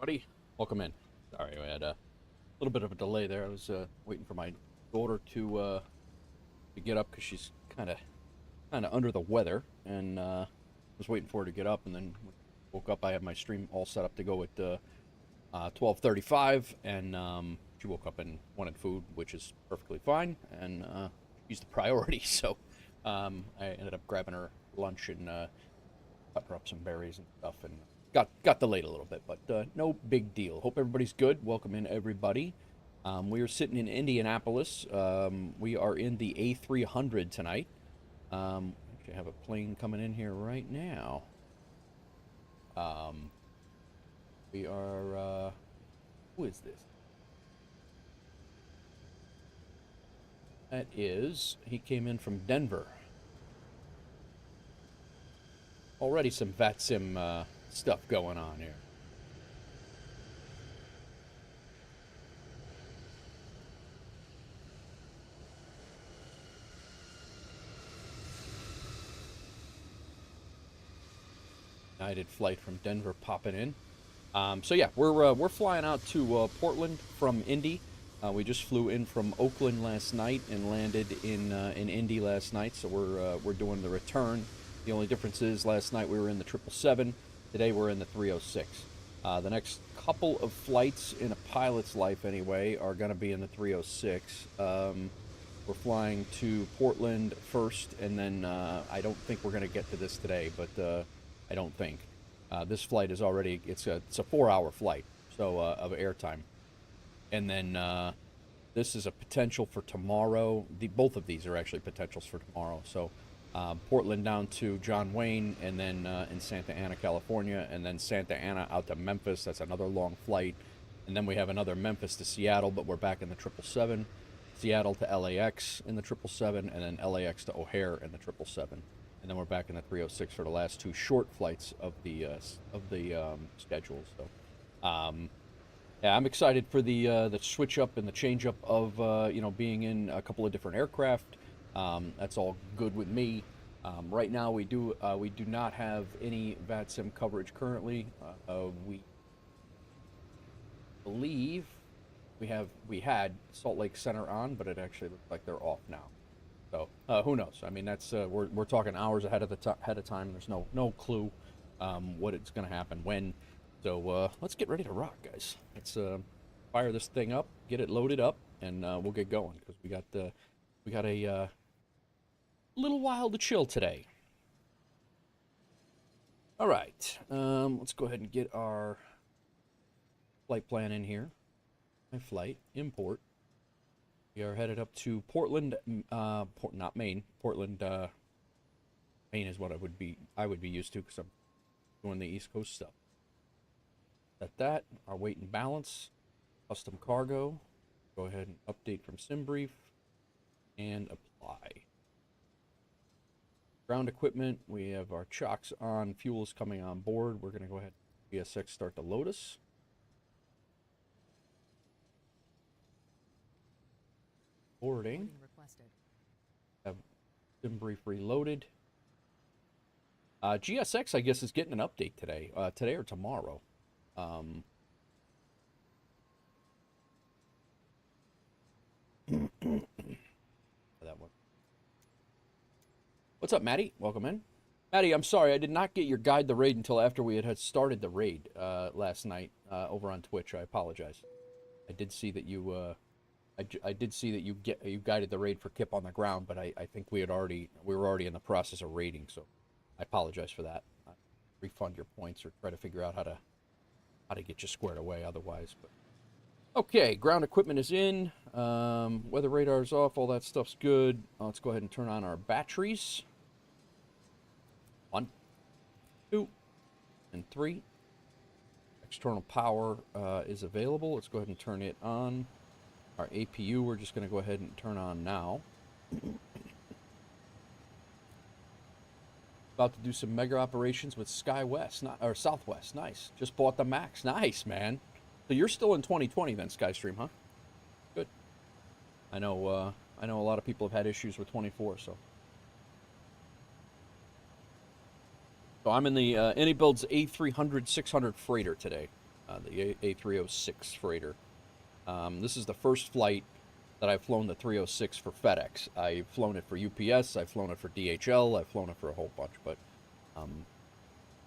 everybody. Welcome in. Sorry, I had a little bit of a delay there. I was waiting for my daughter to get up because she's kind of under the weather, and was waiting for her to get up, and then woke up. I had my stream all set up to go at 12:35, and she woke up and wanted food, which is perfectly fine, and she's the priority. So I ended up grabbing her lunch and cut her up some berries and stuff, and got delayed a little bit, but no big deal. Hope everybody's good. Welcome in, everybody. We are sitting in Indianapolis. We are in the A300 tonight. Actually, I have a plane coming in here right now. We are, who is this? That is, he came in from Denver. Already some VATSIM stuff going on here. United flight from Denver popping in. So yeah, we're flying out to Portland from Indy. We just flew in from Oakland last night and landed in Indy last night. So we're doing the return. The only difference is last night we were in the 777. Today we're in the 306. The next couple of flights in a pilot's life, anyway, are going to be in the 306. We're flying to Portland first, and then I don't think we're going to get to this today, but I don't think. This flight is already, it's a 4-hour flight, so of airtime. And then this is a potential for tomorrow. Both of these are actually potentials for tomorrow. So Portland down to John Wayne, and then in Santa Ana, California, and then Santa Ana out to Memphis. That's another long flight. And then we have another Memphis to Seattle, but we're back in the 777. Seattle to LAX in the 777, and then LAX to O'Hare in the 777. And then we're back in the 306 for the last two short flights of the schedule. So, yeah, I'm excited for the switch up and the change up of being in a couple of different aircraft. That's all good with me. Right now we do not have any VATSIM coverage currently. We believe we had Salt Lake Center on, but it actually looks like they're off now. So who knows? I mean, that's we're talking hours ahead of time. There's no clue what it's going to happen when. So let's get ready to rock, guys. Let's fire this thing up, get it loaded up, and we'll get going because we got a little while to chill today. All right, let's go ahead and get our flight plan in here. My flight import. We are headed up to Portland, not Maine. Portland, Maine is what I would be used to because I'm doing the East Coast stuff. Set that, our weight and balance, custom cargo. Go ahead and update from SimBrief and apply. Ground equipment, we have our chocks on, fuel is coming on board. We're going to go ahead and VSX start to load us. Boarding. Have SimBrief reloaded. GSX, I guess, is getting an update today. Today or tomorrow. That one. What's up, Maddie? Welcome in. Maddie, I'm sorry, I did not get your guide the raid until after we had started the raid last night over on Twitch. I apologize. I did see that you I did see that you guided the raid for Kip on the ground, but I think we were already in the process of raiding, so I apologize for that. I'll refund your points or try to figure out how to get you squared away otherwise. But okay, ground equipment is in, weather radar's off, all that stuff's good. Let's go ahead and turn on our batteries. 1, 2, and 3. External power is available. Let's go ahead and turn it on. Our APU, we're just going to go ahead and turn on now. About to do some mega operations with SkyWest, or Southwest. Nice. Just bought the Max. Nice, man. So you're still in 2020 then, Skystream, huh? Good. I know a lot of people have had issues with 24, so. So I'm in the AnyBuild's A300-600 freighter today. the A306 freighter. This is the first flight that I've flown the 306 for FedEx. I've flown it for UPS, I've flown it for DHL, I've flown it for a whole bunch, but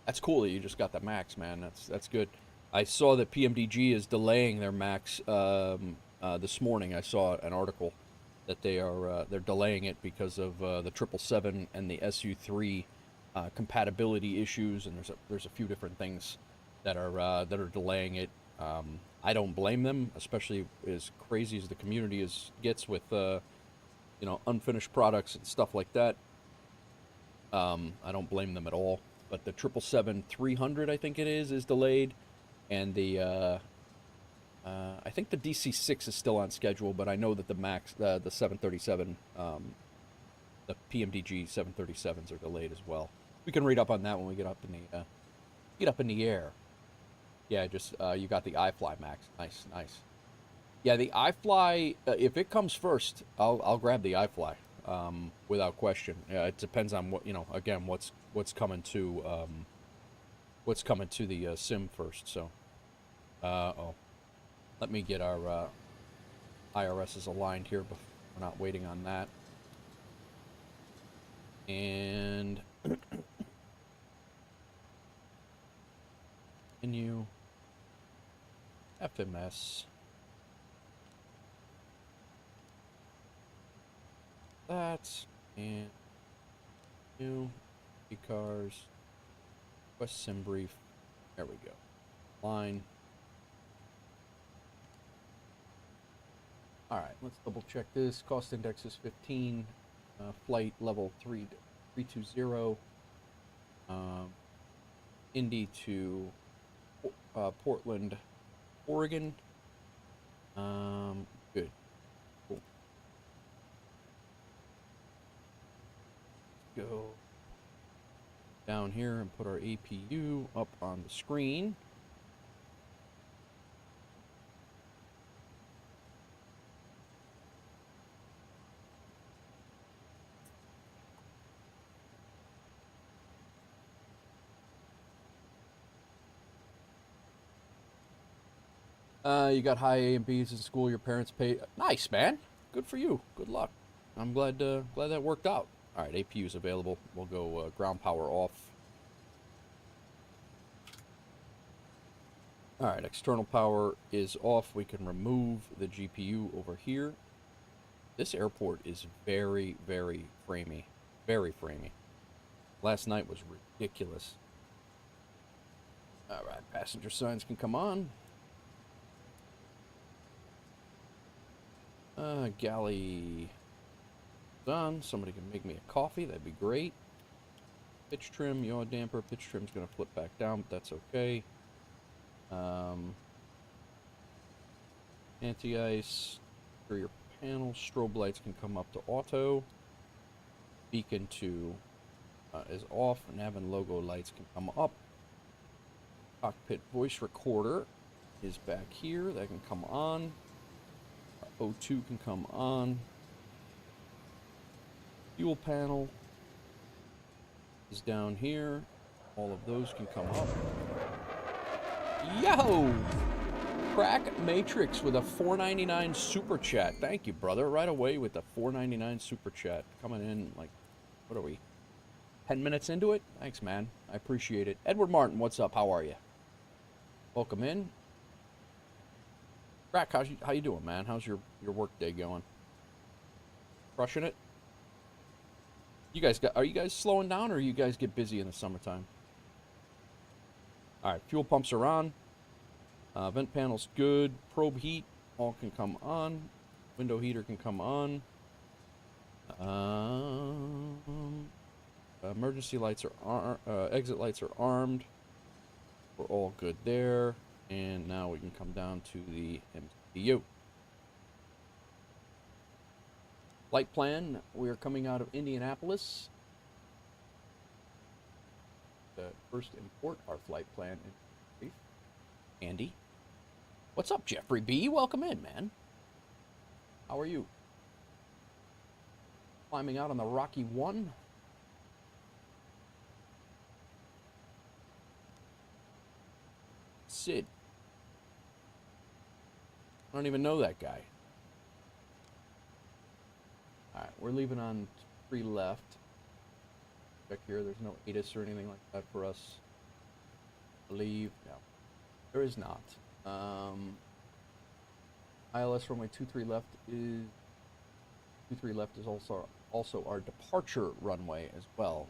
that's cool that you just got the MAX, man. That's good. I saw that PMDG is delaying their MAX this morning. I saw an article that they're delaying it because of the 777 and the SU3 compatibility issues, and there's a few different things that are delaying it. I don't blame them, especially as crazy as the community gets with unfinished products and stuff like that. I don't blame them at all. But the 777-300, I think it is delayed, and the I think the DC-6 is still on schedule, but I know that the MAX, the 737, the PMDG 737s are delayed as well. We can read up on that when we get up in the air. Yeah, just you got the iFly Max. Nice. Yeah, the iFly. If it comes first, I'll grab the iFly without question. It depends on what again, what's coming to the sim first. So, let me get our IRSs aligned here. Before we're not waiting on that. And continue FMS. That and new cars. Request sim brief. There we go. Line. All right, let's double check this. Cost index is 15. Flight level 320. Indy to Portland, Oregon. Good. Cool. Let's go down here and put our APU up on the screen. You got high A and B's in school. Your parents pay. Nice, man. Good for you. Good luck. I'm glad that worked out. All right, APU is available. We'll go ground power off. All right, external power is off. We can remove the GPU over here. This airport is very, very framey. Very framey. Last night was ridiculous. All right, passenger signs can come on. Galley done. Somebody can make me a coffee. That'd be great. Pitch trim, yaw damper. Pitch trim's gonna flip back down, but that's okay. Anti-ice for your panel. Strobe lights can come up to auto. Beacon to is off. Nav and logo lights can come up. Cockpit voice recorder is back here. That can come on. O2 can come on. Fuel panel is down here. All of those can come up. Yo! Crack Matrix with a $4.99 super chat. Thank you, brother. Right away with the $4.99 super chat. Coming in like, what are we? 10 minutes into it? Thanks, man. I appreciate it. Edward Martin, what's up? How are you? Welcome in. Crack, how you doing, man? How's your work day going? Crushing it? Are you guys slowing down, or you guys get busy in the summertime? All right, fuel pumps are on. Vent panel's good. Probe heat, all can come on. Window heater can come on. Emergency lights are exit lights are armed. We're all good there. And now we can come down to the MCU. Flight plan, we are coming out of Indianapolis. First import our flight plan in brief. Andy. What's up, Jeffrey B? Welcome in, man. How are you? Climbing out on the Rocky 1. Sid. I don't even know that guy. Alright, we're leaving on 3 left. Check here, there's no ATIS or anything like that for us. Leave. No. There is not. ILS runway 23 left is 23 left is also our departure runway as well.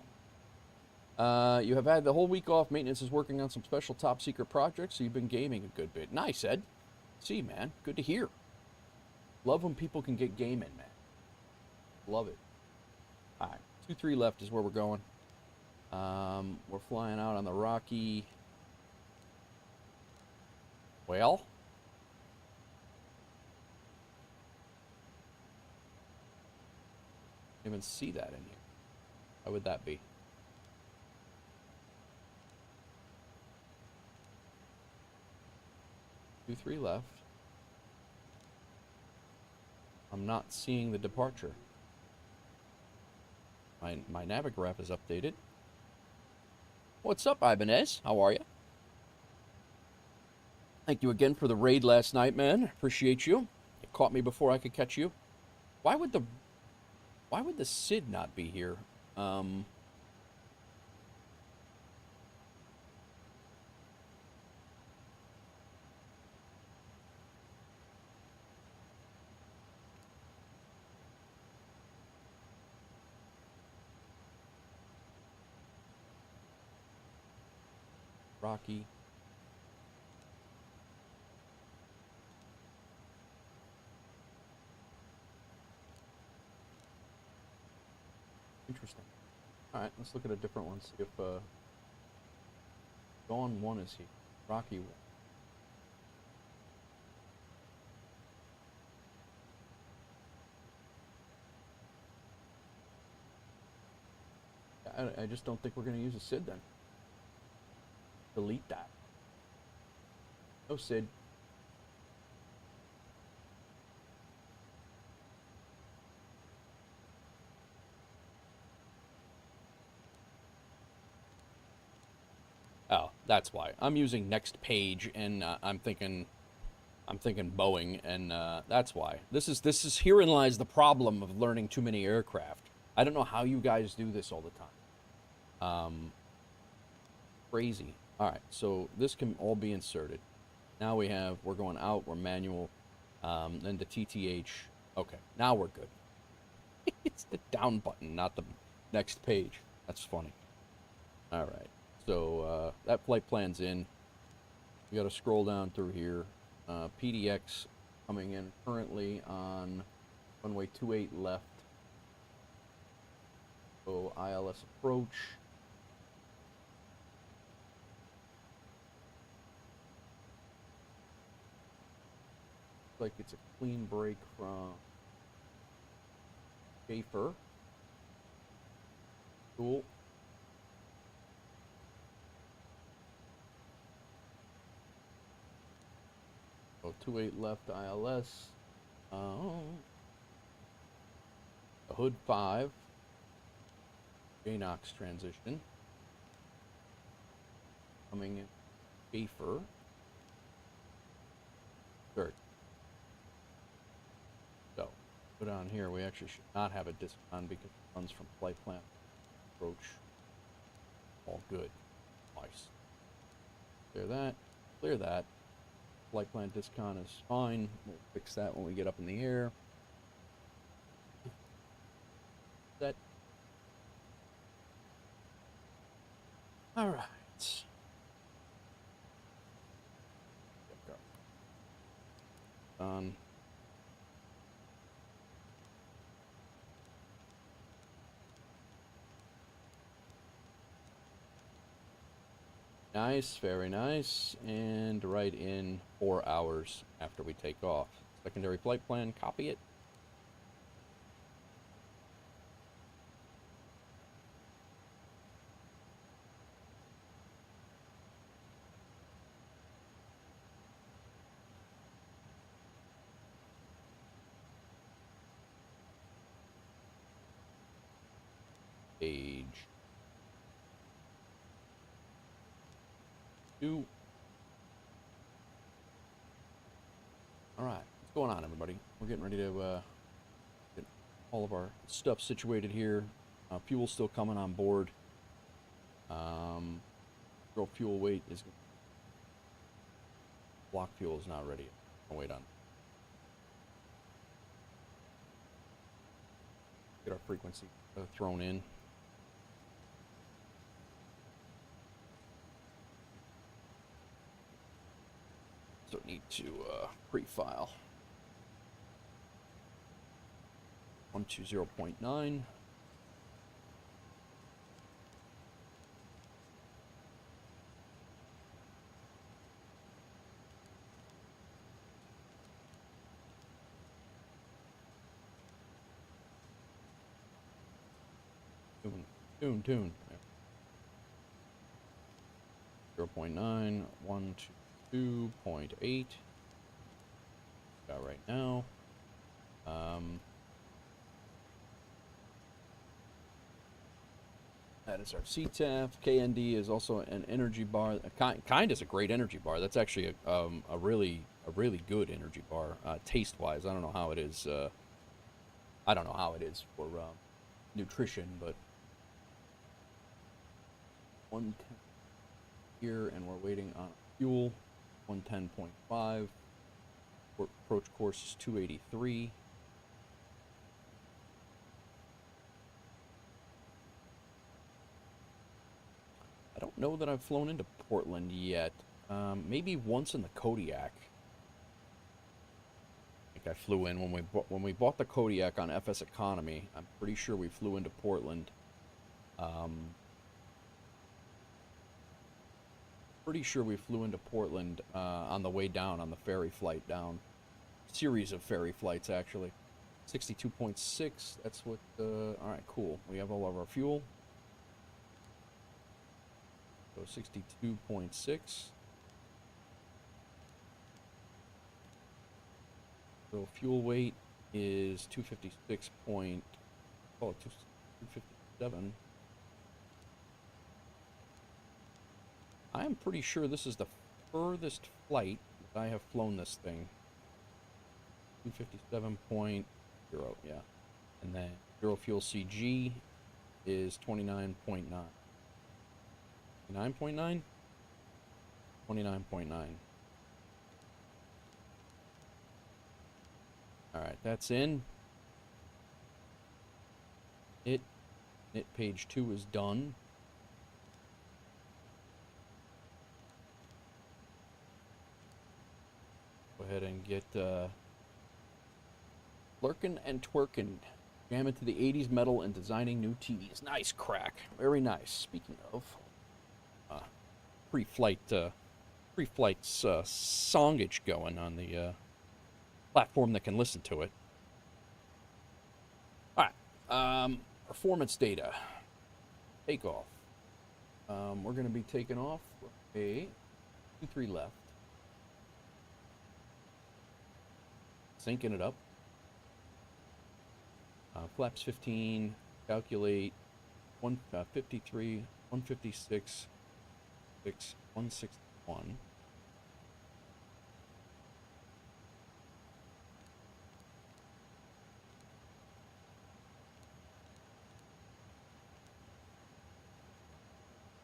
You have had the whole week off. Maintenance is working on some special top secret projects, so you've been gaming a good bit. Nice, Ed. See, man. Good to hear. Love when people can get gaming, man. Love it. All right. 23 left is where we're going. We're flying out on the Rocky. Well, I didn't even see that in here. How would that be? Two, 3 left. I'm not seeing the departure. My navigraph is updated. What's up, Ibanez? How are you? Thank you again for the raid last night, man. Appreciate you. You caught me before I could catch you. Why would the Sid not be here? Rocky. Interesting. Alright, let's look at a different one, see if Dawn 1 is here. Rocky 1. I just don't think we're going to use a SID then. Delete that. No SID. Oh, that's why. I'm using next page, and I'm thinking Boeing, and that's why. This is herein lies the problem of learning too many aircraft. I don't know how you guys do this all the time. Crazy. All right, so this can all be inserted. Now we're going out, we're manual, then the TTH. Okay, now we're good. It's the down button, not the next page. That's funny. All right, so that flight plan's in. You got to scroll down through here. PDX coming in currently on runway 28 left. So ILS approach. Like it's a clean break from Schaefer. Cool. So 28 left ILS. The Hood 5. JNOX transition. Coming in Schaefer. Third. So, put on here, we actually should not have a disc on because it runs from flight plan approach. All good. Nice. Clear that. Clear that. Flight plan discon is fine. We'll fix that when we get up in the air. That. All right. Done. Nice, very nice, and right in 4 hours after we take off. Secondary flight plan, copy it. Page 2. All right, going on, everybody? We're getting ready to get all of our stuff situated here. Fuel's still coming on board. Fuel weight is block fuel is not ready. I'll wait on. Get our frequency thrown in. So need to pre-file 120.9. Tune. 0.9, 122.8. Got right now. That is our CTAF. KND is also an energy bar. Kind is a great energy bar. That's actually a really good energy bar, taste-wise. I don't know how it is. I don't know how it is for nutrition, but 110 here, and we're waiting on fuel. 110.5. Approach course is 283. I don't know that I've flown into Portland yet. Maybe once in the Kodiak. I think I flew in when we bought the Kodiak on FS Economy. I'm pretty sure we flew into Portland. Pretty sure we flew into Portland on the way down on the ferry flight down. Series of ferry flights, actually. 62.6. That's what. All right, cool. We have all of our fuel. So 62.6. So fuel weight is 256 point. Oh, 257. I'm pretty sure this is the furthest flight that I have flown this thing. 257.0, yeah. And then zero fuel CG is 29.9. 9.9? 29.9. Alright, that's in. It page 2 is done. Go ahead and get lurkin' and twerkin'. Jam into the 80s metal and designing new TVs. Nice crack. Very nice. Speaking of pre-flight songage going on the platform that can listen to it. All right. Performance data. Takeoff. We're going to be taking off a 2-3 left. Syncing it up. Flaps 15, calculate 153, 156, 161.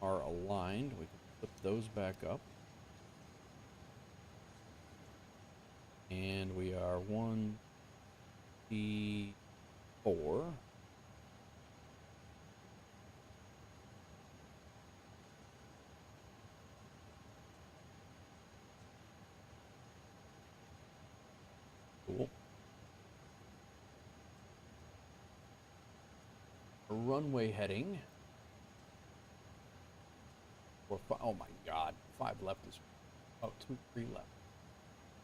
Are aligned. We can flip those back up. And we are 1T4. Cool. A runway heading. Oh my God, 5 left is. Oh, 2, 3 left.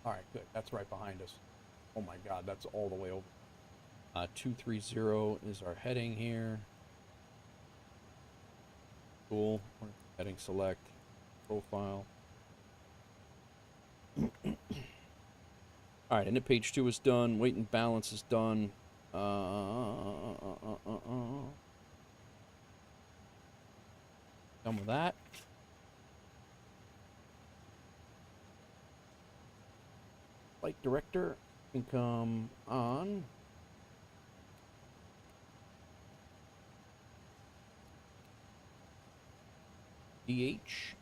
All right, good. That's right behind us. Oh my God, that's all the way over. 230 is our heading here. Cool. Heading select. Profile. All right, and page 2 is done. Weight and balance is done. Done with that. Flight director, can come on. DH.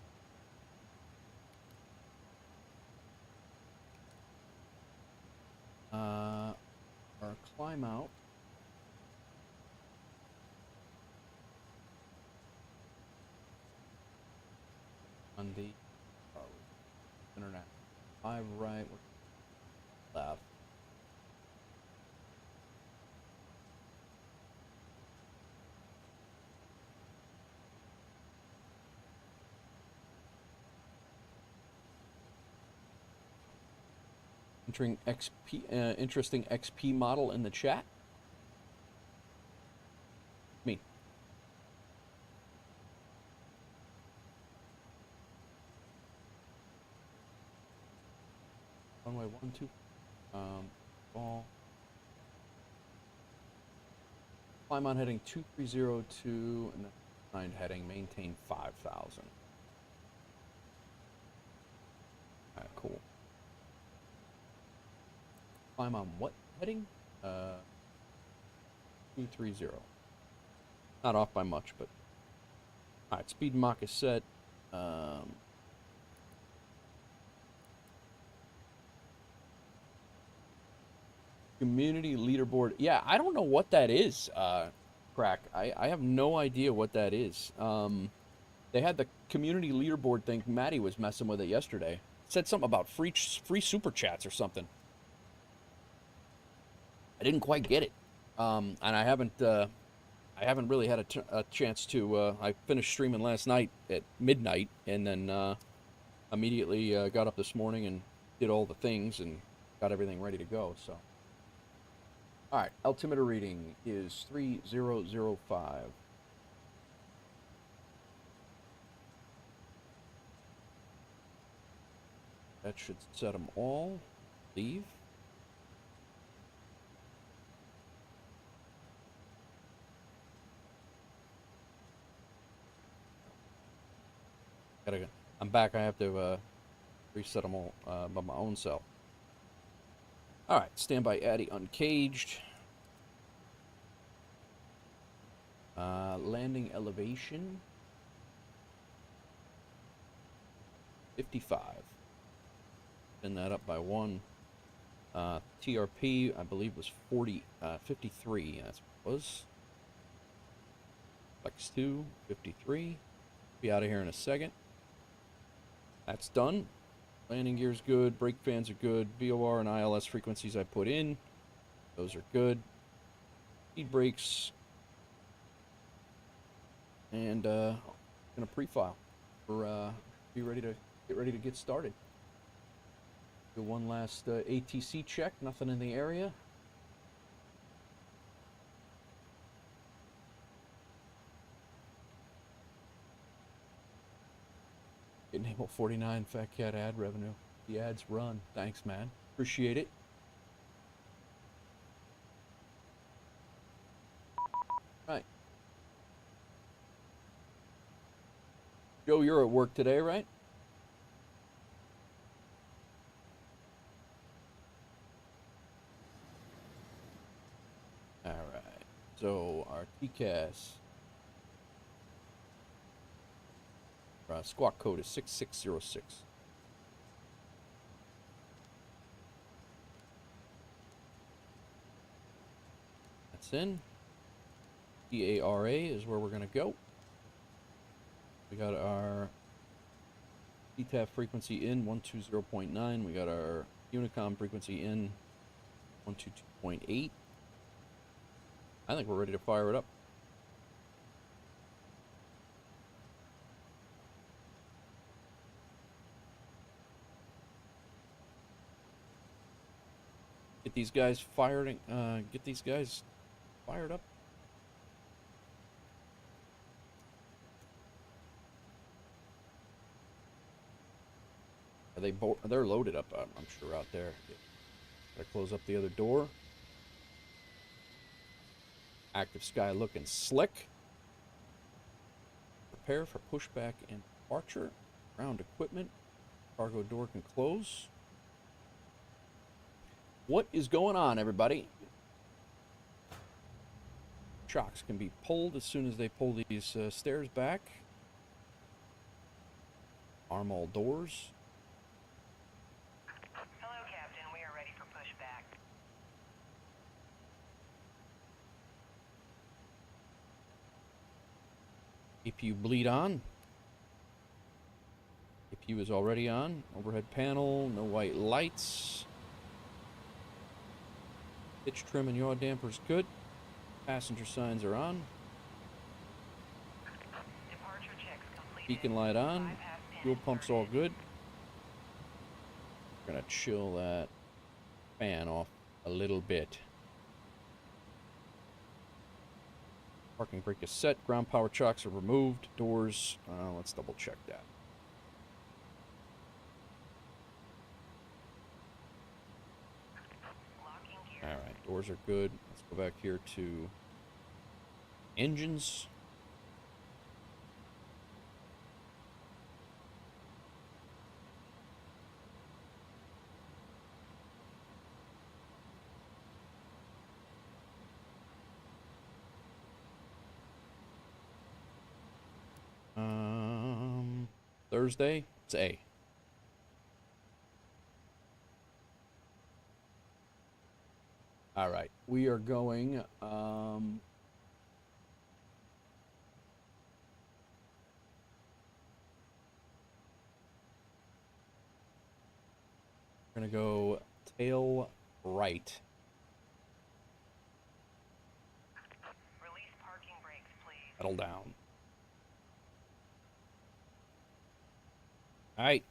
Or climb out. On the internet. 5 right, left. Entering XP, interesting XP model in the chat. Me. Runway 12. Ball. Climb on heading 2302 and then find heading, maintain 5,000. Alright, cool. Climb on what heading? 230. Not off by much, but alright, speed Mach is set. Community leaderboard. Yeah, I don't know what that is, Crack. I have no idea what that is. They had the community leaderboard thing. Maddie was messing with it yesterday. It said something about free super chats or something. I didn't quite get it, and I haven't really had a chance to. I finished streaming last night at midnight, and then immediately got up this morning and did all the things and got everything ready to go. So, all right, altimeter reading is 3005. That should set them all. Leave. I'm back. I have to reset them all by my own self. All right, standby Addy uncaged. Landing elevation 55. Spin that up by 1. TRP I believe was 53. That's what it was. Flex 2 53. Be out of here in a second. That's done. Landing gear's good. Brake fans are good. VOR and ILS frequencies I put in. Those are good. Speed brakes. And gonna pre-file. We're get ready to get started. Do one last ATC check. Nothing in the area. Enable 49 Fat Cat ad revenue. The ads run. Thanks, man. Appreciate it. Right. Joe, you're at work today, right? All right. So our TCAS. Squawk code is 6606. That's in. DARA is where we're going to go. We got our ETAF frequency in 120.9. We got our Unicom frequency in 122.8. I think we're ready to fire it up. Get these guys fired. Get these guys fired up. Are they? They're loaded up. I'm sure out there. Gotta close up the other door. Active sky looking slick. Prepare for pushback and departure. Ground equipment. Cargo door can close. What is going on, everybody? Chocks can be pulled as soon as they pull these stairs back. Arm all doors. Hello, Captain. We are ready for pushback. APU bleed on. APU is already on. Overhead panel, no white lights. Pitch trim and yaw dampers good. Passenger signs are on. Departure checks completed. Beacon light on. Bypass pin Fuel pump's all inserted. good. We're gonna chill that fan off a little bit. Parking brake is set. Ground power chocks are removed. Doors, let's double check that. Locking gear. Alright, doors are good. Let's go back here to engines. Thursday, it's A. All right, we are going, we're gonna go tail right. Release parking brakes, please. Settle down. All right,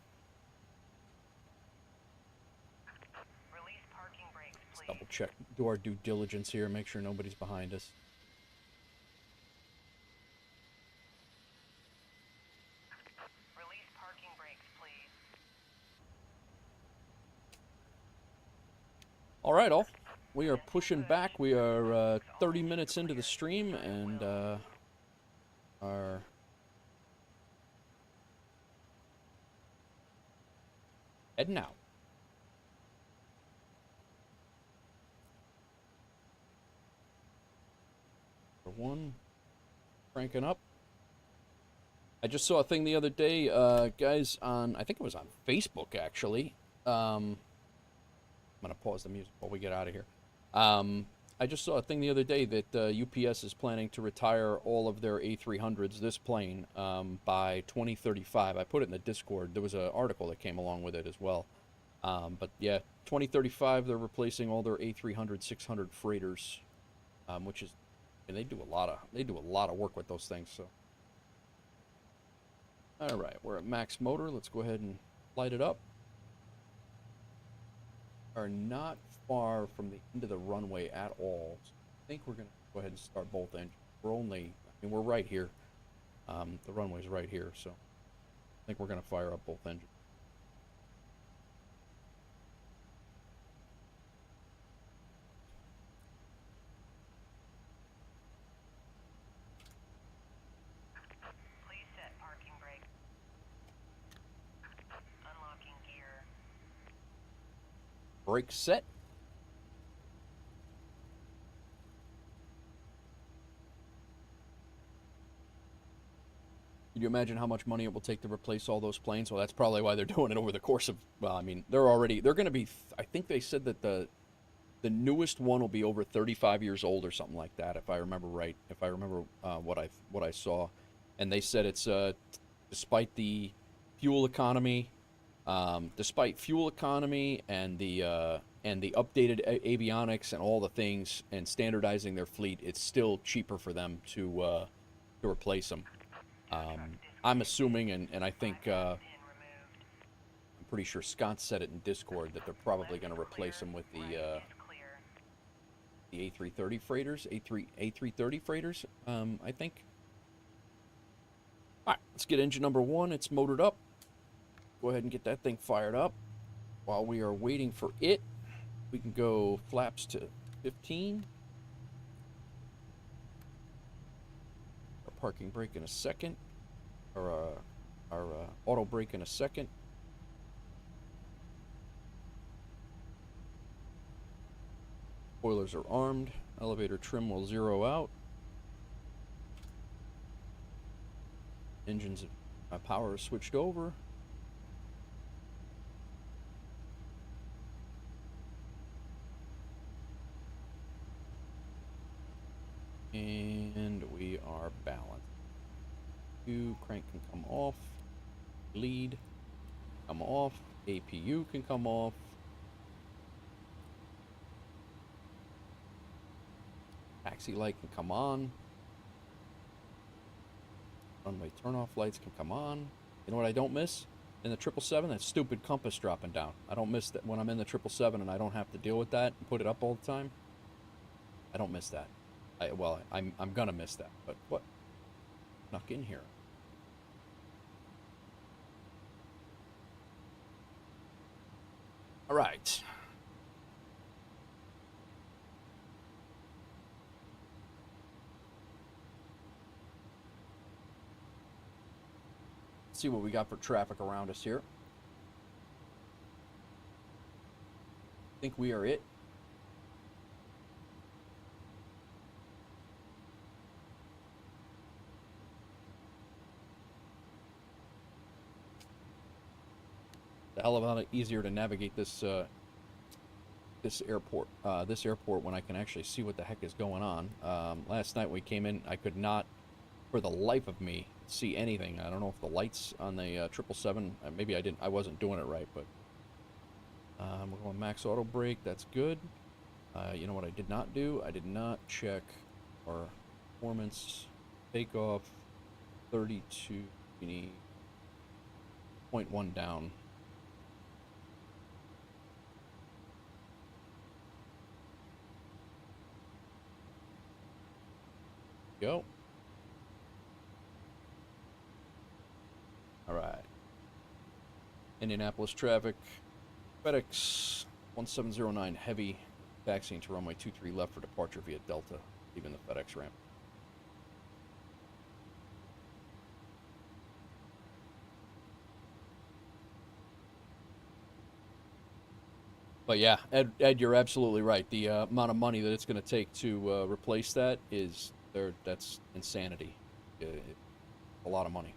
Release parking brakes, please. double check, do our due diligence here, make sure nobody's behind us. Release parking brakes, please. All right, all. We are pushing back. We are 30 minutes into the stream and are heading out. Number one, cranking up. I just saw a thing the other day, guys, on, I think it was on Facebook, actually. I'm going to pause the music while we get out of here. I just saw a thing the other day that UPS is planning to retire all of their A300s, this plane, by 2035. I put it in the Discord. There was an article that came along with it as well. But yeah, 2035, they're replacing all their A300-600 freighters, which is, and they do a lot of work with those things. So, all right, we're at max motor. Let's go ahead and light it up. Are not far from the end of the runway at all. So I think we're gonna go ahead and start both engines. We're only, I mean, we're right here. The runway's right here, so I think we're gonna fire up both engines. Please set parking brake. Unlocking gear. Brake set. Can you imagine how much money it will take to replace all those planes? Well, that's probably why they're doing it over the course of, well, I mean, they're going to be, I think they said that the newest one will be over 35 years old or something like that, if I remember right, if I remember what I saw. And they said it's, despite the fuel economy, and the updated avionics and all the things and standardizing their fleet, it's still cheaper for them to replace them. I'm assuming, and I think, I'm pretty sure Scott said it in Discord, that they're probably going to replace them with the A330 freighters, A330 freighters, I think. All right, let's get engine number one. It's motored up. Go ahead and get that thing fired up. While we are waiting for it, we can go flaps to 15. Our parking brake in a second, or our auto brake in a second. Spoilers are armed. Elevator trim will zero out. Engines power is switched over. And we are balanced. Crank can come off. Lead, come off. APU can come off. Taxi light can come on. Runway turnoff lights can come on. You know what I don't miss? In the 777, that stupid compass dropping down. I don't miss that when I'm in the 777 and I don't have to deal with that and put it up all the time. I don't miss that. I'm gonna miss that. But what? Snuck in here. All right. Let's see what we got for traffic around us here. I think we are it. The hell of a lot easier to navigate this this airport when I can actually see what the heck is going on. Last night we came in, I could not, for the life of me, see anything. I don't know if the lights on the 777, maybe I wasn't doing it right, but we're going max auto brake. That's good. You know what I did not do? I did not check our performance. Takeoff 32. We need 0.1 down. Go. All right. Indianapolis traffic. FedEx 1709 heavy, taxiing to runway 23 left for departure via Delta, leaving the FedEx ramp. But yeah, Ed, you're absolutely right. The amount of money that it's going to take to replace that that's insanity. A lot of money.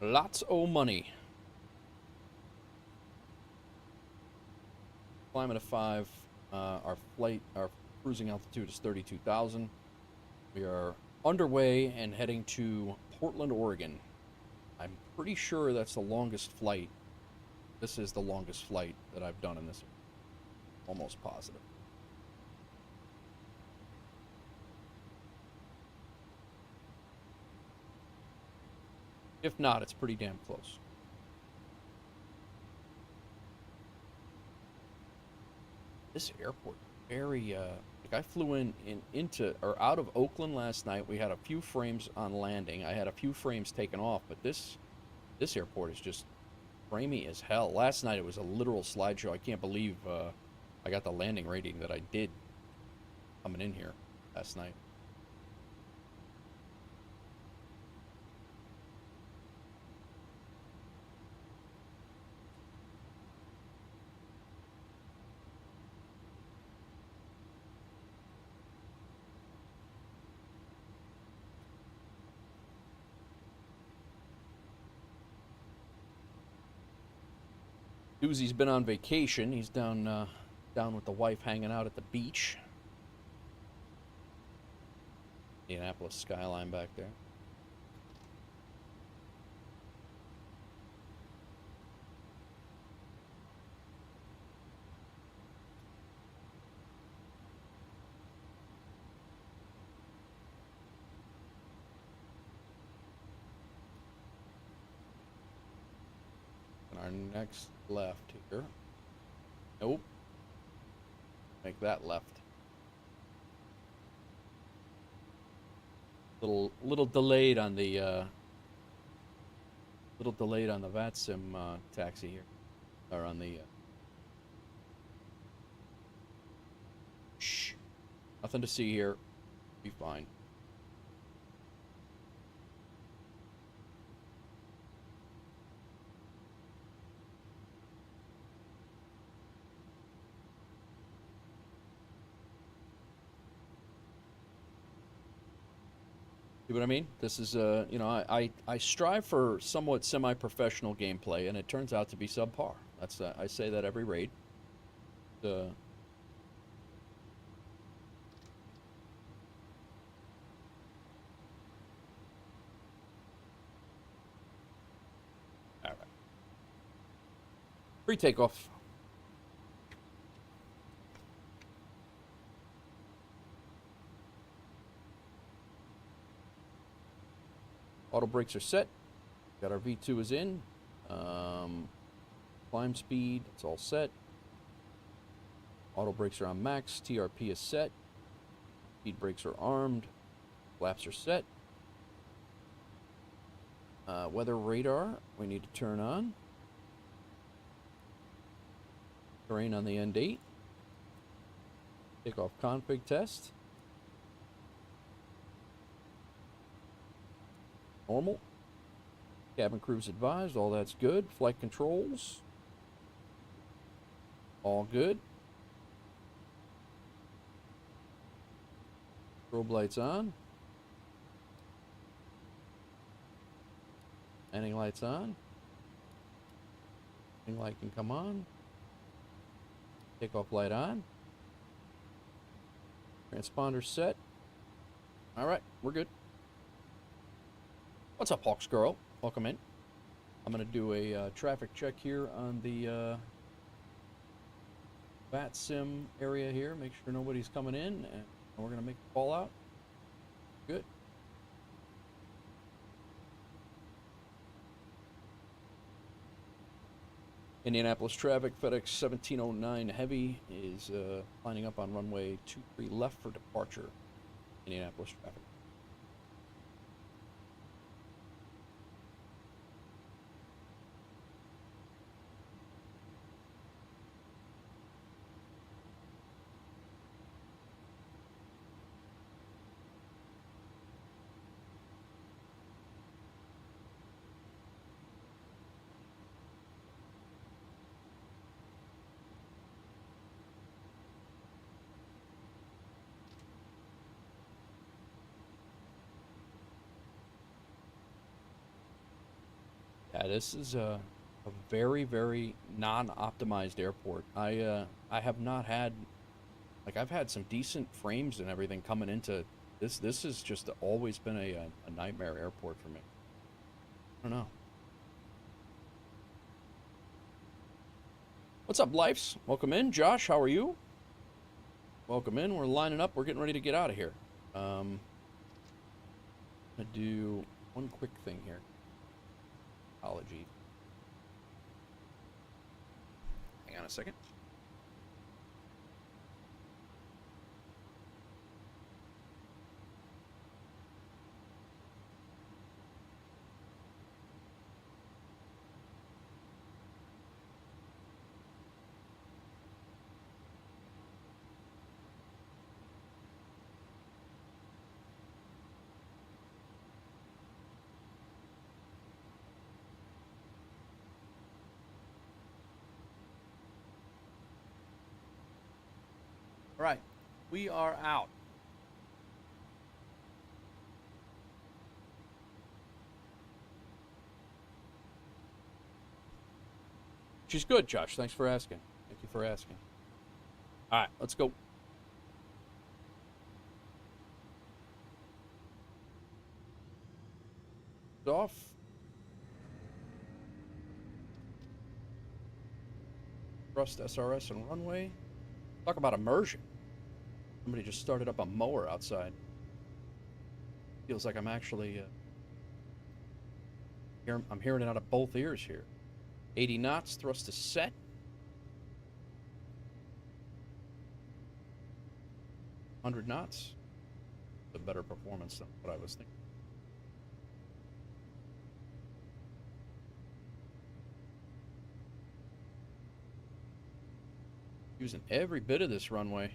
Lots of money. Climate of 5. Our cruising altitude is 32,000. We are underway and heading to Portland, Oregon. I'm pretty sure that's the longest flight. This is the longest flight that I've done in this. Almost positive. If not, it's pretty damn close. This airport, very, like I flew into or out of Oakland last night. We had a few frames on landing. I had a few frames taken off, but this airport is just framey as hell. Last night it was a literal slideshow. I can't believe I got the landing rating that I did coming in here last night. Doozy's been on vacation. He's down with the wife hanging out at the beach. Indianapolis skyline back there. And our next left here. Nope. Make that left. Little delayed on the VATSIM taxi here, or on the. Shh. Nothing to see here. Be fine. See what I mean? This is, you know, I strive for somewhat semi-professional gameplay, and it turns out to be subpar. That's I say that every raid. All right. Pre-takeoff. Auto brakes are set. Got our V2 is in. Climb speed, it's all set. Auto brakes are on max. TRP is set. Speed brakes are armed. Flaps are set. Weather radar, we need to turn on. Terrain on the N8. Takeoff config test. Normal. Cabin crews advised, all that's good. Flight controls. All good. Strobe lights on. Landing lights on. Landing light can come on. Takeoff light on. Transponder set. All right, we're good. What's up, Hawks Girl? Welcome in. I'm going to do a traffic check here on the VATSIM area here. Make sure nobody's coming in, and we're going to make a call out. Good. Indianapolis traffic, FedEx 1709 Heavy is lining up on runway 23 left for departure. Indianapolis traffic. Yeah, this is a very, very non-optimized airport. I have not had, like, I've had some decent frames and everything coming into this. This has just always been a nightmare airport for me. I don't know. What's up, Lifes? Welcome in. Josh, how are you? Welcome in. We're lining up. We're getting ready to get out of here. I'm going to do one quick thing here. Apology. Hang on a second. All right, we are out. She's good, Josh. Thanks for asking. Thank you for asking. All right, let's go. Off. Thrust SRS and runway. Talk about immersion. Somebody just started up a mower outside. Feels like I'm actually I'm hearing it out of both ears here. 80 knots, thrust is set. $100 knots. A better performance than what I was thinking. Using every bit of this runway.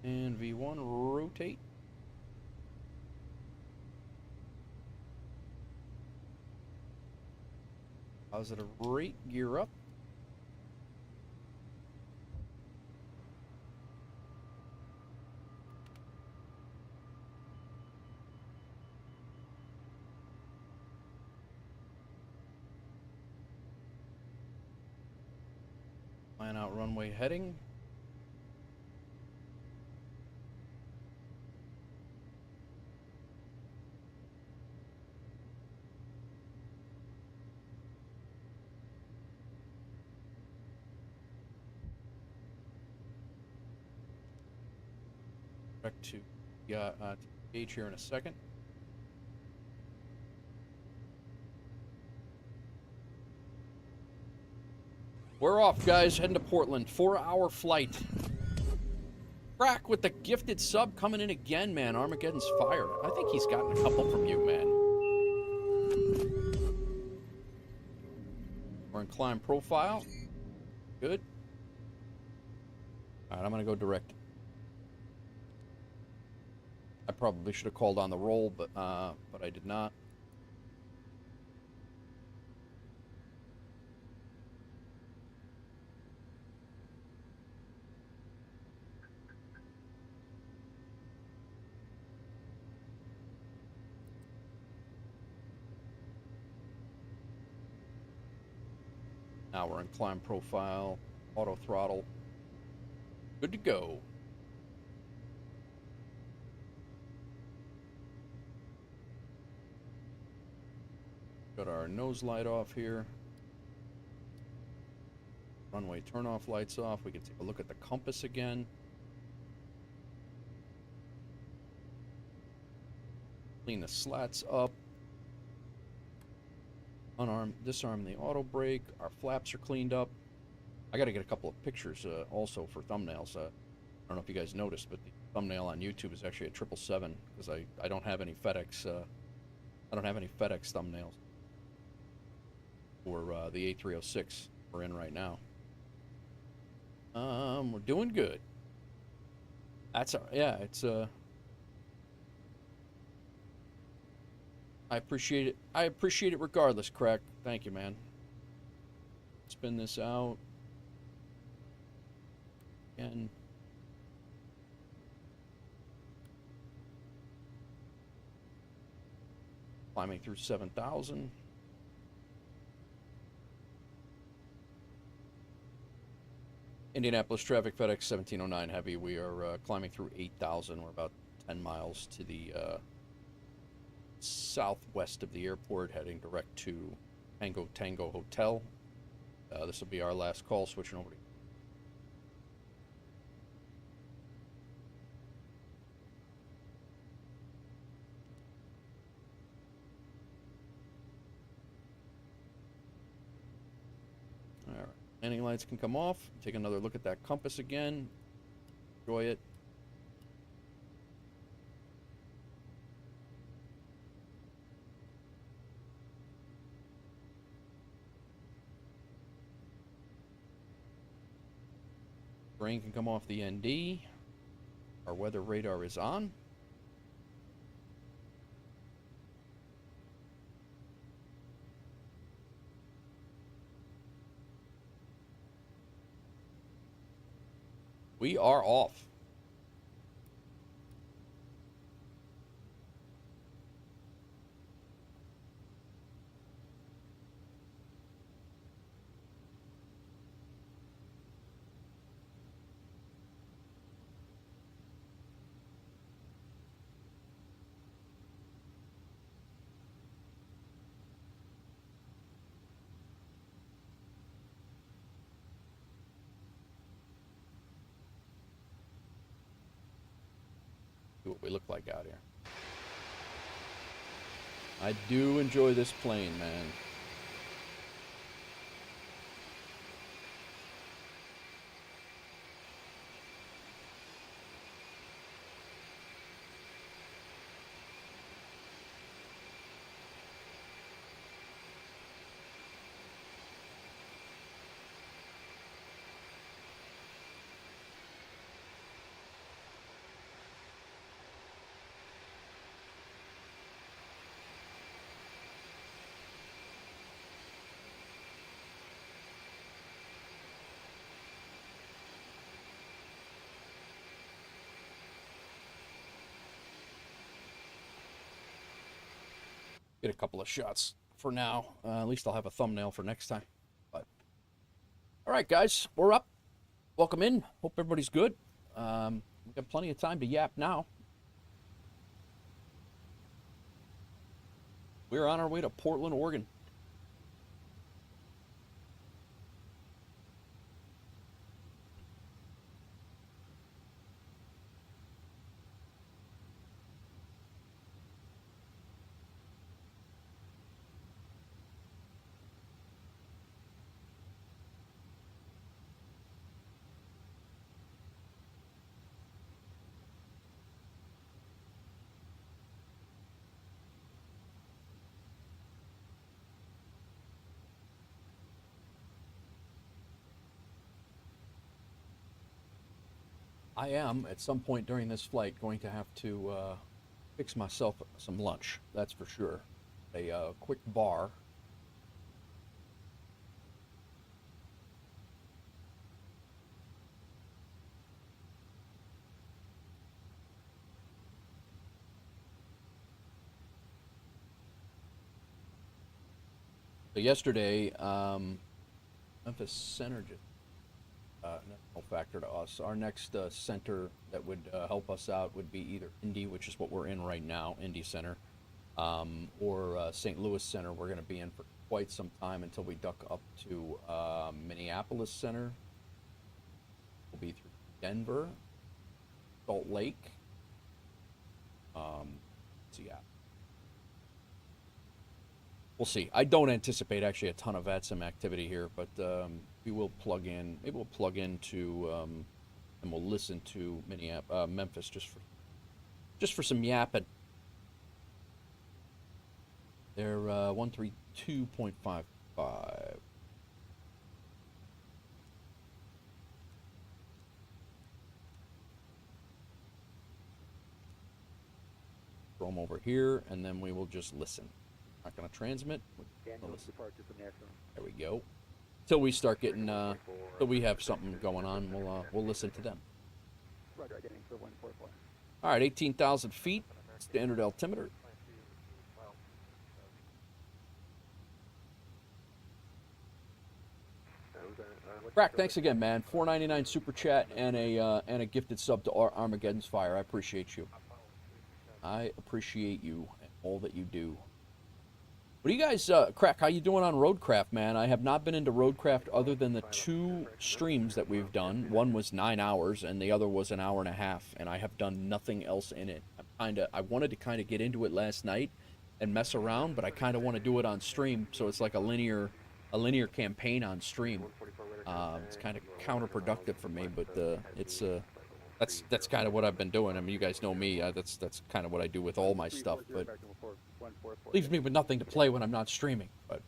And V1 rotate. Positive rate, gear up. Plan out runway heading. Back to gauge here in a second. We're off, guys. Heading to Portland. 4-hour flight. Crack with the gifted sub coming in again, man. Armageddon's Fire. I think he's gotten a couple from you, man. We're in climb profile. Good. All right, I'm going to go direct. I probably should have called on the roll, but I did not. Now we're in climb profile, auto throttle. Good to go. Got our nose light off here. Runway turnoff lights off. We can take a look at the compass again. Clean the slats up. Unarm, disarm the auto brake. Our flaps are cleaned up. I got to get a couple of pictures also for thumbnails. I don't know if you guys noticed, but the thumbnail on YouTube is actually a 777 because I don't have any FedEx. I don't have any FedEx thumbnails for the A306 we're in right now. We're doing good. That's yeah. It's I appreciate it. I appreciate it regardless, Crack. Thank you, man. Spin this out. Again. Climbing through 7,000. Indianapolis traffic, FedEx 1709 Heavy. We are climbing through 8,000. We're about 10 miles to the southwest of the airport, heading direct to Tango Hotel. This will be our last call, switching over to. All right, landing lights can come off. Take another look at that compass again. Enjoy it. Brain can come off the ND. Our weather radar is on. We are off. What we look like out here. I do enjoy this plane, man. Get a couple of shots for now. At least I'll have a thumbnail for next time. But All right, guys, we're up. Welcome in. Hope everybody's good. We've got plenty of time to yap now. We're on our way to Portland, Oregon. I am, at some point during this flight, going to have to fix myself some lunch. That's for sure. A quick bar. So yesterday, Memphis Center just no factor to us. Our next center that would help us out would be either Indy, which is what we're in right now, Indy Center, or St. Louis Center. We're going to be in for quite some time until we duck up to Minneapolis Center. We'll be through Denver, Salt Lake. So yeah. We'll see. I don't anticipate actually a ton of VATSIM activity here, but we will plug in. Maybe we'll plug into and we'll listen to Memphis just for some yapping. They're 132.55. Throw them over here, and then we will just listen. Not going to transmit. There we go. Till we start getting, till we have something going on, we'll listen to them. All right, 18,000 feet, standard altimeter. Crack, thanks again, man. $4.99 super chat and a gifted sub to Armageddon's Fire. I appreciate you. I appreciate you and all that you do. What do you guys, Crack, how you doing on Roadcraft, man? I have not been into Roadcraft other than the 2 streams that we've done. One was 9 hours, and the other was an hour and a half, and I have done nothing else in it. I wanted to kind of get into it last night and mess around, but I kind of want to do it on stream, so it's like a linear campaign on stream. It's kind of counterproductive for me, but that's kind of what I've been doing. I mean, you guys know me. That's kind of what I do with all my stuff, but leaves me with nothing to play when I'm not streaming. But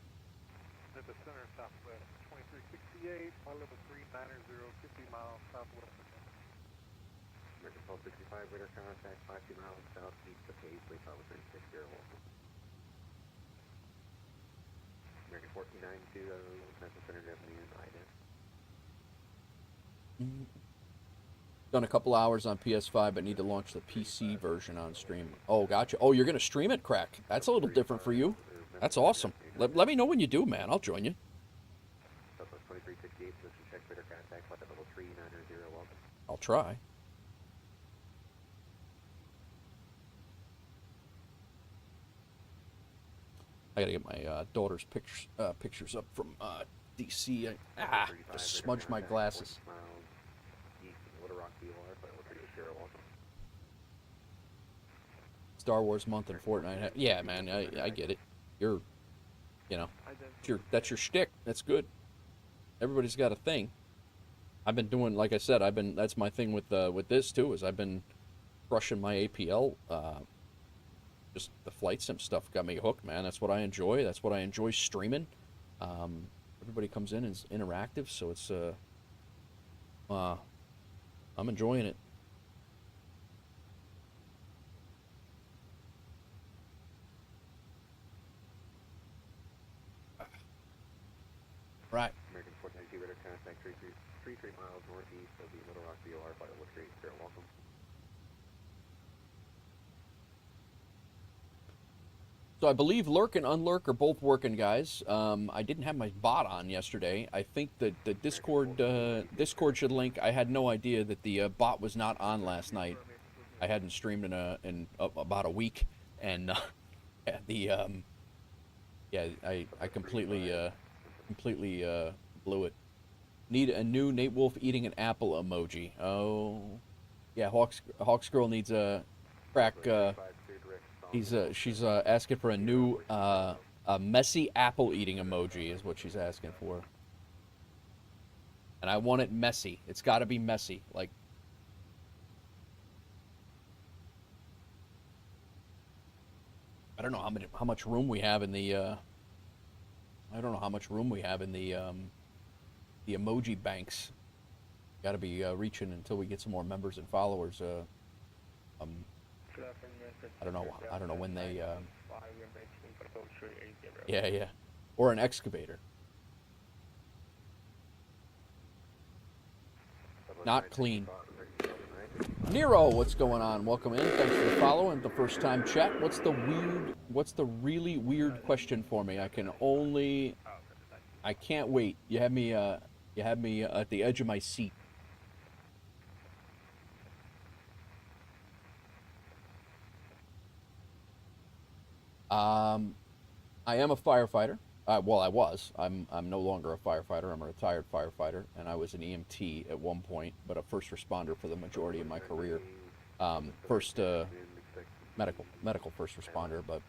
done a couple hours on PS5, but need to launch the PC version on stream. Oh, gotcha. Oh, you're gonna stream it, Crack? That's a little different for you. That's awesome. Let me know when you do, man. I'll join you. I'll try. I gotta get my daughter's pictures up from DC. Just smudged my glasses. Star Wars month and Fortnite. Yeah, man, I get it. You're, you know, that's your shtick. That's good. Everybody's got a thing. I've been doing, like I said, that's my thing with this too, is I've been crushing my APL. Just the flight sim stuff got me hooked, man. That's what I enjoy. That's what I enjoy streaming. Everybody comes in and is interactive, so it's I'm enjoying it. Right. American 492 radar contact 33 miles northeast of the Little Rock VOR flight level 3. You're welcome. So I believe Lurk and Unlurk are both working, guys. I didn't have my bot on yesterday. I think that the Discord should link. I had no idea that the bot was not on last night. I hadn't streamed in about a week, and I completely blew it. Need a new Nate Wolf eating an apple emoji. Oh, yeah, Hawks girl needs a crack. She's asking for a new a messy apple eating emoji is what she's asking for. And I want it messy. It's got to be messy. Like, I don't know how much room we have in the I don't know how much room we have in the emoji banks. Got to be reaching until we get some more members and followers. I don't know when they. Yeah. Or an excavator. Not clean. Nero, what's going on? Welcome in. Thanks for the follow and the first time chat. What's the really weird question for me? I can't wait. You have me at the edge of my seat. I am a firefighter. Well, I was. I'm no longer a firefighter. I'm a retired firefighter, and I was an EMT at one point, but a first responder for the majority of my career. Medical first responder, but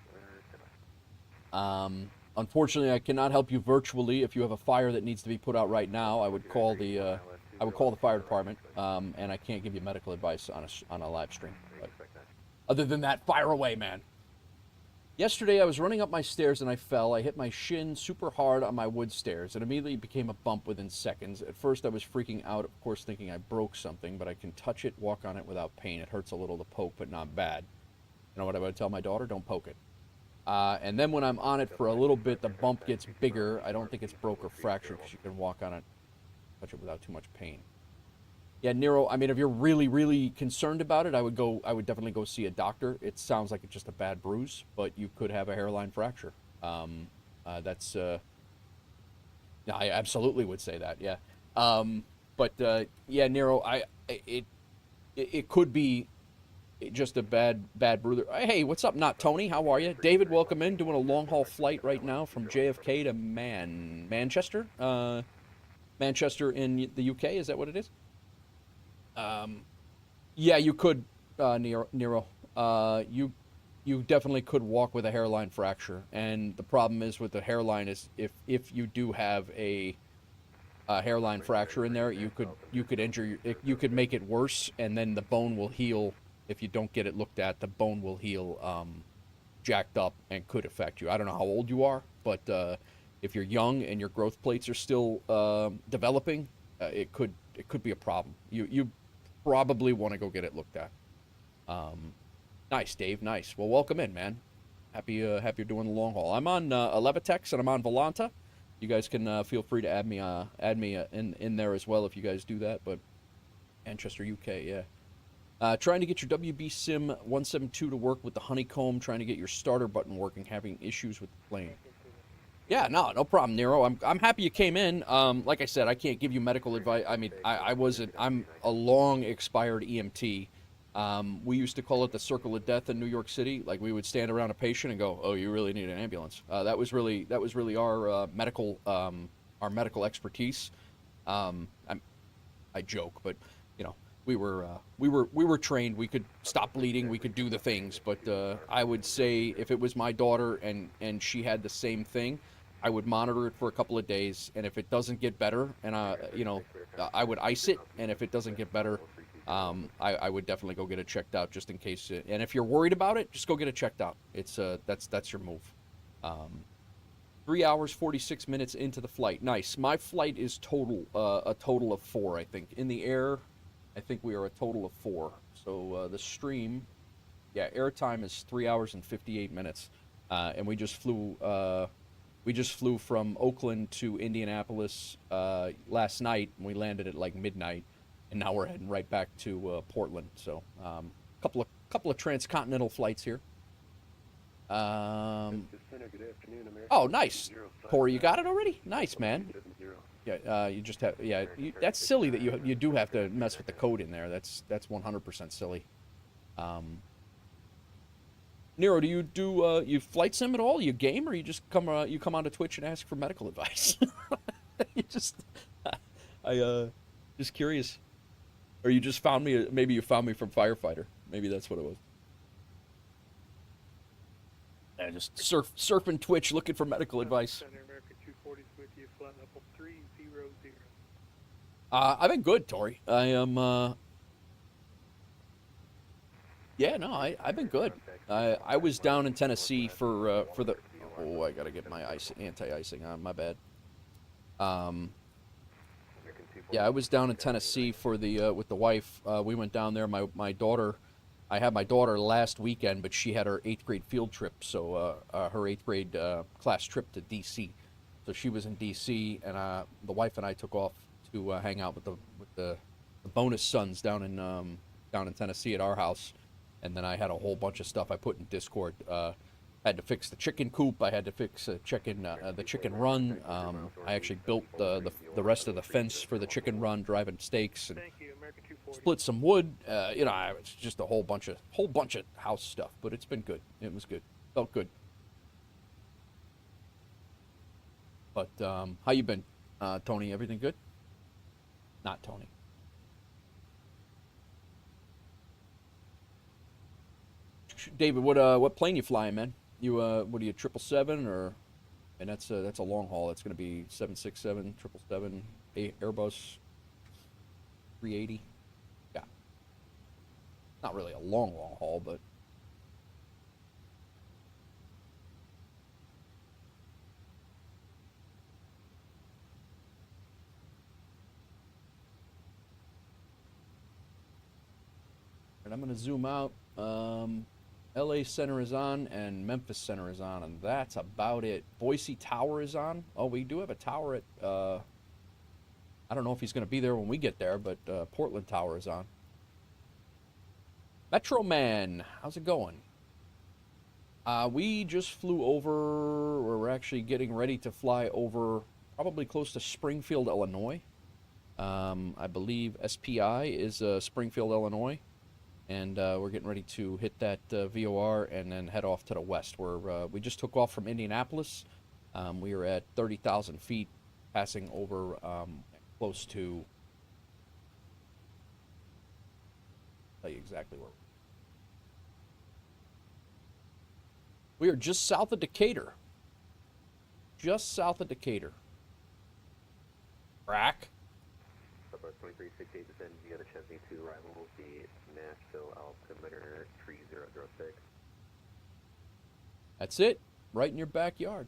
unfortunately, I cannot help you virtually. If you have a fire that needs to be put out right now, I would call the fire department, and I can't give you medical advice on a live stream. But other than that, fire away, man. Yesterday, I was running up my stairs and I fell. I hit my shin super hard on my wood stairs. It immediately became a bump within seconds. At first, I was freaking out, of course, thinking I broke something, but I can touch it, walk on it without pain. It hurts a little to poke, but not bad. You know what I would tell my daughter? Don't poke it. And then when I'm on it for a little bit, the bump gets bigger. I don't think it's broke or fractured because you can walk on it, touch it without too much pain. Yeah, Nero, I mean, if you're really, really concerned about it, I would definitely go see a doctor. It sounds like it's just a bad bruise, but you could have a hairline fracture. Yeah, I absolutely would say that, yeah. Yeah, Nero, it could be just a bad bruiser. Hey, what's up, Not Tony? How are you? David, welcome in. Doing a long-haul flight right now from JFK to Manchester? Manchester in the UK, is that what it is? Yeah, you could, Nero. You definitely could walk with a hairline fracture, and the problem is with the hairline is if you do have a hairline fracture in there, you could injure you could make it worse, and then the bone will heal if you don't get it looked at. The bone will heal jacked up and could affect you. I don't know how old you are, but if you're young and your growth plates are still developing, it could be a problem. You probably want to go get it looked at. Nice, Dave. Nice. Well, welcome in, man. Happy you're doing the long haul. I'm on Levitex and I'm on Volanta. You guys can feel free to add me in there as well if you guys do that. But Manchester, UK, yeah. Trying to get your WB Sim 172 to work with the honeycomb. Trying to get your starter button working. Having issues with the plane. Yeah, no problem, Nero. I'm happy you came in. Like I said, I can't give you medical advice. I mean, I'm a long expired EMT. We used to call it the circle of death in New York City. Like we would stand around a patient and go, "Oh, you really need an ambulance." That was really our medical expertise. I joke, but you know, we were trained. We could stop bleeding. We could do the things. But I would say if it was my daughter and she had the same thing, I would monitor it for a couple of days, and if it doesn't get better, and I would ice it, and if it doesn't get better, I would definitely go get it checked out just in case. And if you're worried about it, just go get it checked out. It's that's your move. 3 hours 46 minutes into the flight. Nice. My flight is a total of 4, I think. In the air, I think we are a total of 4. So the stream, yeah, airtime is 3 hours and 58 minutes, and we just flew. We just flew from Oakland to Indianapolis last night, and we landed at like midnight, and now we're heading right back to Portland. So, couple of transcontinental flights here. Oh, nice. Corey, you got it already? Nice, man. Yeah, you just have, yeah, that's silly that you do have to mess with the code in there. That's 100% silly. Nero, do you flight sim at all? You game, or you just come onto Twitch and ask for medical advice? You just, just curious. Or you just found me, maybe you found me from Firefighter. Maybe that's what it was. Yeah, just surfing Twitch looking for medical advice. I've been good, Tori. I am, yeah, no, I've been good. I was down in Tennessee for the, oh, I gotta get my anti-icing on, my bad. Yeah, I was down in Tennessee for the, with the wife. We went down there, my daughter, I had my daughter last weekend, but she had her 8th grade field trip, so her 8th grade class trip to D.C. So she was in D.C., and the wife and I took off to hang out with the bonus sons down in Tennessee at our house, and then I had a whole bunch of stuff I put in Discord. Had to fix the chicken coop. I had to fix the chicken run. I actually built the rest of the fence for the chicken run, driving stakes and split some wood. You know, it's just a whole bunch of house stuff. But it's been good. It was good. Felt good. But how you been, Tony? Everything good? Not Tony. David, what plane you flying, man? You what are you, 777 or? And that's a long haul. It's gonna be 767, 777, Airbus 380. Yeah, not really a long haul, but. And I'm gonna zoom out. LA Center is on, and Memphis Center is on, and that's about it. Boise Tower is on. Oh, we do have a tower at, I don't know if he's going to be there when we get there, but Portland Tower is on. Metro Man, how's it going? We just flew over, we're actually getting ready to fly over probably close to Springfield, Illinois. I believe SPI is Springfield, Illinois. And we're getting ready to hit that VOR and then head off to the west. We just took off from Indianapolis. We are at 30,000 feet, passing over close to. I'll tell you exactly where. We are just south of Decatur. Just south of Decatur. Rack. 2368 descend via the Chesney to rival the Nashville altimeter 3006. That's it, right in your backyard.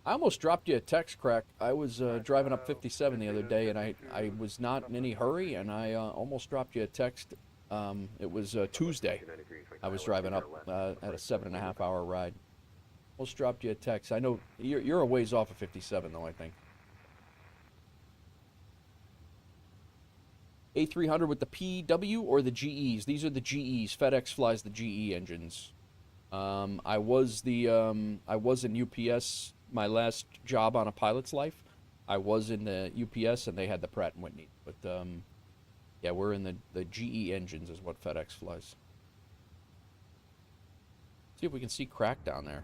I almost dropped you a text, Crack. I was driving up 57 the other day, and I was not in any hurry, and I almost dropped you a text. It was Tuesday. I was driving up at a 7.5 hour ride. Almost dropped you a text. I know you're a ways off of 57, though, I think. A300 with the PW or the GEs? These are the GEs. FedEx flies the GE engines. I was in UPS, my last job on a pilot's life. I was in the UPS, and they had the Pratt & Whitney. But, yeah, we're in the GE engines is what FedEx flies. See if we can see Crack down there.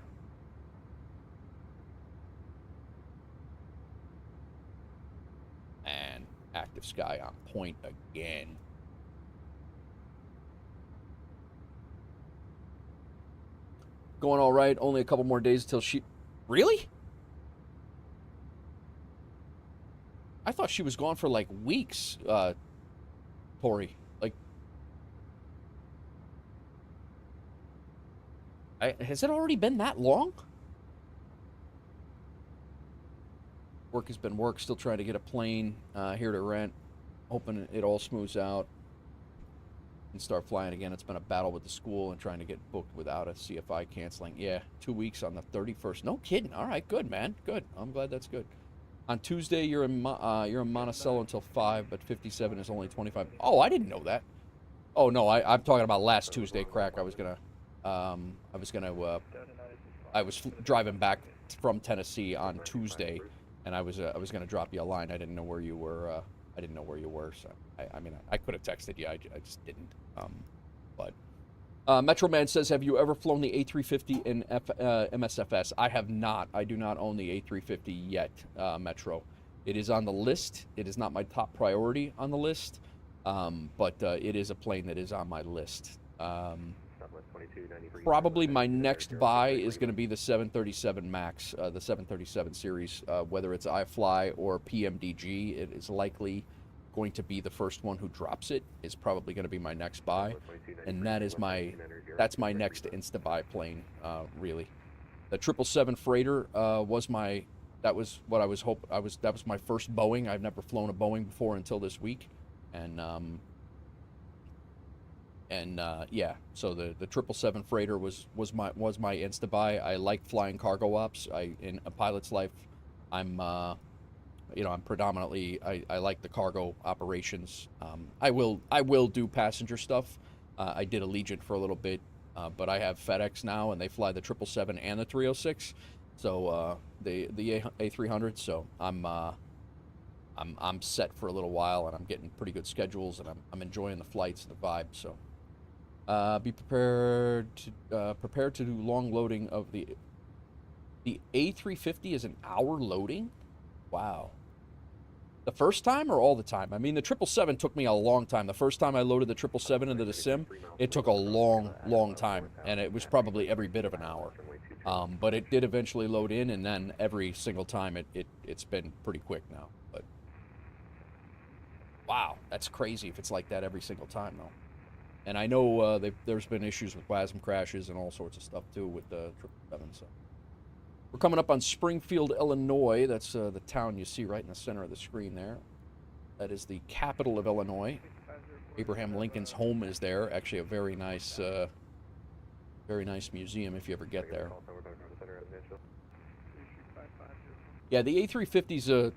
And active sky on point again. Going all right. Only a couple more days till she... Really? I thought she was gone for like weeks, Tori. Like... has it already been that long? Work has been work. Still trying to get a plane here to rent. Hoping it all smooths out and start flying again. It's been a battle with the school and trying to get booked without a CFI canceling. Yeah, 2 weeks on the 31st. No kidding. All right, good, man. Good. I'm glad that's good. On Tuesday, you're in Monticello until 5, but 57 is only 25. Oh, I didn't know that. Oh, no, I'm talking about last Tuesday, Crack. I was going to... I was gonna I was driving back from Tennessee on Tuesday, and I was gonna drop you a line. I didn't know where you were. I didn't know where you were, so I mean I could have texted you. I just didn't. But Metro Man says, have you ever flown the A350 in MSFS? I have not. I do not own the A350 yet, Metro. It is on the list. It is not my top priority on the list, but it is a plane that is on my list. Probably my next buy is going to be the 737 MAX, the 737 series, whether it's iFly or PMDG. It is likely going to be the first one who drops it. Is probably going to be my next buy, and that's my next insta buy plane. Really, the 777 freighter was my that was what I was that was my first Boeing. I've never flown a Boeing before until this week, and yeah, so the 777 freighter was my insta buy. I like flying cargo ops. In a pilot's life, I'm I'm predominantly I like the cargo operations. I will do passenger stuff. I did Allegiant for a little bit, but I have FedEx now, and they fly the 777 and the 306, so the A300. So I'm set for a little while, and I'm getting pretty good schedules, and I'm enjoying the flights and the vibe. So be prepared to do long loading of the A350 is an hour loading. Wow. The first time or all the time? I mean, the 777 took me a long time. The first time I loaded the 777 into the sim, it took a long time, and it was probably every bit of an hour. But it did eventually load in, and then every single time it's been pretty quick now. But wow, that's crazy if it's like that every single time, though. And I know there's been issues with WASM crashes and all sorts of stuff, too, with the 777, so. We're coming up on Springfield, Illinois. That's the town you see right in the center of the screen there. That is the capital of Illinois. Abraham Lincoln's home is there. Actually, a very nice museum if you ever get there. Yeah, the A350s.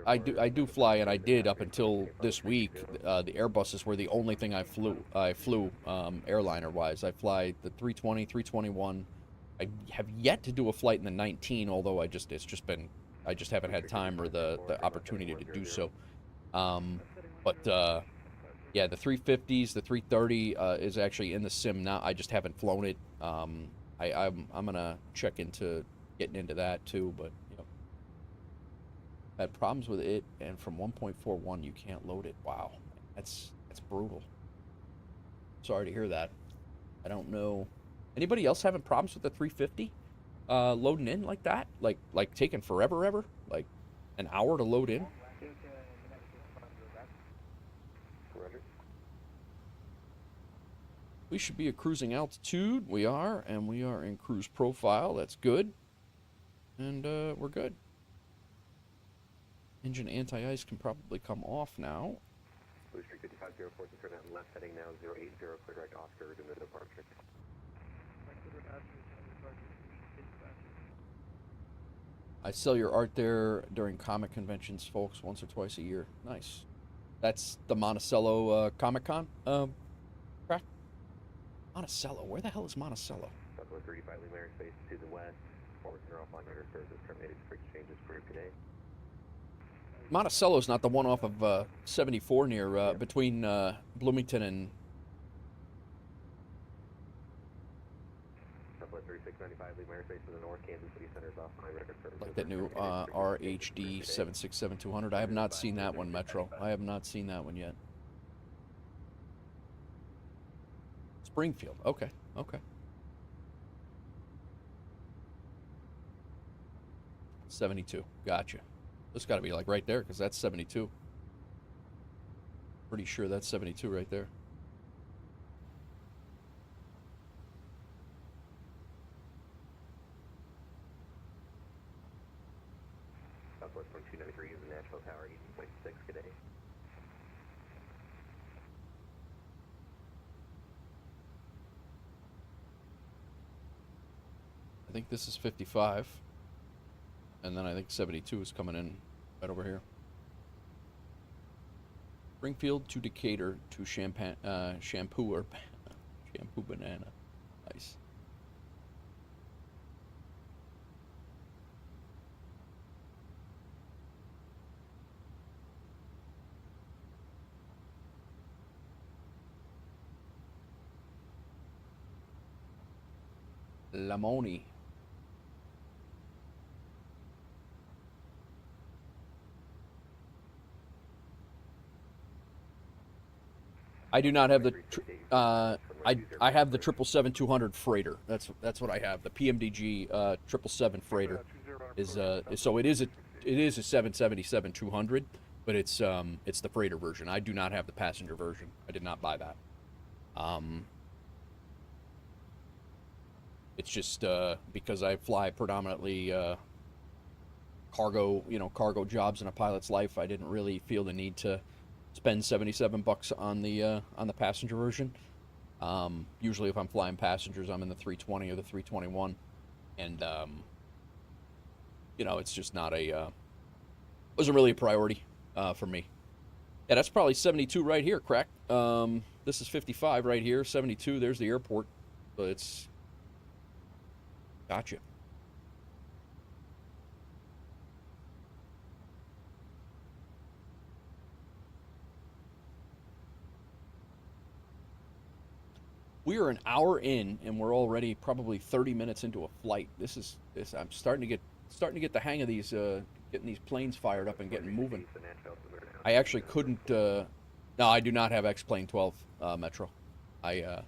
I do fly, and I did up until this week. The Airbuses were the only thing I flew airliner-wise. I fly the 320, 321. I have yet to do a flight in the 19, although I just haven't had time or the opportunity to do so. Yeah, the 350s, the 330 is actually in the sim now. I just haven't flown it. I'm gonna check into getting into that too, but had problems with it, and from 1.41 you can't load it. Wow, that's brutal. Sorry to hear that. I don't know. Anybody else having problems with the 350 loading in like that? Like taking forever ever? Like an hour to load in? We should be at cruising altitude. We are, and we are in cruise profile. That's good. And we're good. Engine anti-ice can probably come off now. Blue Street 5504, turn out left heading now 080, clear right Oscar to the departure. I sell your art there during comic conventions, folks, once or twice a year. Nice. That's the Monticello Comic-Con crack? Monticello? Where the hell is Monticello? Southwest 35 Lima airspace to the west. Forward center offline radar services terminated for exchanges for today. Monticello's not the one off of 74 near between Bloomington and Southwest 3695 Lima airspace to the north. Kansas City Center is offline radar services. like that new RHD 767-200. I have not seen that one, Metro. I have not seen that one yet. Springfield. Okay. Okay. 72. Gotcha. This got to be like right there because that's 72. Pretty sure that's 72 right there. Southwest 2293 is the Nashville Tower, 18.6 today. I think this is 55. And then I think 72 is coming in right over here. Springfield to Decatur to Shampoo Banana. Nice. Lamoni. I do not have the. I have the 777-200 freighter. That's what I have. The PMDG 777 freighter is so it is a 777-200, but it's the freighter version. I do not have the passenger version. I did not buy that. It's just because I fly predominantly cargo jobs in a pilot's life. I didn't really feel the need to spend $77 on the passenger version. Usually, if I'm flying passengers, I'm in the 320 or the 321, and it's just not wasn't really a priority for me. Yeah, that's probably 72 right here, crack. This is 55 right here, 72. There's the airport, but it's gotcha. We are an hour in, and we're already probably 30 minutes into a flight. This. I'm starting to get the hang of these, getting these planes fired up and getting moving. I actually couldn't. No, I do not have X-Plane 12 Metro. I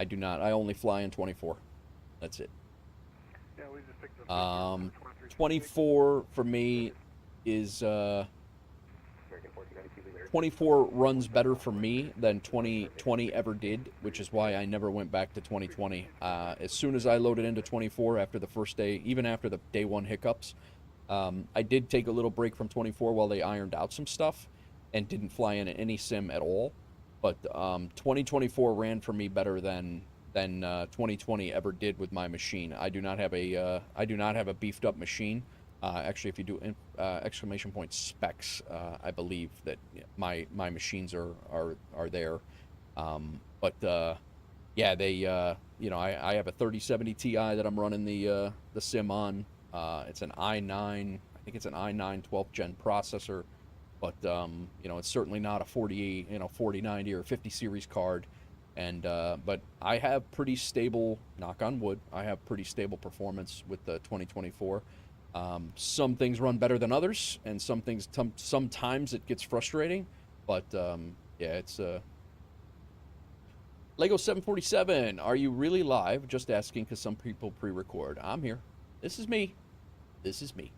do not. I only fly in 24. That's it. 24 for me is 24 runs better for me than 2020 ever did, which is why I never went back to 2020. As soon as I loaded into 24 after the first day, even after the day one hiccups, I did take a little break from 24 while they ironed out some stuff and didn't fly in any sim at all. But 2024 ran for me better than 2020 ever did with my machine. I do not have a beefed up machine. Actually, if you do exclamation point specs, I believe that my machines are there. But yeah, they I have a 3070 Ti that I'm running the sim on. It's an i9. I think it's an i9 12th gen processor, but it's certainly not a 4090 or 50 series card. And but I have pretty stable, knock on wood, I have pretty stable performance with the 2024. Some things run better than others, and some things sometimes it gets frustrating, but yeah, it's Lego 747. Are you really live? Just asking because some people pre-record. I'm here. This is me. This is me.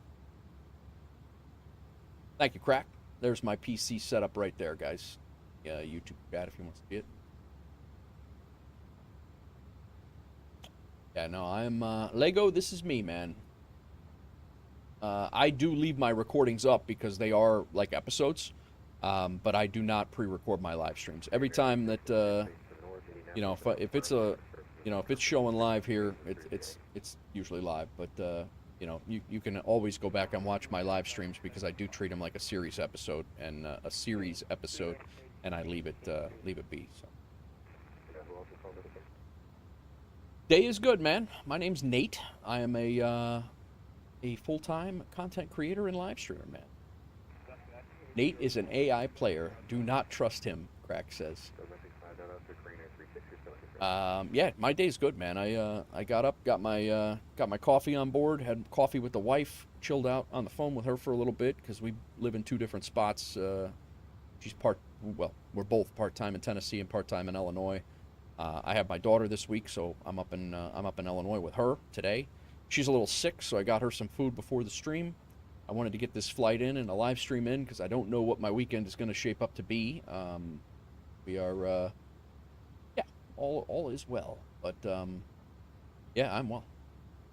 Thank you, Crack. There's my PC setup right there, guys. Yeah, YouTube chat if you want to see it. Yeah, no, I'm Lego. This is me, man. I do leave my recordings up because they are like episodes, but I do not pre-record my live streams. Every time that if it's showing live here, it's usually live. But you can always go back and watch my live streams because I do treat them like a series episode and I leave it be. So. Day is good, man. My name's Nate. I am a full-time content creator and live streamer, man. Nate is an AI player. Do not trust him, Crack says. Yeah, my day's good, man. I got up, got my coffee on board, had coffee with the wife, chilled out on the phone with her for a little bit because we live in two different spots. We're both part-time in Tennessee and part-time in Illinois. I have my daughter this week, so I'm up in Illinois with her today. She's a little sick, so I got her some food before the stream. I wanted to get this flight in and a live stream in because I don't know what my weekend is going to shape up to be. We are, all is well. But, yeah, I'm well.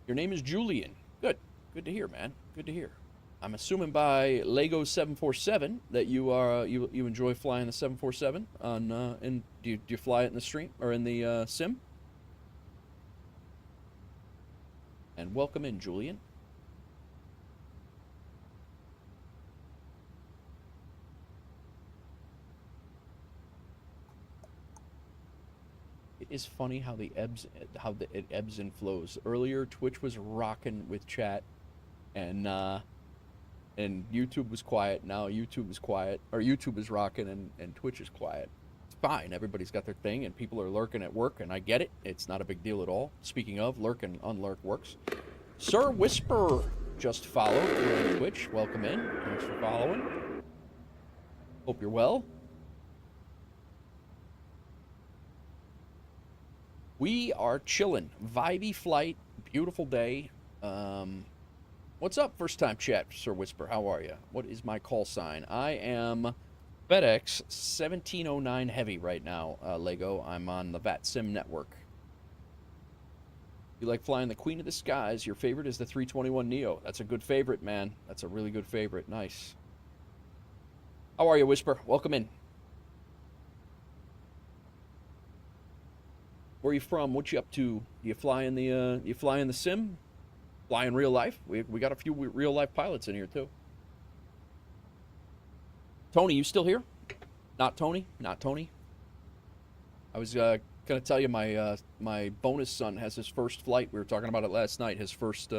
Your name is Julian. Good. Good to hear, man. Good to hear. I'm assuming by Lego 747 that you enjoy flying the 747 on, and do you fly it in the stream or in the sim? And welcome in, Julian. is funny how it ebbs and flows. Earlier, Twitch was rocking with chat, and YouTube was quiet. Now YouTube is quiet, or YouTube is rocking, and Twitch is quiet. It's fine. Everybody's got their thing, and people are lurking at work, and I get it. It's not a big deal at all. Speaking of, lurk and unlurk works. Sir Whisper just followed here on Twitch. Welcome in. Thanks for following. Hope you're well. We are chilling. Vibey flight. Beautiful day. What's up, first time chat, Sir Whisper? How are you? What is my call sign? I am FedEx 1709 Heavy right now, Lego. I'm on the VATSIM network. You like flying the Queen of the Skies. Your favorite is the 321 Neo. That's a good favorite, man. That's a really good favorite. Nice. How are you, Whisper? Welcome in. Where are you from? What you up to? You fly in the sim? Fly in real life? We got a few real life pilots in here too. Tony, you still here? Not Tony. Not Tony. I was gonna tell you my bonus son has his first flight. We were talking about it last night. His first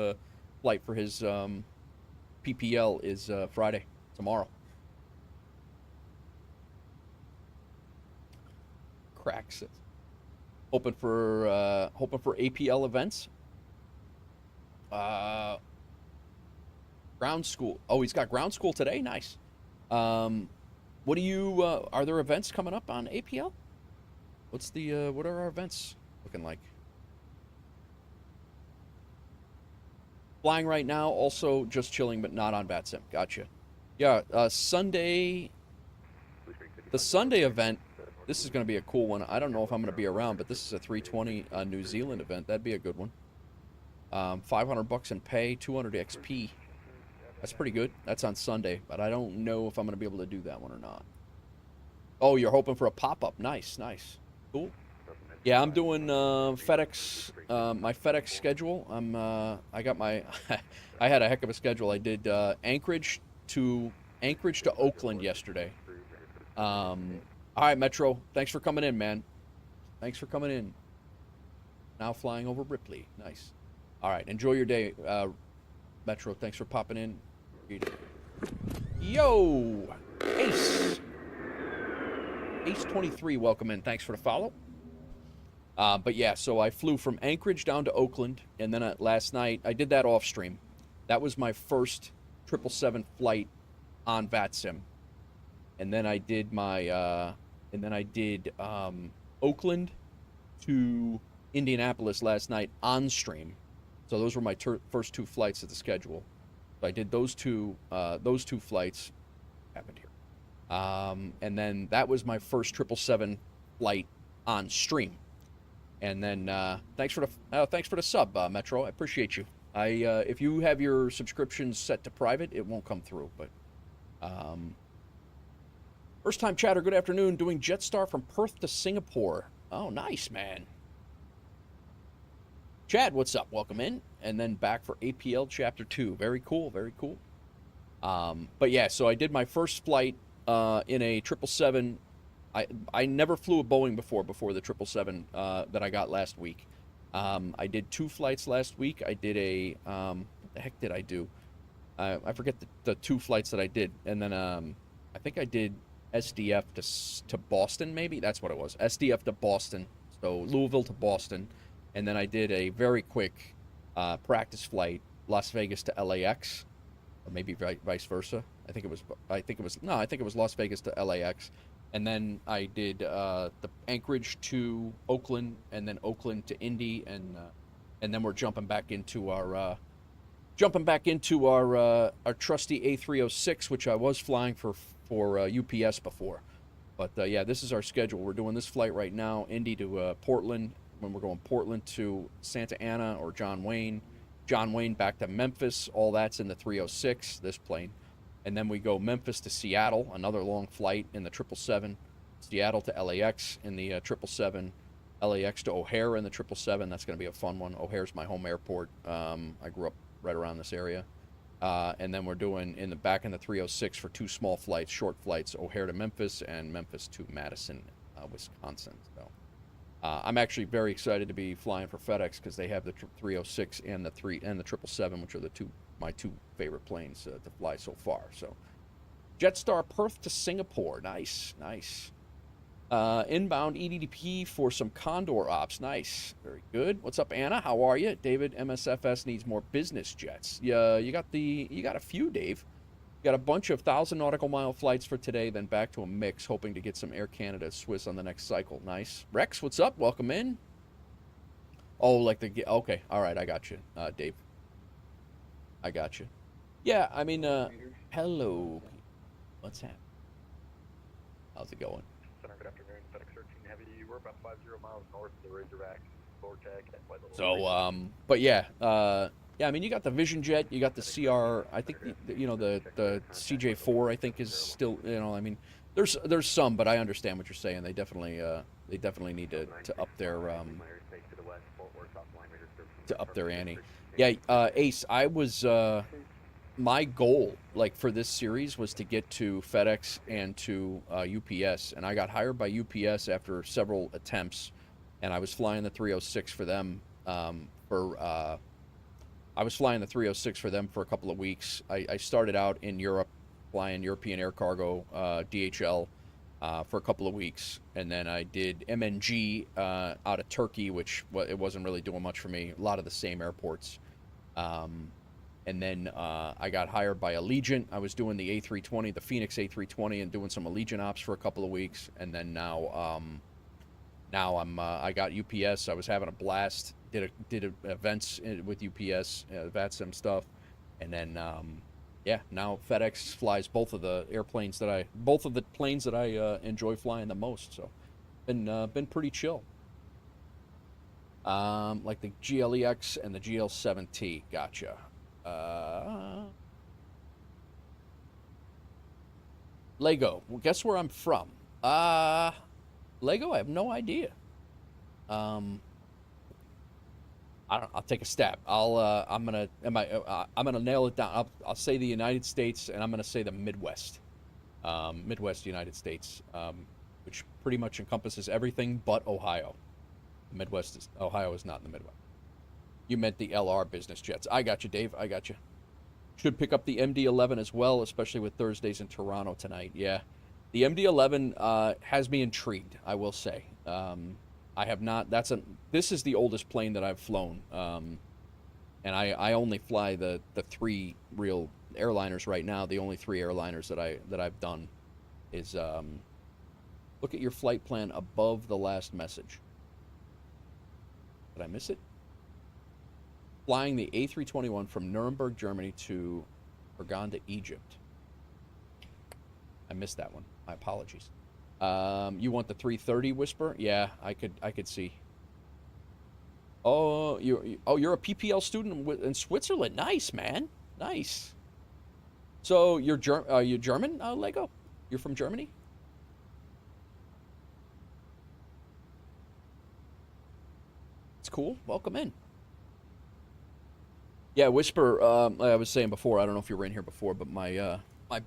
flight for his PPL is Friday, tomorrow. Cracks it. Hoping for APL events. Ground school. Oh, he's got ground school today. Nice. What do you? Are there events coming up on APL? What's the? What are our events looking like? Flying right now. Also just chilling, but not on VATSIM. Gotcha. Yeah. Sunday. The Sunday event. This is going to be a cool one. I don't know if I'm going to be around, but this is a 320 New Zealand event. That'd be a good one. $500 in pay, 200 XP. That's pretty good. That's on Sunday, but I don't know if I'm going to be able to do that one or not. Oh, you're hoping for a pop-up. Nice, nice. Cool. Yeah, I'm doing FedEx, my FedEx schedule. I got my, I had a heck of a schedule. I did Anchorage to Oakland yesterday. All right, Metro. Thanks for coming in, man. Thanks for coming in. Now flying over Ripley. Nice. All right. Enjoy your day, Metro. Thanks for popping in. Yo! Ace. Ace23, welcome in. Thanks for the follow. But yeah, so I flew from Anchorage down to Oakland, and then last night, I did that off stream. That was my first 777 flight on VATSIM. And then I did my, Oakland to Indianapolis last night on stream. So those were my first two flights of the schedule. So I did those two flights. Happened here. And then that was my first 777 flight on stream. And then thanks for the sub, Metro. I appreciate you. If you have your subscriptions set to private, it won't come through. But first time chatter, good afternoon. Doing Jetstar from Perth to Singapore. Oh, nice, man. Chad, what's up? Welcome in. And then back for APL Chapter 2. Very cool, very cool. But yeah, so I did my first flight in a 777. I never flew a Boeing before the 777 that I got last week. I did two flights last week. I did a, what the heck did I do? I forget the two flights that I did. And then I think I did SDF to Boston, maybe? That's what it was. SDF to Boston. So Louisville to Boston. And then I did a very quick practice flight, Las Vegas to LAX, or maybe vice versa. I think it was Las Vegas to LAX. And then I did the Anchorage to Oakland, and then Oakland to Indy, and then we're jumping back into our trusty A306, which I was flying for UPS before. But yeah, this is our schedule. We're doing this flight right now, Indy to Portland. When we're going Portland to Santa Ana or John Wayne back to Memphis, all that's in the 306, this plane. And then we go Memphis to Seattle, another long flight in the 777, Seattle to LAX in the 777, LAX to O'Hare in the 777. That's going to be a fun one. O'Hare's my home airport. I grew up right around this area. And then we're doing back in the 306 for two small flights, short flights, O'Hare to Memphis and Memphis to Madison, Wisconsin. So I'm actually very excited to be flying for FedEx because they have the 306 and the 777, which are my two favorite planes to fly so far. So, Jetstar Perth to Singapore, nice, nice. Inbound EDDP for some Condor ops, nice, very good. What's up, Anna? How are you? David, MSFS needs more business jets. Yeah, you got a few, Dave. Got a bunch of 1,000 nautical mile flights for today, then back to a mix, hoping to get some Air Canada Swiss on the next cycle. Nice. Rex, what's up? Welcome in. Oh, okay. All right, I got you, Dave. I got you. Yeah, I mean, hello. What's happening? How's it going? Center, good afternoon. FedEx 13 Heavy. We're about 50 miles north of the Razorback. So, but yeah, yeah, I mean, you got the Vision Jet, you got the CR. I think the CJ4. I think is still, I mean, there's some, but I understand what you're saying. They definitely need to up their ante. Yeah, Ace. I was my goal, like, for this series was to get to FedEx and to UPS, and I got hired by UPS after several attempts, and I was flying the 306 for them I was flying the 306 for them for a couple of weeks. I started out in Europe flying European Air Cargo, DHL, for a couple of weeks, and then I did MNG out of Turkey, which it wasn't really doing much for me. A lot of the same airports. And then I got hired by Allegiant. I was doing the A320, the Phoenix A320, and doing some Allegiant ops for a couple of weeks. And then now I got UPS. I was having a blast. Did events with UPS, VATSIM stuff, and then yeah, now FedEx flies both of the planes that I enjoy flying the most. So, been pretty chill. Like the GLEX and the GL7T. Gotcha. Lego. Well, guess where I'm from? Lego. I have no idea. I'll take a stab. I'm gonna nail it down. I'll say the United States, and I'm gonna say the Midwest, Midwest United States, which pretty much encompasses everything but Ohio. Ohio is not in the Midwest. You meant the LR business jets. I got you, Dave. I got you. Should pick up the MD-11 as well, especially with Thursdays in Toronto tonight. Yeah, the MD-11 has me intrigued, I will say. I have not. This is the oldest plane that I've flown, and I only fly the three real airliners right now. The only three airliners that I've done is look at your flight plan above the last message. Did I miss it? Flying the A321 from Nuremberg, Germany to Hurghada, Egypt. I missed that one. My apologies. You want the 330 Whisper? Yeah, I could see. Oh, you're a PPL student in Switzerland. Nice, man. Nice. So you're German, Lego? You're from Germany? It's cool. Welcome in. Yeah, Whisper. Like I was saying before, I don't know if you were in here before, but my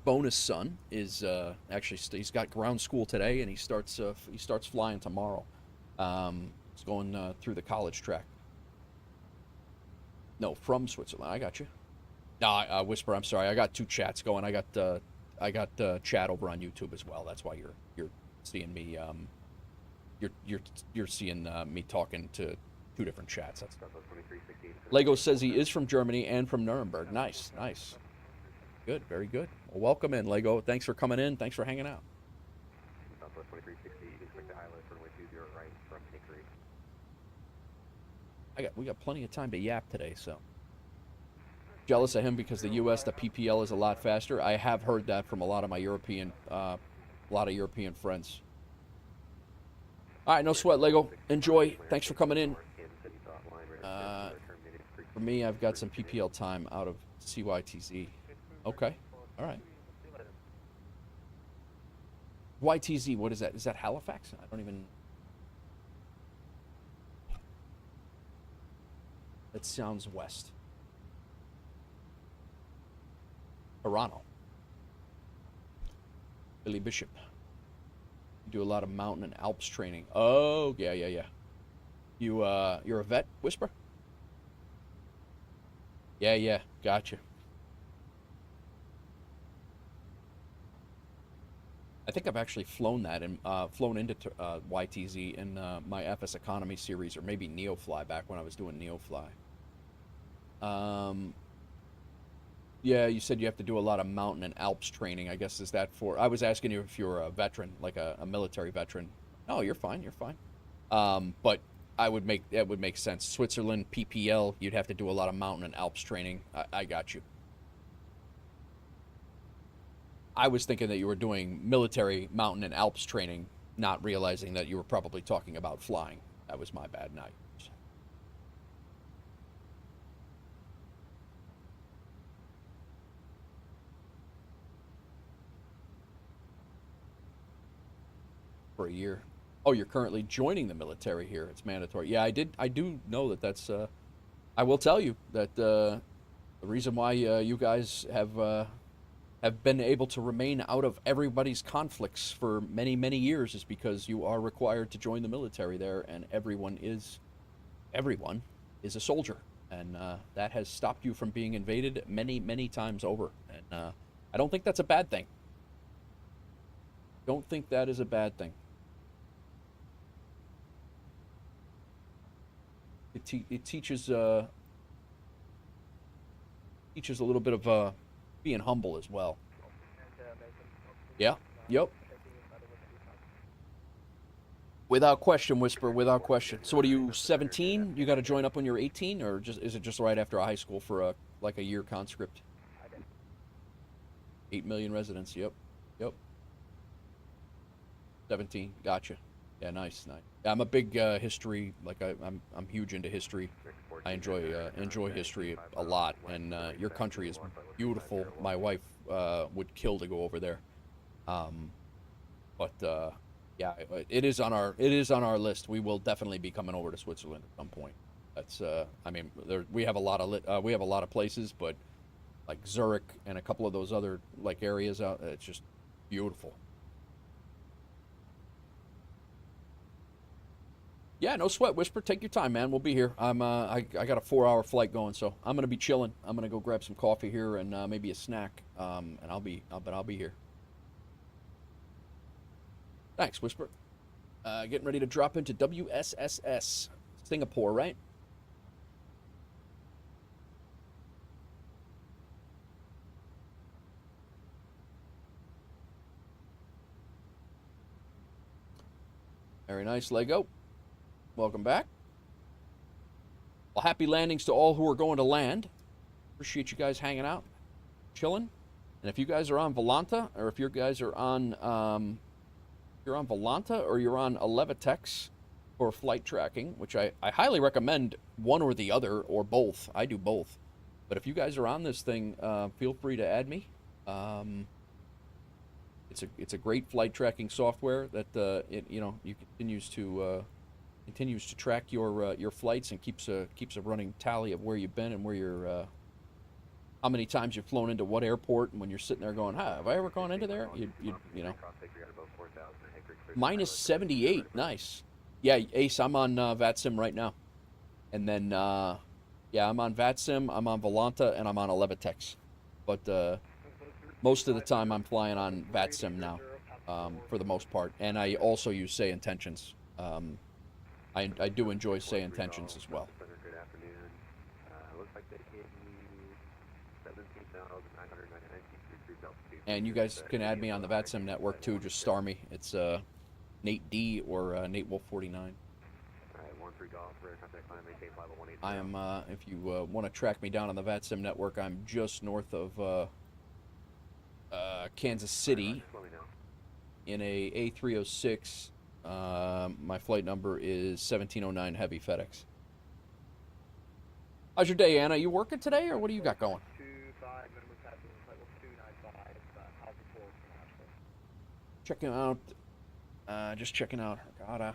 bonus son is actually he's got ground school today, and he starts flying tomorrow. He's going through the college track. No, from Switzerland. I got you. No, Whisper. I'm sorry. I got two chats going. I got chat over on YouTube as well. That's why you're seeing me. You're seeing me talking to two different chats. That's... Lego says he is from Germany and from Nuremberg. Nice, nice. Good, very good. Well, welcome in, Lego. Thanks for coming in. Thanks for hanging out. Southwest 2360, expect the high lift runway 20 right from Hickory. We got plenty of time to yap today, so. Jealous of him because the U.S. the PPL is a lot faster. I have heard that from a lot of my European friends. All right, no sweat, Lego. Enjoy. Thanks for coming in. For me, I've got some PPL time out of CYTZ. Okay. All right. YTZ, what is that? Is that Halifax? I don't even... That sounds west. Toronto. Billy Bishop. You do a lot of mountain and Alps training. Oh, yeah. You're a vet, Whisper? Yeah, yeah, gotcha. I think I've actually flown that and flown into YTZ in my FS Economy series, or maybe Neofly back when I was doing Neofly. Yeah, you said you have to do a lot of mountain and Alps training. I guess is that for? I was asking you if you're a veteran, like a military veteran. No, you're fine. You're fine. But that would make sense. Switzerland, PPL, you'd have to do a lot of mountain and Alps training. I got you. I was thinking that you were doing military mountain and Alps training, not realizing that you were probably talking about flying. That was my bad night. For a year. Oh, you're currently joining the military here. It's mandatory. Yeah, I do know that that's. I will tell you that the reason why you guys have been able to remain out of everybody's conflicts for many, many years is because you are required to join the military there, and everyone is a soldier, and that has stopped you from being invaded many, many times over. And I don't think that's a bad thing. Don't think that is a bad thing. It teaches teaches a little bit of being humble as well. Yeah. Yep. Without question, Whisper. Without question. So, what are you, 17? You got to join up when you're 18, or just is it just right after high school for a year conscript? 8 million residents. Yep. Yep. 17. Gotcha. Yeah, nice. Yeah, I'm a big history. Like I'm huge into history. I enjoy history a lot, and your country is beautiful. My wife would kill to go over there. But yeah, it is on our list. We will definitely be coming over to Switzerland at some point. That's I mean, we have a lot of places, but like Zurich and a couple of those other like areas out, it's just beautiful. Yeah, no sweat, Whisper. Take your time, man. We'll be here. I got a 4-hour flight going, so I'm gonna be chilling. I'm gonna go grab some coffee here and maybe a snack. And I'll be here. Thanks, Whisper. Getting ready to drop into WSSS, Singapore, right? Very nice, Lego. Welcome back. Well, happy landings to all who are going to land. Appreciate you guys hanging out, chilling. And if you guys are on Volanta, or if you guys are on, you're on Volanta or you're on Alevitex for flight tracking, which I highly recommend one or the other or both. I do both. But if you guys are on this thing, feel free to add me. It's a great flight tracking software that you continues to track your flights and keeps a running tally of where you've been and where you're how many times you've flown into what airport, and when you're sitting there going, have I ever gone into there? You know. Minus 78, nice. Yeah, Ace, I'm on VATSIM right now. And then, yeah, I'm on VATSIM, I'm on Volanta, and I'm on Alevitex. But most of the time I'm flying on VATSIM now, for the most part. And I also use SayIntentions. I do enjoy SayIntentions as well. Good afternoon. Looks like they gave you 17,999 feet altitude. And you guys can add me on the VATSIM network too. Just star me. It's Nate D or Nate Wolf 49. Alright, 13 Golf for contact climb, maintain flight level 180. I am. If you want to track me down on the VATSIM network, I'm just north of Kansas City in a A306. My flight number is 1709 Heavy FedEx. How's your day, Anna? You working today, or what do you got going? Checking out, just checking out Hurghada.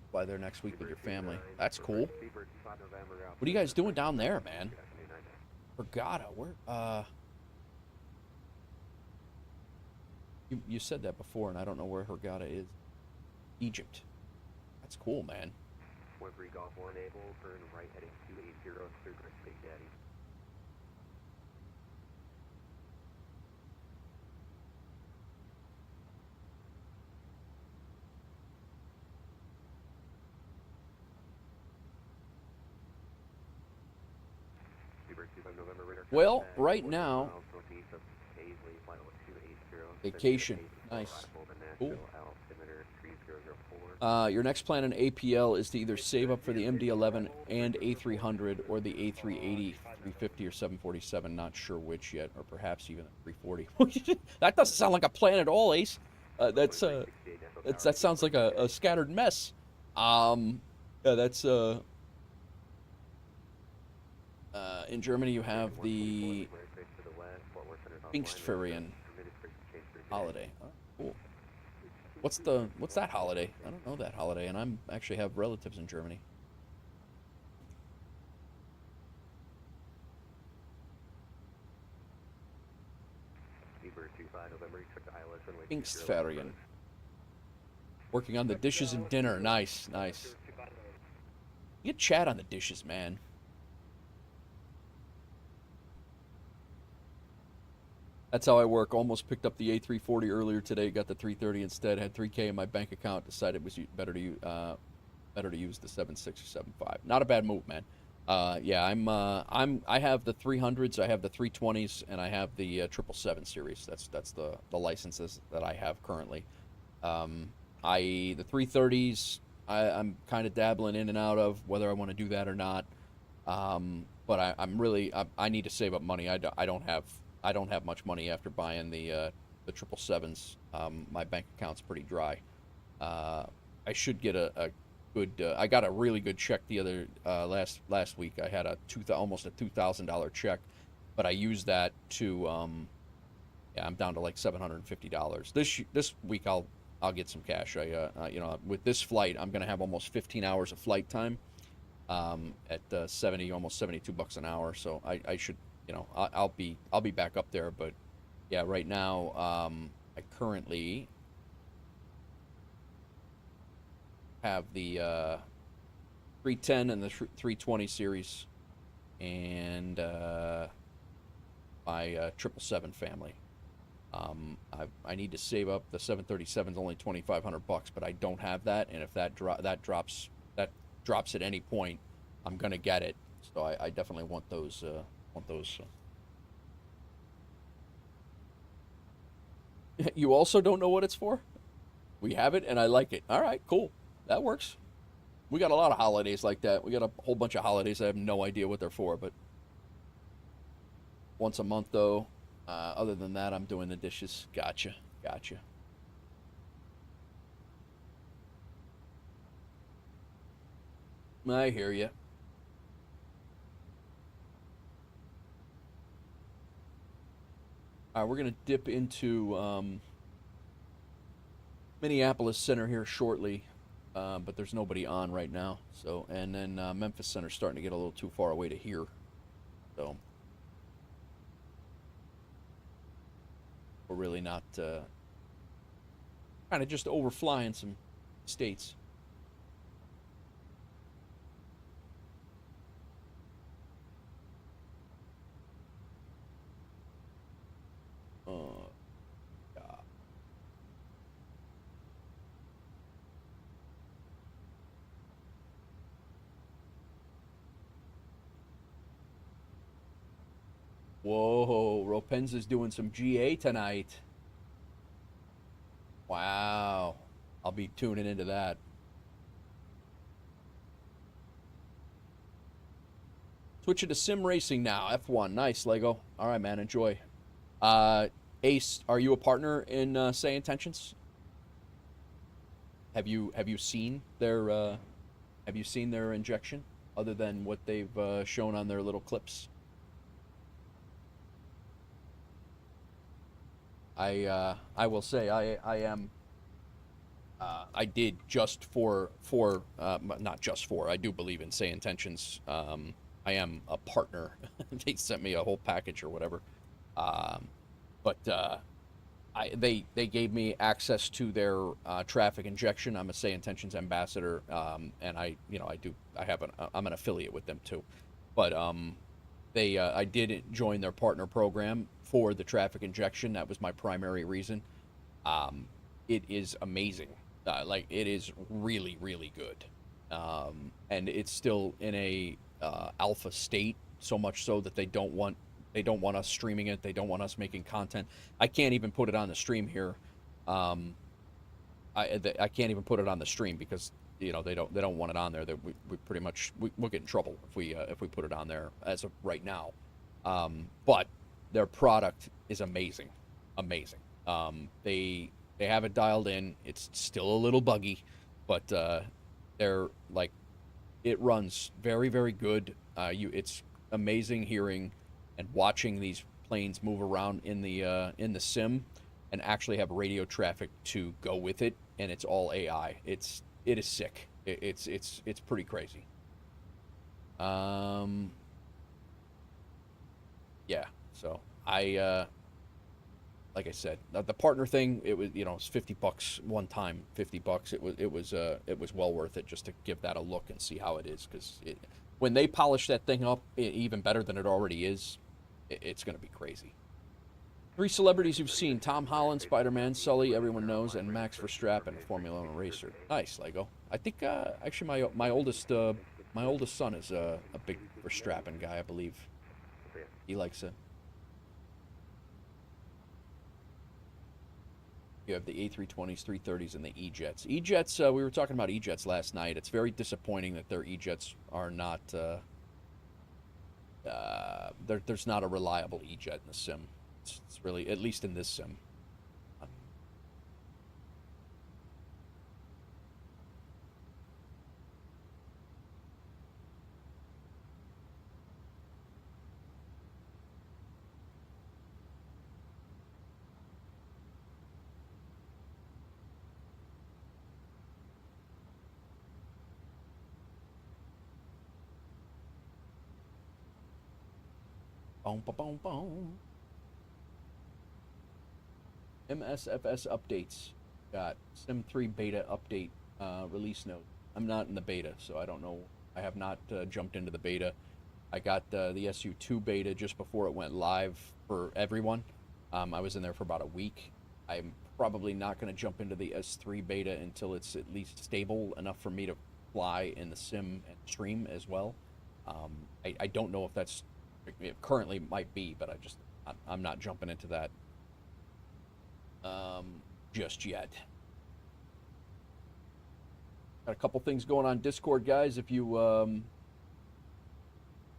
Fly there next week with your family. That's cool. What are you guys doing down there, man? Hurghada, where? You said that before, and I don't know where Hurghada is. Egypt. That's cool, man. 13 Golf 1 able, turn right heading 280, third direct Big Daddy. Well, right now, vacation, nice, cool. Your next plan in APL is to either save up for the MD-11 and A300 or the A380, 350, or 747. Not sure which yet, or perhaps even a 340. That doesn't sound like a plan at all, Ace. That sounds like a scattered mess. In Germany, you have the Pfingstferien holiday. Oh, cool. What's that holiday? I don't know that holiday, and I'm actually have relatives in Germany. Pfingstferien. Working on the dishes and dinner. Nice, nice. You get chat on the dishes, man. That's how I work. Almost picked up the A340 earlier today. Got the 330 instead. Had 3K in my bank account. Decided it was better to use the 76 or 75. Not a bad move, man. Yeah, I have the 300s. I have the 320s, and I have the 777 series. That's the licenses that I have currently. The 330s. I'm kind of dabbling in and out of whether I want to do that or not. But I need to save up money. I don't have much money after buying the 777s. My bank account's pretty dry. I should get a good. I got a really good check the other last week. I had almost a $2,000 check, but I used that to. Yeah, I'm down to like $750. This week I'll get some cash. With this flight, I'm gonna have almost 15 hours of flight time. At almost $72 an hour. So I should. I'll be back up there, but yeah, right now, I currently have the 310 and the 320 series, and my 777 family. I need to save up. The 737's only $2,500, but I don't have that, and if that drops at any point, I'm gonna get it. So I definitely want those. You also don't know what it's for? We have it, and I like it. All right, cool. That works. We got a lot of holidays like that. We got a whole bunch of holidays. I have no idea what they're for, but once a month, though. Other than that, I'm doing the dishes. Gotcha. I hear you. All right, we're going to dip into Minneapolis Center here shortly, but there's nobody on right now. So, and then Memphis Center's starting to get a little too far away to here. So, we're really not kind of just overflying some states. Whoa, Ropenza's doing some GA tonight. Wow. I'll be tuning into that. Switching to sim racing now. F1. Nice, Lego. All right, man. Enjoy. Ace, are you a partner in SayIntentions? Have you seen their injection other than what they've shown on their little clips? I will say I am. I did just for not just for. I do believe in SayIntentions. I am a partner. They sent me a whole package or whatever. But they gave me access to their traffic injection. I'm a SayIntentions ambassador, and I'm an affiliate with them too. But I did join their partner program for the traffic injection. That was my primary reason. It is amazing. Like it is really really good, and it's still in a alpha state. So much so that they don't want us streaming it. They don't want us making content. I can't even put it on the stream here. I can't even put it on the stream because they don't want it on there. That we pretty much we'll get in trouble if we put it on there as of right now. But their product is amazing, amazing. They have it dialed in. It's still a little buggy, but they're like it runs very very good. It's amazing hearing and watching these planes move around in the sim and actually have radio traffic to go with it, and it's all AI. It is sick. It's pretty crazy. Yeah. So like I said, the partner thing, it was it's $50 one time, $50. It was well worth it just to give that a look and see how it is, because when they polish that thing up even better than it already is, it's going to be crazy. 3 celebrities you've seen: Tom Holland, Spider-Man, Sully, everyone knows, and Max Verstappen, Formula 1 racer. Nice, Lego. I think actually my oldest son is a big Verstappen guy, I believe. He likes it. You have the A320s, 330s, and the E-Jets. E-Jets, we were talking about E-Jets last night. It's very disappointing that their E-Jets are not... there's not a reliable E-Jet in the sim. It's really, at least in this sim. Boom, boom, boom, boom. MSFS updates. Got Sim 3 beta update release note. I'm not in the beta, so I don't know. I have not jumped into the beta. I got the SU2 beta just before it went live for everyone. I was in there for about a week. I'm probably not going to jump into the S3 beta until it's at least stable enough for me to fly in the sim and stream as well. I don't know if that's... It currently might be, but I'm not jumping into that just yet. Got a couple things going on Discord, guys. If you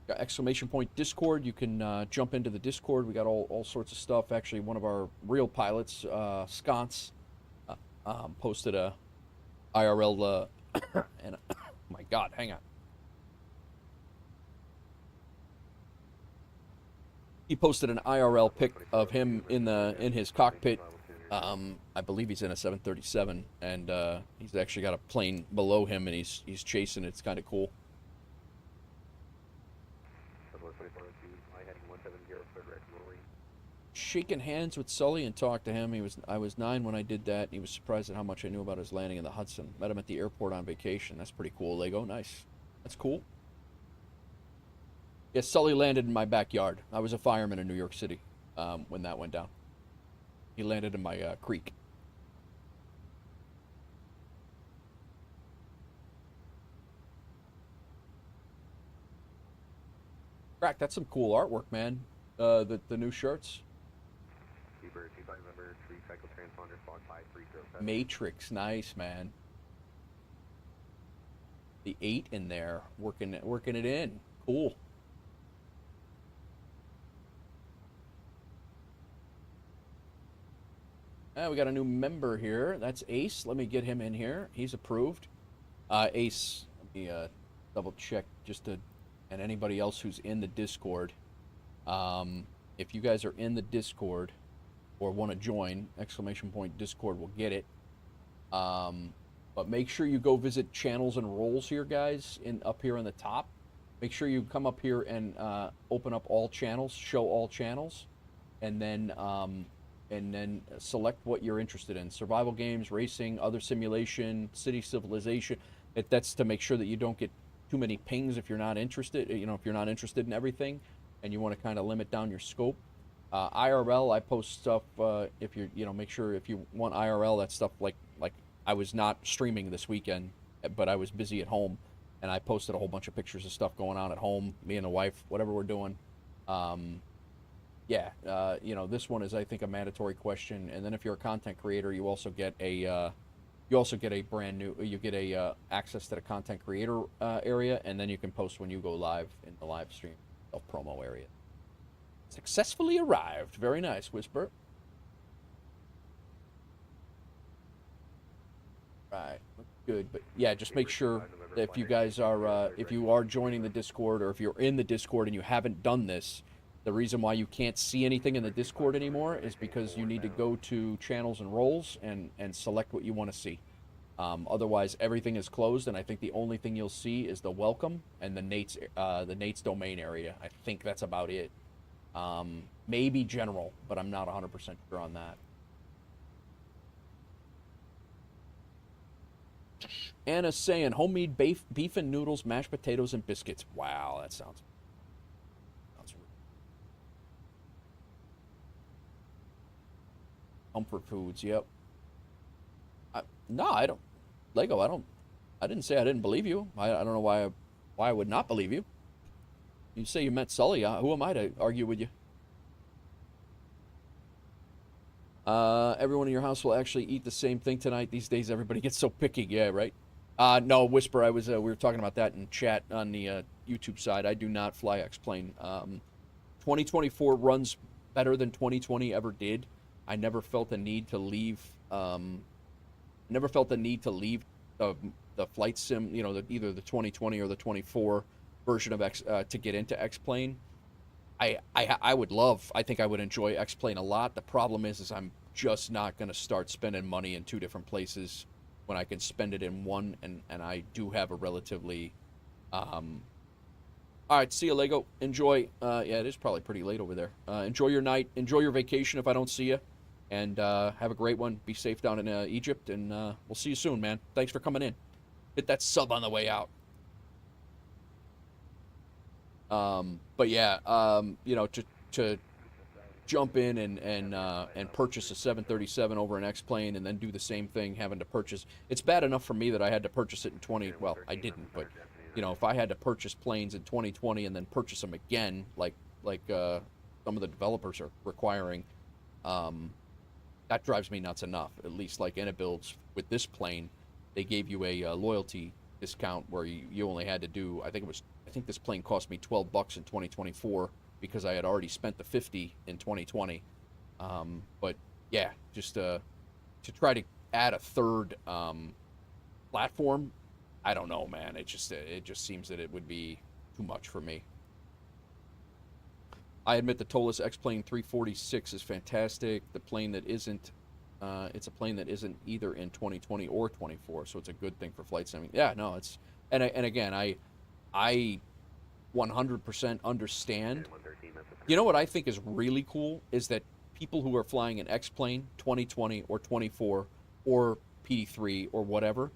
got exclamation point Discord, you can jump into the Discord. We got all sorts of stuff. Actually, one of our real pilots, Sconce, posted a IRL and oh my God, hang on. He posted an IRL pic of him in his cockpit. I believe he's in a 737, and he's actually got a plane below him, and he's chasing. It's kind of cool. Shaking hands with Sully and talked to him. I was 9 when I did that. He was surprised at how much I knew about his landing in the Hudson. Met him at the airport on vacation. That's pretty cool, Lego. Nice. That's cool. Yes, Sully landed in my backyard. I was a fireman in New York City when that went down. He landed in my creek. Crack, that's some cool artwork, man. The new shirts. Matrix, nice, man. The 8 in there, working it in. Cool. We got a new member here. That's Ace. Let me get him in here. He's approved. Ace, let me double check and anybody else who's in the Discord. If you guys are in the Discord or want to join, exclamation point Discord will get it. But make sure you go visit channels and roles here, guys, up here on the top. Make sure you come up here and open up all channels, show all channels, and then and then select what you're interested in: survival games, racing, other simulation, city civilization. That's to make sure that you don't get too many pings if you're not interested. You know, if you're not interested in everything, and you want to kind of limit down your scope. IRL, I post stuff. If you're, make sure if you want IRL, that stuff like I was not streaming this weekend, but I was busy at home, and I posted a whole bunch of pictures of stuff going on at home. Me and the wife, whatever we're doing. Yeah, this one is, I think, a mandatory question, and then if you're a content creator, you also get a brand new, you get a access to the content creator area, and then you can post when you go live in the live stream self promo area. Successfully arrived. Very nice, Whisper. Right, good, but yeah, just make sure that if you guys are, if you are joining the Discord, or if you're in the Discord and you haven't done this, the reason why you can't see anything in the Discord anymore is because you need to go to channels and roles and select what you want to see. Otherwise, everything is closed, and I think the only thing you'll see is the welcome and the Nate's domain area. I think that's about it. Maybe general, but I'm not 100% sure on that. Anna's saying homemade beef and noodles, mashed potatoes, and biscuits. Wow, that sounds comfort foods. Yep. No, I don't. Lego, I didn't say I didn't believe you. I don't know why I would not believe you. You say you met Sully. Who am I to argue with you? Everyone in your house will actually eat the same thing tonight. These days, everybody gets so picky. Yeah, right. No, Whisper. We were talking about that in chat on the YouTube side. I do not fly X-plane. 2024 runs better than 2020 ever did. I never felt the need to leave. Never felt the need to leave the flight sim. Either the 2020 or the 24 version of X to get into X-plane. I would love. I think I would enjoy X-plane a lot. The problem is I'm just not going to start spending money in two different places when I can spend it in one, and I do have a relatively. All right, see you, Lego. Enjoy. Yeah, it is probably pretty late over there. Enjoy your night. Enjoy your vacation if I don't see you. And have a great one. Be safe down in Egypt, and we'll see you soon, man. Thanks for coming in. Hit that sub on the way out. But yeah, to jump in and purchase a 737 over an X-plane and then do the same thing, having to purchase. It's bad enough for me that I had to purchase it in 20. Well, I didn't, but if I had to purchase planes in 2020 and then purchase them again, like some of the developers are requiring. That drives me nuts enough. At least like Builds with this plane, they gave you a loyalty discount where you only had to do. I think this plane cost me $12 in 2024 because I had already spent the $50 in 2020. But yeah, just to try to add a third platform, I don't know, man. It just seems that it would be too much for me. I admit the Tolis X-Plane 346 is fantastic. The plane that isn't, it's a plane that isn't either in 2020 or 24, so it's a good thing for flight simming. Yeah, no, it's, and again, I 100% understand. You know what I think is really cool is that people who are flying an X-Plane 2020 or 24 or PD3 or whatever,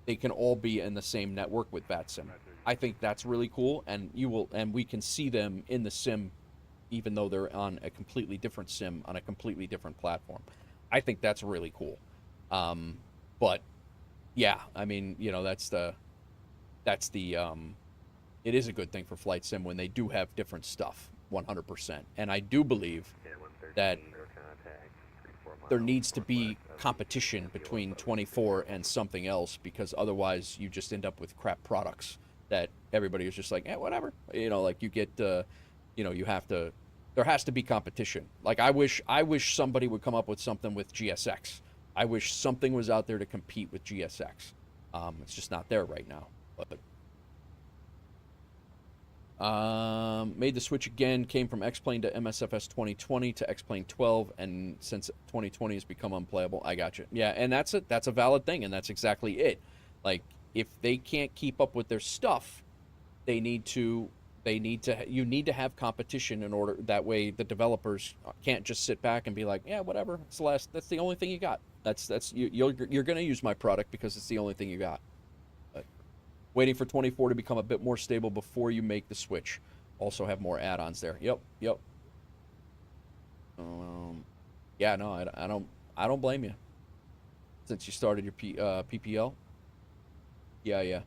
they can all be in the same network with VATSIM. I think that's really cool, and we can see them in the sim even though they're on a completely different sim on a completely different platform. I think that's really cool. But yeah, I mean, that's the it is a good thing for flight sim when they do have different stuff, 100%. And I do believe that there needs to be competition between 24 and something else, because otherwise you just end up with crap products that everybody is just like, whatever. Like you get, you have to. There has to be competition. Like I wish somebody would come up with something with GSX. I wish something was out there to compete with GSX. It's just not there right now. But made the switch again. Came from X-Plane to MSFS 2020 to X-Plane 12, and since 2020 has become unplayable. I got you. Yeah, and that's a valid thing, and that's exactly it. Like if they can't keep up with their stuff, they need to They need to. You need to have competition in order that way the developers can't just sit back and be like, yeah, whatever. It's the last. That's the only thing you got. That's you're gonna use my product because it's the only thing you got. But waiting for 24 to become a bit more stable before you make the switch. Also have more add-ons there. Yep, yep. Yeah, no, I don't blame you. Since you started your PPL. Yeah, yeah.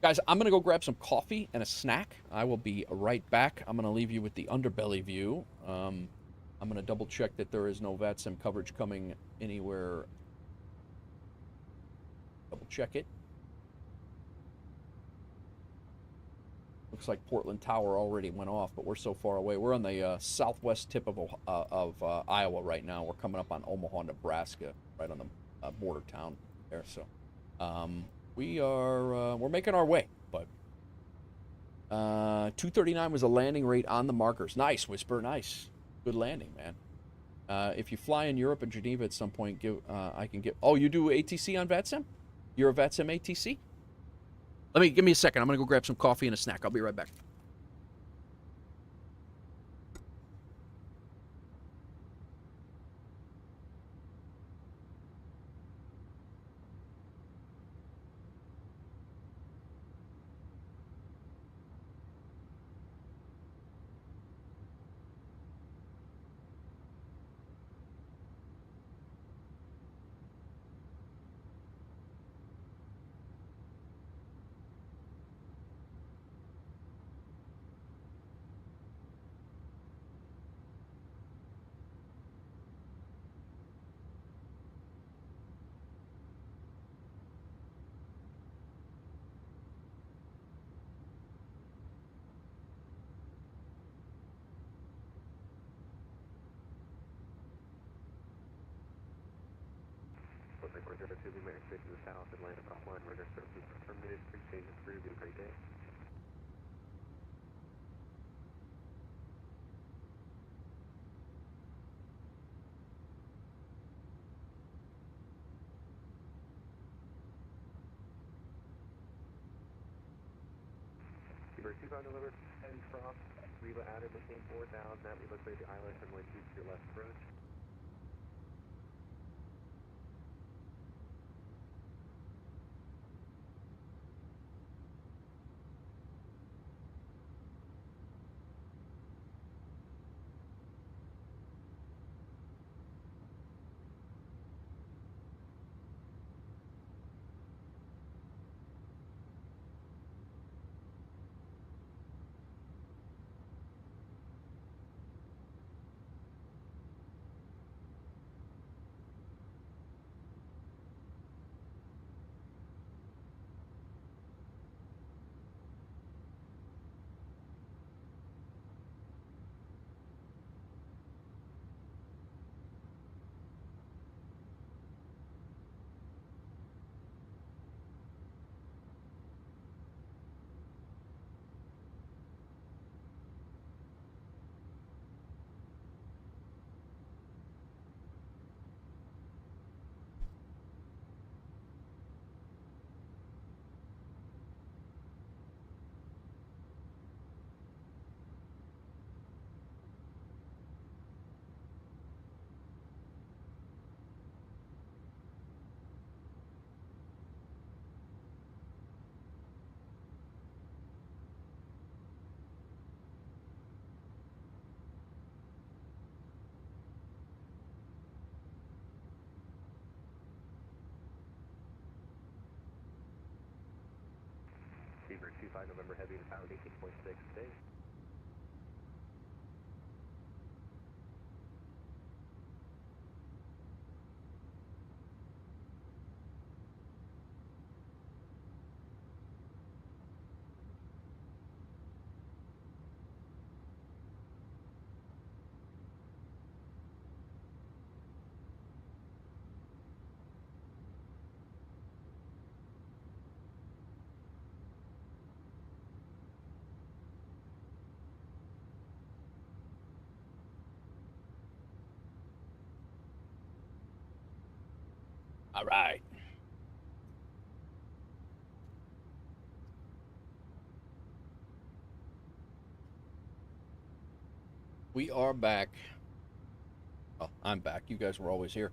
Guys, I'm going to go grab some coffee and a snack. I will be right back. I'm going to leave you with the underbelly view. I'm going to double check that there is no VATSIM coverage coming anywhere. Double check it. Looks like Portland Tower already went off, but we're so far away. We're on the southwest tip of Iowa right now. We're coming up on Omaha, Nebraska, right on the border town there. So we're making our way, but 239 was a landing rate on the markers. Nice, Whisper. Nice. Good landing, man. If you fly in Europe and Geneva at some point, I can get... Oh, you do ATC on VATSIM? You're a VATSIM ATC? Give me a second. I'm going to go grab some coffee and a snack. I'll be right back. Record 02, we may straight to the south, Atlantic offline, radar services terminated, free changes through, have a great day. Seabird 25 delivered, 10 cross, Reba Adder, maintain 4,000, that we look like the island, runway 2 to your left approach. Seabird 25 November heavy to pound 18.6, stay. All right. We are back. Well, I'm back. You guys were always here.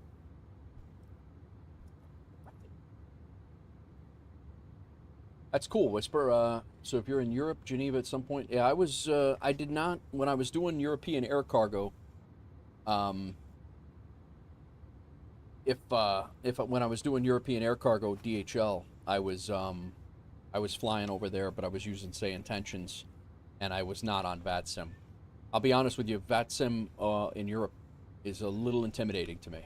That's cool, Whisper. So if you're in Europe, Geneva at some point, yeah, I was. I did not when I was doing European air cargo. Um, if when I was doing European air cargo DHL, I was flying over there, but I was using SayIntentions, and I was not on VATSIM. I'll be honest with you, VATSIM in Europe is a little intimidating to me.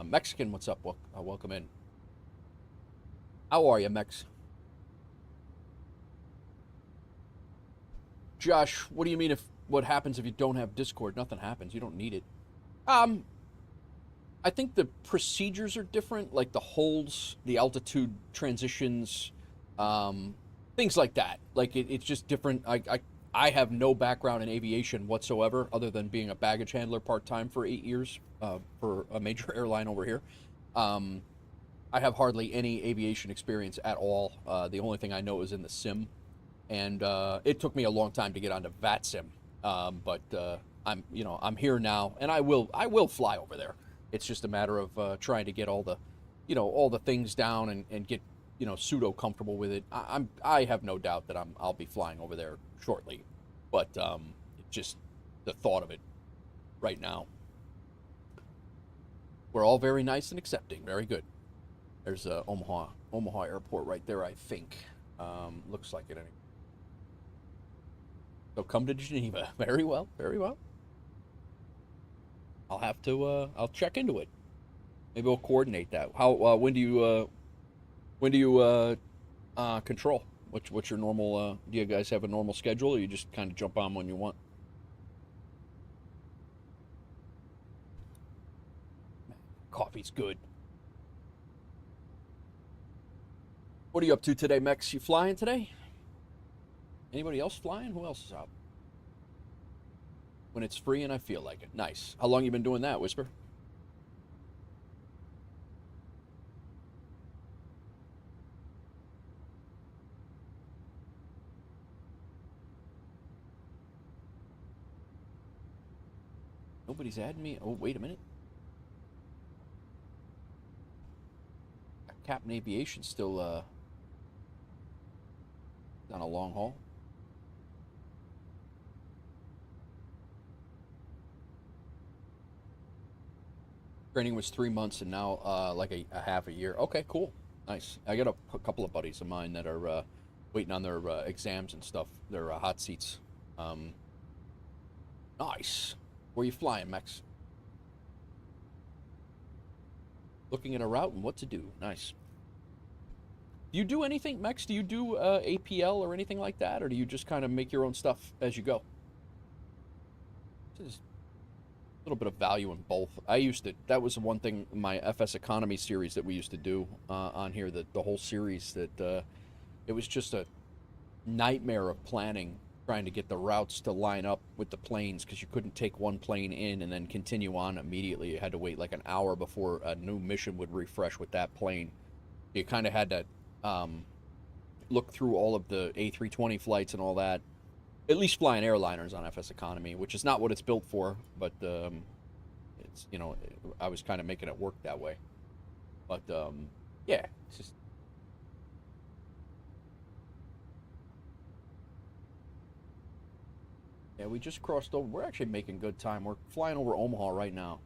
Mexican, what's up? Welcome in. How are you, Mex? Josh, what do you mean what happens if you don't have Discord? Nothing happens. You don't need it. I think the procedures are different, like the holds, the altitude transitions, things like that. Like it's just different. I have no background in aviation whatsoever, other than being a baggage handler part time for 8 years for a major airline over here. I have hardly any aviation experience at all. The only thing I know is in the sim, and it took me a long time to get onto VATSIM. But I'm here now, and I will fly over there. It's just a matter of trying to get all the things down and get pseudo comfortable with it. I have no doubt that I'll be flying over there shortly, but it's just the thought of it right now. We're all very nice and accepting. Very good. There's Omaha Airport right there, I think. Looks like it anyway. So come to Geneva. Very well, very well. I'll have to. I'll check into it. Maybe we'll coordinate that. How? When do you control? What's your normal? Do you guys have a normal schedule, or you just kind of jump on when you want? Coffee's good. What are you up to today, Mex? You flying today? Anybody else flying? Who else is out? When it's free and I feel like it. Nice. How long you been doing that, Whisper? Nobody's adding me. Oh, wait a minute. Captain Aviation still on a long haul. Training was 3 months and now like a half a year. Okay, cool. Nice. I got a couple of buddies of mine that are waiting on their exams and stuff. Their hot seats. Nice. Where you flying, Mex? Looking at a route and what to do. Nice. Do you do anything, Mex? Do you do APL or anything like that? Or do you just kind of make your own stuff as you go? Just a little bit of value in both. That was the one thing, my FS Economy series that we used to do on here, the whole series, that it was just a nightmare of planning, trying to get the routes to line up with the planes, because you couldn't take one plane in and then continue on immediately. You had to wait like an hour before a new mission would refresh with that plane. You kind of had to look through all of the A320 flights and all that. At least flying airliners on FS Economy, which is not what it's built for, but it's I was kind of making it work that way. But yeah, it's just. Yeah, we just crossed over. We're actually making good time. We're flying over Omaha right now.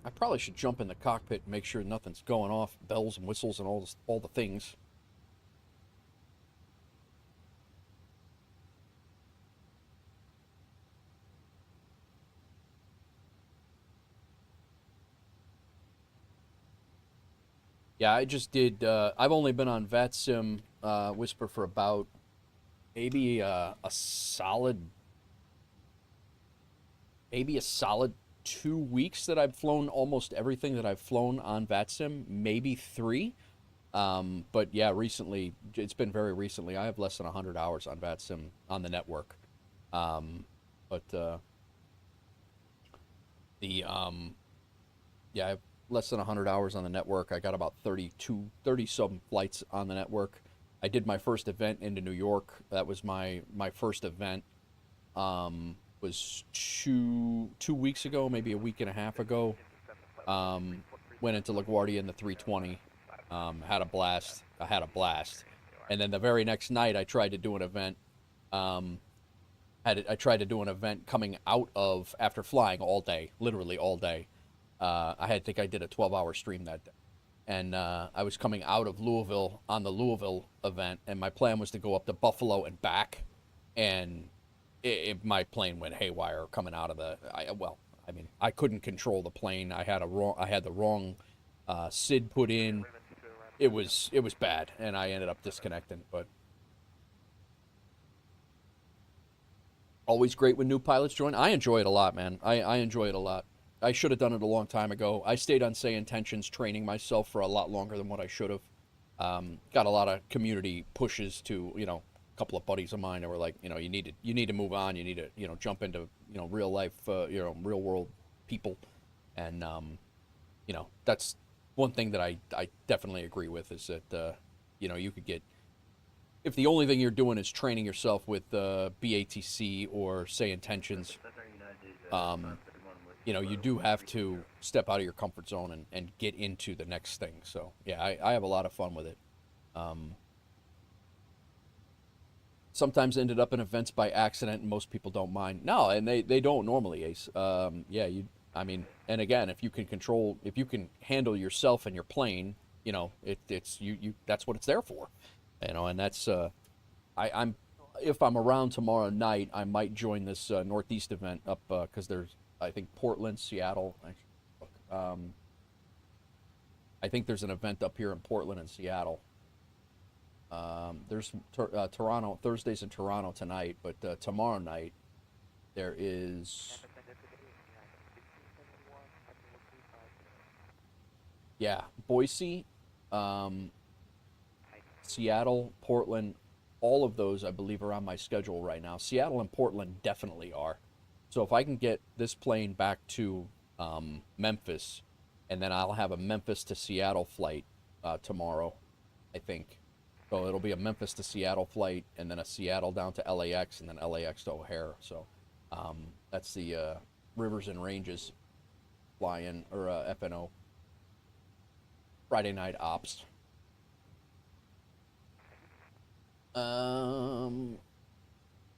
I probably should jump in the cockpit and make sure nothing's going off, bells and whistles and all the things. Yeah, I just did. I've only been on VATSIM Whisper for about maybe a solid 2 weeks that I've flown almost everything that I've flown on VATSIM, maybe 3. But yeah, recently, it's been very recently. I have less than 100 hours on VATSIM on the network. But the Yeah, I have less than 100 hours on the network. I got about 30 some flights on the network. I did my first event into New York. That was my first event. Was 2 weeks ago, maybe a week and a half ago. Went into LaGuardia in the 320. Had a blast. I had a blast. And then the very next night, I tried to do an event. I tried to do an event coming out of after flying all day, literally all day. I think I did a 12-hour stream that day, and I was coming out of Louisville on the Louisville event, and my plan was to go up to Buffalo and back, and my plane went haywire coming out of I couldn't control the plane. I had the wrong SID put in. It was bad, and I ended up disconnecting. But always great when new pilots join. I enjoy it a lot, man. I enjoy it a lot. I should have done it a long time ago. I stayed on SayIntentions training myself for a lot longer than what I should have. Got a lot of community pushes to, a couple of buddies of mine that were like, you need to move on. You need to, jump into, real life, real world people. And, that's one thing that I definitely agree with is that, you could get, if the only thing you're doing is training yourself with BATC or SayIntentions, you do have to step out of your comfort zone and get into the next thing. So, yeah, I have a lot of fun with it. Sometimes ended up in events by accident, and most people don't mind. No, and they don't normally, Ace. And again, if you can handle yourself and your plane, it's you. That's what it's there for, and that's I'm if I'm around tomorrow night, I might join this Northeast event up because there's I think Portland, Seattle. I think there's an event up here in Portland and Seattle. There's Toronto, Thursdays in Toronto tonight, but tomorrow night there is. Yeah, Boise, Seattle, Portland, all of those I believe are on my schedule right now. Seattle and Portland definitely are. So if I can get this plane back to Memphis, and then I'll have a Memphis to Seattle flight tomorrow, I think. So it'll be a Memphis to Seattle flight, and then a Seattle down to LAX, and then LAX to O'Hare. So that's the Rivers and Ranges fly-in, or FNO. Friday night ops.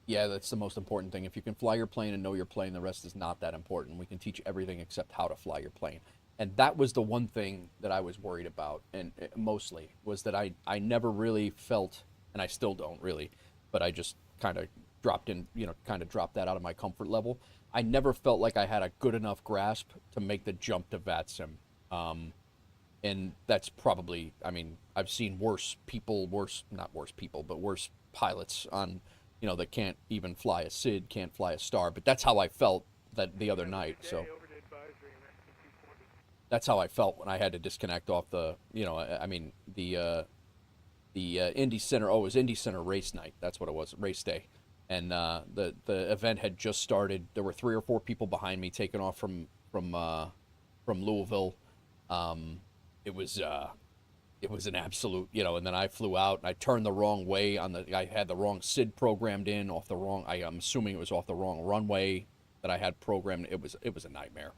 Yeah, that's the most important thing. If you can fly your plane and know your plane, the rest is not that important. We can teach everything except how to fly your plane. And that was the one thing that I was worried about, and mostly, was that I never really felt, and I still don't really, but I just kind of dropped that out of my comfort level. I never felt like I had a good enough grasp to make the jump to VATSIM. And that's probably, I've seen worse pilots on, that can't even fly a SID, can't fly a star. But that's how I felt that the other night. So that's how I felt when I had to disconnect off the, the Indy Center. Oh, it was Indy Center race night. That's what it was, race day. And the event had just started. There were 3 or 4 people behind me taking off from Louisville. It was an absolute, and then I flew out and I turned the wrong way I had the wrong SID programmed in I'm assuming it was off the wrong runway that I had programmed. It was a nightmare.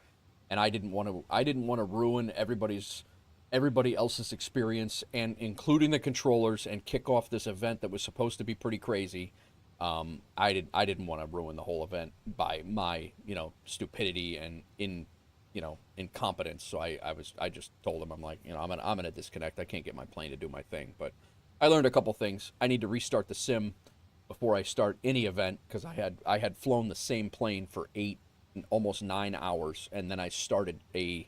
And I didn't want to ruin everybody else's experience, and including the controllers, and kick off this event that was supposed to be pretty crazy. I didn't want to ruin the whole event by my, stupidity and incompetence. So I just told him, I'm like, I'm gonna disconnect. I can't get my plane to do my thing. But I learned a couple things. I need to restart the sim before I start any event, because I had flown the same plane for 8, almost 9 hours, and then I started a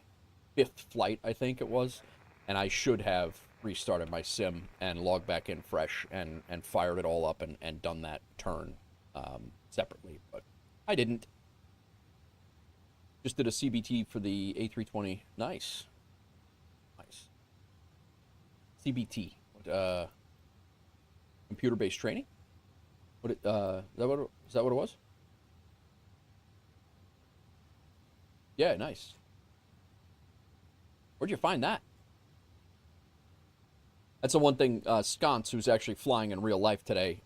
5th flight, I think it was, and I should have restarted my sim and logged back in fresh and fired it all up and done that turn separately, but I didn't. Just did a CBT for the A320. Nice. CBT, computer-based training. Is that what it was? Yeah, nice. Where'd you find that? That's the one thing, Sconce, who's actually flying in real life today,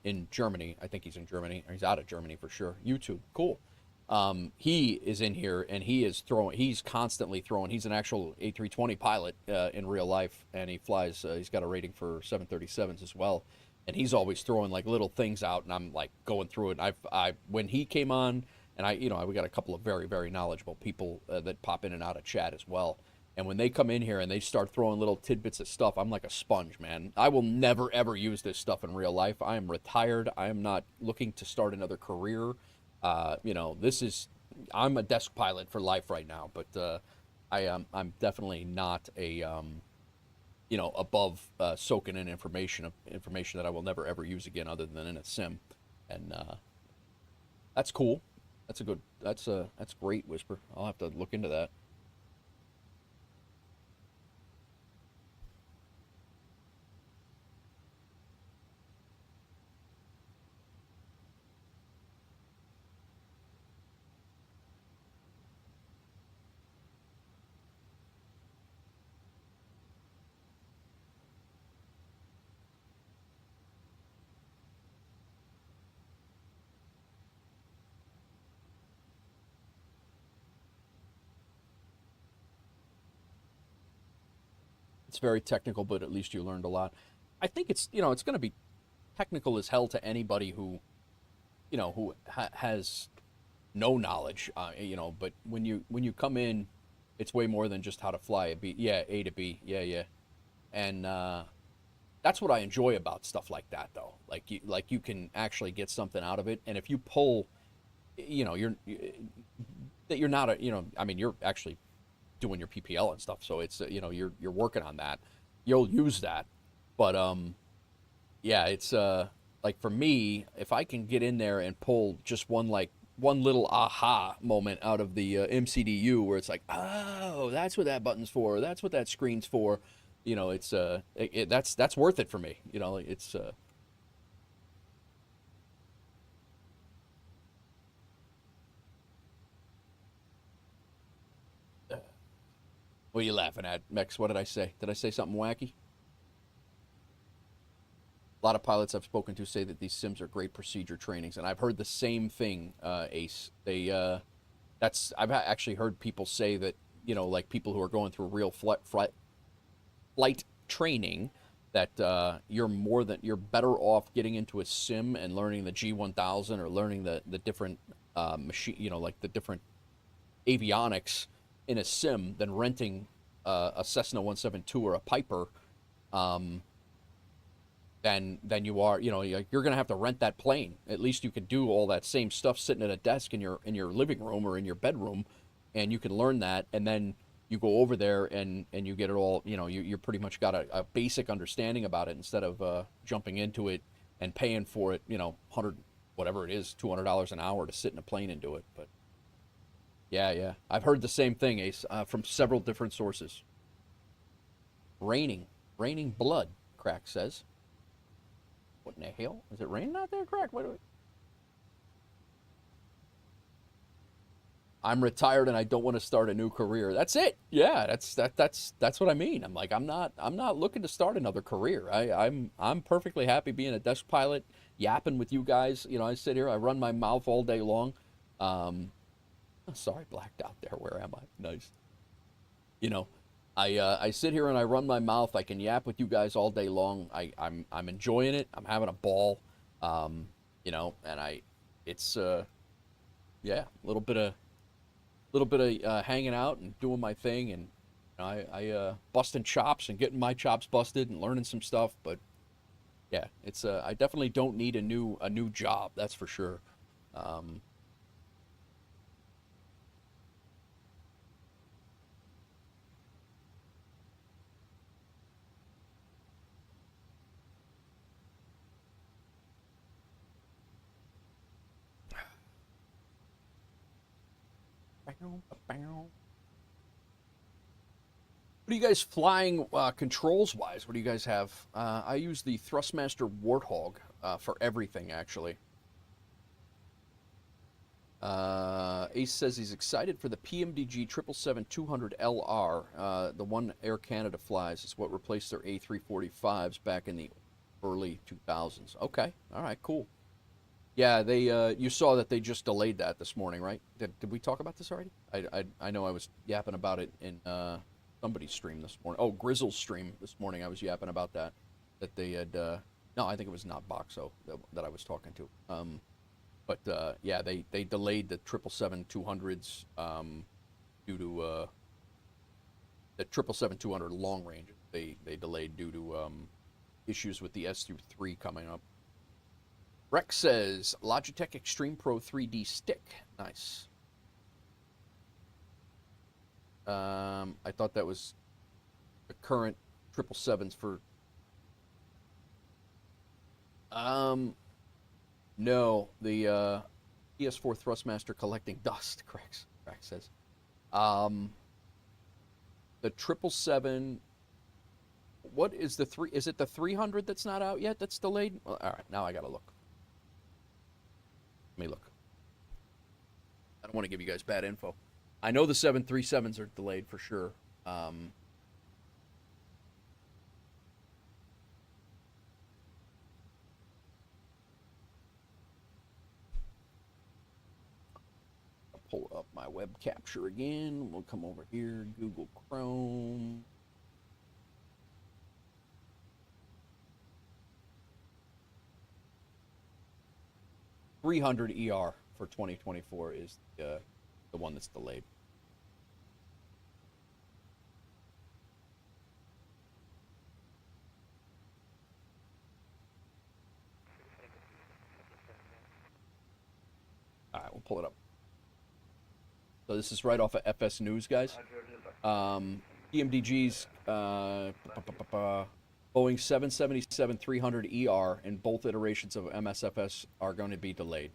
in Germany. I think he's in Germany, or he's out of Germany for sure. YouTube, cool. He is in here, and he's constantly throwing. He's an actual A320 pilot in real life, and he flies, he's got a rating for 737s as well. And he's always throwing like little things out, and I'm like going through it. And when he came on, and we got a couple of very, very knowledgeable people that pop in and out of chat as well. And when they come in here and they start throwing little tidbits of stuff, I'm like a sponge, man. I will never, ever use this stuff in real life. I am retired. I am not looking to start another career. I'm a desk pilot for life right now, but I'm definitely not above soaking in information that I will never, ever use again other than in a sim. And that's cool. That's great, Whisper. I'll have to look into that. It's very technical, but at least you learned a lot. I think it's going to be technical as hell to anybody who has no knowledge. But when you come in, it's way more than just how to fly a B. Yeah, A to B. Yeah. And that's what I enjoy about stuff like that, though. Like you can actually get something out of it, and if you pull, you're not you're actually doing your PPL and stuff, so it's you're working on that. You'll use that, but yeah, it's like for me, if I can get in there and pull just one little aha moment out of the MCDU where it's like, oh, that's what that button's for, that's what that screen's for, it's that's worth it for me. It's what are you laughing at, Mex? What did I say? Did I say something wacky? A lot of pilots I've spoken to say that these sims are great procedure trainings, and I've heard the same thing, Ace. I've actually heard people say that, like people who are going through real flight training, that you're better off getting into a sim and learning the G1000 or learning the different machine, like the different avionics in a sim than renting a Cessna 172 or a Piper. Than you are, you're going to have to rent that plane. At least you could do all that same stuff sitting at a desk in your living room or in your bedroom, and you can learn that, and then you go over there and you get it all, you're pretty much got a basic understanding about it instead of jumping into it and paying for it, 100, whatever it is, $200 an hour to sit in a plane and do it. But yeah. I've heard the same thing, Ace, from several different sources. Raining blood, Crack says. What in the hell? Is it raining out there, Crack? I'm retired and I don't want to start a new career. That's it. Yeah, that's what I mean. I'm like, I'm not looking to start another career. I'm perfectly happy being a desk pilot, yapping with you guys. I sit here, I run my mouth all day long. Sorry, blacked out there. Where am I? Nice. I sit here and I run my mouth. I can yap with you guys all day long. I'm enjoying it. I'm having a ball. And it's yeah, a little bit of hanging out and doing my thing, and I busting chops and getting my chops busted and learning some stuff. But yeah, it's I definitely don't need a new job. That's for sure. What are you guys flying controls-wise? What do you guys have? I use the Thrustmaster Warthog for everything, actually. Ace says he's excited for the PMDG 777-200LR. The one Air Canada flies is what replaced their A340s back in the early 2000s. Okay, all right, cool. Yeah, they you saw that they just delayed that this morning, right? Did we talk about this already? I know I was yapping about it in somebody's stream this morning. Oh, Grizzle's stream this morning. I was yapping about that they had. No, I think it was not Boxo that I was talking to. But yeah, they delayed the 777-200s due to the 777-200 long range. They delayed due to issues with the S-3 coming up. Rex says Logitech Extreme Pro 3D stick. Nice. I thought that was the current 777s for. No, the PS4 Thrustmaster collecting dust. Crack says. The 777. What is the three? Is it the 300 that's not out yet? That's delayed. Well, all right, now I gotta look. Let me look. I don't want to give you guys bad info. I know the 737s are delayed for sure. I'll pull up my web capture again. We'll come over here, Google Chrome. $300 ER for 2024 is the one that's delayed. All right, we'll pull it up. So this is right off of FS News, guys. PMDG's Boeing 777-300ER and both iterations of MSFS are going to be delayed.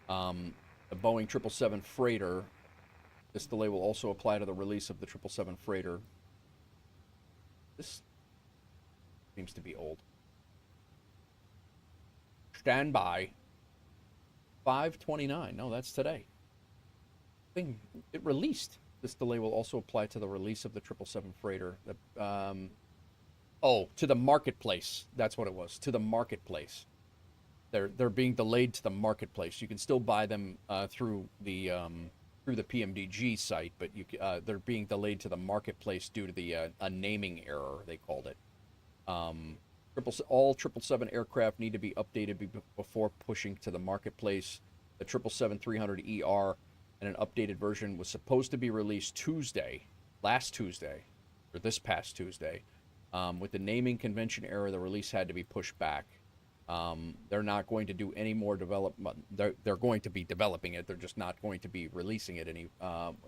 The Boeing 777 freighter, this delay will also apply to the release of the 777 freighter. This seems to be old. Stand by. 5/29. No, that's today. It released. This delay will also apply to the release of the 777 freighter. Oh, to the marketplace. That's what it was. To the marketplace. They're being delayed to the marketplace. You can still buy them through the PMDG site, but they're being delayed to the marketplace due to the a naming error, they called it. All 777 aircraft need to be updated before pushing to the marketplace. The 777-300ER and an updated version was supposed to be released last Tuesday, or this past Tuesday. With the naming convention error, the release had to be pushed back. They're not going to do any more development. They're going to be developing it. They're just not going to be releasing it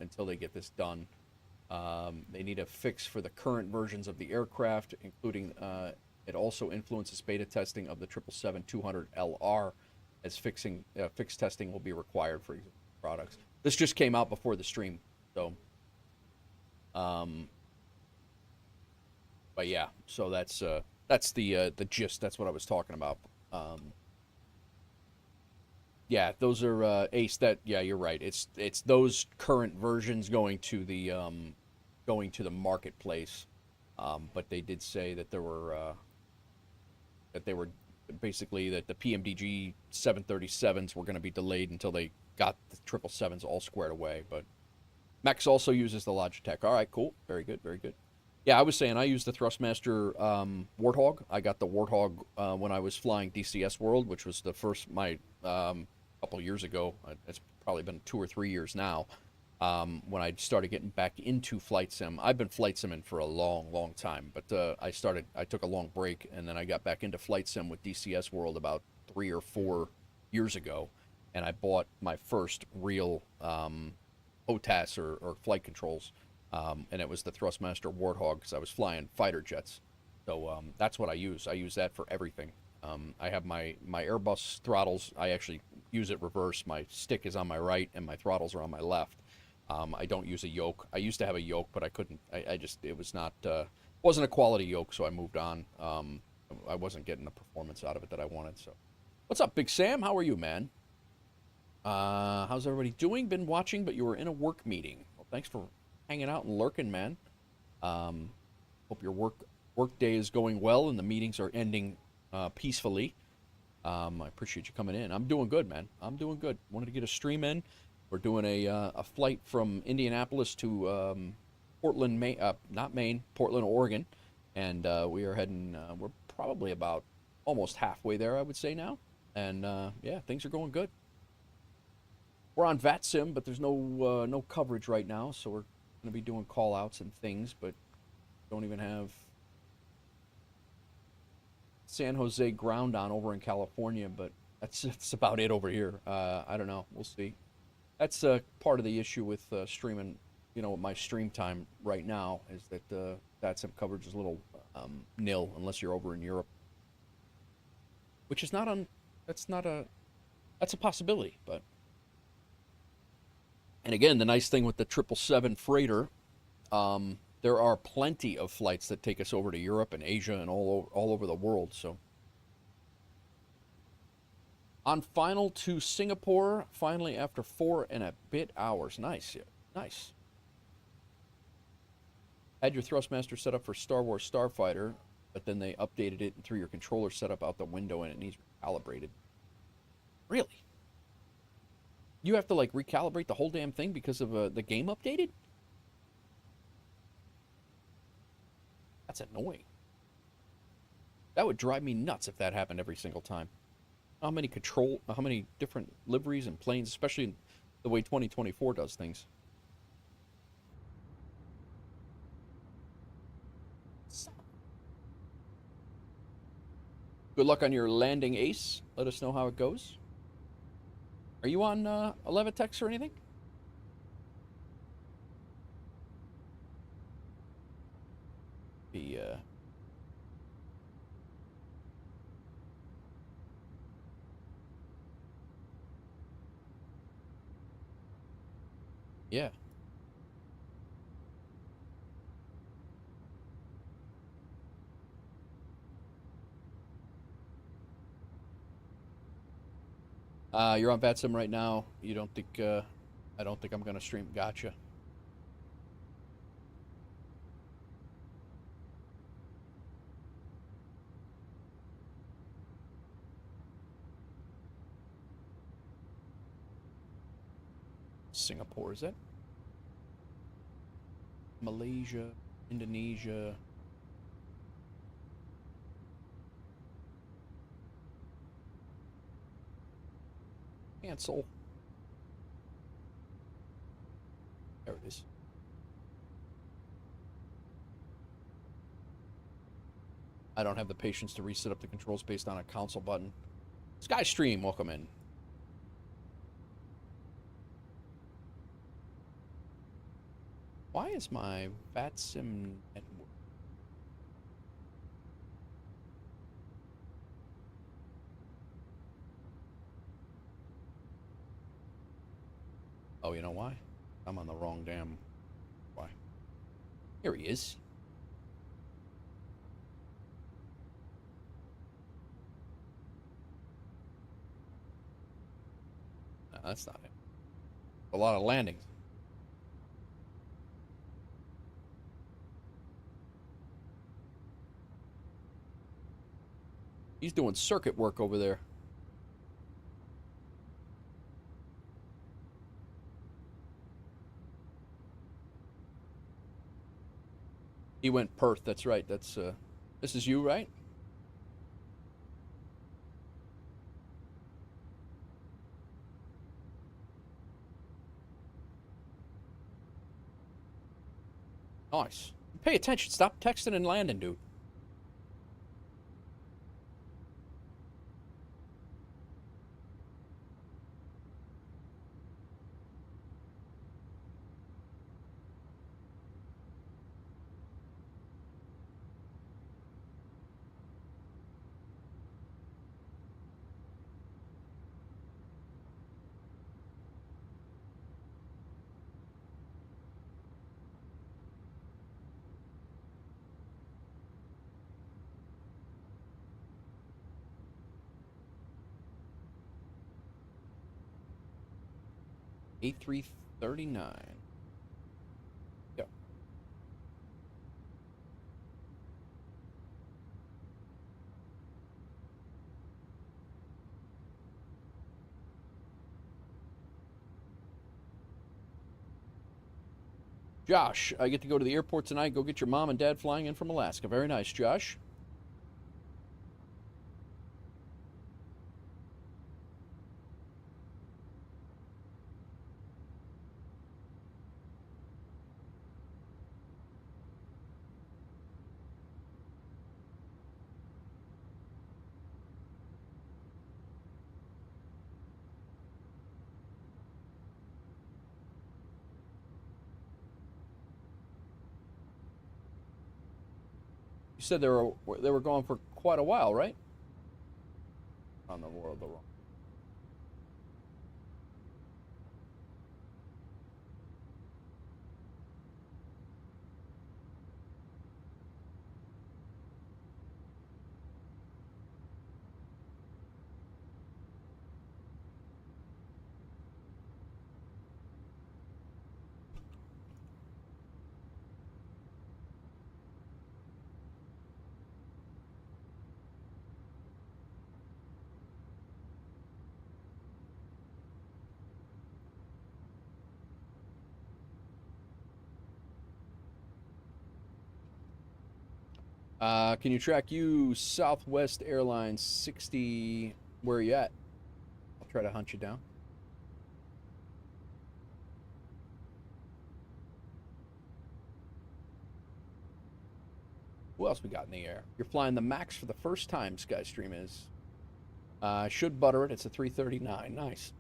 until they get this done. They need a fix for the current versions of the aircraft, including it also influences beta testing of the 777-200LR, as fixed testing will be required for products. This just came out before the stream, so. But yeah, so that's the gist. That's what I was talking about. Yeah, those are Ace. Yeah, you're right. It's those current versions going to the marketplace. But they did say that they were basically that the PMDG 737s were going to be delayed until they got the 777s all squared away. But Max also uses the Logitech. All right, cool. Very good, very good. Yeah, I was saying I used the Thrustmaster Warthog. I got the Warthog when I was flying DCS World, which was the first couple years ago. It's probably been 2 or 3 years now. When I started getting back into flight sim. I've been flight simming for a long, long time, but I took a long break, and then I got back into flight sim with DCS World about 3 or 4 years ago, and I bought my first real OTAS or flight controls, and it was the Thrustmaster Warthog because I was flying fighter jets. So that's what I use. I use that for everything. I have my Airbus throttles. I actually use it reverse. My stick is on my right, and my throttles are on my left. I don't use a yoke. I used to have a yoke, but I couldn't. It was not, wasn't a quality yoke, so I moved on. I wasn't getting the performance out of it that I wanted. So, what's up, Big Sam? How are you, man? How's everybody doing? Been watching, but you were in a work meeting. Well, thanks for hanging out and lurking, man. Hope your work day is going well and the meetings are ending peacefully. I appreciate you coming in. I'm doing good, man. I'm doing good. Wanted to get a stream in. We're doing a flight from Indianapolis to Portland, Maine, not Maine, Portland, Oregon, and we are heading. We're probably about almost halfway there, I would say now, and yeah, things are going good. We're on VATSIM, but there's no coverage right now, so we're going to be doing call outs and things, but don't even have San Jose ground on over in California, but that's about it over here. I don't know. We'll see. That's part of the issue with streaming. You know, my stream time right now is that VATSIM coverage is a little nil unless you're over in Europe, which is not on. That's a possibility, but. And again, the nice thing with the 777 freighter, there are plenty of flights that take us over to Europe and Asia and all over the world. So, on final to Singapore, finally after 4 and a bit hours. Nice, yeah, nice. Had your Thrustmaster set up for Star Wars Starfighter, but then they updated it and threw your controller setup out the window and it needs recalibrated. Really? You have to like recalibrate the whole damn thing because of the game updated? That's annoying. That would drive me nuts if that happened every single time. How many different liveries and planes, especially the way 2024 does things. Good luck on your landing, Ace. Let us know how it goes. Are you on 11text or anything? Yeah. You're on VATSIM right now. You don't think, I don't think I'm going to stream. Gotcha. Singapore, is it? Malaysia, Indonesia. Cancel. There it is. I don't have the patience to reset up the controls based on a console button. Skystream, welcome in. Why is my VATSIM network? Oh, you know why? I'm on the wrong damn... Why? Here he is. No, that's not it. A lot of landings. He's doing circuit work over there. He went Perth, that's right. That's this is you, right? Nice. Pay attention. Stop texting and landing, dude. A339. Go. Josh, I get to go to the airport tonight. Go get your mom and dad flying in from Alaska. Very nice, Josh. You said they were going for quite a while, right? On the world, the wrong. Can you track you Southwest Airlines 60? Where are you at? I'll try to hunt you down. Who else we got in the air? You're flying the MAX for the first time, Skystream is. Should butter it. It's a 339. Nice.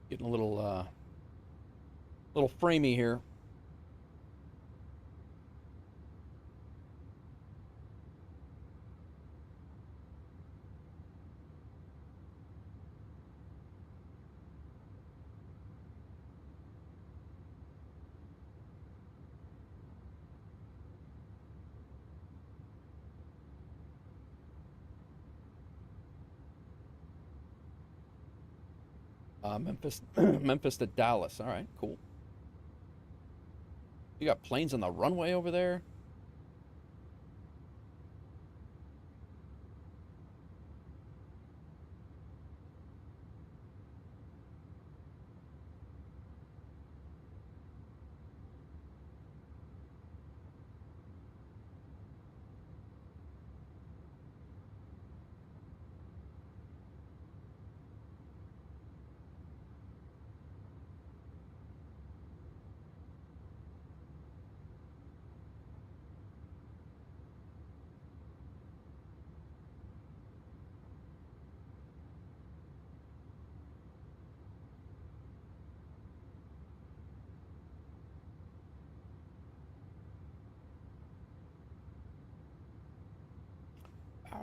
Getting a little framey here. Memphis to Dallas. All right, cool. You got planes on the runway over there?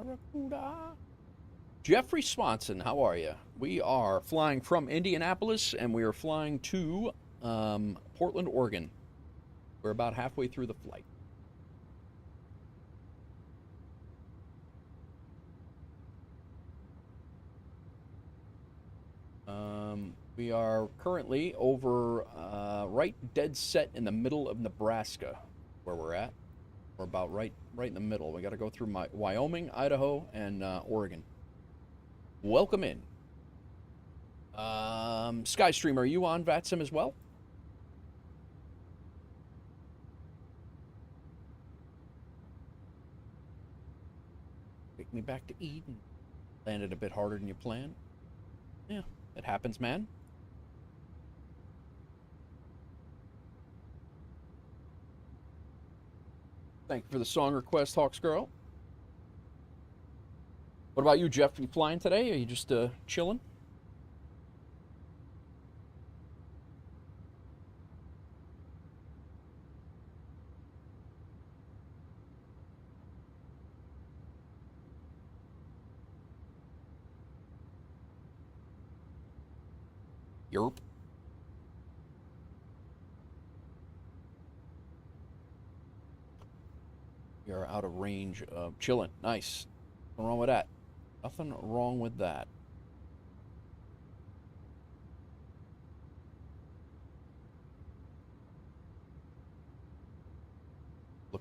Barracuda. Jeffrey Swanson, how are you? We are flying from Indianapolis, and we are flying to Portland, Oregon. We're about halfway through the flight. We are currently over right dead set in the middle of Nebraska, where we're at. We're about right in the middle. We got to go through Wyoming, Idaho, and Oregon. Welcome in. Skystream, are you on VATSIM as well? Take me back to Eden. Landed a bit harder than you planned. Yeah, it happens, man. Thank you for the song request, Hawks Girl. What about you, Jeff? Are you flying today? Or are you just chilling? Yerp. You're out of range of chilling. Nice. Nothing wrong with that. Nothing wrong with that.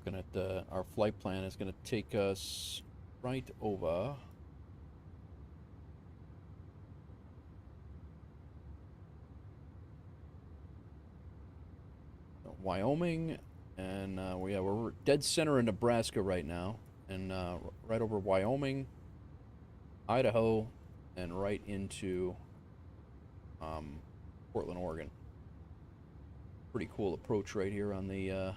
Looking at our flight plan is going to take us right over Wyoming, and we're dead center in Nebraska right now, and right over Wyoming, Idaho, and right into Portland, Oregon. Pretty cool approach right here on the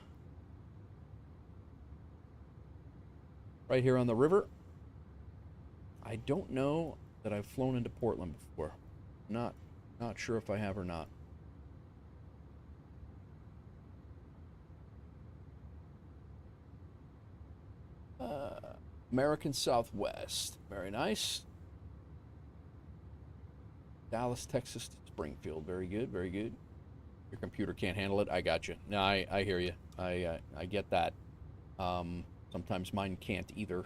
river. I don't know that I've flown into Portland before. Not sure if I have or not. American Southwest. Very nice. Dallas, Texas to Springfield. Very good, very good. Your computer can't handle it. I got you. No, I hear you. I get that. Sometimes mine can't either.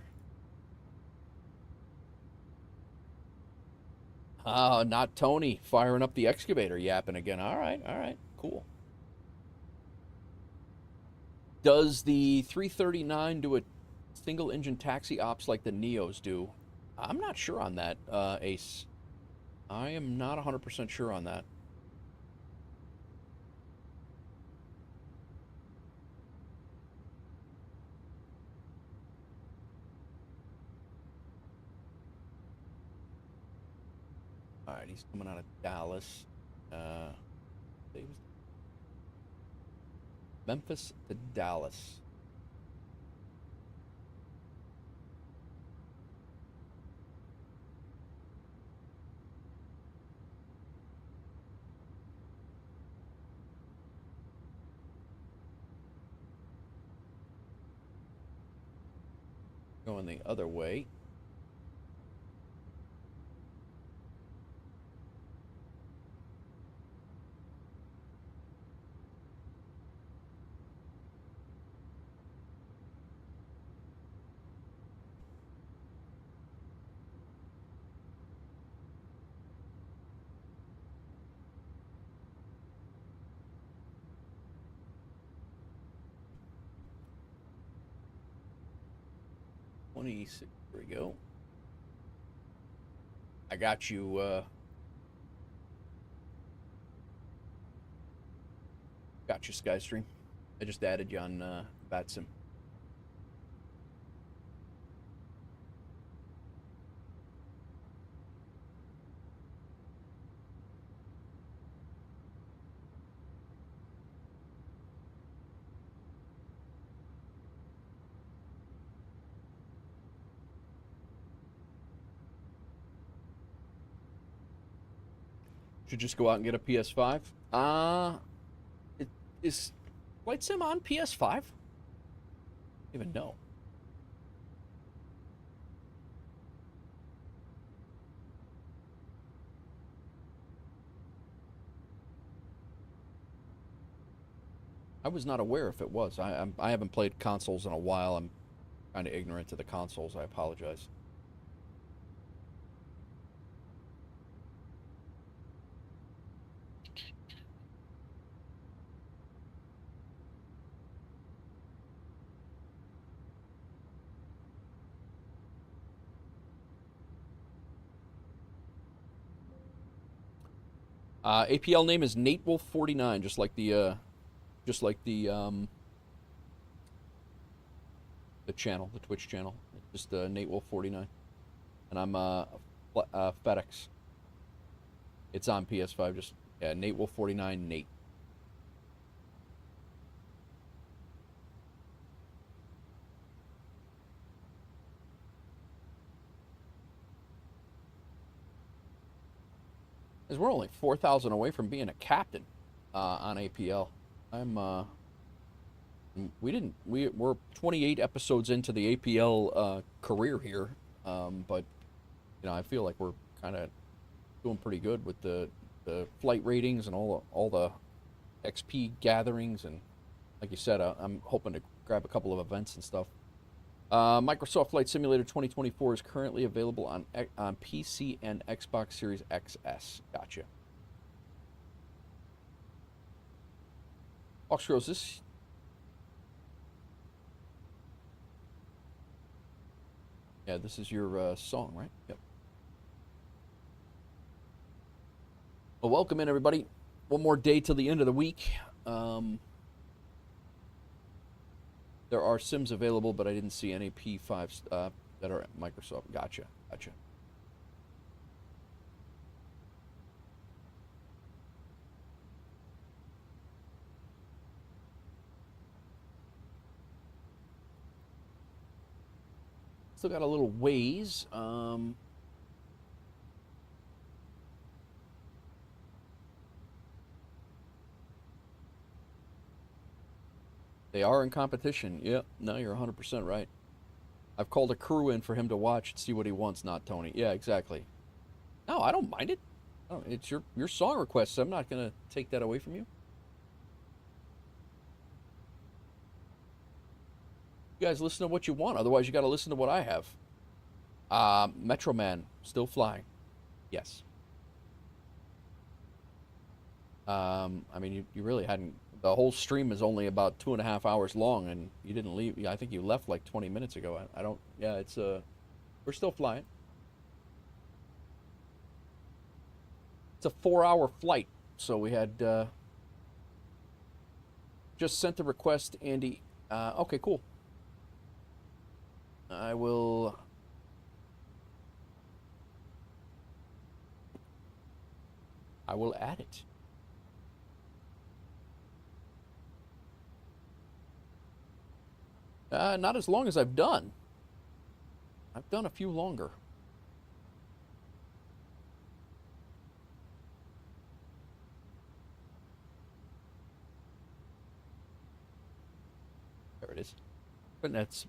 Not Tony firing up the excavator, yapping again. All right, cool. Does the 339 do a single engine taxi ops like the Neos do? I'm not sure on that, Ace. I am not 100% sure on that. All right, he's coming out of Dallas. Memphis to Dallas. Going the other way. There we go. I got you. Got you, Skystream. I just added you on VATSIM. Should just go out and get a PS5. Is Flight Sim on PS5? I don't even know. I was not aware if it was. I haven't played consoles in a while. I'm kind of ignorant to the consoles. I apologize. APL name is NateWolf49, just like the channel, the Twitch channel. Just NateWolf49, and I'm FedEx. It's on PS5. Just NateWolf49 Nate. Because we're only 4,000 away from being a captain on APL. We're 28 episodes into the APL career here, but I feel like we're kind of doing pretty good with the flight ratings and all the XP gatherings, and like you said, I'm hoping to grab a couple of events and stuff. Microsoft Flight Simulator 2024 is currently available on PC and Xbox Series XS. Gotcha. Oxcrow, is this... Yeah, this is your song, right? Yep. Well, welcome in, everybody. One more day till the end of the week. There are Sims available, but I didn't see any P5s that are at Microsoft. Gotcha. Still got a little ways. They are in competition. Yep. No, you're 100% right. I've called a crew in for him to watch and see what he wants, not Tony. Yeah, exactly. No, I don't mind it. Oh, it's your song request, so I'm not going to take that away from you. You guys listen to what you want. Otherwise, you got to listen to what I have. Metro Man, still flying. Yes. I mean, you really hadn't. The whole stream is only about 2.5 hours long, and you didn't leave. I think you left like 20 minutes ago. I don't. Yeah, it's we're still flying. It's a 4-hour flight, so we had just sent the request, Andy. Okay, cool. I will add it. Not as long as I've done. I've done a few longer. There it is. But that's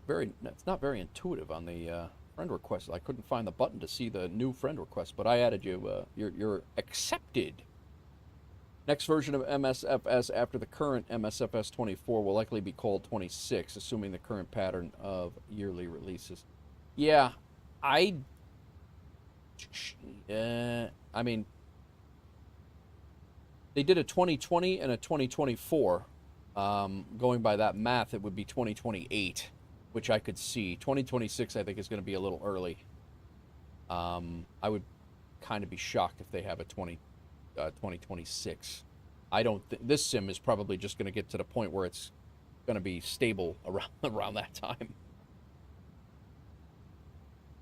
not very intuitive on the friend request. I couldn't find the button to see the new friend request, but I added you. You're accepted. Next version of MSFS after the current MSFS 24 will likely be called 26, assuming the current pattern of yearly releases. Yeah, I mean, they did a 2020 and a 2024. Going by that math, it would be 2028, which I could see. 2026, I think, is going to be a little early. I would kind of be shocked if they have a 2026. I don't think this sim is probably just going to get to the point where it's going to be stable around that time.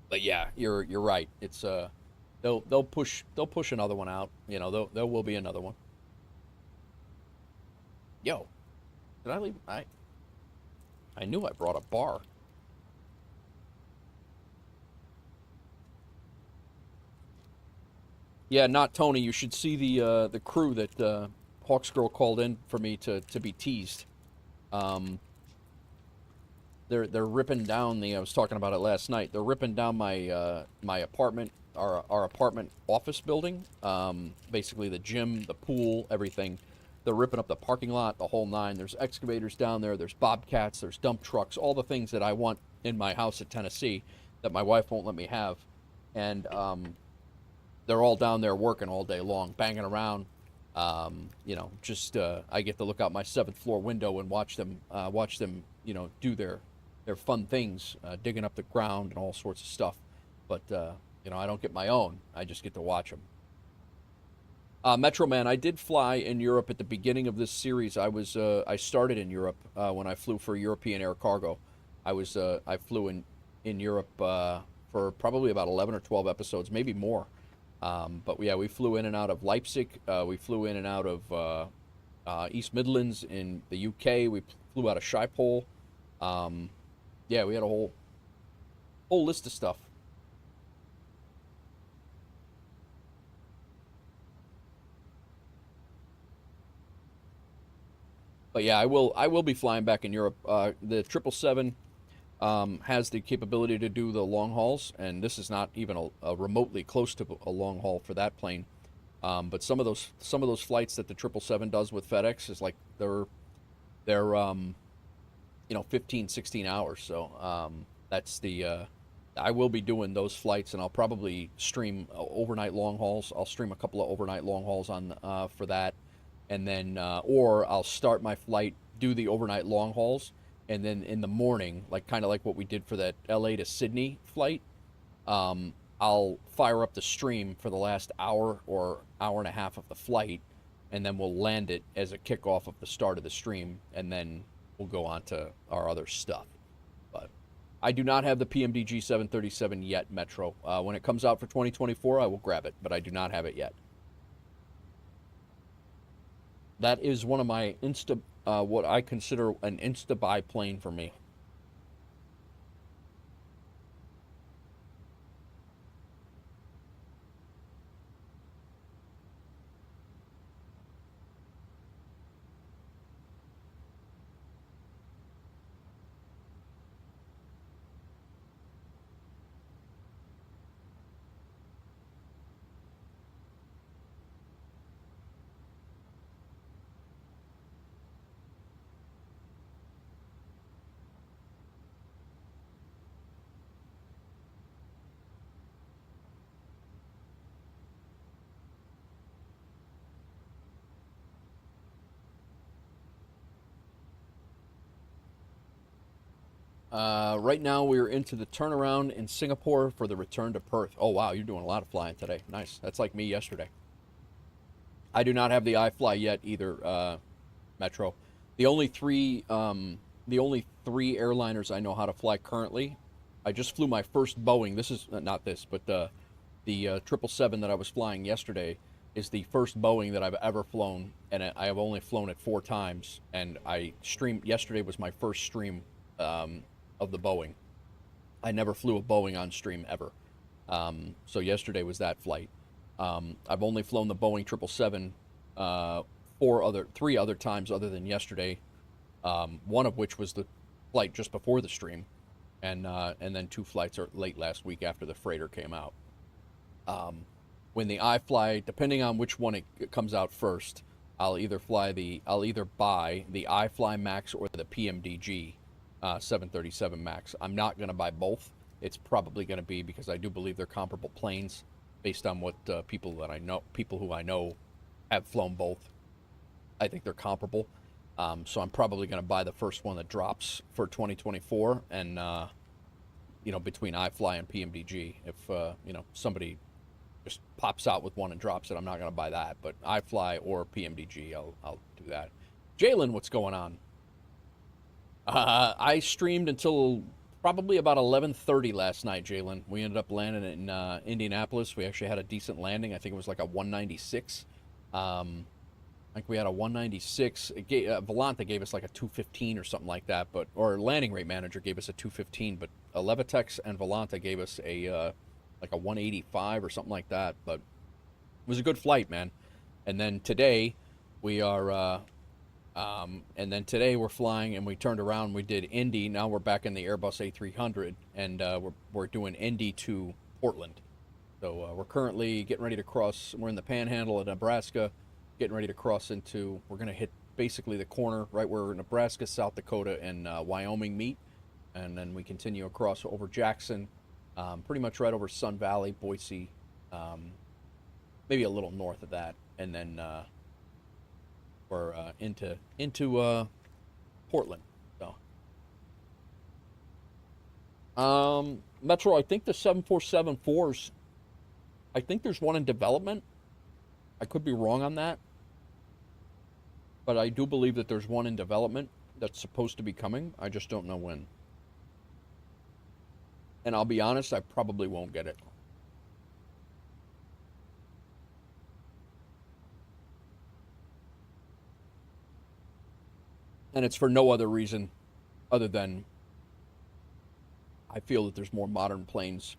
But yeah, you're right. It's they'll push another one out. You know, there will be another one. Yo, did I leave? I knew I brought a bar. Yeah, not Tony. You should see the crew that Hawks Girl called in for me to be teased. They're ripping down the. I was talking about it last night. They're ripping down my my apartment, our apartment office building. Basically the gym, the pool, everything. They're ripping up the parking lot, the whole nine. There's excavators down there. There's bobcats. There's dump trucks. All the things that I want in my house at Tennessee that my wife won't let me have, and they're all down there working all day long, banging around. You know, just I get to look out my 7th floor window and watch them, you know, do their fun things, digging up the ground and all sorts of stuff. But you know, I don't get my own. I just get to watch them. Metro Man, I did fly in Europe at the beginning of this series. I started in Europe when I flew for European Air Cargo. I flew in Europe for probably about 11 or 12 episodes, maybe more. But yeah, we flew in and out of Leipzig. We flew in and out of East Midlands in the UK. We flew out of Schiphol. Yeah, we had a whole list of stuff. But yeah, I will be flying back in Europe. The 777 has the capability to do the long hauls, and this is not even a remotely close to a long haul for that plane. But some of those flights that the 777 does with FedEx is like they're you know, 15, 16 hours. So that's the I will be doing those flights, and I'll probably stream overnight long hauls. I'll stream a couple of overnight long hauls on for that, and then or I'll start my flight, do the overnight long hauls, and then in the morning, like kind of like what we did for that LA to Sydney flight, I'll fire up the stream for the last hour or hour and a half of the flight, and then we'll land it as a kickoff of the start of the stream, and then we'll go on to our other stuff. But I do not have the PMDG 737 yet, Metro. When it comes out for 2024, I will grab it, but I do not have it yet. That is one of my what I consider an insta-buy plane for me. Right now, we're into the turnaround in Singapore for the return to Perth. Oh, wow, you're doing a lot of flying today. Nice. That's like me yesterday. I do not have the iFly yet either, Metro. The only three airliners I know how to fly currently. I just flew my first Boeing. This is not this, but the 777 that I was flying yesterday is the first Boeing that I've ever flown, and I have only flown it 4 times. And I streamed yesterday was my first stream of the Boeing. I never flew a Boeing on stream ever. So yesterday was that flight. I've only flown the Boeing 777 3 other times other than yesterday. One of which was the flight just before the stream, and then 2 flights late last week after the freighter came out. When the iFly, depending on which one it comes out first, I'll either buy the iFly Max or the PMDG 737 Max. I'm not going to buy both. It's probably going to be, because I do believe they're comparable planes based on what people who I know have flown both. I think they're comparable. So I'm probably going to buy the first one that drops for 2024, and between iFly and PMDG. If somebody just pops out with one and drops it, I'm not going to buy that. But iFly or PMDG, I'll do that. Jalen, what's going on? I streamed until probably about 11:30 last night, Jalen. We ended up landing in Indianapolis. We actually had a decent landing. I think it was like a 196. I think we had a 196. Volanta gave us like a 215 or something like that, or landing rate manager gave us a 215, but Levitex and Volanta gave us a like a 185 or something like that. But it was a good flight, man. And then today we are. And then today we're flying, and we turned around. We did Indy. Now we're back in the Airbus A300, and we're doing Indy to Portland. So we're currently getting ready to cross. We're in the Panhandle of Nebraska, getting ready to cross into. We're gonna hit basically the corner right where Nebraska, South Dakota, and Wyoming meet, and then we continue across over Jackson, pretty much right over Sun Valley, Boise, maybe a little north of that, and then. Or into Portland. So, Metro, I think the 747-4s, I think there's one in development. I could be wrong on that, but I do believe that there's one in development that's supposed to be coming. I just don't know when. And I'll be honest, I probably won't get it. And it's for no other reason other than I feel that there's more modern planes.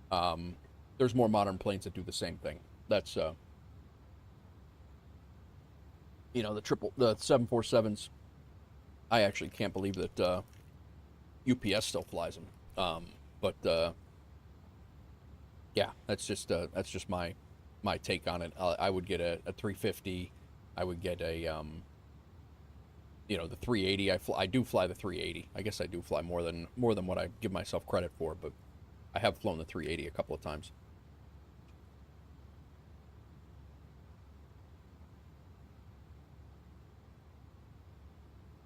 There's more modern planes that do the same thing. That's the 747s. I actually can't believe that UPS still flies them. But yeah, that's just my take on it. I would get a 350. I would get a the 380. I do fly the 380. I guess I do fly more than what I give myself credit for, but I have flown the 380 a couple of times.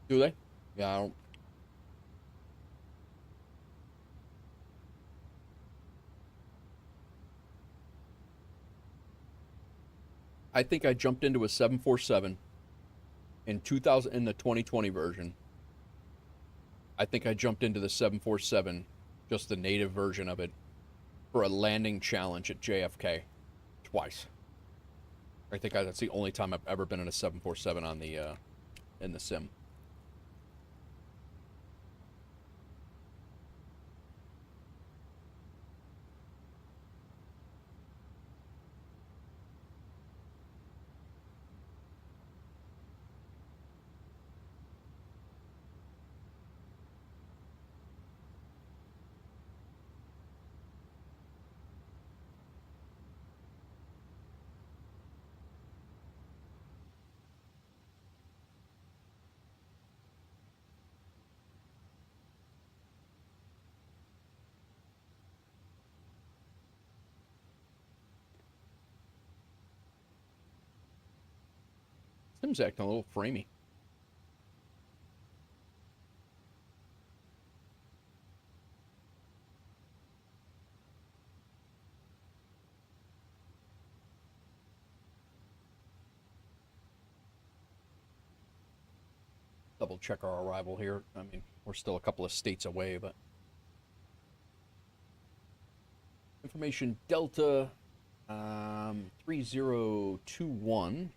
Do they? Yeah, I think I jumped into a 747 in 2000 in the 2020 version. I think I jumped into the 747, just the native version of it, for a landing challenge at JFK twice. I think that's the only time I've ever been in a 747 on the in the sim. Sim's acting a little framey. Double check our arrival here. I mean, we're still a couple of states away, but information Delta 3021.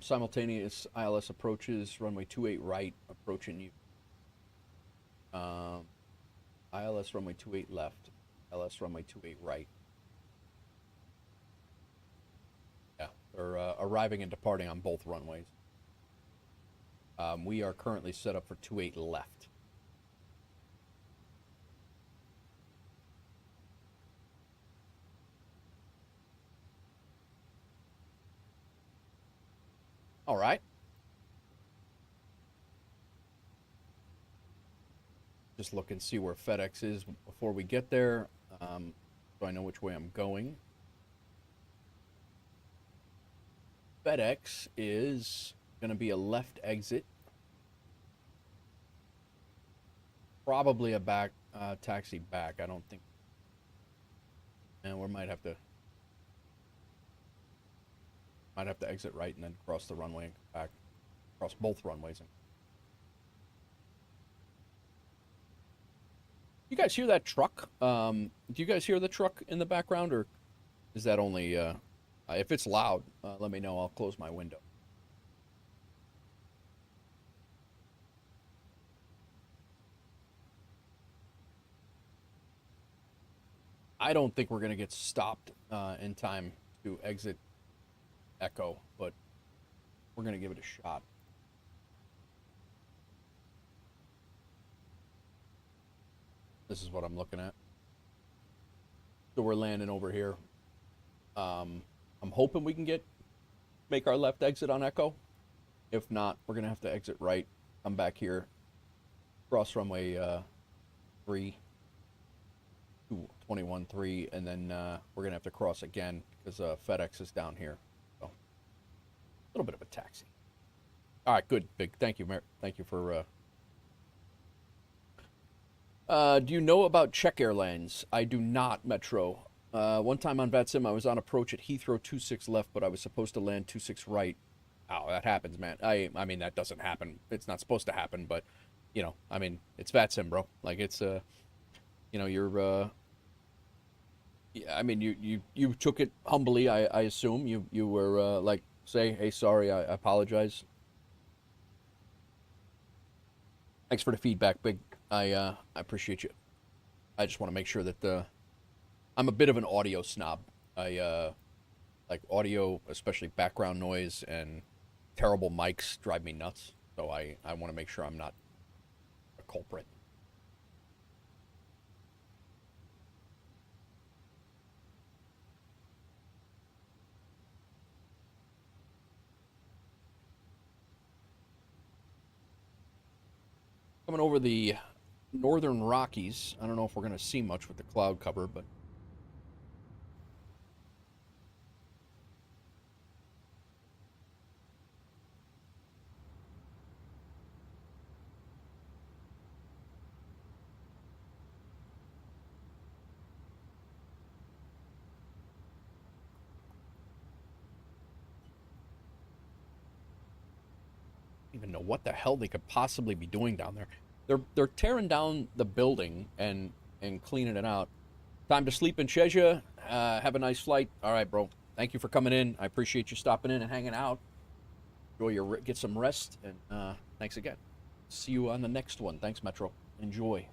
Simultaneous ILS approaches, runway 28 right, approaching you. ILS runway 28 left, ILS runway 28 right. Yeah, they're arriving and departing on both runways. We are currently set up for 28 left. All right. Just look and see where FedEx is before we get there, so I know which way I'm going. FedEx is going to be a left exit. Probably a back taxi back. I don't think. And we might have to exit right and then cross the runway and come back, cross both runways. You guys hear that truck? Do you guys hear the truck in the background, or is that only? If it's loud, let me know. I'll close my window. I don't think we're gonna get stopped in time to exit Echo, but we're gonna give it a shot. This is what I'm looking at. So we're landing over here. I'm hoping we can make our left exit on Echo. If not, we're gonna have to exit right, come back here, cross runway 21-3, and then we're gonna have to cross again because FedEx is down here. So a little bit of a taxi. All right, good, big. Thank you, thank you for. Do you know about Czech Airlines? I do not, Metro. One time on VATSIM, I was on approach at Heathrow 26 left, but I was supposed to land 26 right. Oh, that happens, man. I mean, that doesn't happen. It's not supposed to happen, but, you know, I mean, it's VATSIM, bro. Like, it's, you know, you're, yeah, I mean, you took it humbly, I assume. You were, like, say, hey, sorry, I apologize. Thanks for the feedback, Big. I appreciate you. I just want to make sure that I'm a bit of an audio snob. I like audio, especially background noise and terrible mics drive me nuts. So I want to make sure I'm not a culprit. Coming over the Northern Rockies. I don't know if we're going to see much with the cloud cover, but even know what the hell they could possibly be doing down there. They're tearing down the building and cleaning it out. Time to sleep in Chezia. Have a nice flight. All right, bro. Thank you for coming in. I appreciate you stopping in and hanging out. Get some rest, and thanks again. See you on the next one. Thanks, Metro. Enjoy.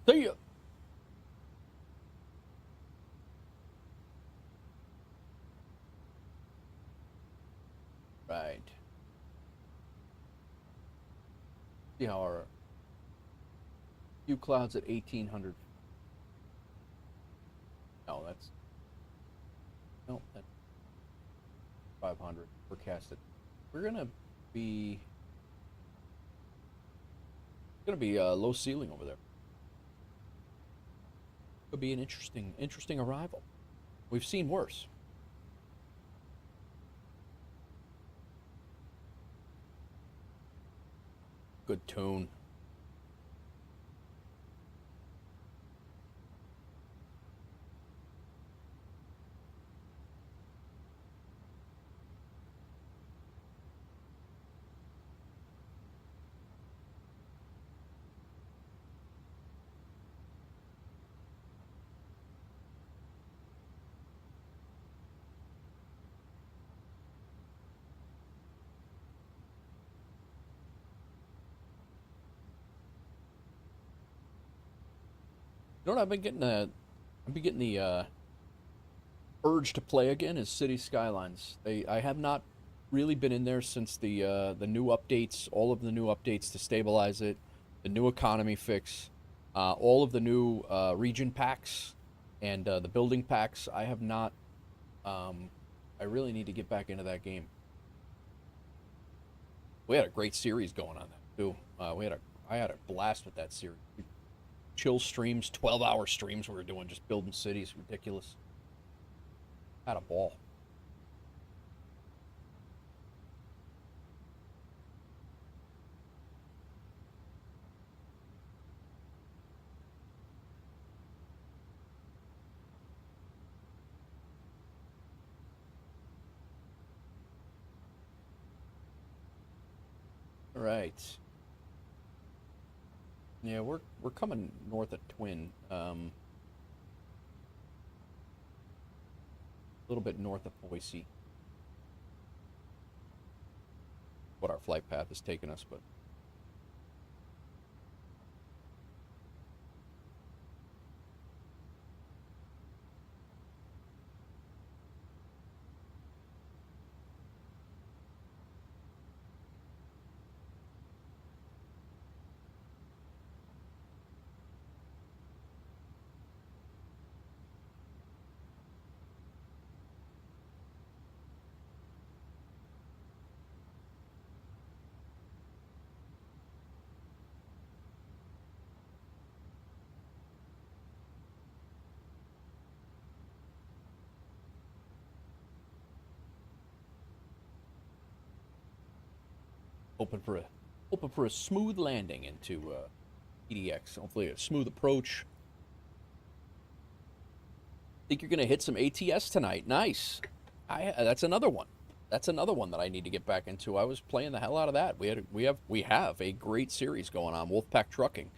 See ya. Right. See how our few clouds at 1800. No, that's 500 forecasted. We're gonna be low ceiling over there. Could be an interesting arrival. We've seen worse. Good tune. You know what I've been getting the urge to play again is City Skylines. I have not really been in there since the new updates, all of the new updates to stabilize it, the new economy fix, all of the new region packs, and the building packs. I have not. I really need to get back into that game. We had a great series going on that too. I had a blast with that series. Chill streams, 12-hour streams we were doing, just building cities. Ridiculous. Had a ball. All right. Yeah, we're coming north of Twin, a little bit north of Boise. What our flight path is taking us, but hoping for a smooth landing into PDX. Hopefully a smooth approach. Think you're gonna hit some ATS tonight? Nice. That's another one. That's another one that I need to get back into. I was playing the hell out of that. We have a great series going on, Wolfpack Trucking,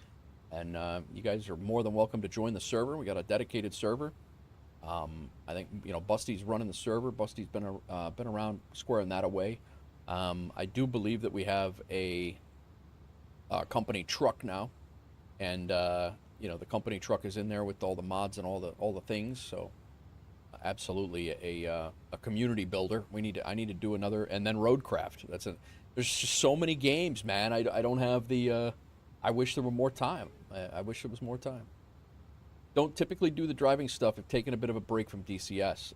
and you guys are more than welcome to join the server. We got a dedicated server. I think Busty's running the server. Busty's been around squaring that away. I do believe that we have a company truck now, and the company truck is in there with all the mods and all the things. So absolutely a community builder. I need to do another, and then Roadcraft. There's just so many games, man. I don't have the. I wish there were more time. I wish there was more time. Don't typically do the driving stuff. I've taken a bit of a break from DCS.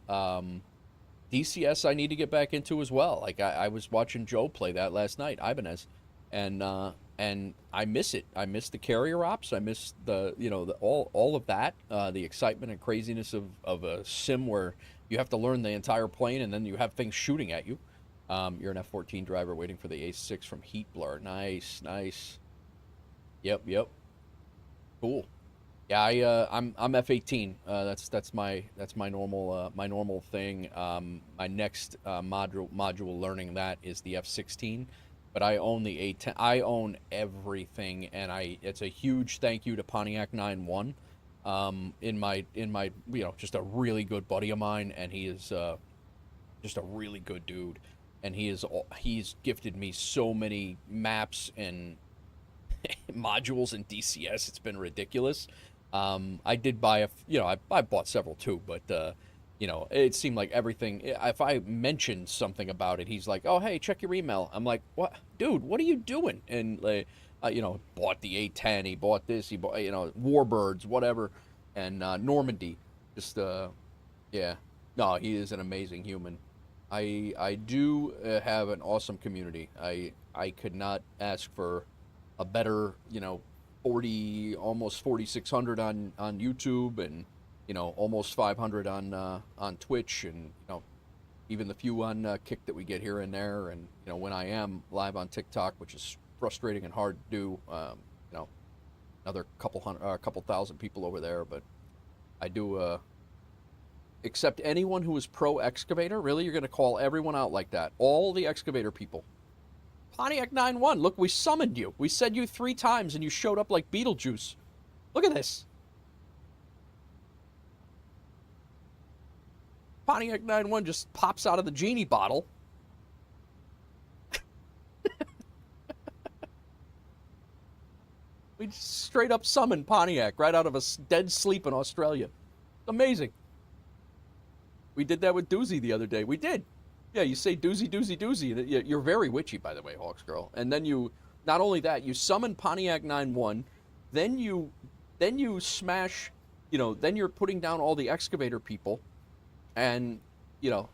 DCS I need to get back into as well. Like I was watching Joe play that last night, Ibanez, and I miss it. I miss the carrier ops. I miss the all of that, the excitement and craziness of a sim where you have to learn the entire plane and then you have things shooting at you. You're an F-14 driver waiting for the A6 from Heat Blur. Nice, nice. Yep, yep. Cool. Yeah, I'm F-18. That's my normal thing. My next module learning that is the F-16, but I own the A-10. I own everything, and it's a huge thank you to Pontiac 9-1. In my just a really good buddy of mine, and he is just a really good dude, and he's gifted me so many maps and modules in DCS. It's been ridiculous. I did buy I bought several too, but it seemed like everything. If I mentioned something about it, he's like, "Oh, hey, check your email." I'm like, "What, dude? What are you doing?" And like, bought the A10. He bought this. He bought Warbirds, whatever, and Normandy. Just yeah. No, he is an amazing human. I do have an awesome community. I could not ask for a better almost 4,600 on YouTube, and almost 500 on Twitch, and even the few on Kick that we get here and there, and when I am live on TikTok, which is frustrating and hard to do, another couple thousand people over there, but I do accept anyone who is pro excavator. Really, you're going to call everyone out like that? All the excavator people. Pontiac 9-1, look, we summoned you. We said you 3 times and you showed up like Beetlejuice. Look at this. Pontiac 9-1 just pops out of the genie bottle. We just straight up summoned Pontiac right out of a dead sleep in Australia. Amazing. We did that with Doozy the other day. We did. Yeah, you say doozy, doozy, doozy. You're very witchy, by the way, Hawks Girl. And then not only that, you summon Pontiac 9-1, then you smash, then you're putting down all the excavator people, and, it's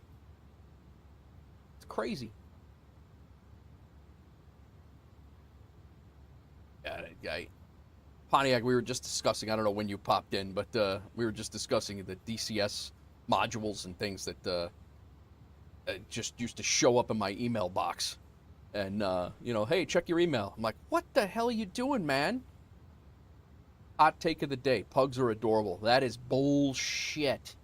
crazy. Yeah, Pontiac, we were just discussing, I don't know when you popped in, but we were just discussing the DCS modules and things that just used to show up in my email box, and hey, check your email. I'm like, what the hell are you doing, man? Hot take of the day: pugs are adorable. That is bullshit.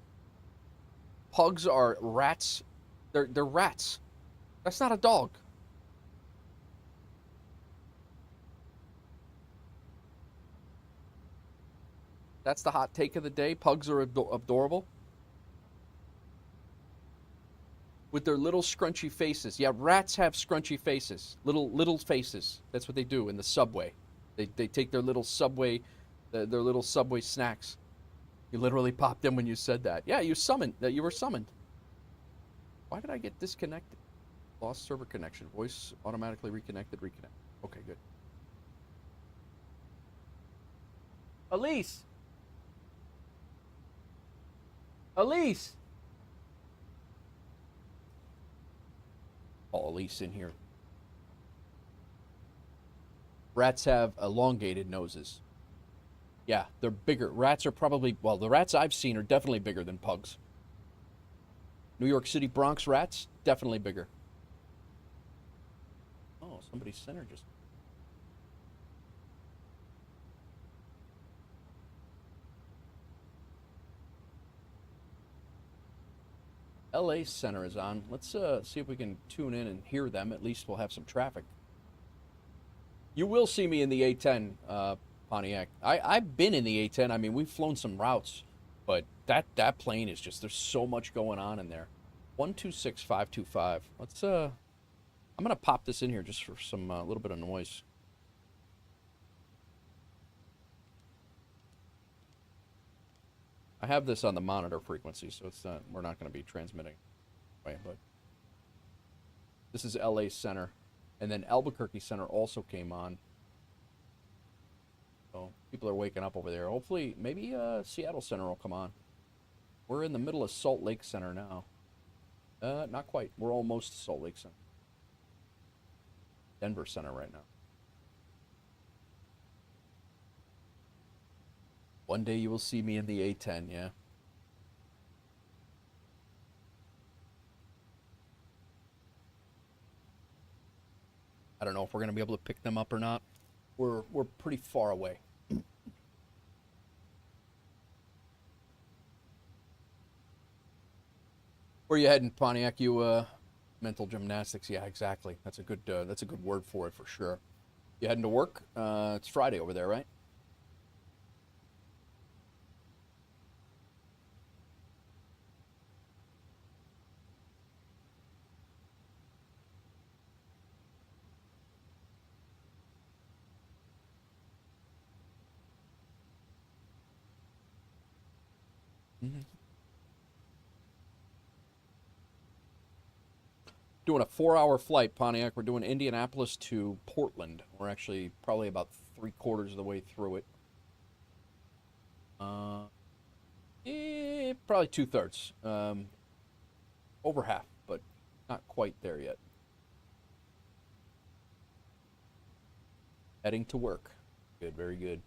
Pugs are rats. They're rats. That's not a dog. That's the hot take of the day. Pugs are adorable. With their little scrunchy faces. Yeah, rats have scrunchy faces. Little faces. That's what they do in the subway. They take their little subway snacks. You literally popped in when you said that. Yeah, you were summoned. Why did I get disconnected? Lost server connection. Voice automatically reconnected. Okay, good. Elise. Call Elise in here. Rats have elongated noses. Yeah, they're bigger. Rats are probably, well, the rats I've seen are definitely bigger than pugs. New York City Bronx rats, definitely bigger. Oh, somebody's center just... LA Center is on. Let's see if we can tune in and hear them. At least we'll have some traffic. You will see me in the A10, Pontiac. I've been in the A10. I mean, we've flown some routes, but that plane is just, there's so much going on in there. 126525. Let's I'm gonna pop this in here just for some little bit of noise. I have this on the monitor frequency, so it's not, we're not going to be transmitting. Right, but this is LA Center, and then Albuquerque Center also came on. So people are waking up over there. Hopefully, maybe Seattle Center will come on. We're in the middle of Salt Lake Center now. Not quite. We're almost Salt Lake Center. Denver Center right now. One day you will see me in the A10, yeah. I don't know if we're gonna be able to pick them up or not. We're pretty far away. Where you heading, Pontiac? You mental gymnastics? Yeah, exactly. That's a good word for it for sure. You heading to work? It's Friday over there, right? Mm-hmm. Doing a 4-hour flight, Pontiac. We're doing Indianapolis to Portland. We're actually probably about 3/4 of the way through it. Probably 2/3. Over half, but not quite there yet. Heading to work. Good, very good.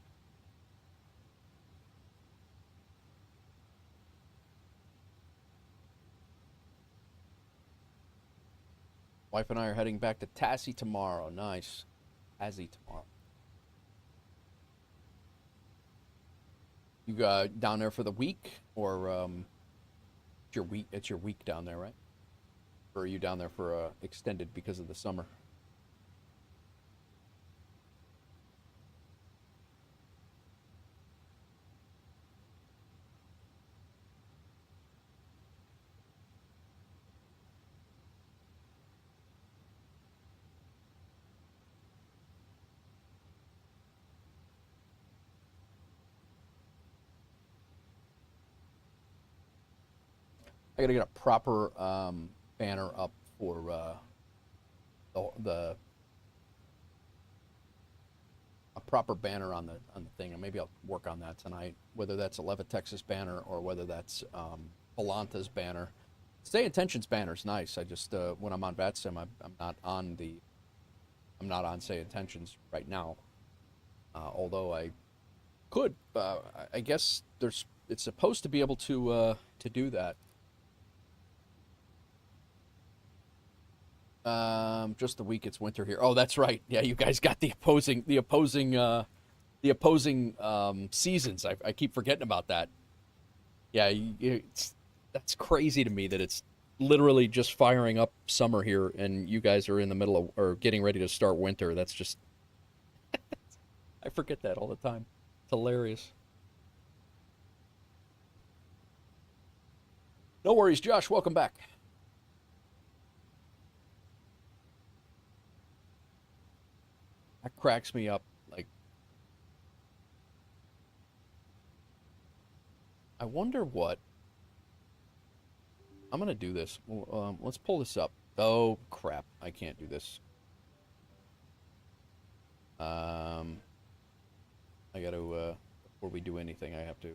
Wife and I are heading back to Tassie tomorrow. Nice. Tassie tomorrow. You down there for the week, or it's your week? It's your week down there, right? Or are you down there for extended because of the summer? I gotta get a proper banner up for the a proper banner on the thing, and maybe I'll work on that tonight. Whether that's a Levitt, Texas banner or whether that's Volanta's banner. SayIntentions banner is nice. I just when I'm on VATSIM, I'm not on SayIntentions right now. Although I could, I guess it's supposed to be able to do that. Just the week it's winter here. Oh, that's right. Yeah, you guys got the opposing seasons. I keep forgetting about that. Yeah, that's crazy to me that it's literally just firing up summer here, and you guys are in the middle of or getting ready to start winter. That's just I forget that all the time. It's hilarious. No worries, Josh. Welcome back. That cracks me up. Like, I wonder what. I'm gonna do this. Well, let's pull this up. Oh crap! I can't do this. I got to before we do anything, I have to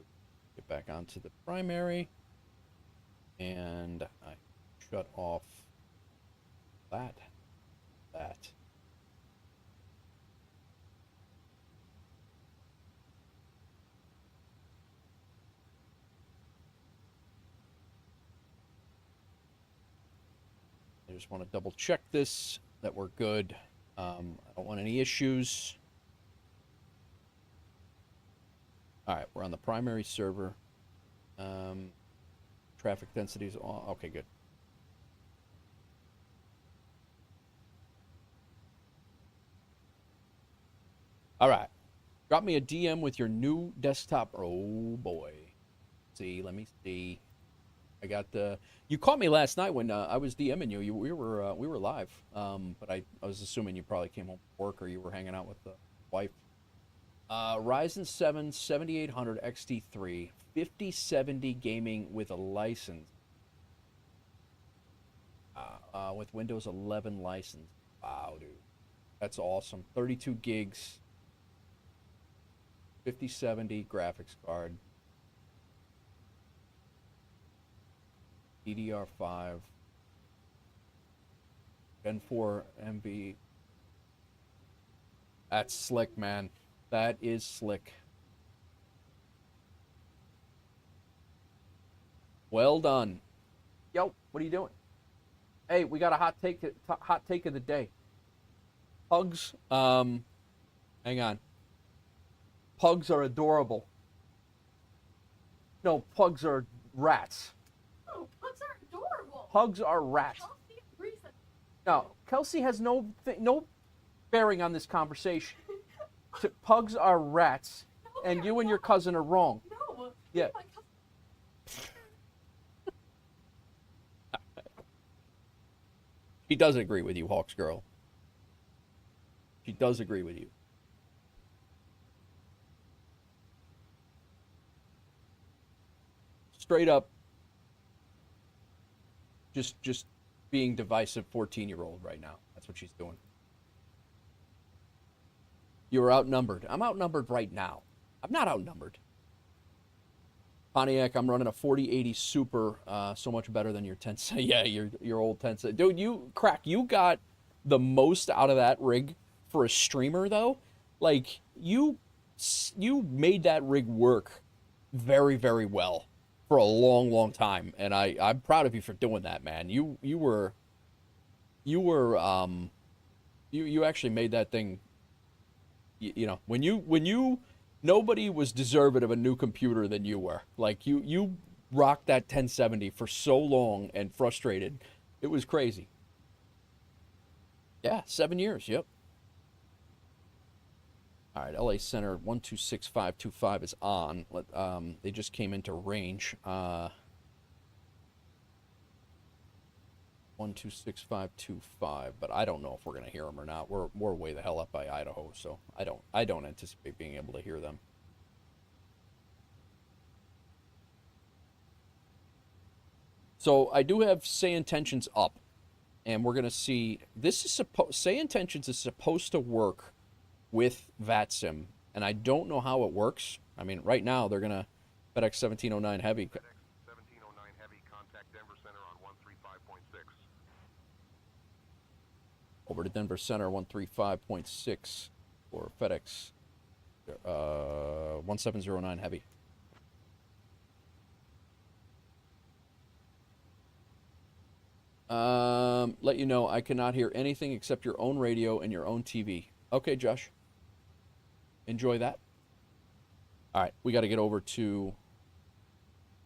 get back onto the primary, and I shut off that. I just want to double check this, that we're good. I don't want any issues. All right, we're on the primary server. Traffic density is on. Okay, good. All right. Drop me a DM with your new desktop. Oh boy. Let me see. I got the. You caught me last night when I was DMing you. We were live. But I was assuming you probably came home from work or you were hanging out with the wife. Ryzen 7 7800 XT3 5070 gaming with a license. With Windows 11 license. Wow, dude. That's awesome. 32 gigs. 5070 graphics card. DDR5. Gen 4 MB. That's slick, man. That is slick. Well done. Yo, what are you doing? Hey, we got a hot take of the day. Pugs, hang on. Pugs are adorable. No, pugs are rats. Oh, pugs are adorable. Pugs are rats. Kelsey agrees that. No, Kelsey has no bearing on this conversation. Pugs are rats, No, and they're you and your not. cousin are wrong. No. Yeah. My cousin- She does agree with you, Hawks girl. She does agree with you. Straight up, just being divisive 14-year-old right now. That's what she's doing. You're outnumbered. I'm outnumbered right now. I'm not outnumbered. Pontiac, I'm running a 4080 Super, so much better than your 10. Yeah, your old 10. Dude, you got the most out of that rig for a streamer though. Like you made that rig work very, very well for a long, long time, and I'm proud of you for doing that, man. You actually made that thing. You know, when you nobody was deserving of a new computer than you were. Like you rocked that 1070 for so long and frustrated. It was crazy. Yeah, 7 years. Yep. All right, LA Center 126525 is on. They just came into range. 126525, but I don't know if we're gonna hear them or not. We're way the hell up by Idaho, so I don't anticipate being able to hear them. So I do have SayIntentions up, and we're gonna see. This is SayIntentions is supposed to work with VATSIM, and I don't know how it works. I mean, right now they're gonna FedEx 1709 Heavy. FedEx 1709 Heavy, contact Denver Center on 135.6. Over to Denver Center 135.6 for FedEx 1709 Heavy. Let you know I cannot hear anything except your own radio and your own TV. Okay, Josh. Enjoy that. All right, we got to get over to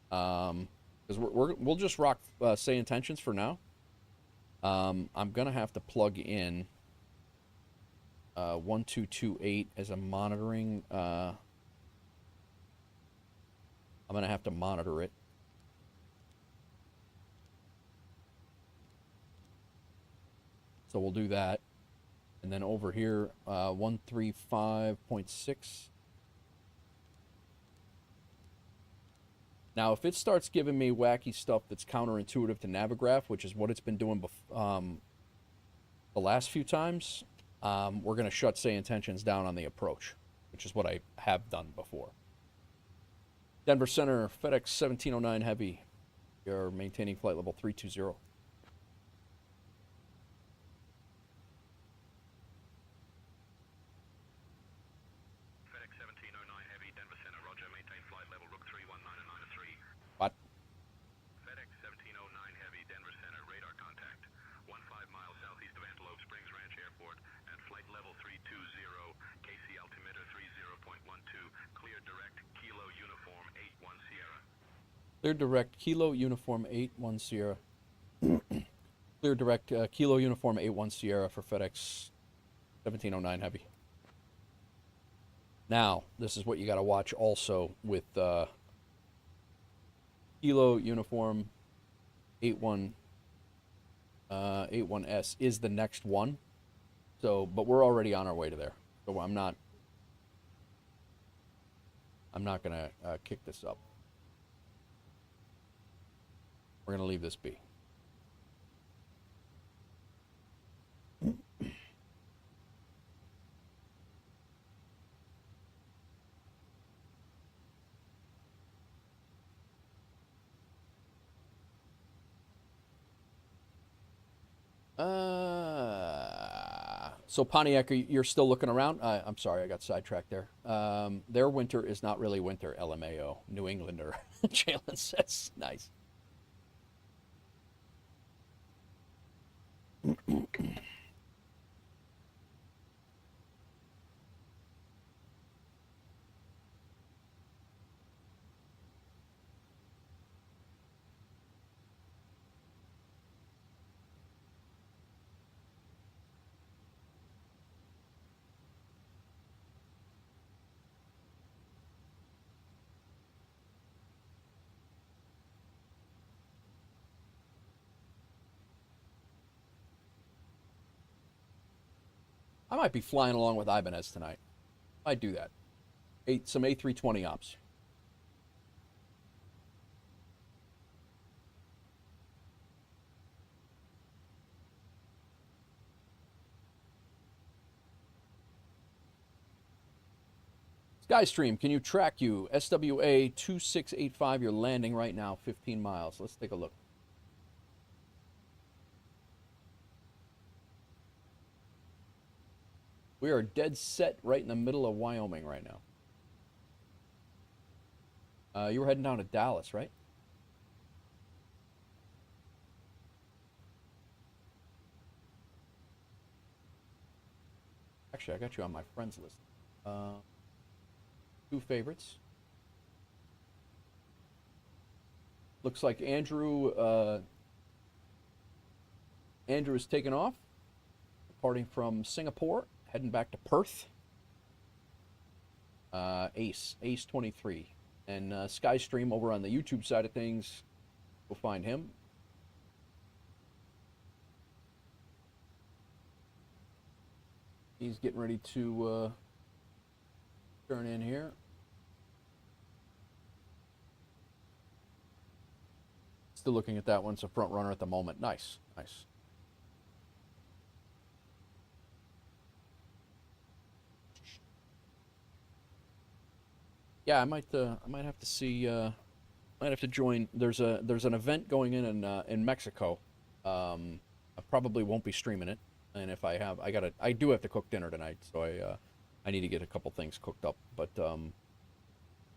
because we'll just rock SayIntentions for now. I'm gonna have to plug in 1228 as a monitoring. I'm gonna have to monitor it. So we'll do that. And then over here, 135.6. Now, if it starts giving me wacky stuff that's counterintuitive to Navigraph, which is what it's been doing the last few times, we're going to shut SayIntentions down on the approach, which is what I have done before. Denver Center, FedEx 1709 Heavy. You're maintaining flight level 320. FedEx 1709 Heavy, Denver Center, roger, maintain flight level, Rook 319 What? FedEx 1709 Heavy, Denver Center, radar contact. 15 miles southeast of Antelope Springs Ranch Airport at flight level 320, KC altimeter 30.12, clear direct, Kilo Uniform 81 Sierra. Clear direct, Kilo Uniform 81 Sierra. Clear direct, Kilo Uniform 81 Sierra for FedEx 1709 Heavy. Now, this is what you got to watch also with Kilo Uniform 81S is the next one. So, but we're already on our way to there. So I'm not gonna kick this up. We're gonna leave this be. So Pontiac, you're still looking around? I'm sorry, I got sidetracked there. Their winter is not really winter, LMAO. New Englander, Jalen says. Nice. I might be flying along with Ibanez tonight. I'd do that. Some A320 ops. Skystream, can you track you? SWA 2685, you're landing right now, 15 miles. Let's take a look. We are dead set right in the middle of Wyoming right now. You were heading down to Dallas, right? Actually, I got you on my friends list. 2 favorites. Looks like Andrew is taking off, departing from Singapore, heading back to Perth. Ace 23. And Skystream over on the YouTube side of things, we'll find him. He's getting ready to turn in here. Still looking at that one. It's a front runner at the moment. Nice, nice. Yeah, I might have to see. Might have to join. There's an event going in Mexico. I probably won't be streaming it, and if I have, I do have to cook dinner tonight, so I need to get a couple things cooked up. But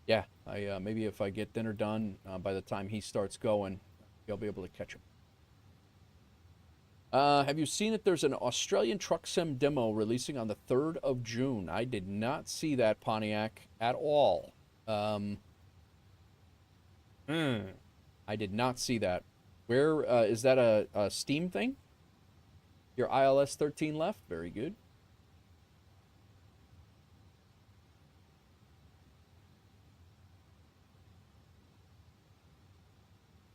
yeah, maybe if I get dinner done by the time he starts going, I'll be able to catch him. Have you seen that there's an Australian truck sim demo releasing on the 3rd of June? I did not see that, Pontiac, at all. I did not see that. Where is that a Steam thing? Your ILS 13 left? Very good.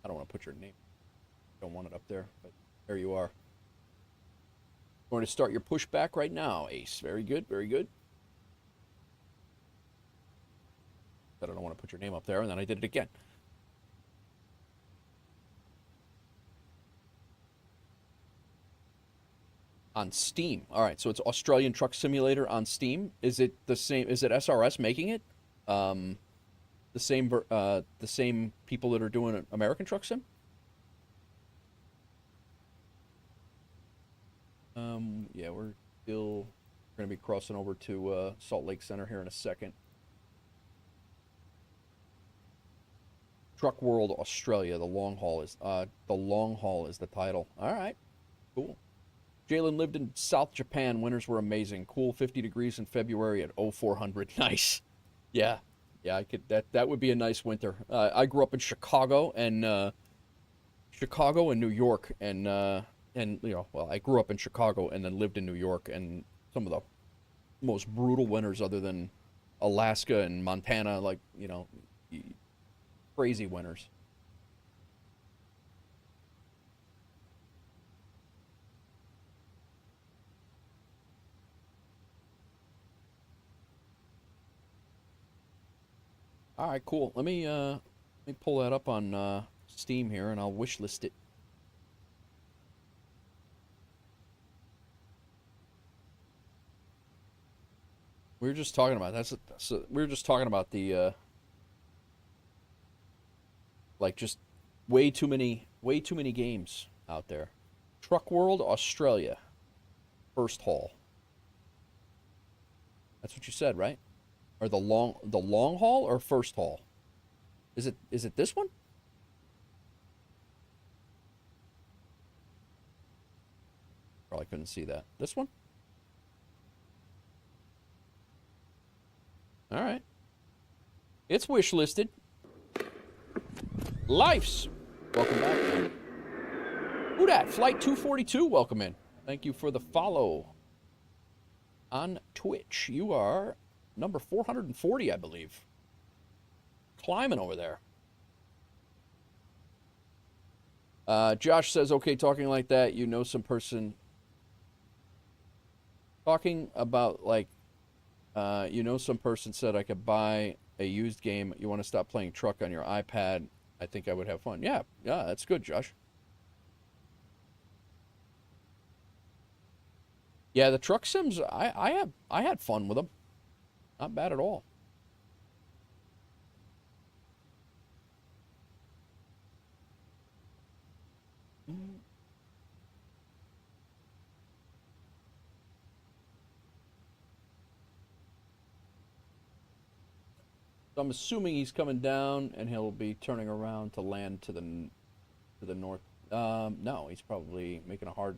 I don't want to put your name. Don't want it up there, but there you are. Going to start your pushback right now, Ace. Very good, very good. But I don't want to put your name up there, and then I did it again. On Steam. All right, so it's Australian Truck Simulator on Steam. Is it the same? Is it SRS making it? The same people that are doing an American Truck Sim? Yeah, we're still going to be crossing over to Salt Lake Center here in a second. Truck World Australia, the long haul is the title. All right, cool. Jalen lived in South Japan. Winters were amazing. Cool 50 degrees in February at 0400. Nice. Yeah, I could. That would be a nice winter. I grew up in Chicago and New York, and you know, well, I grew up in Chicago and then lived in New York, and some of the most brutal winters, other than Alaska and Montana, like, you know, crazy winters. All right, cool. Let me pull that up on Steam here, and I'll wishlist it. We were just talking about we were just talking about the like, just way too many games out there. Truck World Australia, first haul. That's what you said, right? Or the long haul or first haul? Is it this one? Probably couldn't see that. This one? All right. It's wish listed. Life's. Welcome back. Who dat? Flight 242, welcome in. Thank you for the follow on Twitch. You are number 440, I believe. Climbing over there. Josh says, okay, talking like that, you know some person. Talking about, like, you know some person said I could buy a used game. You want to stop playing truck on your iPad? I think I would have fun. Yeah, that's good, Josh. Yeah, the truck sims, I had fun with them. Not bad at all. So I'm assuming he's coming down and he'll be turning around to land to the north. No, he's probably making a hard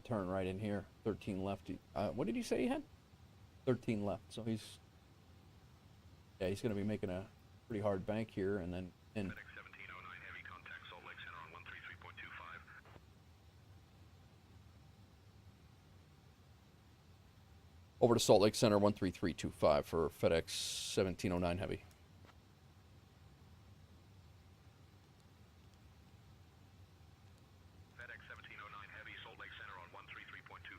turn right in here. 13 left. What did he say he had? 13 left. So he's going to be making a pretty hard bank here and then in. FedEx 1709 heavy contact Salt Lake Center on 133.25. Over to Salt Lake Center 13325 for FedEx 1709 heavy. FedEx 1709 heavy Salt Lake Center on 133.25.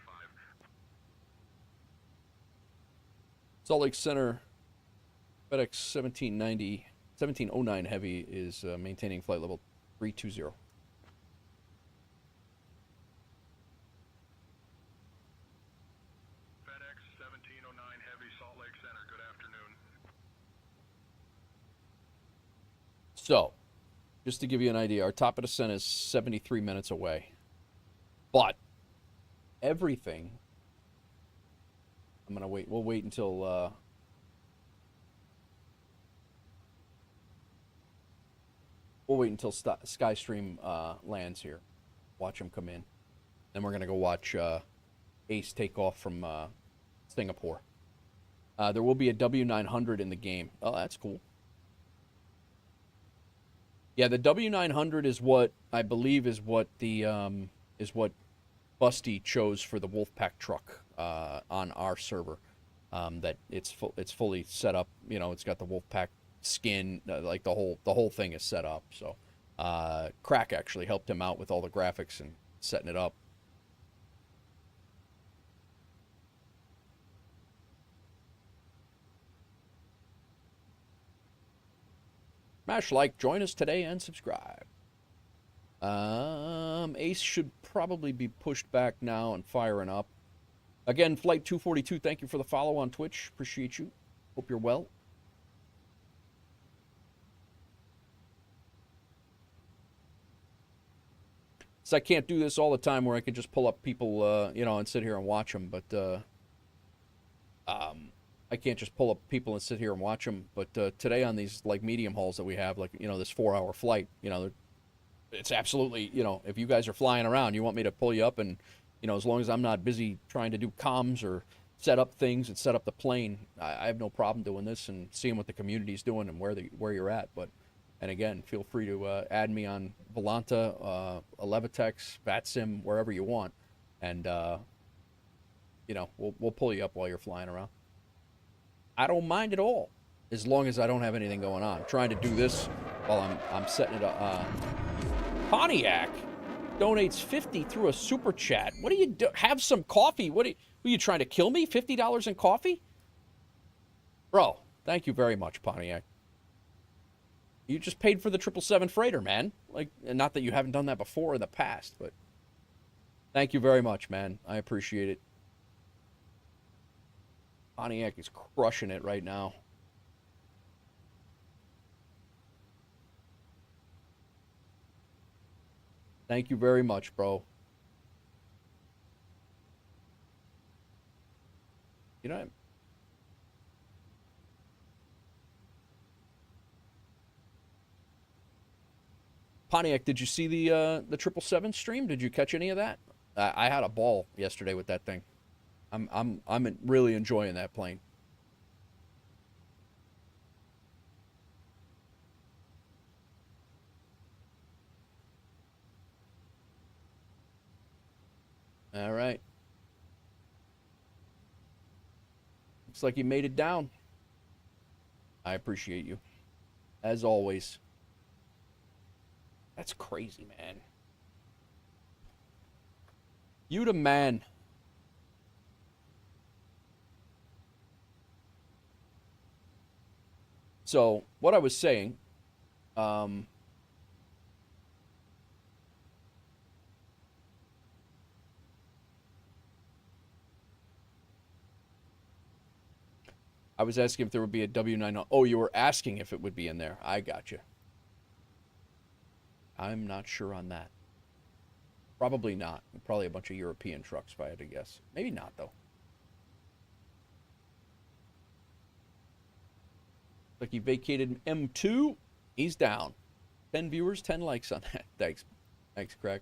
Salt Lake Center FedEx 1709 heavy is maintaining flight level 320. FedEx 1709 heavy Salt Lake Center, good afternoon. So, just to give you an idea, our top of descent is 73 minutes away. But everything, I'm going to wait. We'll wait until Skystream lands here. Watch him come in. Then we're going to go watch Ace take off from Singapore. There will be a W900 in the game. Oh, that's cool. Yeah, the W900 is what I believe is what Busty chose for the Wolfpack truck on our server. That it's fully set up. You know, it's got the Wolfpack skin, like the whole thing is set up. So, Crack actually helped him out with all the graphics and setting it up. Smash like, join us today, and subscribe. Ace should probably be pushed back now and firing up. Again, Flight 242, thank you for the follow on Twitch. Appreciate you. Hope you're well. So I can't do this all the time where I could just pull up people, you know, and sit here and watch them. But I can't just pull up people and sit here and watch them. But today on these like medium hauls that we have, like, you know, this 4-hour flight, you know, it's absolutely, you know, if you guys are flying around, you want me to pull you up, and, you know, as long as I'm not busy trying to do comms or set up things and set up the plane, I have no problem doing this and seeing what the community's doing and where you're at. But, and again, feel free to add me on Volanta, Levitex, VATSIM, wherever you want, and you know, we'll pull you up while you're flying around. I don't mind at all, as long as I don't have anything going on. I'm trying to do this while I'm setting it up. Pontiac donates 50 through a super chat. What do you do? Have some coffee. Were you trying to kill me? $50 in coffee? Bro, thank you very much, Pontiac. You just paid for the 777 freighter, man. Like, and not that you haven't done that before in the past, but thank you very much, man. I appreciate it. Pontiac is crushing it right now. Thank you very much, bro. Pontiac, did you see the 777 stream? Did you catch any of that? I had a ball yesterday with that thing. I'm really enjoying that plane. All right. Looks like you made it down. I appreciate you. As always. That's crazy, man. You the man. So, what I was saying, I was asking if there would be a W9. Oh, you were asking if it would be in there. I got you. I'm not sure on that. Probably not. Probably a bunch of European trucks, if I had to guess. Maybe not, though. Like he vacated M2. He's down. 10 viewers, 10 likes on that. Thanks. Thanks, Craig.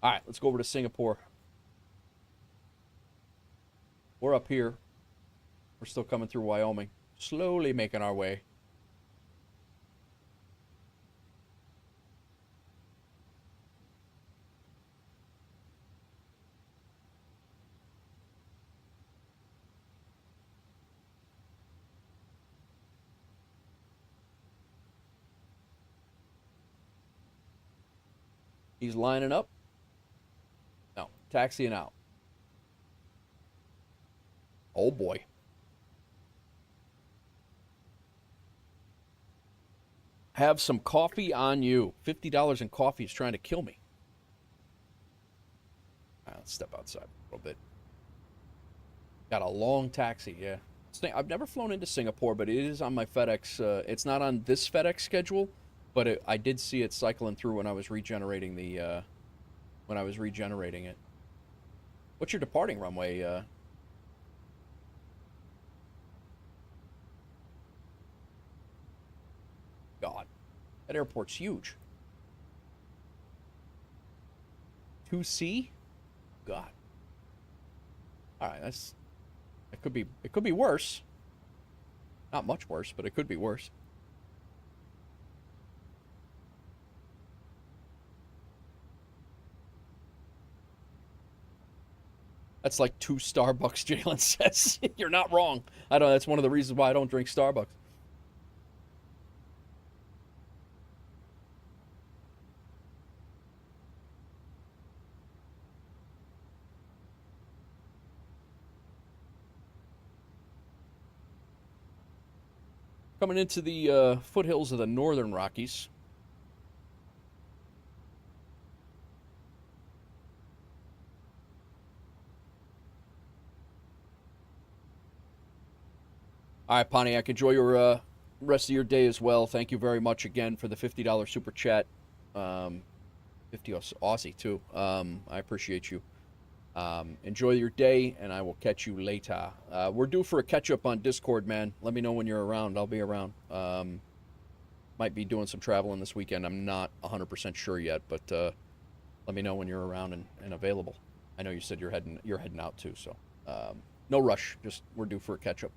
All right, let's go over to Singapore. We're up here. We're still coming through Wyoming. Slowly making our way. He's lining up. No, taxiing out. Oh boy. Have some coffee on you. $50 in coffee is trying to kill me. All right, let's step outside a little bit. Got a long taxi, yeah. I've never flown into Singapore, but it is on my FedEx. It's not on this FedEx schedule, but I did see it cycling through when I was regenerating the it. What's your departing runway? God, that airport's huge. 2C? God. All right, it could be worse. Not much worse, but it could be worse. That's like 2 Starbucks, Jalen says. You're not wrong. I know that's one of the reasons why I don't drink Starbucks. Coming into the foothills of the Northern Rockies. All right, Pontiac, enjoy your rest of your day as well. Thank you very much again for the $50 super chat. 50 Aussie, too. I appreciate you. Enjoy your day, and I will catch you later. We're due for a catch-up on Discord, man. Let me know when you're around. I'll be around. Might be doing some traveling this weekend. I'm not 100% sure yet, but let me know when you're around and available. I know you said you're heading out, too, so no rush. Just we're due for a catch-up.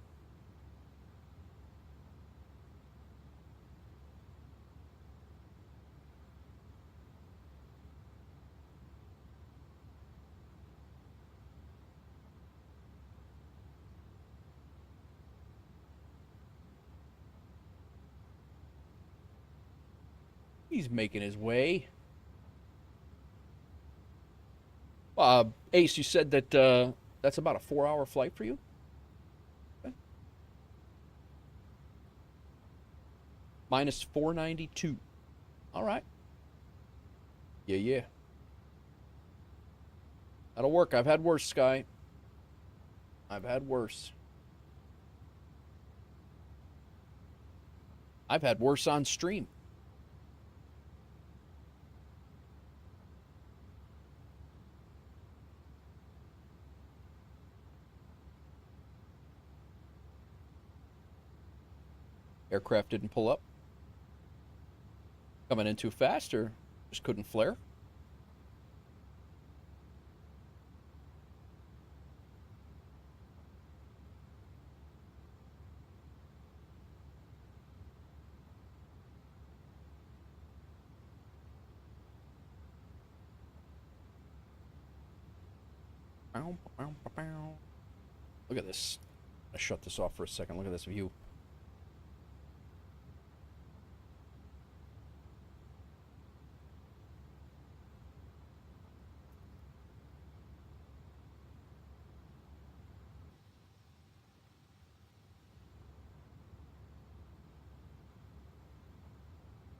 He's making his way. Ace, you said that that's about a 4-hour flight for you? Okay. Minus 492. All right. Yeah. That'll work. I've had worse, Sky. I've had worse. I've had worse on stream. Aircraft didn't pull up. Coming in too fast or just couldn't flare? Look at this. I shut this off for a second. Look at this view.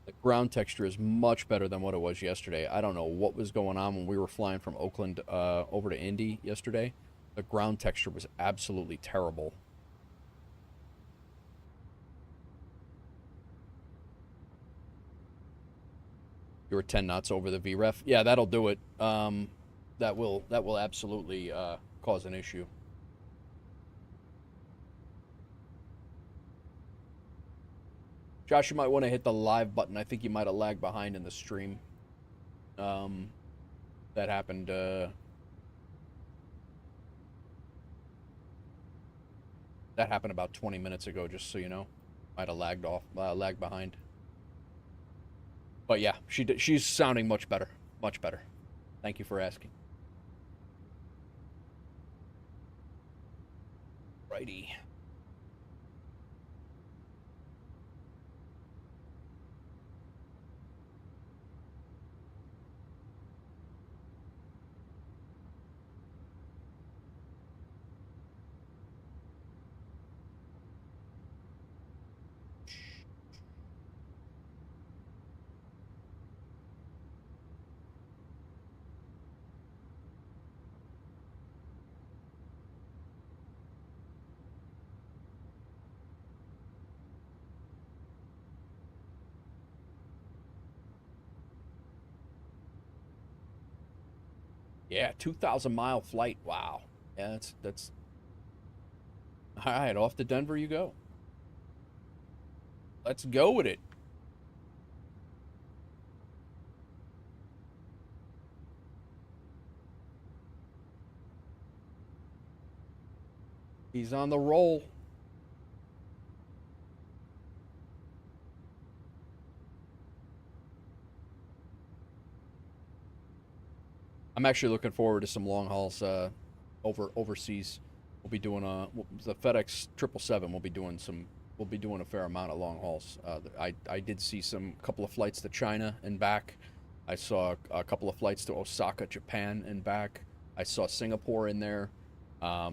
The ground texture is much better than what it was yesterday. I don't know what was going on when we were flying from Oakland over to Indy yesterday. The ground texture was absolutely terrible. You were 10 knots over the VREF. Yeah, that'll do it. That will absolutely cause an issue. Josh, you might want to hit the live button. I think you might have lagged behind in the stream. That happened. That happened about 20 minutes ago, just so you know. Might have lagged behind. But yeah, she's sounding much better. Much better. Thank you for asking. Righty. Yeah, 2,000-mile flight. Wow. Yeah, that's. All right, off to Denver you go. Let's go with it. He's on the roll. I'm actually looking forward to some long hauls overseas. We'll be doing the FedEx 777. We'll be doing a fair amount of long hauls. I did see a couple of flights to China and back. I saw a couple of flights to Osaka, Japan and back. I saw Singapore in there. I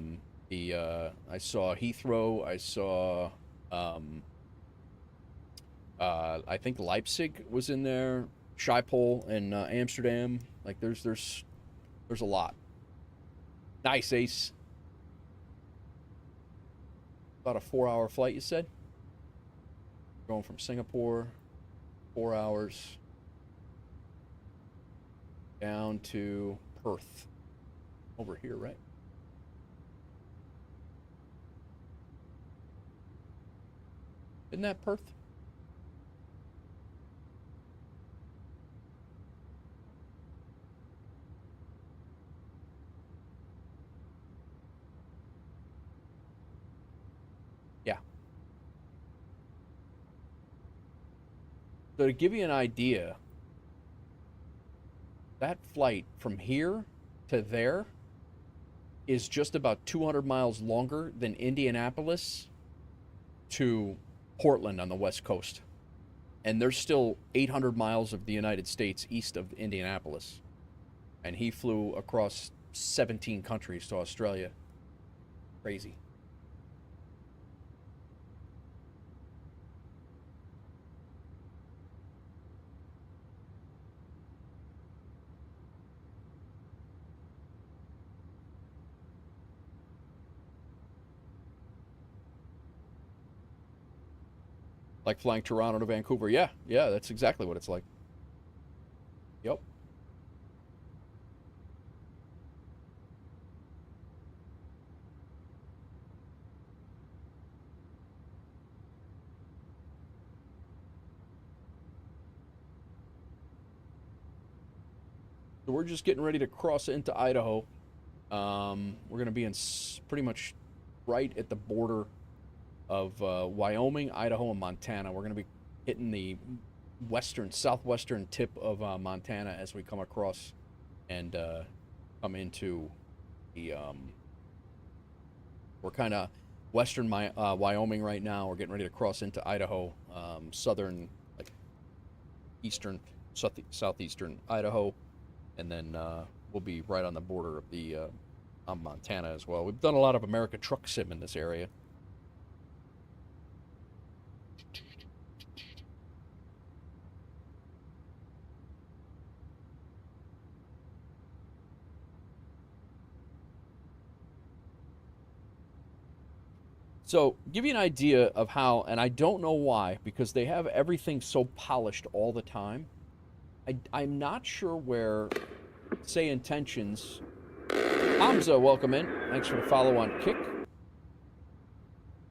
saw Heathrow. I saw I think Leipzig was in there. Schiphol and Amsterdam. Like there's a lot. Nice, Ace. About a 4-hour flight, you said? Going from Singapore, 4 hours, down to Perth. Over here, right? Isn't that Perth? Yeah. So to give you an idea, that flight from here to there is just about 200 miles longer than Indianapolis to Portland on the West Coast. And there's still 800 miles of the United States east of Indianapolis. And he flew across 17 countries to Australia. Crazy. Like flying Toronto to Vancouver. Yeah, that's exactly what it's like. Yep. So we're just getting ready to cross into Idaho. We're going to be in pretty much right at the border of Wyoming, Idaho, and Montana. We're going to be hitting the southwestern tip of Montana as we come across and come into the we're kind of western Wyoming right now. We're getting ready to cross into Idaho, southern, like eastern, southeastern Idaho, and then we'll be right on the border of the Montana as well. We've done a lot of American Truck Sim in this area. So, give you an idea of how, and I don't know why, because they have everything so polished all the time. I'm not sure where SayIntentions. Hamza, welcome in. Thanks for the follow on Kick.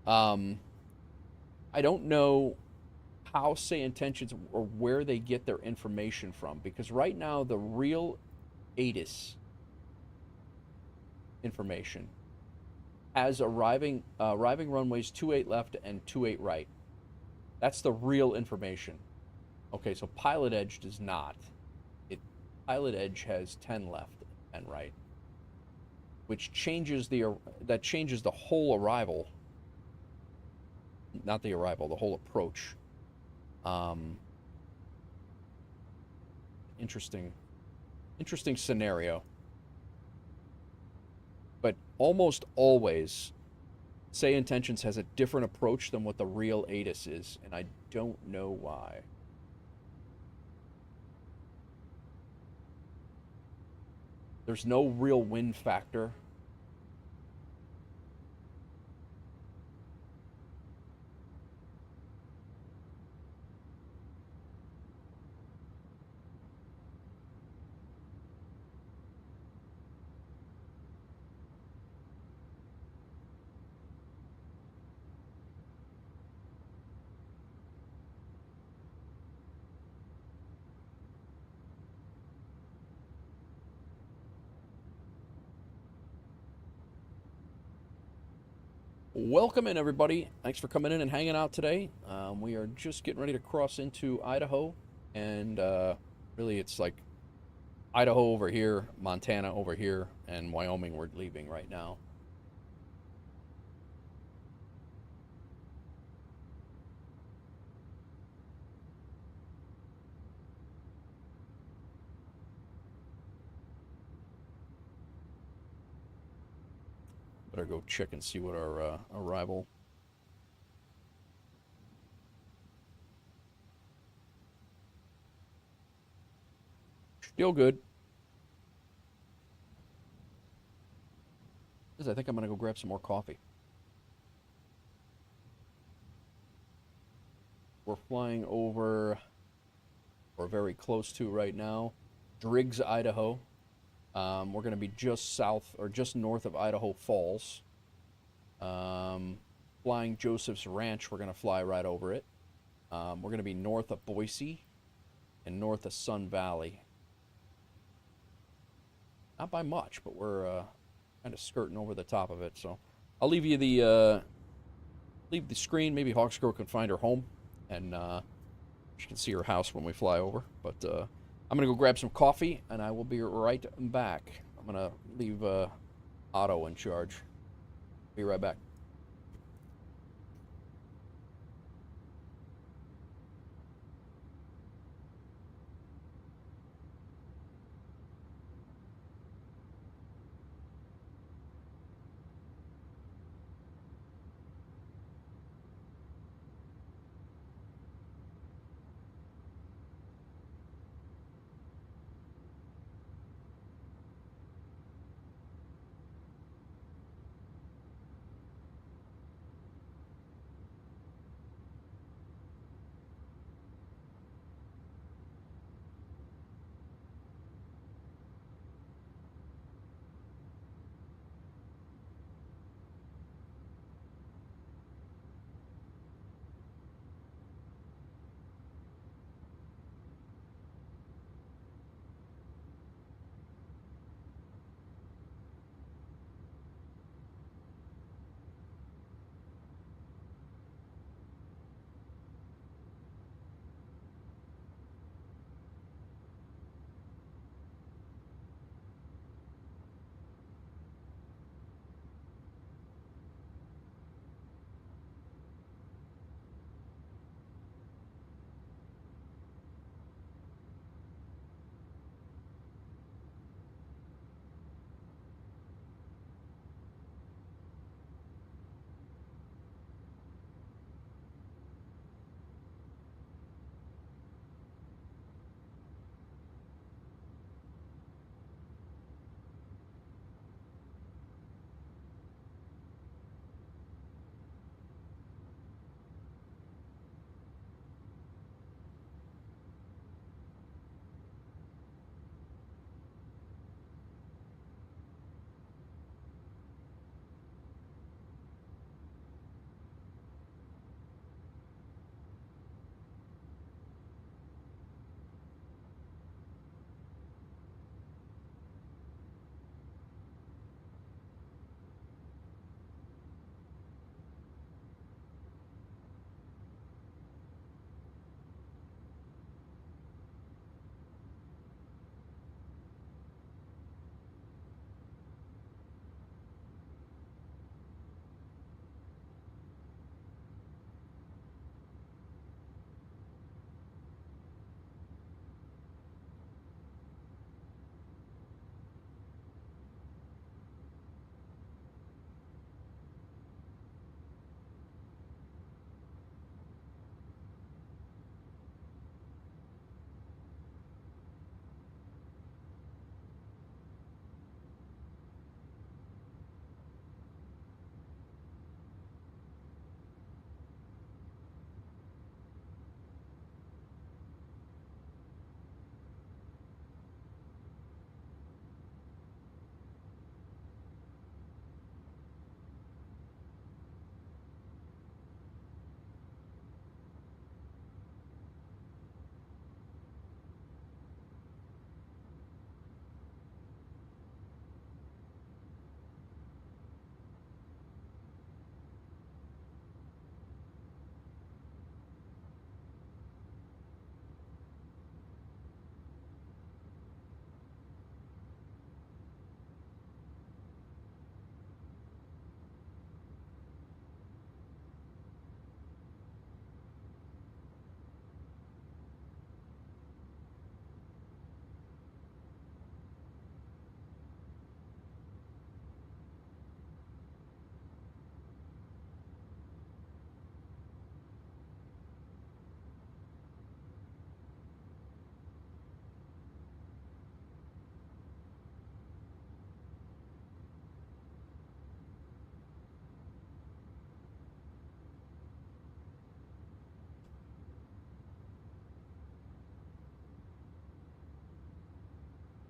I don't know how SayIntentions or where they get their information from, because right now the real ATIS information has arriving runways 28 left and 28 right. That's the real information. Okay, so Pilot Edge does not. Pilot Edge has 10 left and 10 right, which changes the whole arrival. Not the arrival, the whole approach. Interesting scenario. But almost always, SayIntentions has a different approach than what the real ATIS is, and I don't know why. There's no real win factor. Welcome in, everybody. Thanks for coming in and hanging out today. We are just getting ready to cross into Idaho, and really it's like Idaho over here, Montana over here, and Wyoming we're leaving right now. Better go check and see what our arrival. Still good. I think I'm gonna go grab some more coffee. We're flying over, or very close to right now, Driggs, Idaho. We're going to be just south or just north of Idaho Falls. Flying Joseph's Ranch, we're going to fly right over it. We're going to be north of Boise and north of Sun Valley. Not by much, but we're kind of skirting over the top of it. So I'll leave you the screen. Maybe Hawksgirl can find her home, and she can see her house when we fly over. But I'm going to go grab some coffee, and I will be right back. I'm going to leave Otto in charge. Be right back.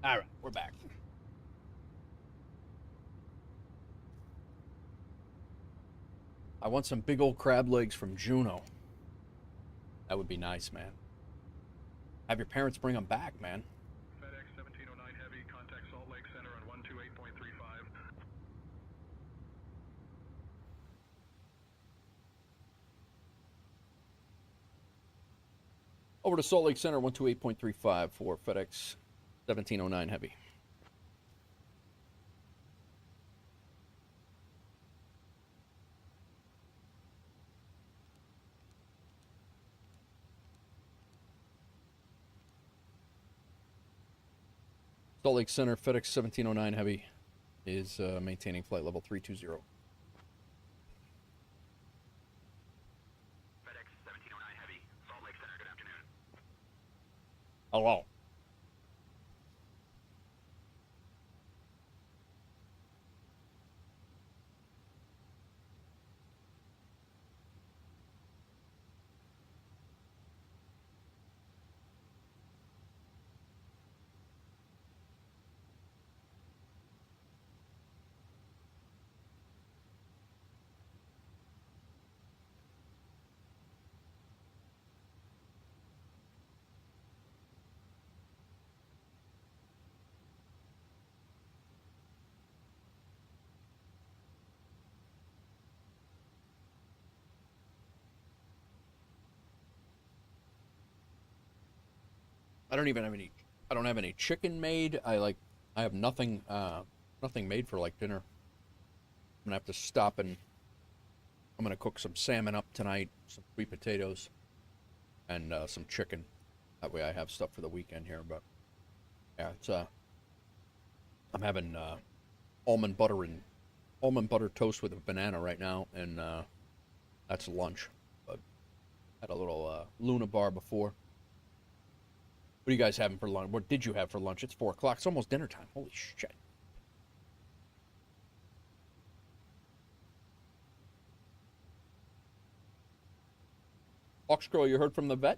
All right, we're back. I want some big old crab legs from Juneau. That would be nice, man. Have your parents bring them back, man. FedEx 1709 Heavy, contact Salt Lake Center on 128.35. Over to Salt Lake Center, 128.35 for FedEx 1709 Heavy. Salt Lake Center, FedEx 1709 Heavy is maintaining flight level 320. FedEx 1709 Heavy, Salt Lake Center, good afternoon. Hello. I don't even have any. I don't have any chicken made. I have nothing. Nothing made for like dinner. I'm gonna have to stop and I'm gonna cook some salmon up tonight, some sweet potatoes, and some chicken. That way I have stuff for the weekend here. But yeah, it's I'm having almond butter toast with a banana right now, and that's lunch. But had a little Luna bar before. What are you guys having for lunch? What did you have for lunch? It's 4 o'clock. It's almost dinner time. Holy shit. Hawkscrow, you heard from the vet?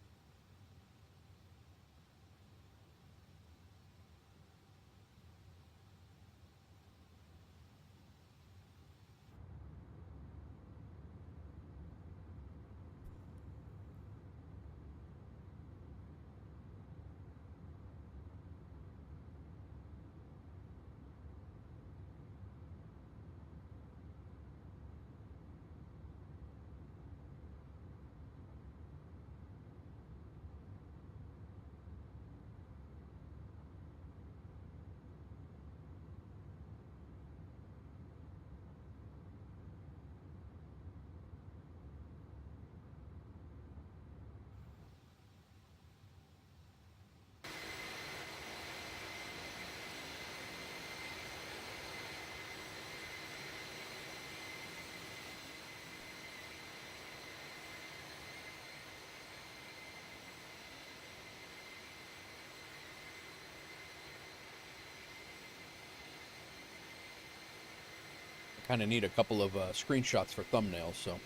Kind of need a couple of screenshots for thumbnails, so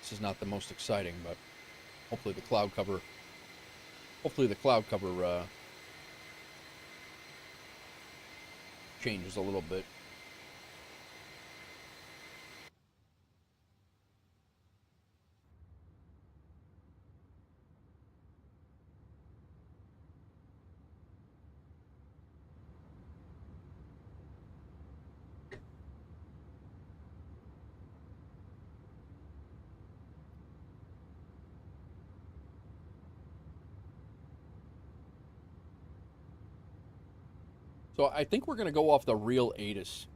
this is not the most exciting, but hopefully the cloud cover changes a little bit. So I think we're going to go off the real ATIS.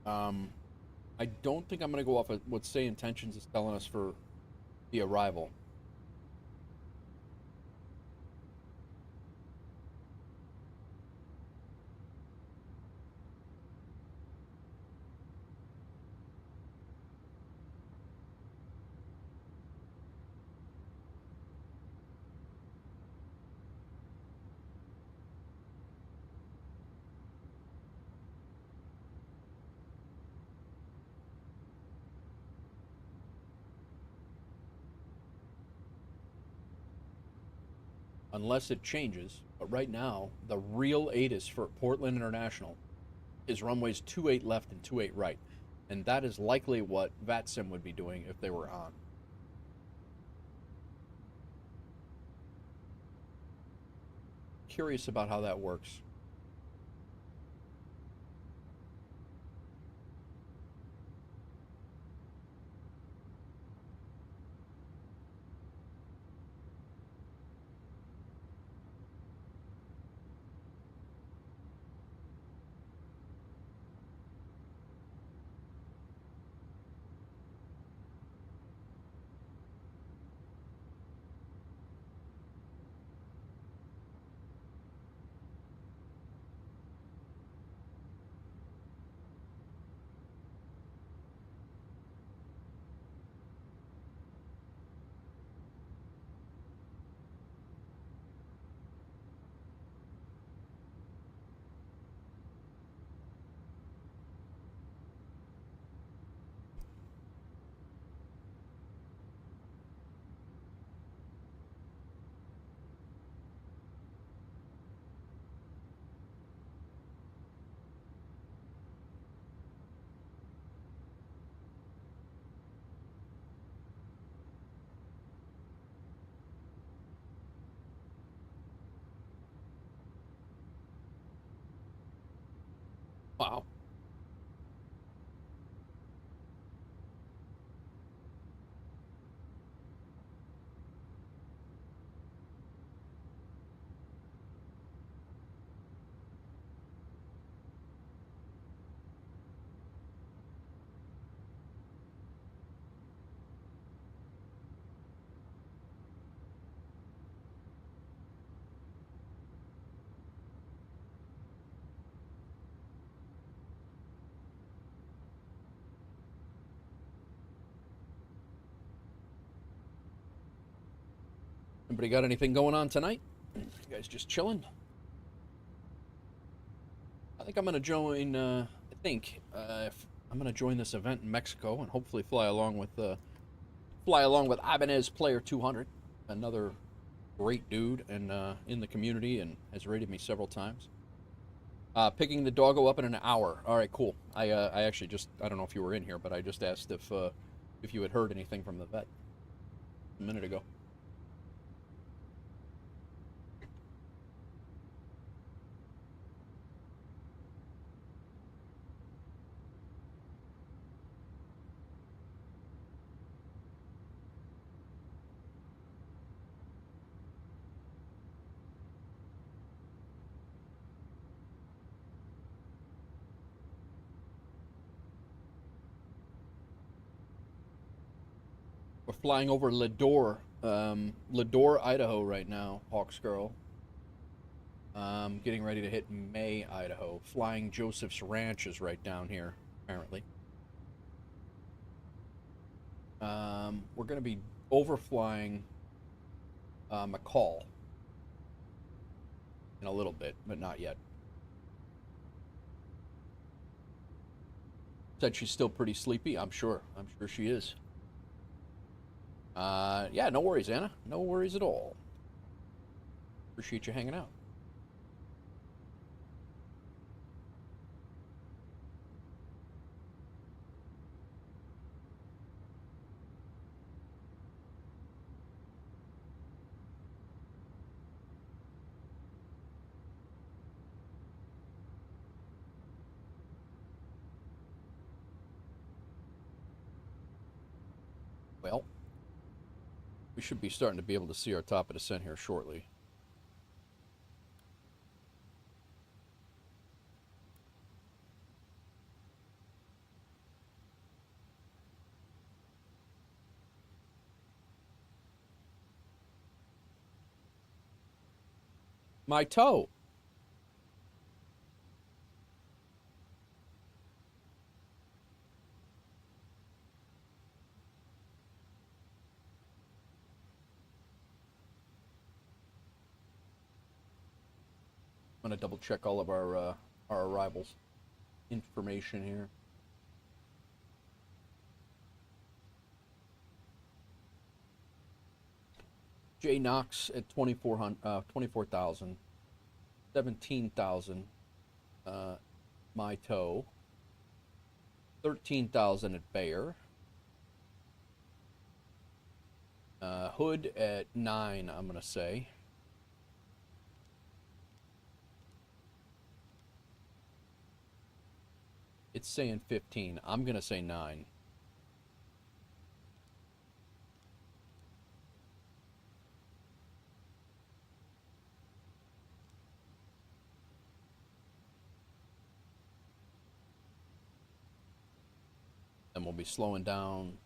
I don't think I'm going to go off of what SayIntentions is telling us for the arrival. Unless it changes. But right now, the real ATIS for Portland International is runways 28 left and 28 right. And that is likely what VATSIM would be doing if they were on. Curious about how that works. Wow. Anybody got anything going on tonight? You guys just chilling? I think I'm gonna join. I'm gonna join this event in Mexico and hopefully fly along with Ibanez Player 200, another great dude and in the community and has rated me several times. Picking the doggo up in an hour. All right, cool. I actually I don't know if you were in here, but I just asked if you had heard anything from the vet a minute ago. We're flying over Ladore, Idaho right now, Hawks Girl. Getting ready to hit May, Idaho. Flying Joseph's Ranch is right down here, apparently. We're going to be overflying McCall in a little bit, but not yet. Said she's still pretty sleepy. I'm sure she is. Yeah, no worries, Anna. No worries at all. Appreciate you hanging out. Well, we should be starting to be able to see our top of descent here shortly. My toe. I'm gonna double check all of our arrivals information here. J Knox at 24,000. 17,000 my tow, 13,000 at Bayer, Hood at 9, I'm gonna say. It's saying 15. I'm gonna say 9. Then we'll be slowing down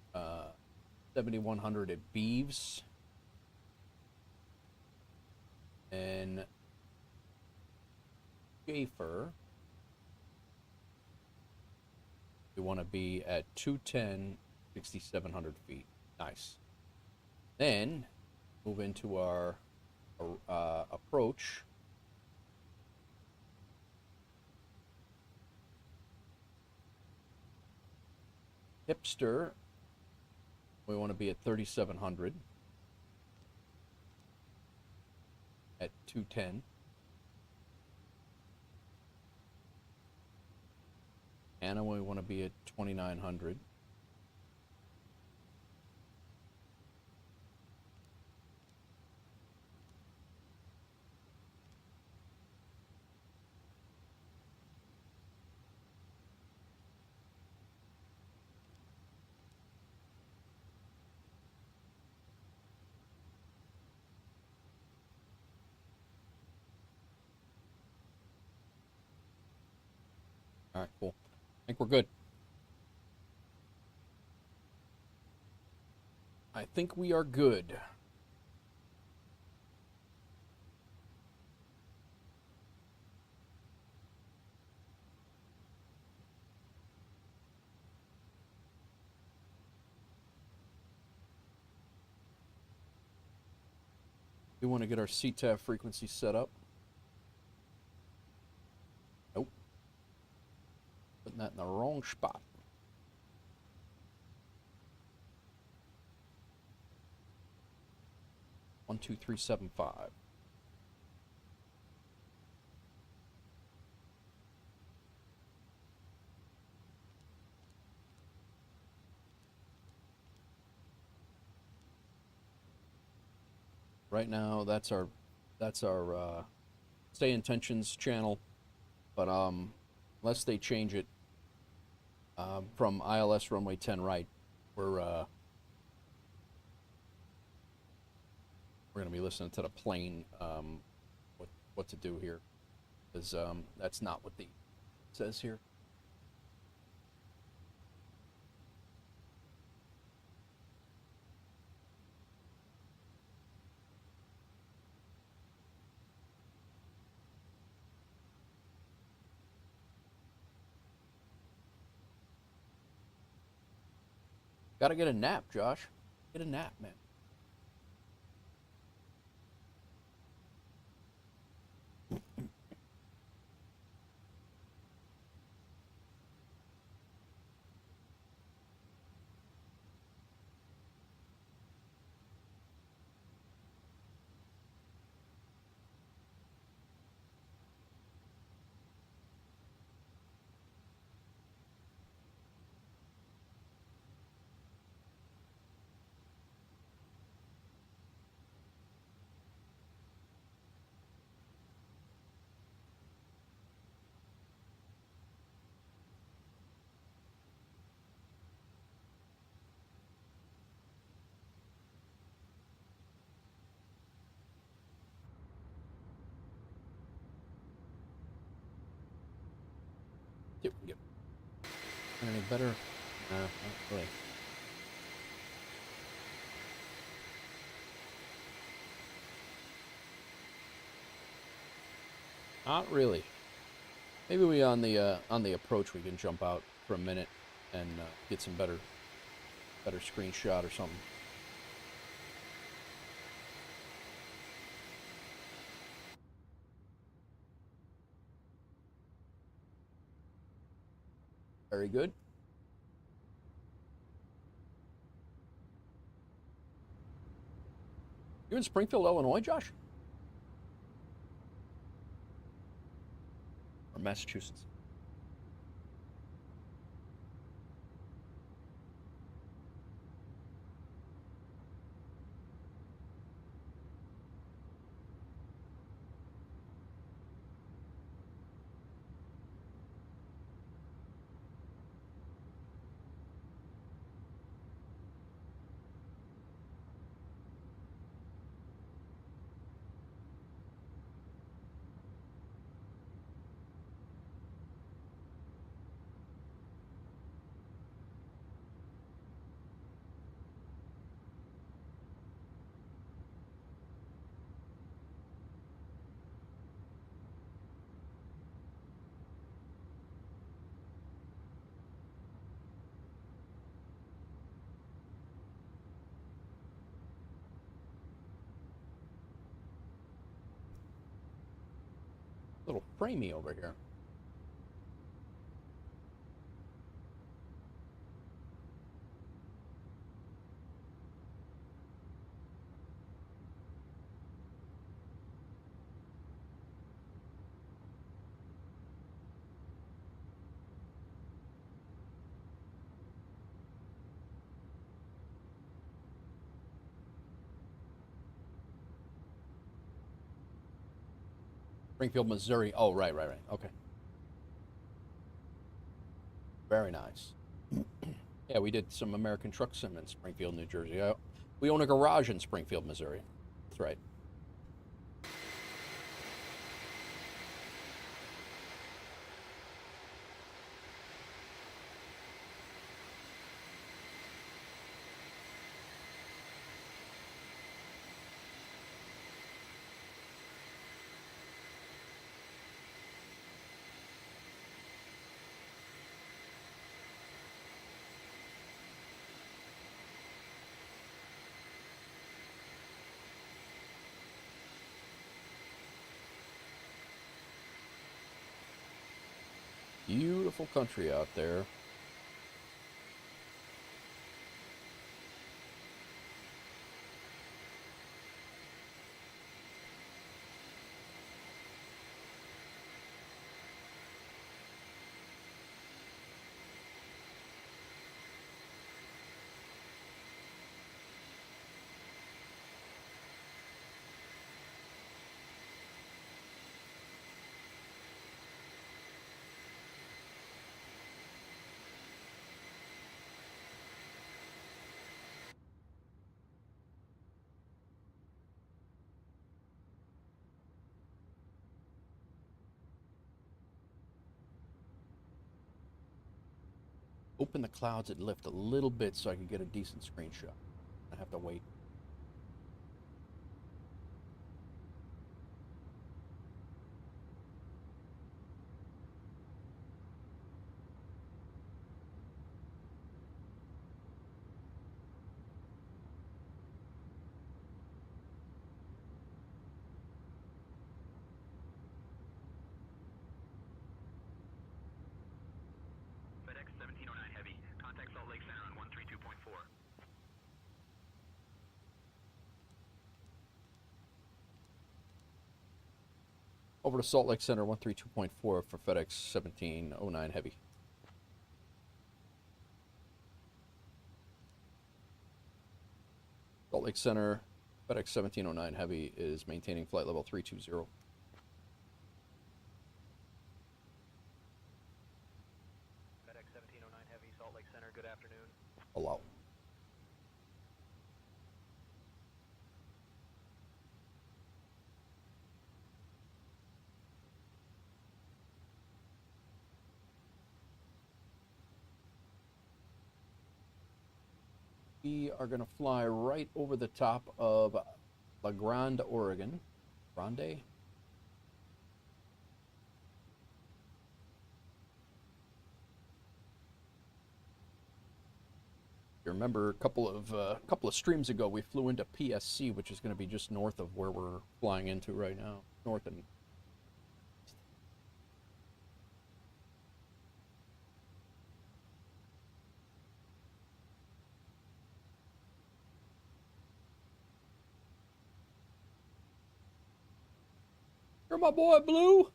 7,100 at Beeves. And Schaefer, we want to be at 210, 6,700 feet. Nice. Then move into our approach. Hipster, we want to be at 3,700 at 210. Anna, we want to be at 2,900. All right, cool. I think we're good. I think we are good. We want to get our CTAF frequency set up. Nope. Putting that in the wrong spot. One, 2, 3, 7, 5. Right now, that's our SayIntentions channel, but unless they change it from ILS runway 10 right, we're gonna be listening to the plane what to do here, because that's not what the says here. Gotta get a nap, Josh. Get a nap, man. See if we can get any better. Not really. Not really. Maybe we on the approach we can jump out for a minute and get some better screenshot or something. Very good. You in Springfield, Illinois, Josh? Massachusetts. Little framey over here. Springfield, Missouri. Oh, right. Okay. Very nice. Yeah, we did some American Truck Sim in Springfield, New Jersey. We own a garage in Springfield, Missouri. That's right. Beautiful country out there. Open the clouds and lift a little bit so I can get a decent screenshot. I have to wait. FedEx 1709 Heavy. Contact Salt Lake Center on 132.4. Over to Salt Lake Center, 132.4 for FedEx 1709 Heavy. Salt Lake Center, FedEx 1709 Heavy is maintaining flight level 320. FedEx 1709 Heavy, Salt Lake Center, good afternoon. Allow. We are going to fly right over the top of La Grande, Oregon. Grande? You remember a couple of streams ago, we flew into PSC, which is going to be just north of where we're flying into right now. North and you're my boy, Blue.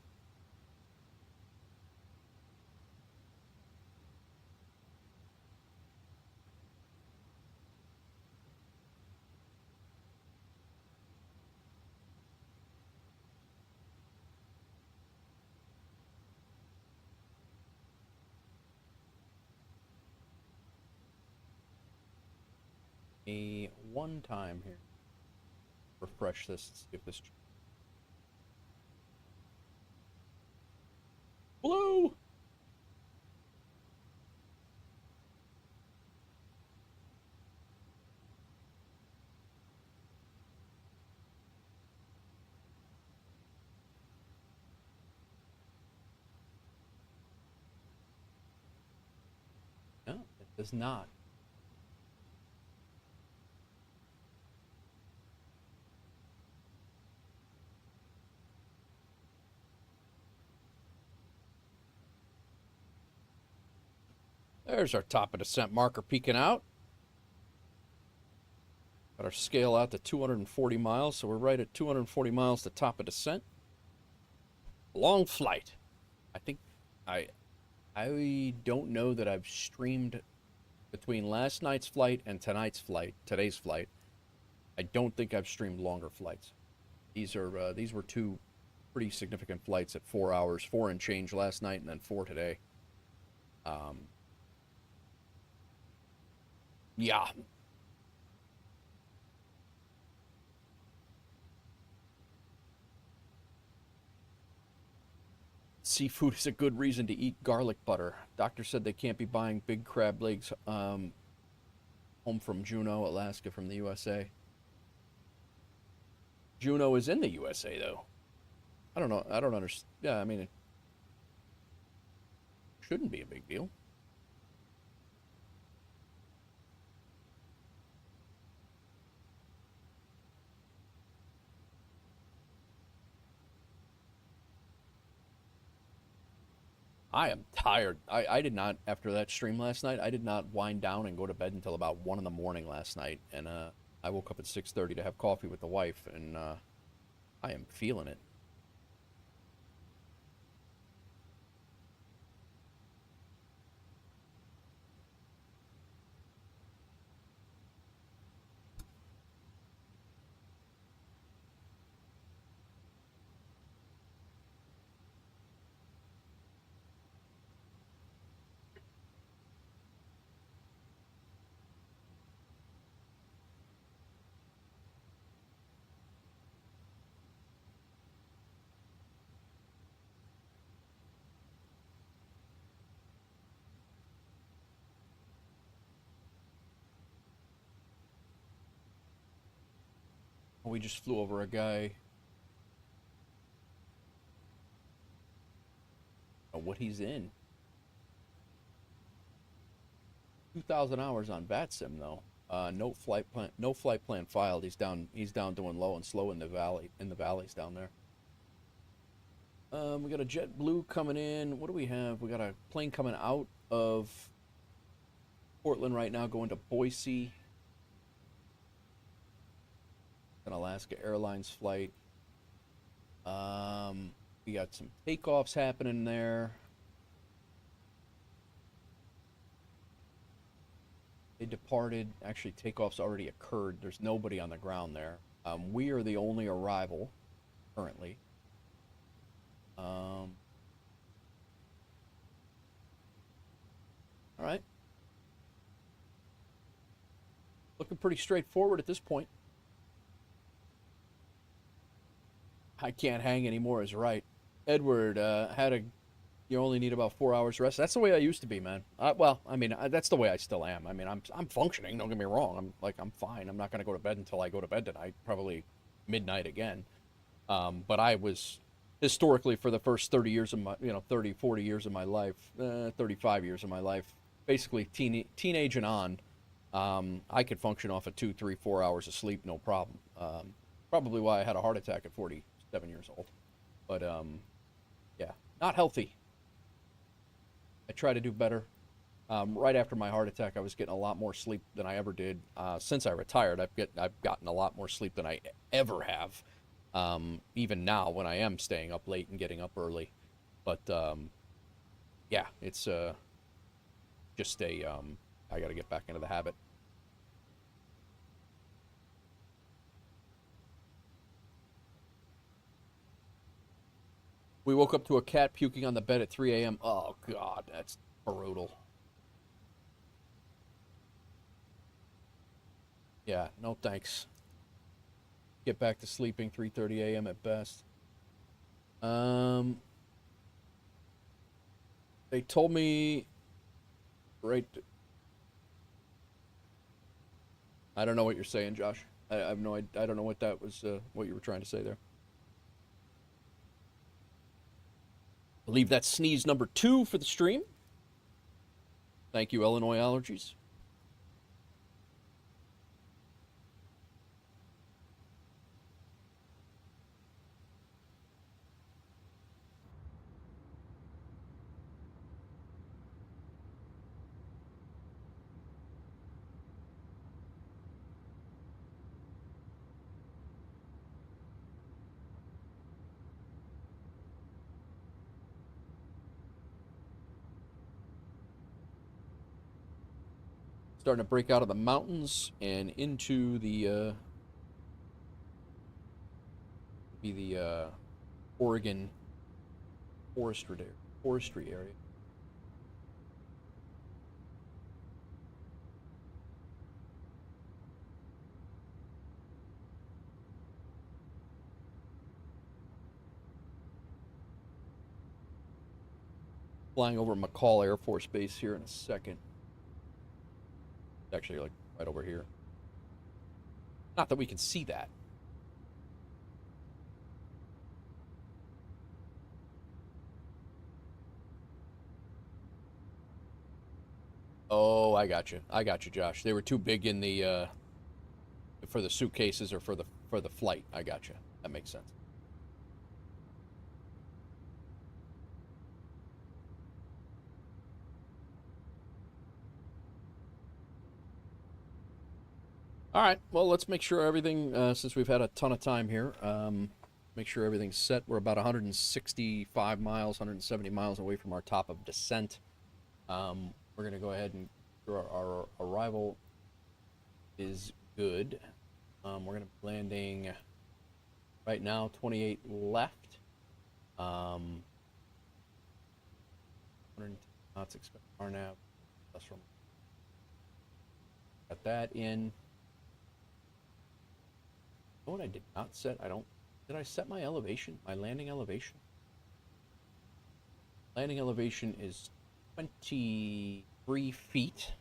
me one time here. Refresh this, see if this... Blue! No, it does not. There's our top of descent marker peeking out. Got our scale out to 240 miles, so we're right at 240 miles to top of descent. Long flight. I think I don't know that I've streamed between last night's flight and today's flight. I don't think I've streamed longer flights. These were two pretty significant flights at 4 hours, 4 and change last night, and then 4 today. Yeah. Seafood is a good reason to eat garlic butter. Doctor said they can't be buying big crab legs home from Juneau, Alaska, from the USA. Juneau is in the USA, though. I don't know. I don't understand. Yeah, I mean, it shouldn't be a big deal. I am tired. I did not, after that stream last night, I did not wind down and go to bed until about 1 in the morning last night. And I woke up at 6:30 to have coffee with the wife, and I am feeling it. We just flew over a guy. What he's in. 2,000 hours on VATSIM though. No flight plan filed. He's down doing low and slow in the valleys down there. We got a JetBlue coming in. What do we have? We got a plane coming out of Portland right now, going to Boise. An Alaska Airlines flight. We got some takeoffs happening there. They departed. Actually, takeoffs already occurred. There's nobody on the ground there. We are the only arrival currently. All right. Looking pretty straightforward at this point. I can't hang anymore is right. Edward you only need about 4 hours rest. That's the way I used to be, man. Well, I mean, that's the way I still am. I mean, I'm functioning. Don't get me wrong. I'm fine. I'm not gonna go to bed until I go to bed tonight. Probably midnight again. But I was historically for the first 30 years of my, 30, 40 years of my life, 35 years of my life, basically teenage and on, I could function off of 2, 3, 4 hours of sleep, no problem. Probably why I had a heart attack at 47 years old. But, yeah, not healthy. I try to do better. Right after my heart attack, I was getting a lot more sleep than I ever did. Since I retired, I've gotten a lot more sleep than I ever have. Even now when I am staying up late and getting up early. But, yeah, it's just I got to get back into the habit. We woke up to a cat puking on the bed at 3 a.m. Oh, God, that's brutal. Yeah, no thanks. Get back to sleeping 3:30 a.m. at best. They told me right. I don't know what you're saying, Josh. I have no. I don't know what that was. What you were trying to say there. I believe that's sneeze number 2 for the stream. Thank you, Illinois Allergies. Starting to break out of the mountains and into the Oregon forestry area. Flying over McCall Air Force Base here in a second. Actually, like right over here. Not that we can see that. Oh, I got you. I got you, Josh. They were too big in the for the suitcases or for the flight. I got you. That makes sense. All right. Well, let's make sure everything, since we've had a ton of time here, make sure everything's set. We're about 165 miles, 170 miles away from our top of descent. We're going to go ahead and our arrival is good. We're going to be landing right now, 28 left. 110 knots, expect RNAV. That's from. Got that in. Oh, what I did not set, did I set my elevation, my landing elevation? Landing elevation is 23 feet.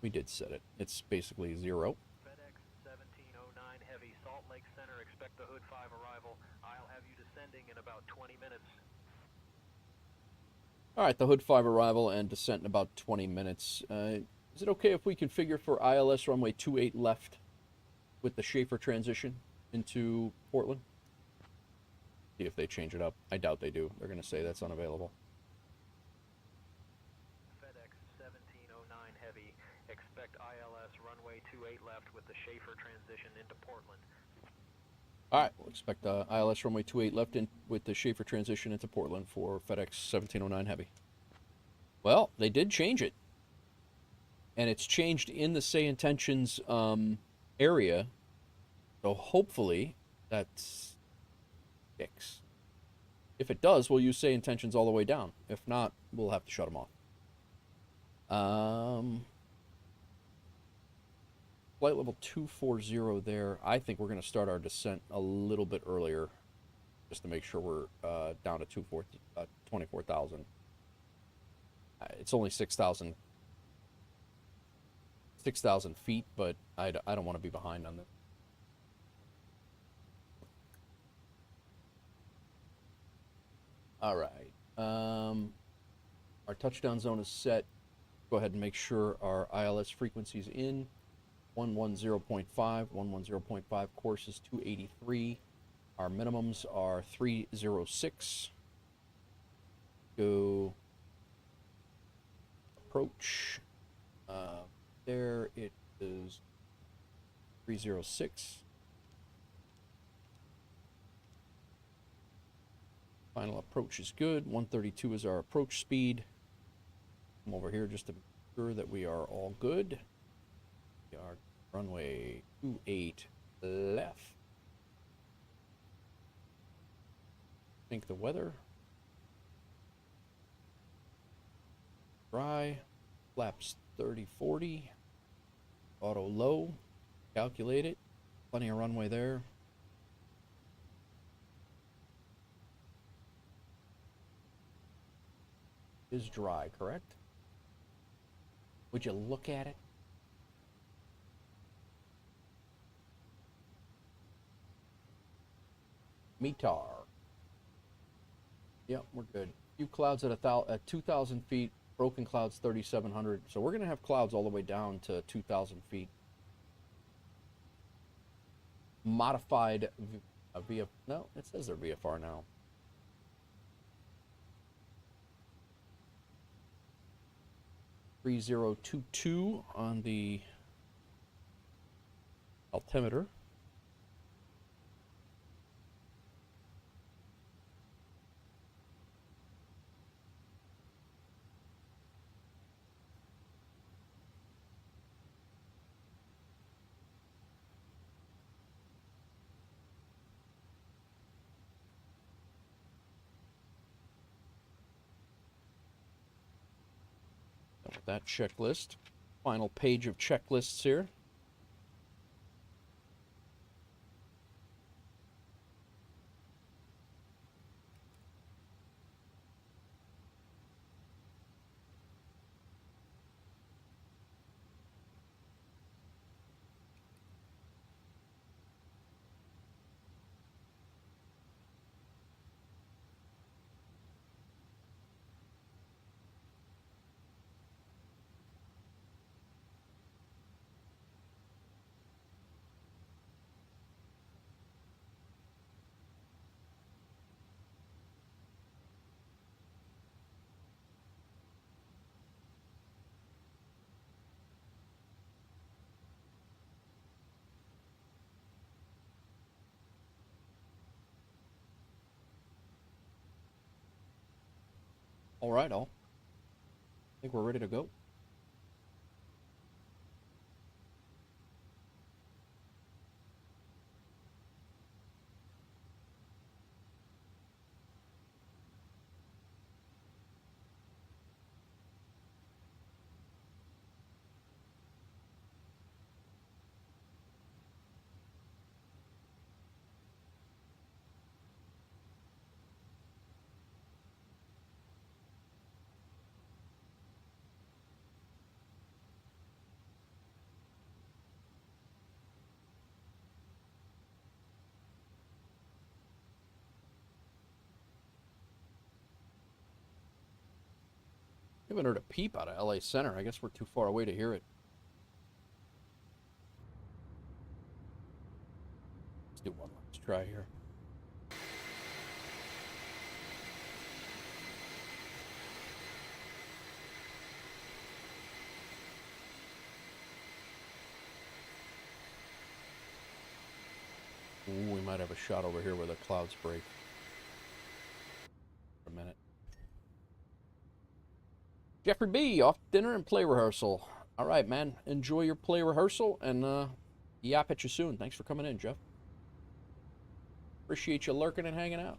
We did set it. It's basically 0. FedEx 1709 Heavy, Salt Lake Center, expect the Hood 5 arrival. I'll have you descending in about 20 minutes. All right, the Hood 5 arrival and descent in about 20 minutes. Is it okay if we configure for ILS runway 28 left with the Schaefer transition into Portland? See if they change it up. I doubt they do. They're going to say that's unavailable. FedEx 1709 Heavy, expect ILS runway 28 left with the Schaefer transition into Portland. All right, we'll expect ILS runway 28 left in with the Schaefer transition into Portland for FedEx 1709 Heavy. Well, they did change it. And it's changed in the SayIntentions area. So hopefully that sticks. If it does, we'll use SayIntentions all the way down. If not, we'll have to shut them off. Flight level 240 there. I think we're going to start our descent a little bit earlier just to make sure we're down to 24,000. It's only 6,000 feet, but I don't want to be behind on this. All right. Our touchdown zone is set. Go ahead and make sure our ILS frequency is in. 110.5, 110.5, course is 283. Our minimums are 306. Go approach. There it is 306. Final approach is good. 132 is our approach speed. Come over here just to make sure that we are all good. We are runway 28 left. Think the weather. dry. Flaps 30-40. Auto low. Calculate it. Plenty of runway there. Is dry, correct? Would you look at it? METAR. Yep, we're good. Few clouds at 2,000 feet. Broken clouds 3,700. So we're gonna have clouds all the way down to 2,000 feet. Modified VF. No, it says they're VFR now. .3022 on the altimeter. With that checklist. Final page of checklists here. All right, all. I think we're ready to go. Haven't heard a peep out of LA Center. I guess we're too far away to hear it. Let's do one last try here. Ooh, we might have a shot over here where the clouds break. For a minute. Jeffrey B, off dinner and play rehearsal. All right, man. Enjoy your play rehearsal, and yap at you soon. Thanks for coming in, Jeff. Appreciate you lurking and hanging out.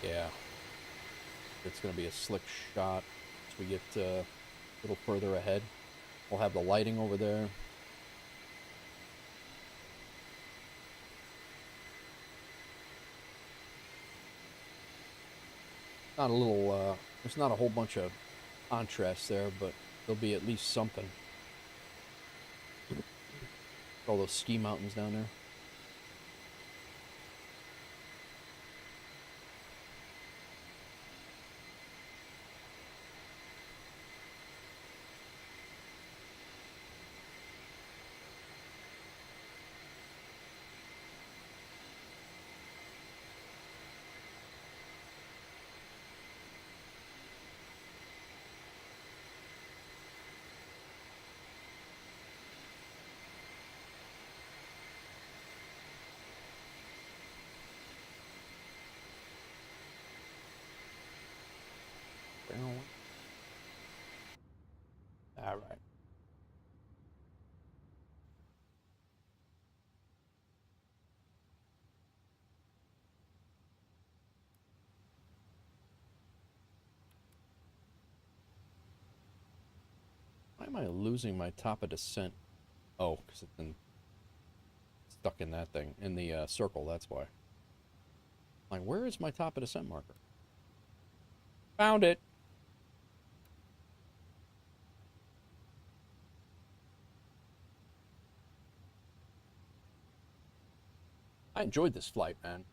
Yeah, it's going to be a slick shot as we get a little further ahead. We'll have the lighting over there. Not a little, there's not a whole bunch of contrast there, but there'll be at least something. All those ski mountains down there. right. Why am I losing my top of descent? Oh, because it's been stuck in that thing, in the circle, that's why. Like, where is my top of descent marker? Found it! I enjoyed this flight, man.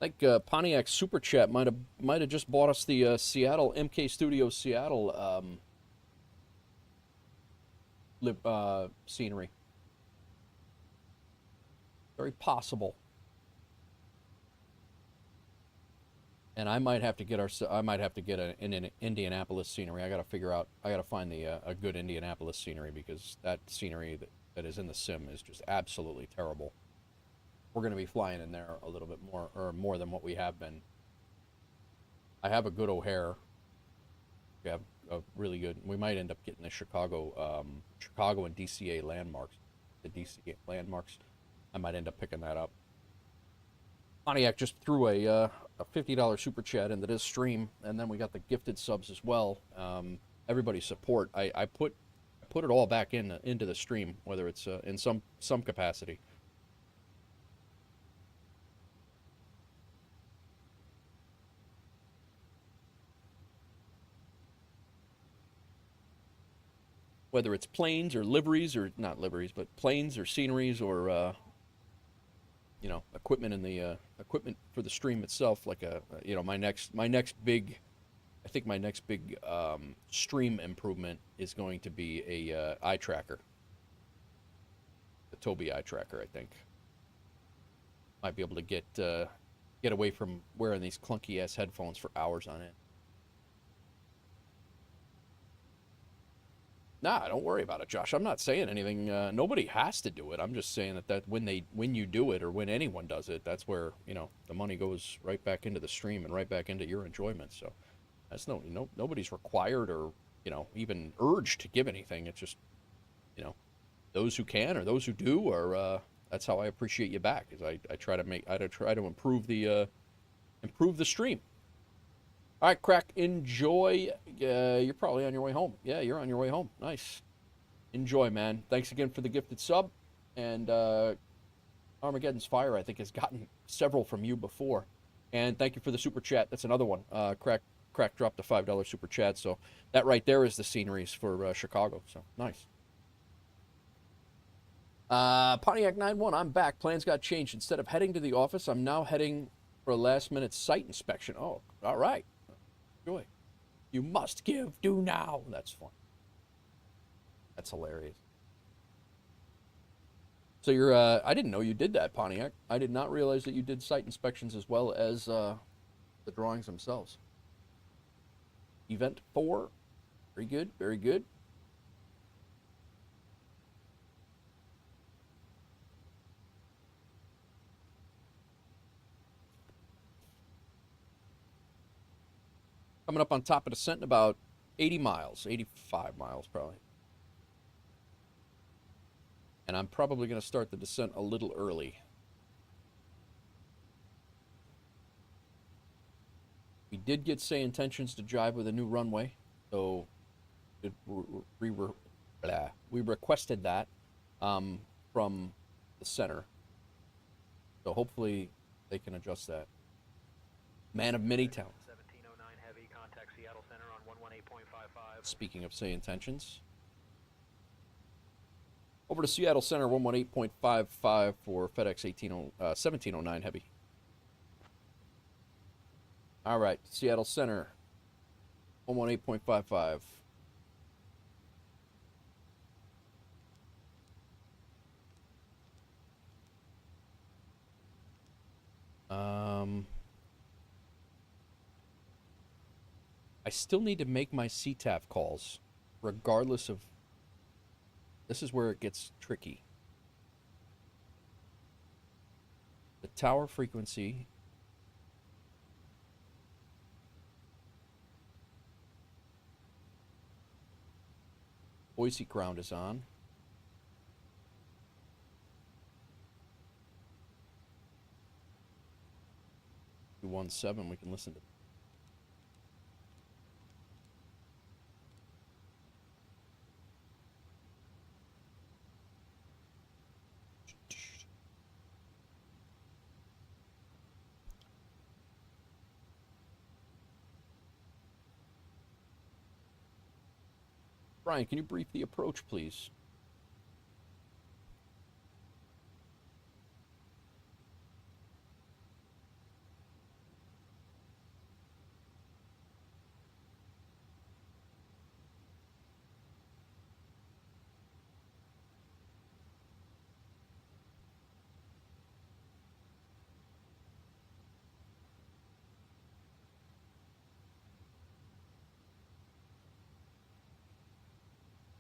I think Pontiac Super Chat might have just bought us the Seattle MK Studios Seattle scenery. Very possible. And I might have to get an Indianapolis scenery. I got to figure out. I got to find a good Indianapolis scenery because that scenery that is in the sim is just absolutely terrible. We're going to be flying in there a little bit more than what we have been. I have a good O'Hare. We have a really good. We might end up getting the Chicago and DCA landmarks. The DCA landmarks. I might end up picking that up. Pontiac just threw a $50 super chat into this stream, and then we got the gifted subs as well. Everybody's support. I put it all back into the stream, whether it's in some capacity. Whether it's planes or liveries, or not liveries, but planes or sceneries or equipment in the equipment for the stream itself. Like my next big stream improvement is going to be a eye tracker, the Tobii eye tracker. I think might be able to get away from wearing these clunky ass headphones for hours on end. Nah, don't worry about it, Josh. I'm not saying anything. Nobody has to do it. I'm just saying that when you do it, or when anyone does it, that's where the money goes right back into the stream and right back into your enjoyment. So that's nobody's required or even urged to give anything. It's just those who can or those who do are. That's how I appreciate you back. Is I try to improve the stream. All right, Crack, enjoy. You're probably on your way home. Yeah, you're on your way home. Nice. Enjoy, man. Thanks again for the gifted sub. And Armageddon's Fire, I think, has gotten several from you before. And thank you for the super chat. That's another one. Crack dropped a $5 super chat. So that right there is the sceneries for Chicago. So nice. Pontiac 91, I'm back. Plans got changed. Instead of heading to the office, I'm now heading for a last-minute site inspection. Oh, all right. Joy. You must give due now. That's fun. That's hilarious. So you're, I didn't know you did that, Pontiac. I did not realize that you did site inspections as well as the drawings themselves. Event 4. Very good, very good. Coming up on top of descent in about 80 miles, 85 miles probably. And I'm probably going to start the descent a little early. We did get SayIntentions to jive with a new runway, so we requested that from the center. So hopefully they can adjust that. Man of many talents. Speaking of SayIntentions, over to Seattle Center 118.55 for FedEx 1709 Heavy. All right, Seattle Center 118.55. I still need to make my CTAF calls, regardless of This is where it gets tricky. The tower frequency. Boise ground is on. 217, we can listen to. Brian, can you brief the approach, please?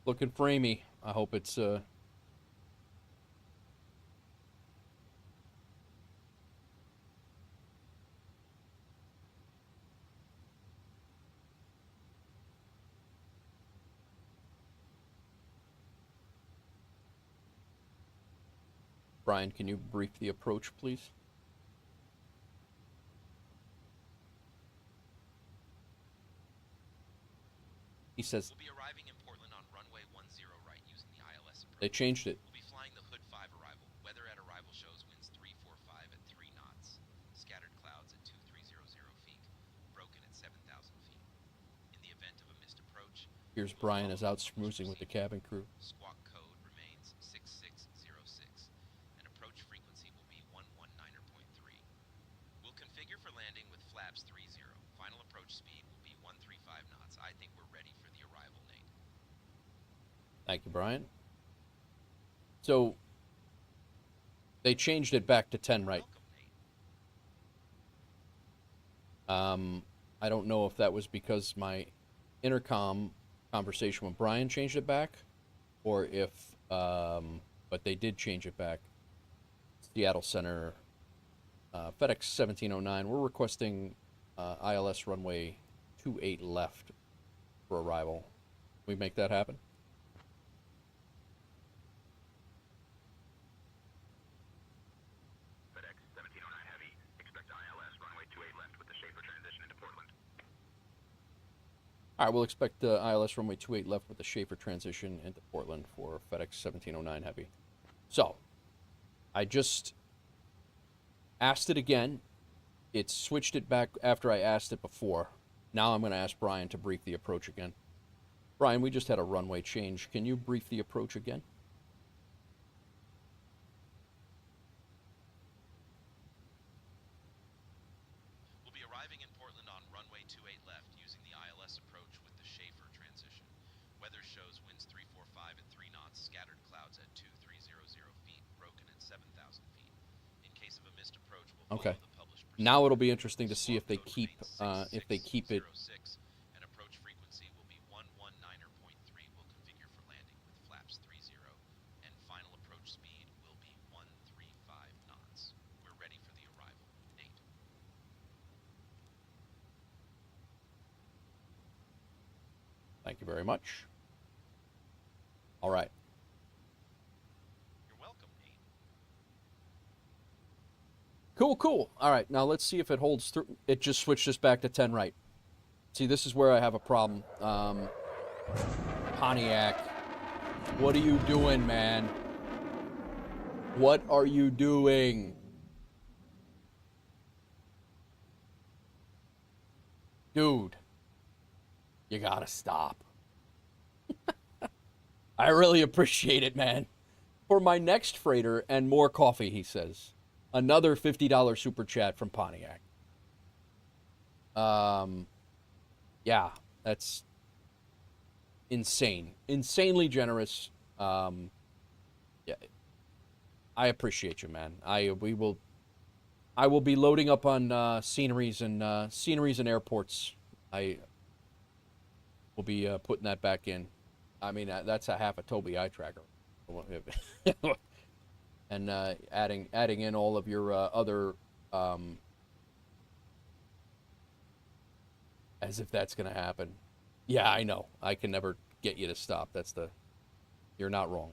Looking framey. I hope it's Brian, can you brief the approach, please? He says We'll be arriving in Portland on runway 10 right using the ILS approach. they changed it. We'll be flying the Hood 5 arrival. Weather at arrival shows winds 345 at 3 knots. Scattered clouds at 2300 feet. Broken at 7,000 feet. In the event of a missed approach, Here's Brian is out schmoozing with the cabin crew. squawk code remains 6606 and approach frequency will be 119.3. We'll configure for landing with flaps 30. Final approach speed will be 135 knots. I think we're ready for the arrival, Nate. Thank you, Brian. So they changed it back to 10 right. Welcome, Nate. I don't know if that was because my intercom conversation with Brian changed it back, or if, but they did change it back. Seattle Center, FedEx 1709. We're requesting ILS runway 28 left for arrival. Can we make that happen? FedEx 1709 Heavy, expect ILS runway 28 left with the Schaefer transition into Portland. All right, we'll expect ILS runway 28 left with the Schaefer transition into Portland for FedEx 1709 Heavy. So, I just asked it again. It switched it back after I asked it before. Now I'm going to ask Brian to brief the approach again. Brian, we just had a runway change. Can you brief the approach again? We'll be arriving in Portland on runway 28 left using the ILS approach with the Schaefer transition. Weather shows winds 345 at 3 knots, scattered clouds at 2300 feet, broken at 7,000 feet. In case of a missed approach, we'll Okay. follow the published Now it'll be procedure. interesting to see if they keep it. And approach frequency will be 119.3. We'll configure for landing with flaps 30 and final approach speed will be 135 knots. We're ready for the arrival. Nate. Thank you very much. All right. You're welcome, Nate. Cool, cool. All right, now let's see if it holds through. It just switched us back to 10 right. See, this is where I have a problem. Pontiac, what are you doing, man? What are you doing? Dude, you gotta stop. I really appreciate it, man. For my next freighter and more coffee, he says. Another $50 super chat from Pontiac. Yeah, that's insane. Insanely generous. Yeah, I appreciate you, man. I will be loading up on sceneries and airports. I will be putting that back in. I mean, that's a half a Tobii eye tracker. And adding in all of your other, as if that's gonna happen. Yeah, I know. I can never get you to stop. You're not wrong.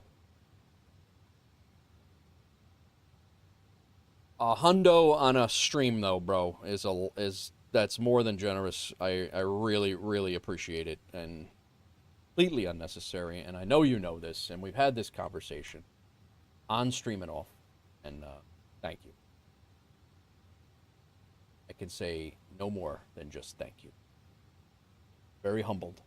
A hundo on a stream though, bro, is that's more than generous. I really really appreciate it, and completely unnecessary. And I know you know this, and we've had this conversation on stream and off. And thank you. I can say no more than just thank you. Very humbled.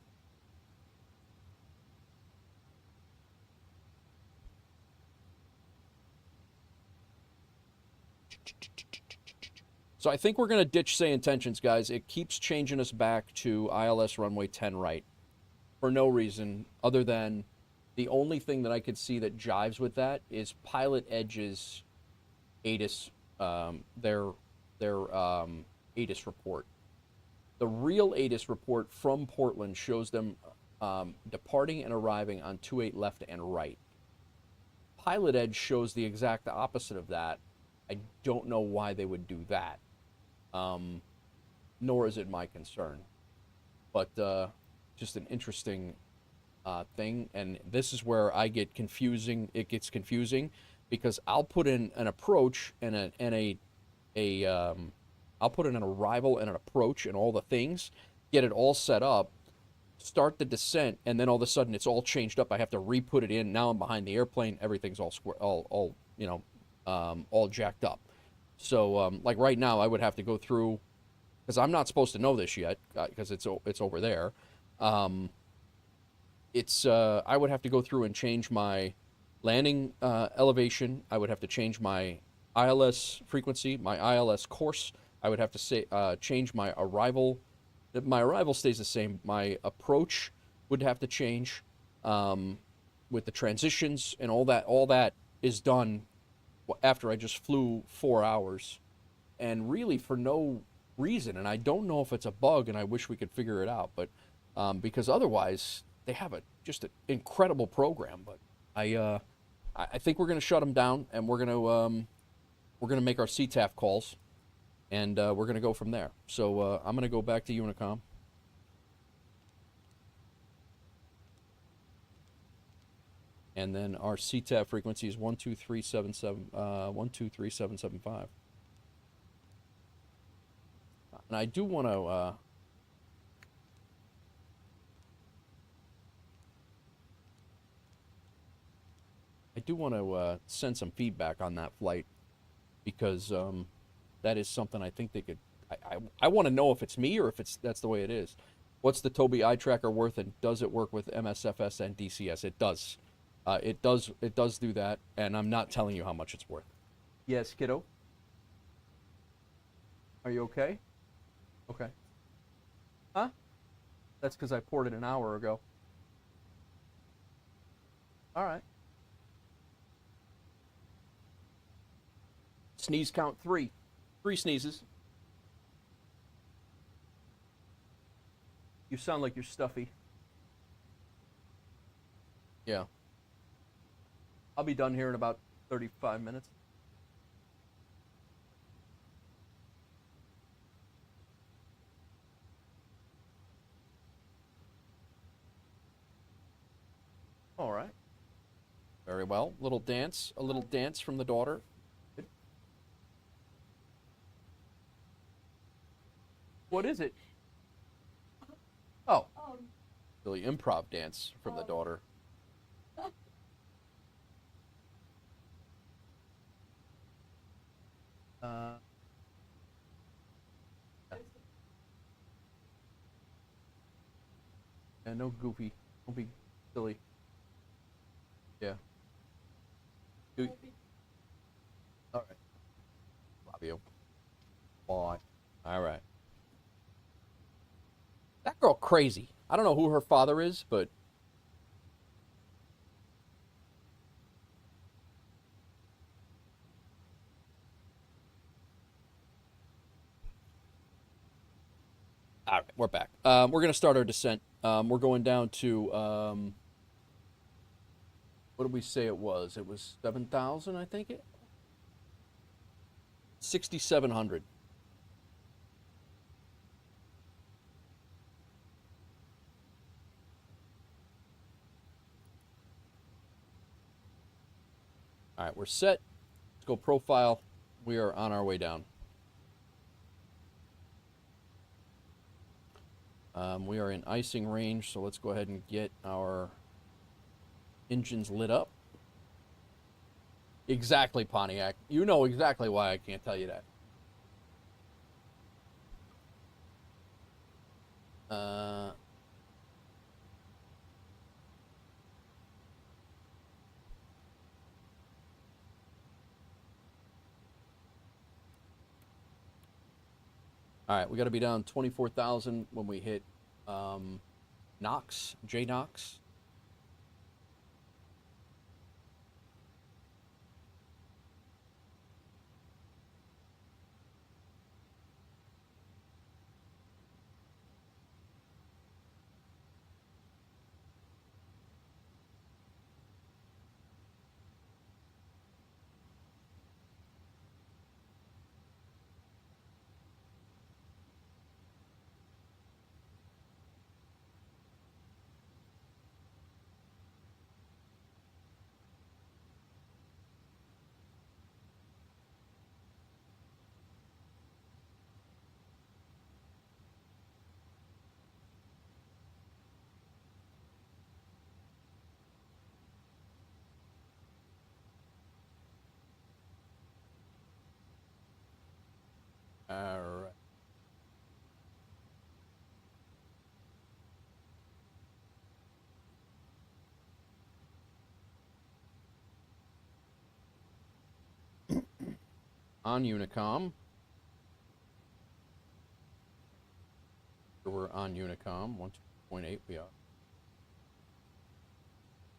So I think we're going to ditch SayIntentions, guys. It keeps changing us back to ILS runway 10 right for no reason other than the only thing that I could see that jives with that is Pilot Edge's ATIS, their ATIS report. The real ATIS report from Portland shows them departing and arriving on 28 left and right. Pilot Edge shows the exact opposite of that. I don't know why they would do that. Nor is it my concern. But just an interesting thing. And this is where I get confusing. It gets confusing because I'll put in an approach and I'll put in an arrival and an approach and all the things, get it all set up, start the descent, and then all of a sudden it's all changed up. I have to re-put it in. Now I'm behind the airplane. Everything's all square, all jacked up. So like right now, I would have to go through because I'm not supposed to know this yet because it's over there. I would have to go through and change my landing elevation. I would have to change my ILS frequency, my ILS course. I would have to change my arrival. My arrival stays the same. My approach would have to change with the transitions and all that. All that is done after I just flew 4 hours, and really for no reason. And I don't know if it's a bug, and I wish we could figure it out. But because otherwise, they have just an incredible program. But I think we're gonna shut them down, and we're gonna make our CTAF calls, and we're gonna go from there. So I'm gonna go back to Unicom. And then our CTAF frequency is 123.775. And I do want to send some feedback on that flight because that is something I think they could. I want to know if it's me or if that's the way it is. What's the Tobii eye tracker worth, and does it work with MSFS and DCS? It does. It does do that, and I'm not telling you how much it's worth. Yes, kiddo? Are you okay? Okay. Huh? That's because I poured it an hour ago. All right. Sneeze count 3. 3 sneezes. You sound like you're stuffy. Yeah. I'll be done here in about 35 minutes. All right. Very well. A little dance from the daughter. Good. What is it? Oh. Really improv dance from the daughter. Yeah, no goofy. Don't be silly. Yeah. All right. Love you. Bye. All right. That girl crazy. I don't know who her father is, but all right, we're back. We're gonna start our descent. We're going down to What did we say it was? It was 7,000, I think it. 6,700. All right, we're set. Let's go profile. We are on our way down. We are in icing range, so let's go ahead and get our engines lit up. Exactly, Pontiac. You know exactly why I can't tell you that. All right, we got to be down 24,000 when we hit Knox, J Knox. All right. On Unicom. We're on Unicom, 1.8 we are.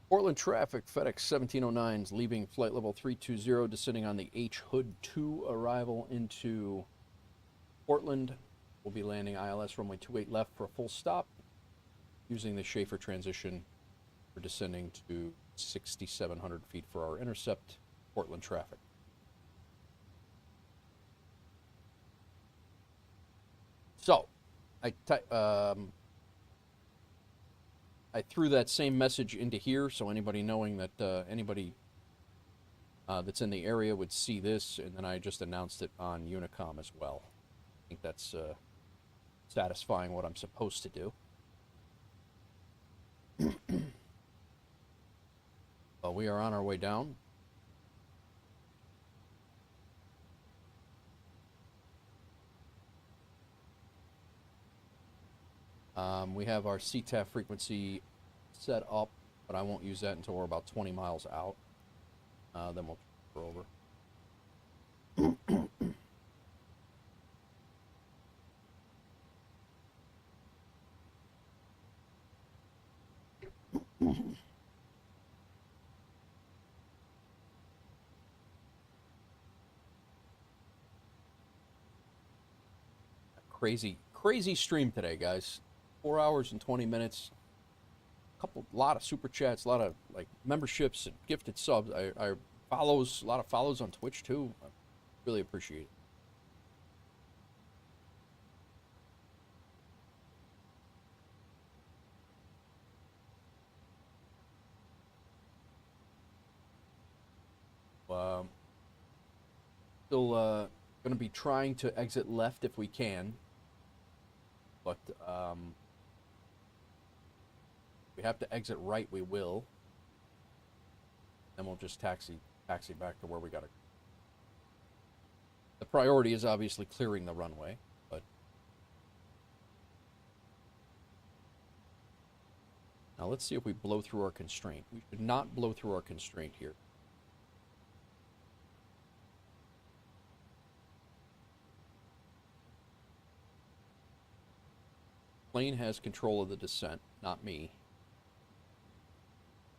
Portland traffic, FedEx 1709s leaving flight level 320, descending on the H Hood 2 arrival into Portland. We'll be landing ILS runway 28 left for a full stop, using the Schaefer transition for descending to 6,700 feet for our intercept, Portland traffic. So, I threw that same message into here, so anybody knowing that anybody that's in the area would see this, and then I just announced it on Unicom as well. I think that's satisfying what I'm supposed to do. Well, we are on our way down. We have our CTAF frequency set up, but I won't use that until we're about 20 miles out. Then we'll transfer over. Crazy stream today, guys. 4 hours and 20 minutes. A lot of super chats, a lot of like memberships and gifted subs. I follows, a lot of follows on Twitch too. I really appreciate it. Still going to be trying to exit left if we can, but we have to exit right, we will. Then we'll just taxi back to where we got to. The priority is obviously clearing the runway, but now let's see if we blow through our constraint. We should not blow through our constraint here. Plane has control of the descent, not me.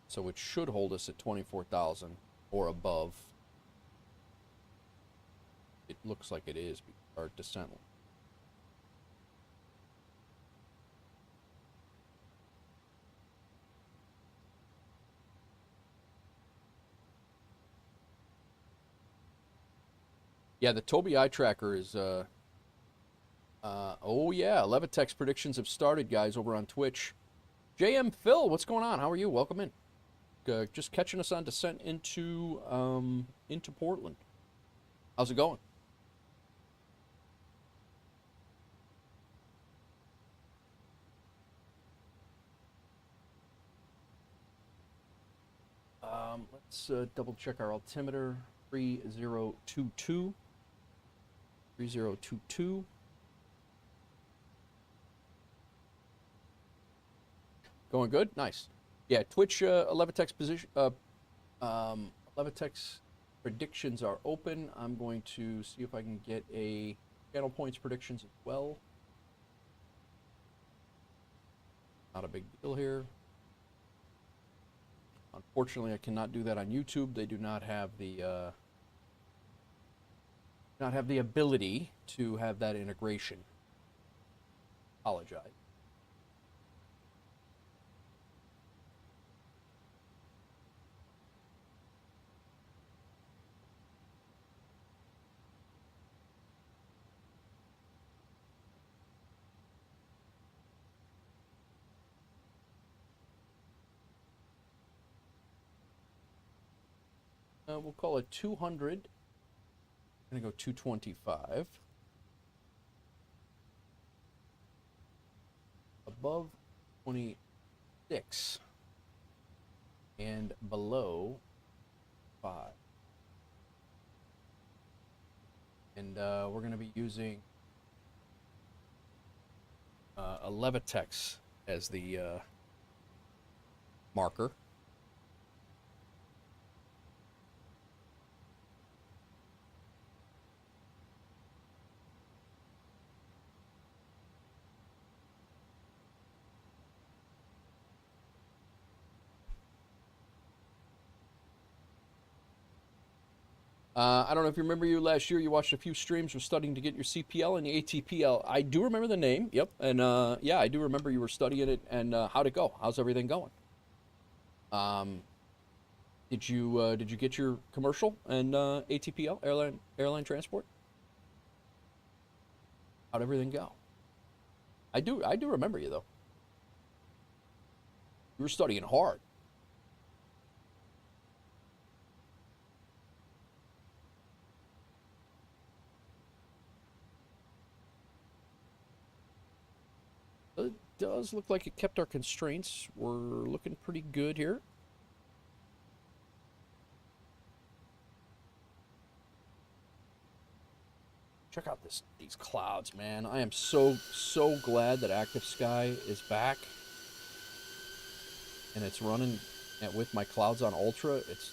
So it should hold us at 24,000 or above. It looks like it is, our descent. Yeah, the Tobii eye tracker is. Oh yeah, Levitex predictions have started, guys, over on Twitch. JM Phil, what's going on? How are you? Welcome in. Just catching us on descent into Portland. How's it going? Let's double check our altimeter. 3022. 3022. Going good? Nice. Yeah, Twitch Levitex position Levitex predictions are open. I'm going to see if I can get a channel points predictions as well. Not a big deal here. Unfortunately, I cannot do that on YouTube. They do not have the ability to have that integration. Apologize. We'll call it 200. I'm going to go 225. Above 26. And below 5. And we're going to be using a Levitex as the marker. I don't know if you remember last year, you watched a few streams, were studying to get your CPL and your ATPL. I do remember the name, yep. And yeah, I do remember you were studying it, and how'd it go? How's everything going? Did you get your commercial and ATPL, airline transport? How'd everything go? I do remember you, though. You were studying hard. It does look like it kept our constraints. We're looking pretty good here. Check out these clouds, man. I am so glad that Active Sky is back. And it's running with my clouds on Ultra. It's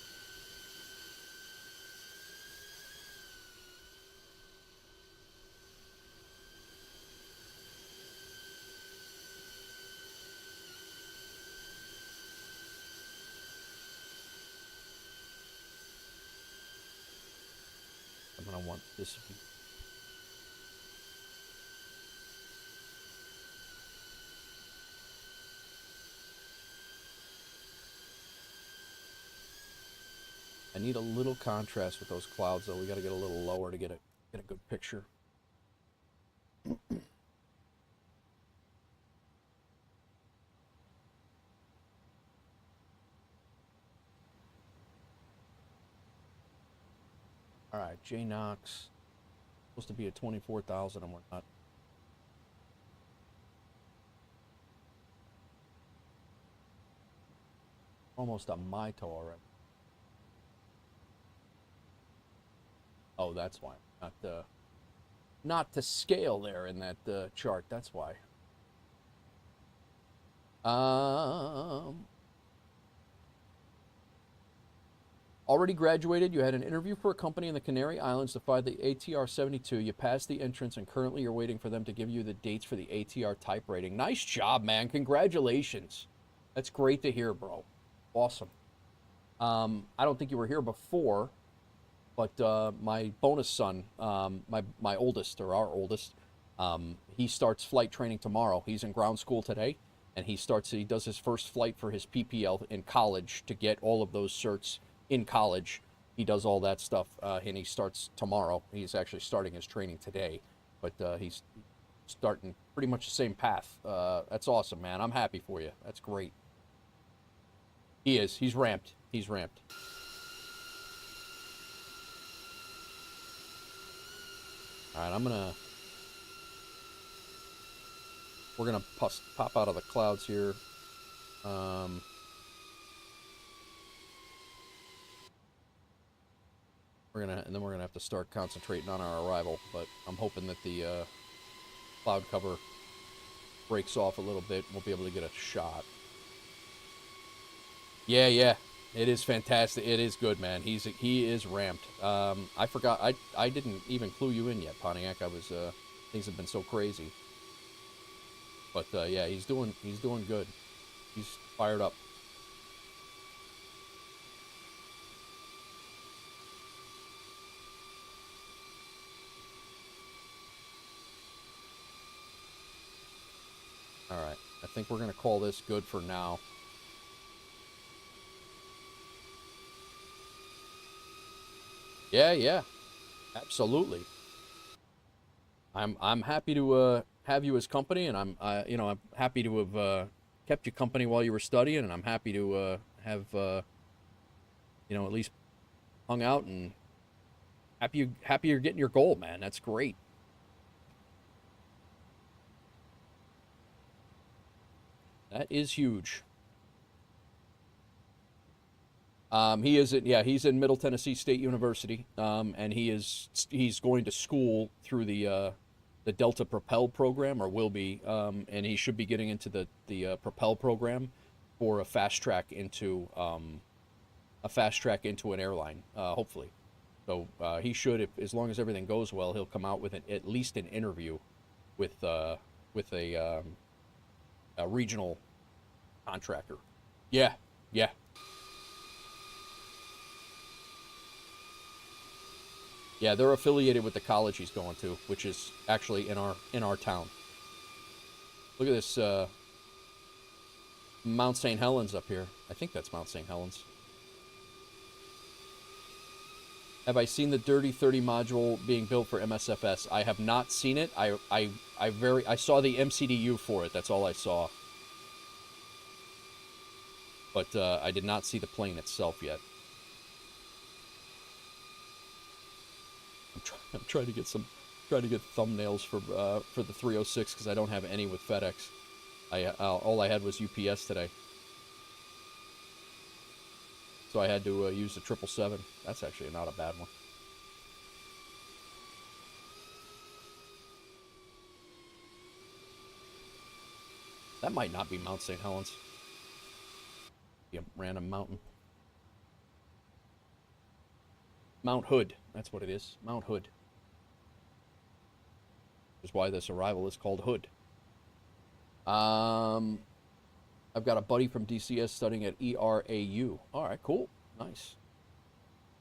I'm gonna want this. I need a little contrast with those clouds, though. We got to get a little lower to get a good picture. All right, J Knox supposed to be at 24,000, and we're not. Almost a Mito already. Oh, that's why. Not to scale there in that chart. That's why. Already graduated. You had an interview for a company in the Canary Islands to fly the ATR 72. You passed the entrance, and currently you're waiting for them to give you the dates for the ATR type rating. Nice job, man. Congratulations. That's great to hear, bro. Awesome. I don't think you were here before. But my bonus son, my oldest, or our oldest, he starts flight training tomorrow. He's in ground school today, and he does his first flight for his PPL in college to get all of those certs in college. he does all that stuff, and he starts tomorrow. He's actually starting his training today, but he's starting pretty much the same path. That's awesome, man. I'm happy for you. That's great. He is. He's ramped. He's ramped. All right, we're gonna pop out of the clouds here. And then we're gonna have to start concentrating on our arrival. But I'm hoping that the cloud cover breaks off a little bit. We'll be able to get a shot. Yeah, yeah, it is fantastic. It is good, man. He is ramped. I forgot. I didn't even clue you in yet, Pontiac. I was things have been so crazy. But yeah, he's doing good. He's fired up. All right, I think we're gonna call this good for now. Yeah, yeah, absolutely. I'm happy to have you as company, and I'm happy to have kept you company while you were studying, and I'm happy to have at least hung out, and happy you're getting your goal, man. That's great. That is huge. He is he's in Middle Tennessee State University, and he's going to school through the Delta Propel program, or will be, and he should be getting into the Propel program for a fast track into an airline, hopefully. So he should, as long as everything goes well, he'll come out with at least an interview with a regional contractor. Yeah, yeah. Yeah, they're affiliated with the college he's going to, which is actually in our town. Look at this Mount St. Helens up here. I think that's Mount St. Helens. Have I seen the Dirty 30 module being built for MSFS? I have not seen it. I saw the MCDU for it. That's all I saw. But I did not see the plane itself yet. I'm trying to get thumbnails for the 306 because I don't have any with FedEx. All I had was UPS today, so I had to use the 777. That's actually not a bad one. That might not be Mount St. Helens. Be a random mountain. Mount Hood. That's what it is. Mount Hood. Which is why this arrival is called Hood. I've got a buddy from DCS studying at ERAU. All right, cool. Nice.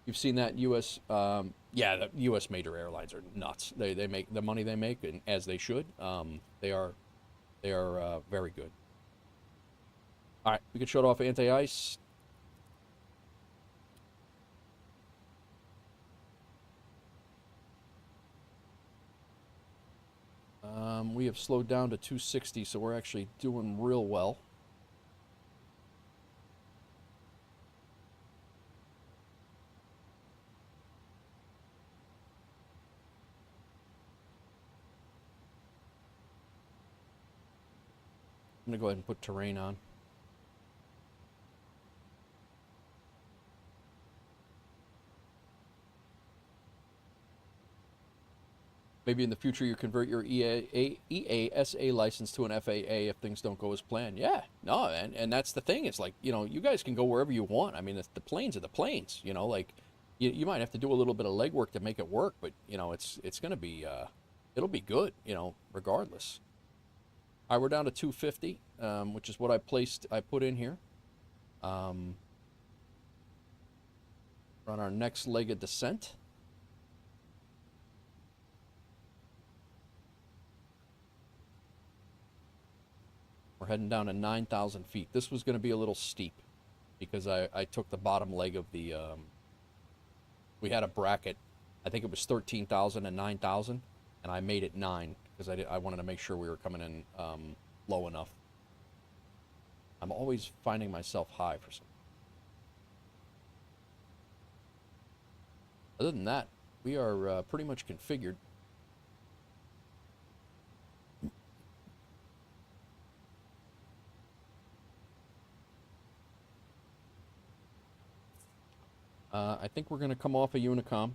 You've seen that U.S. Yeah, the U.S. major airlines are nuts. They make the money they make, and as they should. They are very good. All right, we can shut off anti-ice. We have slowed down to 260, so we're actually doing real well. I'm going to go ahead and put terrain on. Maybe in the future you convert your EASA license to an FAA if things don't go as planned. Yeah, no, and that's the thing. It's like, you guys can go wherever you want. I mean, the planes are the planes. Like you might have to do a little bit of legwork to make it work, but it's gonna be it'll be good. Regardless. All right, we're down to 250, which is what I put in here. We're on our next leg of descent. We're heading down to 9,000 feet. This was going to be a little steep because I took the bottom leg of the we had a bracket. I think it was 13,000 and 9,000, and I made it 9 because I wanted to make sure we were coming in low enough. I'm always finding myself high for some. Other than that, we are pretty much configured. I think we're going to come off a Unicom.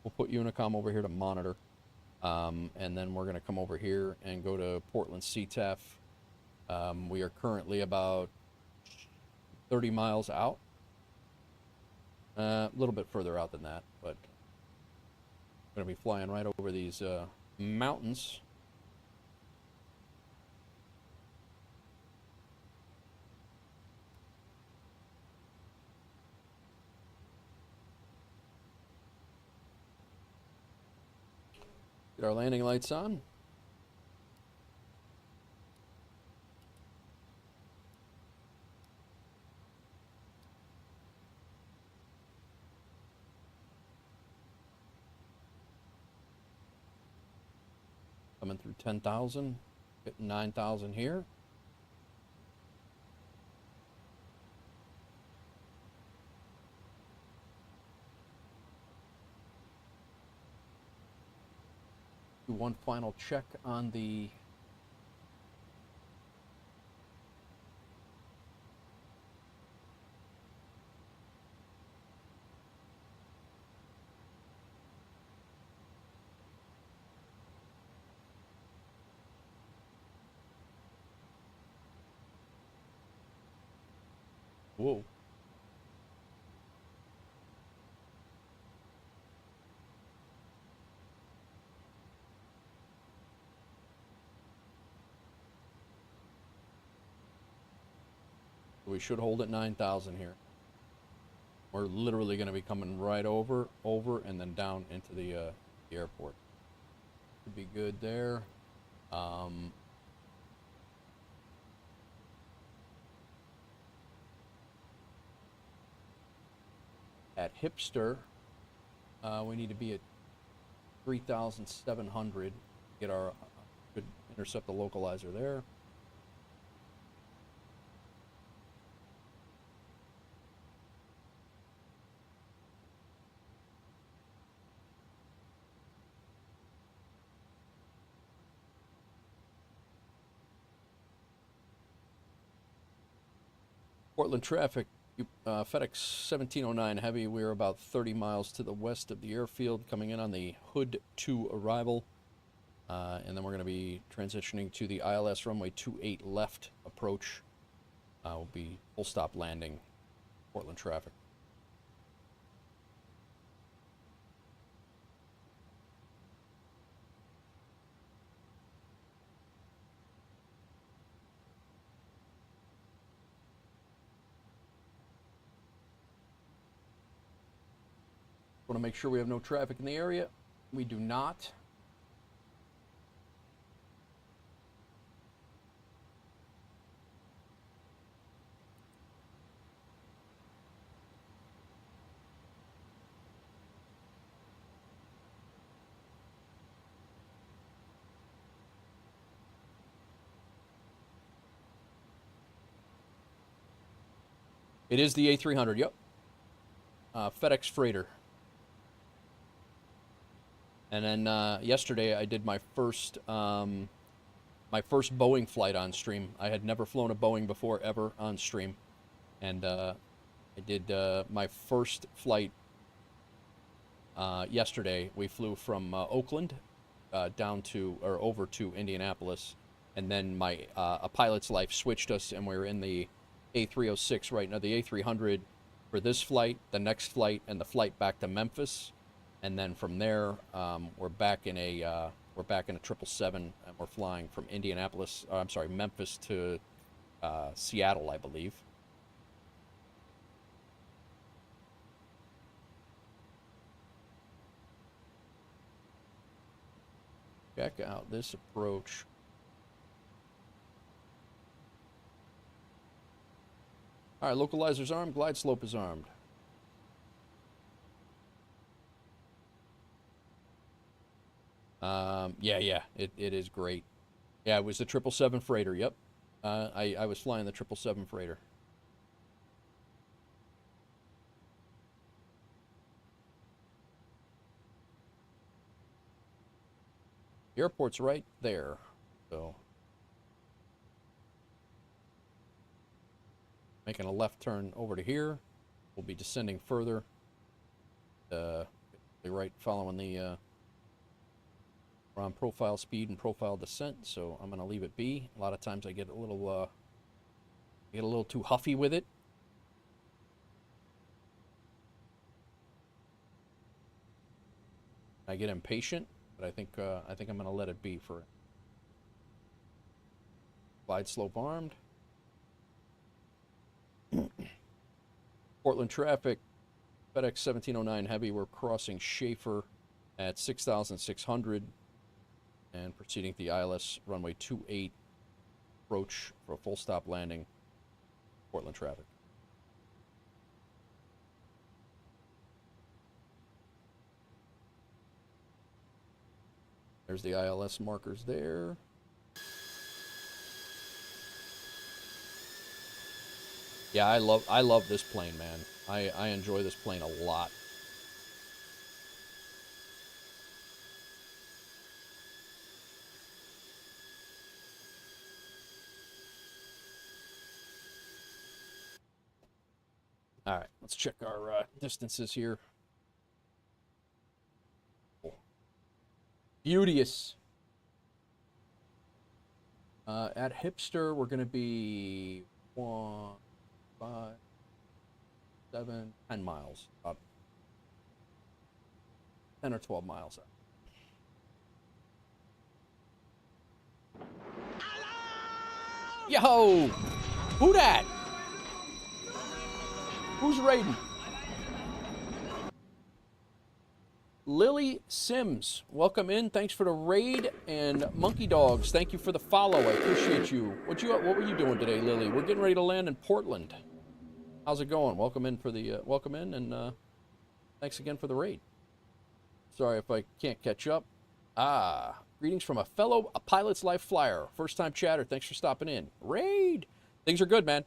We'll put Unicom over here to monitor. And then we're going to come over here and go to Portland CTAF. We are currently about 30 miles out. A little bit further out than that, but I'm going to be flying right over these mountains. Get our landing lights on. Coming through 10,000, getting 9,000 here. Do one final check on the whoa. We should hold at 9,000 here. We're literally going to be coming right over, and then down into the airport. Should be good there. At Hipster, we need to be at 3,700. Get our good intercept the localizer there. Portland traffic, FedEx 1709 Heavy. We're about 30 miles to the west of the airfield, coming in on the Hood 2 arrival. And then we're going to be transitioning to the ILS runway 28 left approach. Will be full stop landing, Portland traffic. Want to make sure we have no traffic in the area. We do not. It is the A300, yep. FedEx Freighter. And then yesterday I did my first Boeing flight on stream. I had never flown a Boeing before ever on stream, and I did my first flight yesterday. We flew from Oakland down to or over to Indianapolis, and then a pilot's life switched us, and we were in the A306 right now. The A300 for this flight, the next flight, and the flight back to Memphis. And then from there, we're back in a 777, and we're flying from Memphis to Seattle, I believe. Check out this approach. All right, localizer's armed, glide slope is armed. Yeah, it is great. Yeah, it was the 777 freighter, yep. I was flying the 777 freighter. The airport's right there, so. Making a left turn over to here. We'll be descending further. Right, following the, we're on profile speed and profile descent, so I'm gonna leave it be. A lot of times I get a little too huffy with it. I get impatient, but I think I'm gonna let it be for glide slope armed. Portland traffic, FedEx 1709 Heavy. We're crossing Schaefer at 6,600 and proceeding to the ILS runway 28 approach for a full stop landing. Portland traffic. There's the ILS markers there. Yeah, I love this plane, man. I enjoy this plane a lot. All right, let's check our distances here. Beauteous. At Hipster, we're going to be 1, 5, 7, 10 miles. About 10 or 12 miles out. Yo! Who dat? Who's raiding? Lily Sims, welcome in. Thanks for the raid. And Monkey Dogs, thank you for the follow. I appreciate you. What were you doing today, Lily? We're getting ready to land in Portland. How's it going? Welcome in for the welcome in, and thanks again for the raid. Sorry if I can't catch up. Greetings from a fellow Pilot's Life flyer. First time chatter. Thanks for stopping in. Raid. Things are good, man.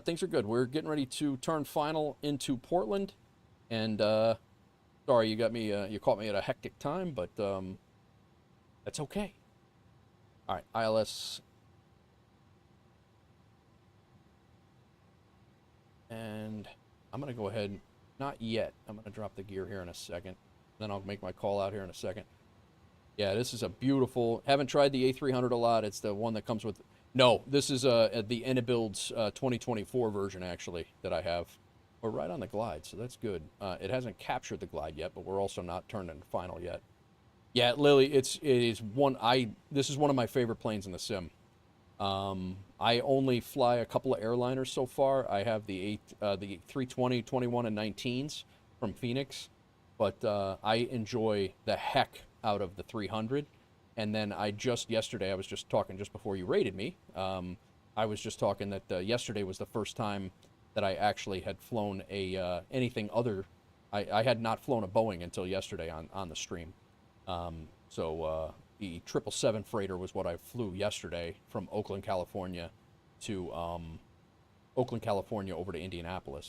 Things are good. We're getting ready to turn final into Portland, and sorry, you got me. You caught me at a hectic time, but that's okay. All right, ILS, and I'm gonna go ahead. Not yet. I'm gonna drop the gear here in a second. Then I'll make my call out here in a second. Yeah, this is a beautiful. Haven't tried the A300 a lot. It's the one that comes with. No, this is the Enibuild's 2024 version actually that I have. We're right on the glide, so that's good. It hasn't captured the glide yet, but we're also not turned into final yet. Yeah, Lily, this is one of my favorite planes in the sim. I only fly a couple of airliners so far. I have the 320, 21, and 19s from Phoenix, but I enjoy the heck out of the 300. And then yesterday, I was just talking just before you raided me. I was just talking that yesterday was the first time that I actually had flown anything other. I had not flown a Boeing until yesterday on the stream. So the 777 freighter was what I flew yesterday from Oakland, California to Oakland, California over to Indianapolis.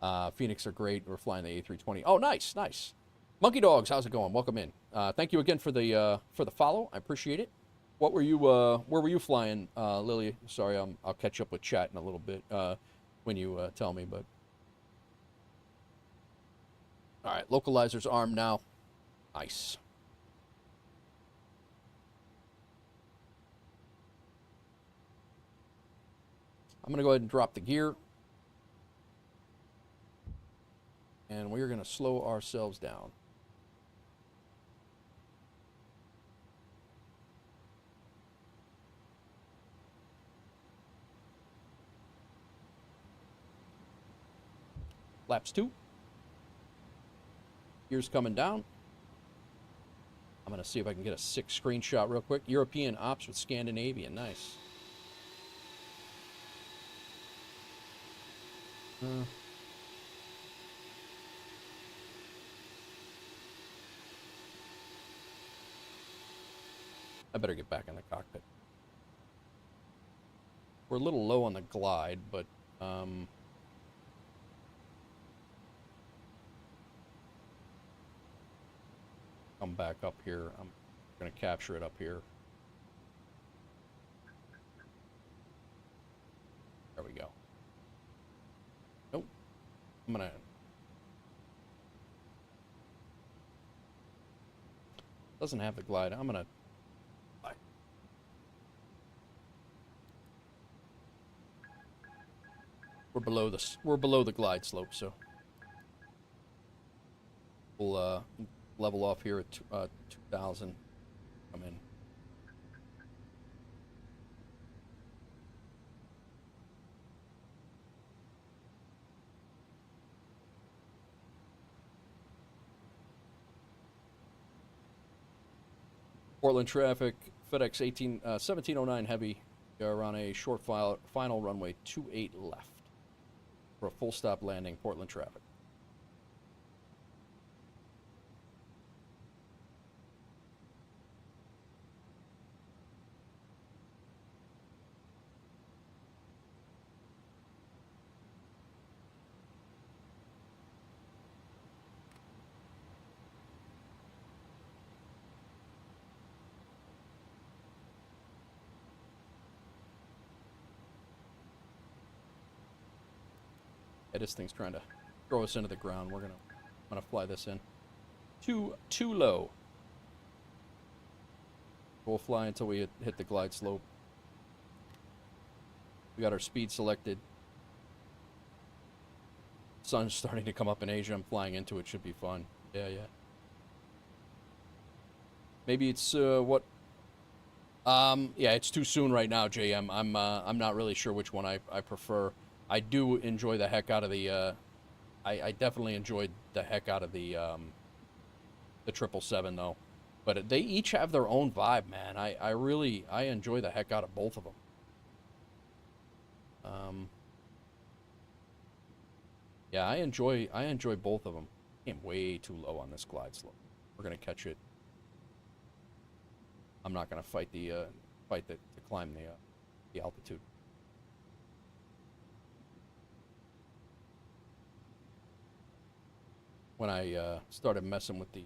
So Phoenix are great. We're flying the A320. Oh, nice. Monkey Dogs, how's it going? Welcome in. Thank you again for the follow. I appreciate it. What were you? Where were you flying, Lily? Sorry, I'll catch up with chat in a little bit when you tell me. But all right, localizer's armed now. Nice. I'm gonna go ahead and drop the gear, and we're gonna slow ourselves down. Laps 2. Gears coming down. I'm going to see if I can get a 6 screenshot real quick. European ops with Scandinavian. Nice. I better get back in the cockpit. We're a little low on the glide, but come back up here. I'm going to capture it up here. There we go. Nope. I'm going to... Doesn't have the glide. I'm going to... We're below the glide slope, so we'll level off here at 2,000. Come in. Portland traffic, FedEx 1709 heavy. We are on a short final runway 28 left. For a full stop landing, Portland traffic. Yeah, this thing's trying to throw us into the ground. I'm gonna fly this in. Too low. We'll fly until we hit the glide slope. We got our speed selected. Sun's starting to come up in Asia. I'm flying into it. Should be fun. Yeah. Maybe it's what? Yeah, it's too soon right now, JM. I'm not really sure which one I prefer. I do enjoy the heck out of the, I definitely enjoyed the heck out of the 777 though. But they each have their own vibe, man. I enjoy the heck out of both of them. Yeah, I enjoy both of them. I'm way too low on this glide slope. We're gonna catch it. I'm not gonna fight to climb the altitude. When I started messing with the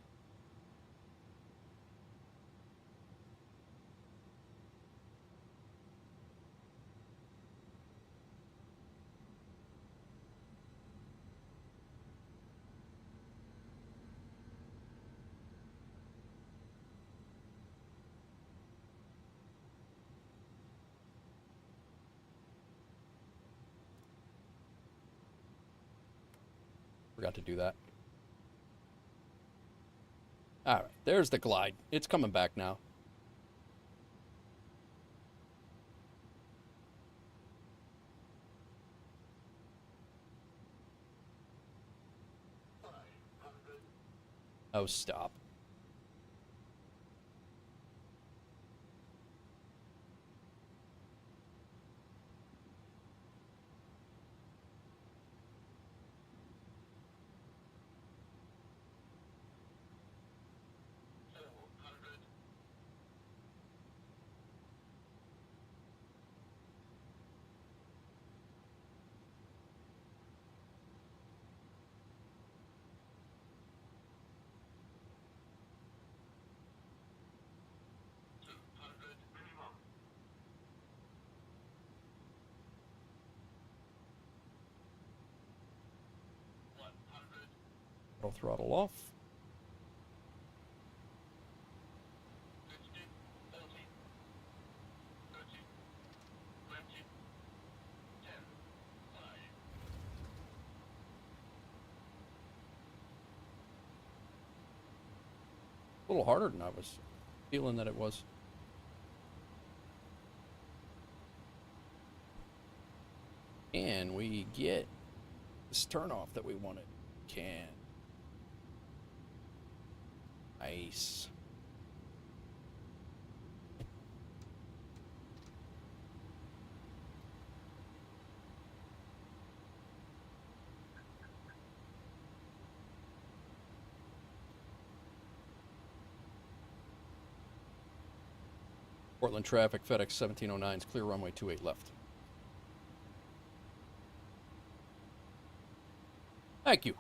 forgot to do that. All right, there's the glide. It's coming back now. Oh, stop. Auto throttle off. A little harder than I was feeling that it was. And we get this turnoff that we wanted. Can. Nice. Portland traffic, FedEx 1709's clear runway 28 left. Thank you.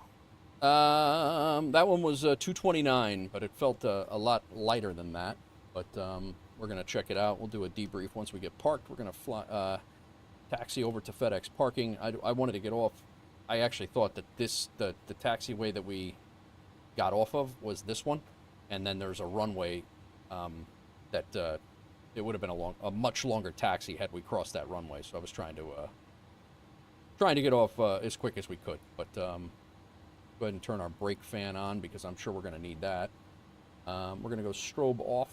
That one was 229, but it felt a lot lighter than that. But we're going to check it out. We'll do a debrief once we get parked. We're going to fly, taxi over to FedEx parking. I wanted to get off. I actually thought that the taxiway that we got off of was this one. And then there's a runway that it would have been a much longer taxi had we crossed that runway. So I was trying to get off as quick as we could. But go ahead and turn our brake fan on because I'm sure we're going to need that. We're going to go strobe off.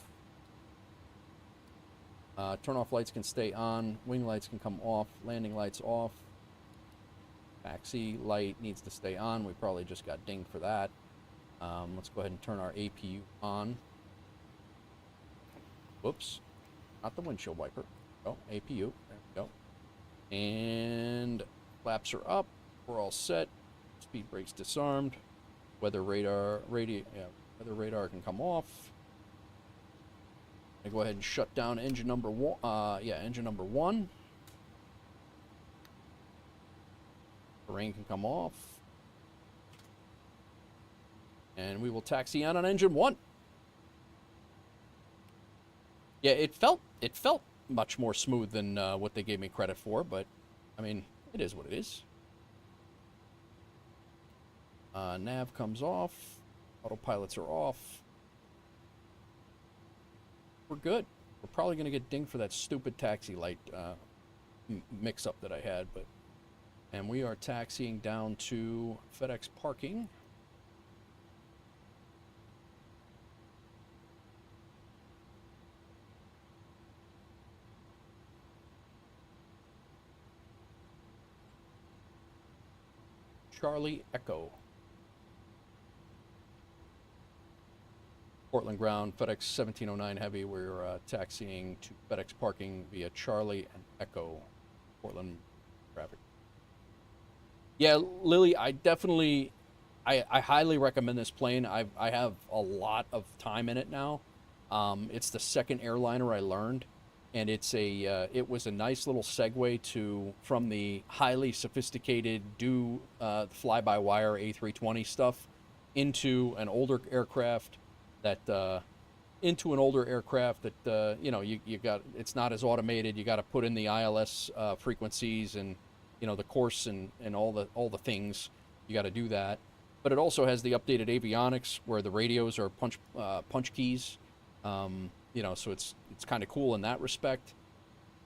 Turn off lights can stay on. Wing lights can come off. Landing lights off. Taxi light needs to stay on. We probably just got dinged for that. Let's go ahead and turn our APU on. Whoops. Not the windshield wiper. Oh, APU. There we go. And flaps are up. We're all set. Speed brakes disarmed. Weather radar can come off. I go ahead and shut down engine number one. Engine number one. Terrain can come off. And we will taxi on engine one. Yeah, it felt much more smooth than what they gave me credit for, but I mean, it is what it is. Nav comes off. Autopilots are off. We're good. We're probably going to get dinged for that stupid taxi light mix-up that I had, but... And we are taxiing down to FedEx parking. Charlie Echo. Portland ground, FedEx 1709 Heavy. We're taxiing to FedEx parking via Charlie and Echo. Portland traffic. Yeah, Lily, I highly recommend this plane. I have a lot of time in it now. It's the second airliner I learned, and it was a nice little segue from the highly sophisticated fly-by-wire A320 stuff into an older aircraft that you got. It's not as automated. You got to put in the ILS frequencies and the course and all the things. You got to do that. But it also has the updated avionics where the radios are punch keys. So it's kind of cool in that respect.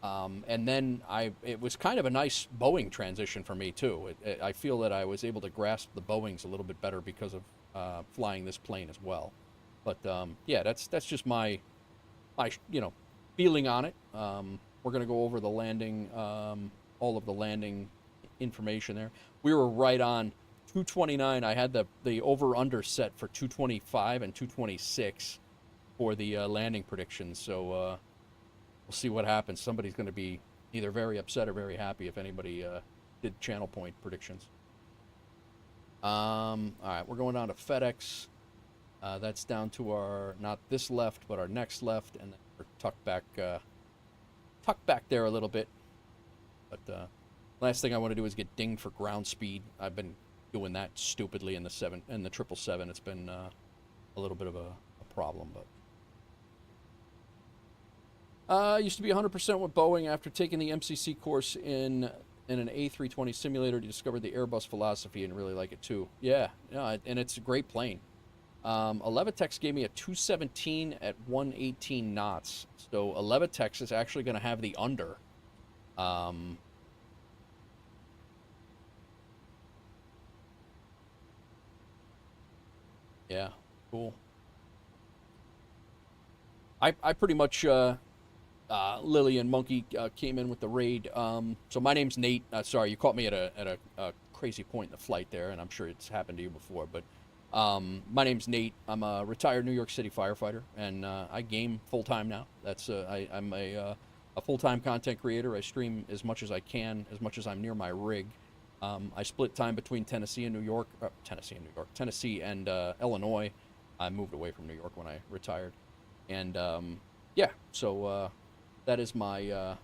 And then it was kind of a nice Boeing transition for me too. I feel that I was able to grasp the Boeings a little bit better because of flying this plane as well. But yeah, that's just my feeling on it. We're gonna go over the landing, all of the landing information there. We were right on 229. I had the over/under set for 225 and 226 for the landing predictions. So we'll see what happens. Somebody's going to be either very upset or very happy if anybody did channel point predictions. All right, we're going down to FedEx. That's down to our, not this left, but our next left, and then we're tucked back there a little bit. But last thing I want to do is get dinged for ground speed. I've been doing that stupidly in the 777. It's been a little bit of a problem, but. Used to be 100% with Boeing. After taking the MCC course in an A320 simulator, discovered the Airbus philosophy and really like it too. Yeah, and it's a great plane. Levitex gave me a 217 at 118 knots. So Levitex is actually going to have the under. Yeah, cool. I pretty much, Lily and Monkey came in with the raid. So my name's Nate. Sorry, you caught me at a crazy point in the flight there, and I'm sure it's happened to you before. But my name's Nate. I'm a retired New York City firefighter, and I game full-time now. I'm a full-time content creator. I stream as much as I can, as much as I'm near my rig. I split time between Tennessee and Illinois. I moved away from New York when I retired. And yeah, so that is my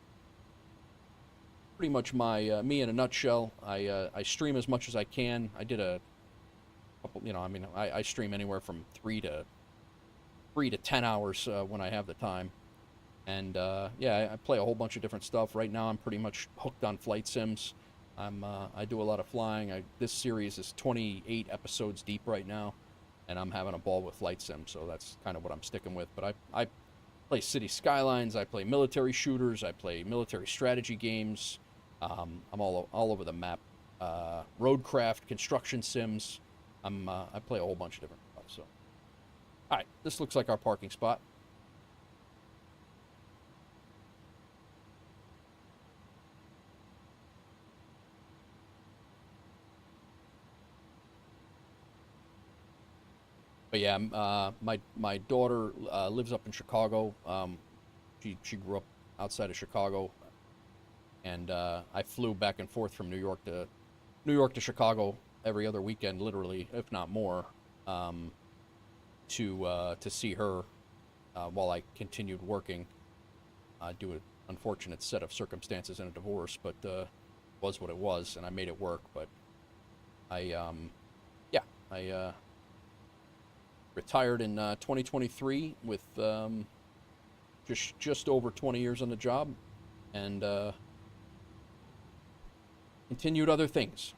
pretty much my me in a nutshell. I stream as much as I can. I did a couple, you know, I mean, I stream anywhere from 3 to 10 hours when I have the time. And yeah, I play a whole bunch of different stuff. Right now, I'm pretty much hooked on flight sims. I do a lot of flying. This series is 28 episodes deep right now, and I'm having a ball with flight sim. So that's kind of what I'm sticking with. But I play city skylines. I play military shooters. I play military strategy games. I'm all over the map. Roadcraft, construction sims. I play a whole bunch of different stuff. So, all right, this looks like our parking spot. But yeah, my daughter lives up in Chicago. She grew up outside of Chicago, and I flew back and forth from New York to Chicago every other weekend, literally, if not more, to see her while I continued working. Due to an unfortunate set of circumstances and a divorce, but was what it was, and I made it work. But I retired in 2023 with just over 20 years on the job, and continued other things.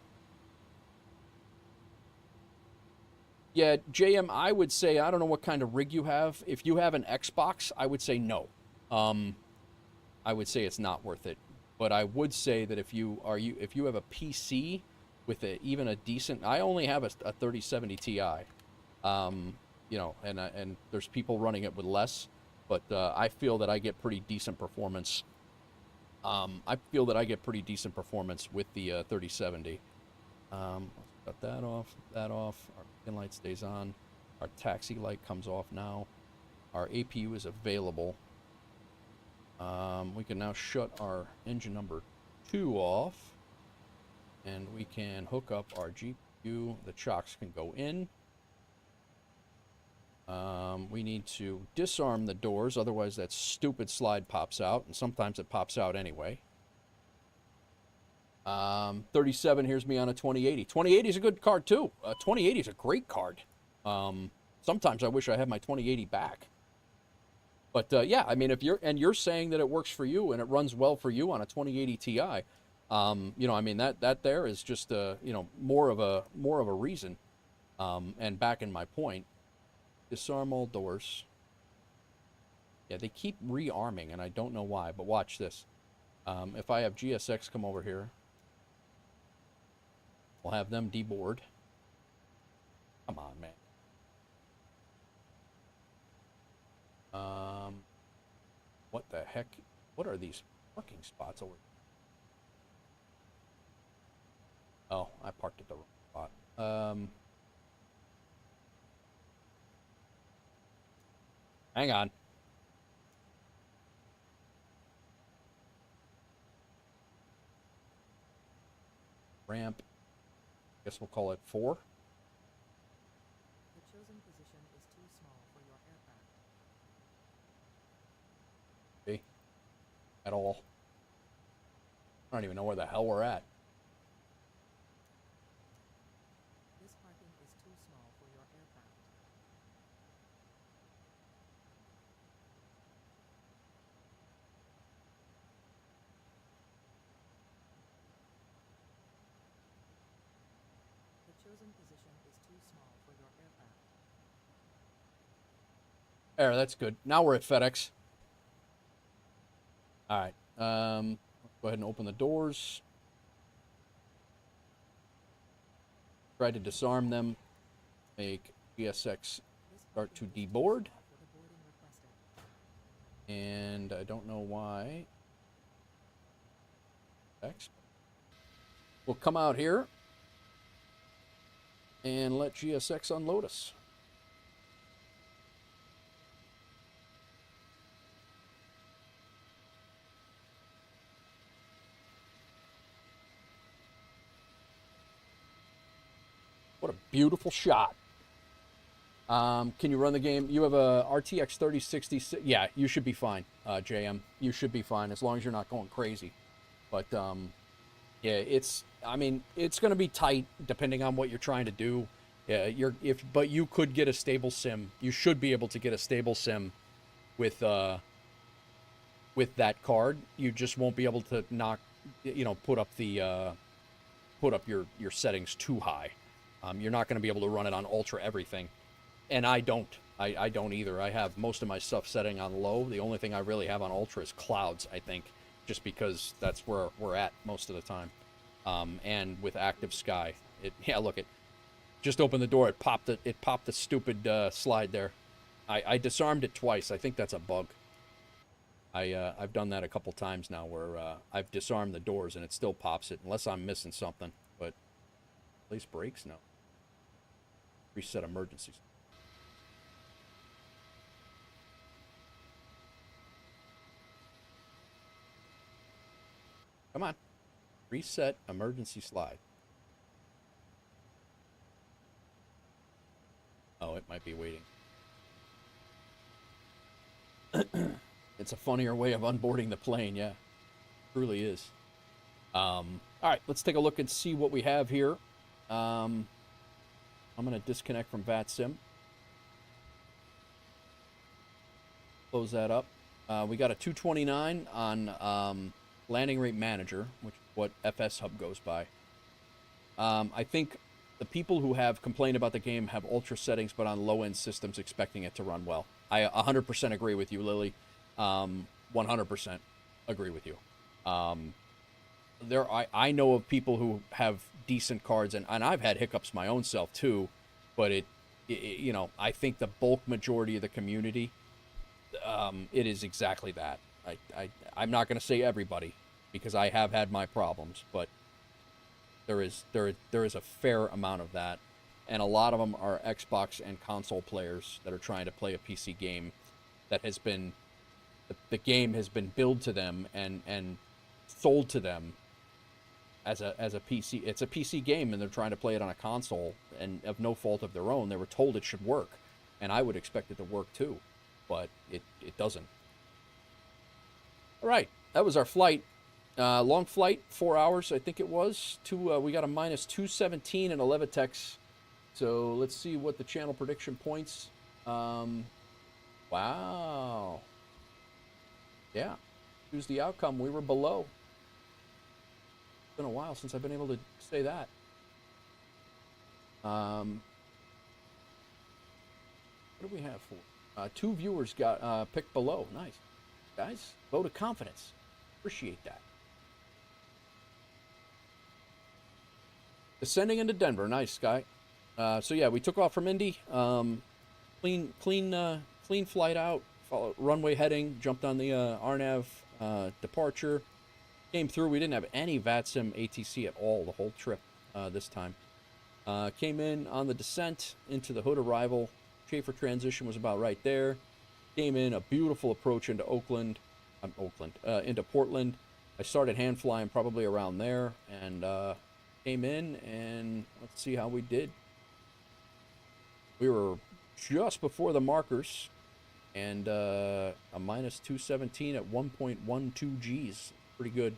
Yeah, JM, I would say, I don't know what kind of rig you have. If you have an Xbox, I would say no. I would say it's not worth it. But I would say that if you have a PC with even a decent, I only have a 3070 Ti. You know, and there's people running it with less, but I feel that I get pretty decent performance. I feel that I get pretty decent performance with the 3070. Let's cut that off. Our pin light stays on. Our taxi light comes off now. Our APU is available. We can now shut our engine number 2 off, and we can hook up our GPU. The chocks can go in. We need to disarm the doors, otherwise that stupid slide pops out, and sometimes it pops out anyway. 37 here's me on a 2080. 2080 is a good card too. 2080 is a great card. Sometimes I wish I had my 2080 back. But yeah, I mean, if you're saying that it works for you and it runs well for you on a 2080 Ti, you know, I mean that there is just you know, more of a reason. And back in my point, disarm all doors. Yeah, they keep rearming, and I don't know why. But watch this. If I have GSX come over here, we'll have them deboard. Come on, man. What the heck? What are these parking spots over? Oh, I parked at the wrong spot. Hang on. Ramp. Guess we'll call it 4. The chosen position is too small for your aircraft. See? At all. I don't even know where the hell we're at. This parking is too small for your aircraft. The chosen position is too small for your aircraft. There, that's good. Now we're at FedEx. All right. Let's go ahead and open the doors. Try to disarm them. Make GSX start to deboard. And I don't know why. FedEx. We'll come out here and let GSX unload us. What a beautiful shot. Can you run the game? You have a RTX 3060. Yeah, you should be fine, JM. You should be fine as long as you're not going crazy. But yeah, I mean, it's going to be tight depending on what you're trying to do. Yeah, but you could get a stable sim. You should be able to get a stable sim with that card. You just won't be able to put up your settings too high. You're not going to be able to run it on ultra everything. And I don't either. I have most of my stuff setting on low. The only thing I really have on ultra is clouds, I think, just because that's where we're at most of the time. And with active sky, look, it just opened the door. It popped the stupid slide there. I disarmed it twice. I think that's a bug. I've done that a couple times now where I've disarmed the doors and it still pops it unless I'm missing something. But place brakes, no. Reset emergencies. Come on. Reset emergency slide. Oh, it might be waiting. It's a funnier way of onboarding the plane, yeah. It truly is. All right, let's take a look and see what we have here. I'm going to disconnect from VATSIM. Close that up. We got a 229 on landing rate manager, which is what FS Hub goes by. I think the people who have complained about the game have ultra settings, but on low-end systems expecting it to run well. I 100% agree with you, Lily. 100% agree with you. I know of people who have decent cards, and I've had hiccups my own self too, but I think the bulk majority of the community, it is exactly that. I'm not going to say everybody, because I have had my problems, but there is a fair amount of that, and a lot of them are Xbox and console players that are trying to play a PC game that has been, the game has been billed to them and sold to them as a PC. It's a PC game, and they're trying to play it on a console, and of no fault of their own, they were told it should work, and I would expect it to work too, but it doesn't. All right, that was our flight. Long flight, 4 hours, I think it was. We got a minus 217 in Levitex. So let's see what the channel prediction points. Wow. Yeah. Here's the outcome. We were below. It's been a while since I've been able to say that. What do we have for? 2 viewers got picked below. Nice. Guys, vote of confidence. Appreciate that. Descending into Denver. Nice, Sky. So yeah, we took off from Indy. Clean flight out. Followed runway heading. Jumped on the RNAV departure. Came through. We didn't have any VATSIM ATC at all the whole trip this time. Came in on the descent into the hood arrival. Schaefer transition was about right there. Came in a beautiful approach into into Portland. I started hand flying probably around there, and came in, and let's see how we did. We were just before the markers, and a minus 217 at 1.12 Gs. Pretty good.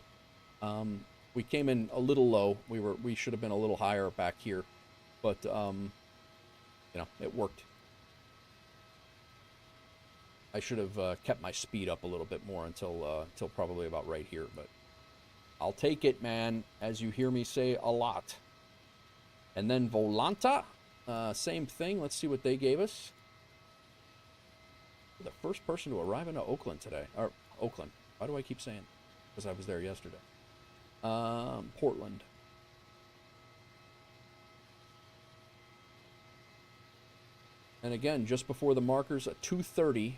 We came in a little low. We should have been a little higher back here, but it worked. I should have kept my speed up a little bit more until probably about right here, but I'll take it, man, as you hear me say a lot. And then Volanta, same thing. Let's see what they gave us. The first person to arrive into Oakland today. Or Oakland. Why do I keep saying? Because I was there yesterday. Portland. And again, just before the markers, at 2:30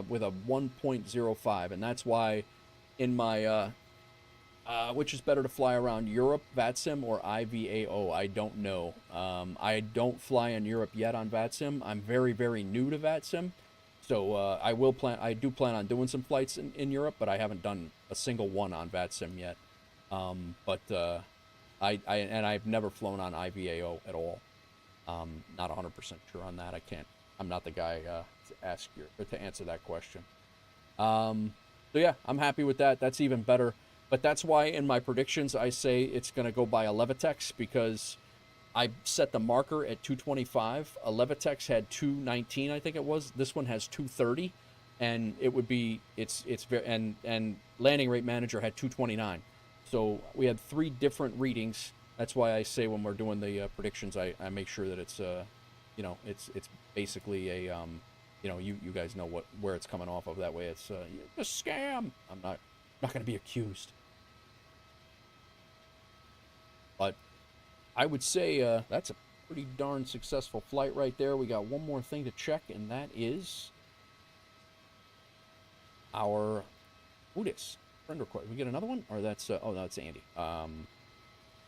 with a 1.05, and that's why in my which is better to fly around, Europe VATSIM or IVAO? I don't know. I don't fly in Europe yet on VATSIM. I'm very, very new to VATSIM, so I do plan on doing some flights in Europe, but I haven't done a single one on VATSIM yet. I've never flown on IVAO at all. Not 100% sure on that. I'm not the guy to ask your or to answer that question. So yeah, I'm happy with that. That's even better. But that's why in my predictions I say it's going to go by a Levitex, because I set the marker at 225. A Levitex had 219, I think it was. This one has 230, and it would be it's very and landing rate manager had 229. So we had 3 different readings. That's why I say when we're doing the predictions, I make sure that it's you know, it's basically a you know, you guys know where it's coming off of. That way it's a scam. I'm not going to be accused. But I would say that's a pretty darn successful flight right there. We got one more thing to check, and that is our Otis friend request. We get another one, or that's oh no, it's Andy.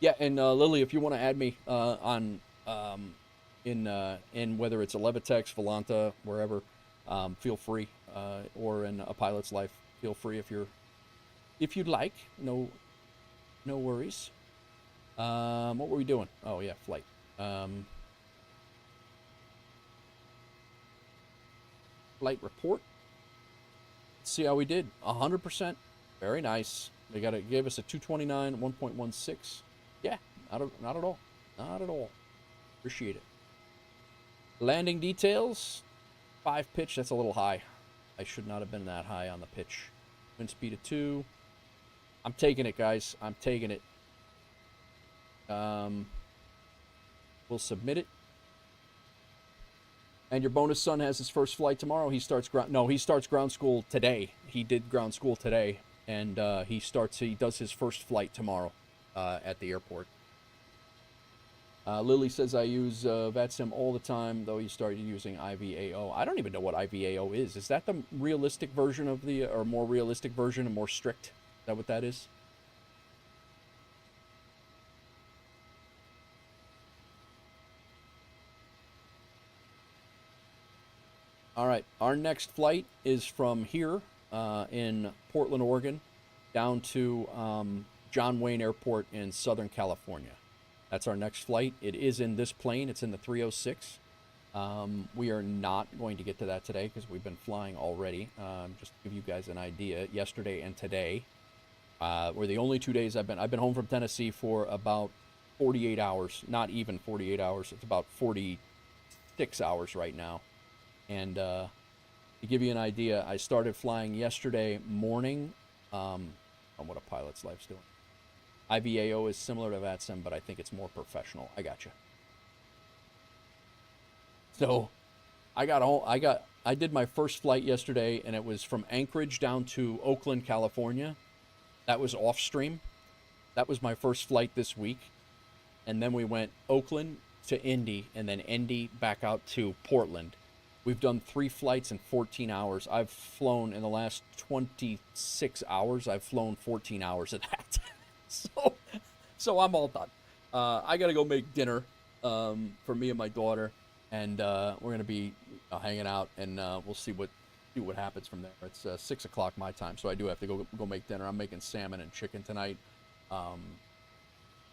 Yeah, and Lily, if you want to add me on in whether it's a Levitex, Volanta, wherever, feel free, or in a pilot's life, feel free if you'd like. No worries. What were we doing? Oh yeah, flight. Flight report. Let's see how we did. 100%. Very nice. They gave us a 229, 1.16. Yeah, not at all. Not at all. Appreciate it. Landing details. 5 pitch. That's a little high. I should not have been that high on the pitch. Wind speed of 2. I'm taking it, guys. I'm taking it. We'll submit it. And your bonus son has his first flight tomorrow. He starts ground school today. He did ground school today, and he does his first flight tomorrow at the airport. Lily says I use VATSIM all the time, though he started using IVAO. I don't even know what IVAO is. Is that the realistic version of or more realistic version and more strict? Is that what that is? All right, our next flight is from here in Portland, Oregon, down to John Wayne Airport in Southern California. That's our next flight. It is in this plane. It's in the 306. We are not going to get to that today because we've been flying already. Just to give you guys an idea, yesterday and today were the only 2 days I've been home from Tennessee for about 48 hours. Not even 48 hours. It's about 46 hours right now. And to give you an idea, I started flying yesterday morning on what a pilot's life's doing. IVAO is similar to VATSIM, but I think it's more professional. I got you. So I did my first flight yesterday, and it was from Anchorage down to Oakland, California. That was off stream. That was my first flight this week. And then we went Oakland to Indy, and then Indy back out to Portland. We've done 3 flights in 14 hours. I've flown in the last 26 hours. I've flown 14 hours of that. So I'm all done. I got to go make dinner for me and my daughter, and we're going to be hanging out, and we'll see what happens from there. It's 6 o'clock my time, so I do have to go make dinner. I'm making salmon and chicken tonight. Let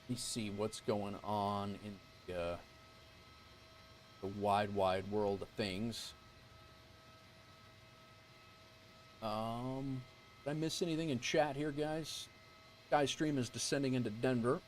me see what's going on in the wide world of things. Did I miss anything in chat here, guys? Skystream is descending into Denver.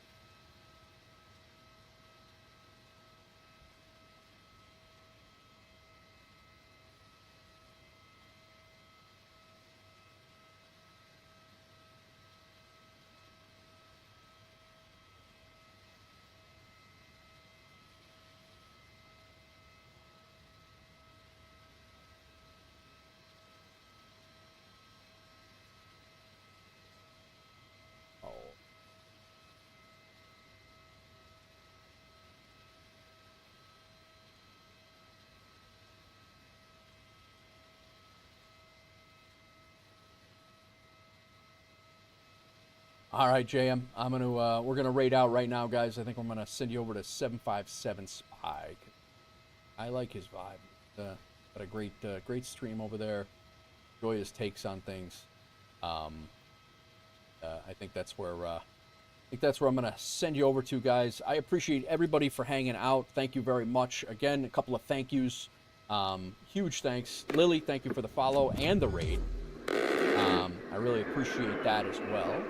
All right, JM, we're gonna raid out right now, guys. I think I'm gonna send you over to 757 Spy. I like his vibe. Got a great stream over there. Enjoy his takes on things. I think that's where think that's where I'm going to send you over to, guys. I appreciate everybody for hanging out. Thank you very much. Again, a couple of thank yous. Huge thanks. Lily, thank you for the follow and the raid. I really appreciate that as well.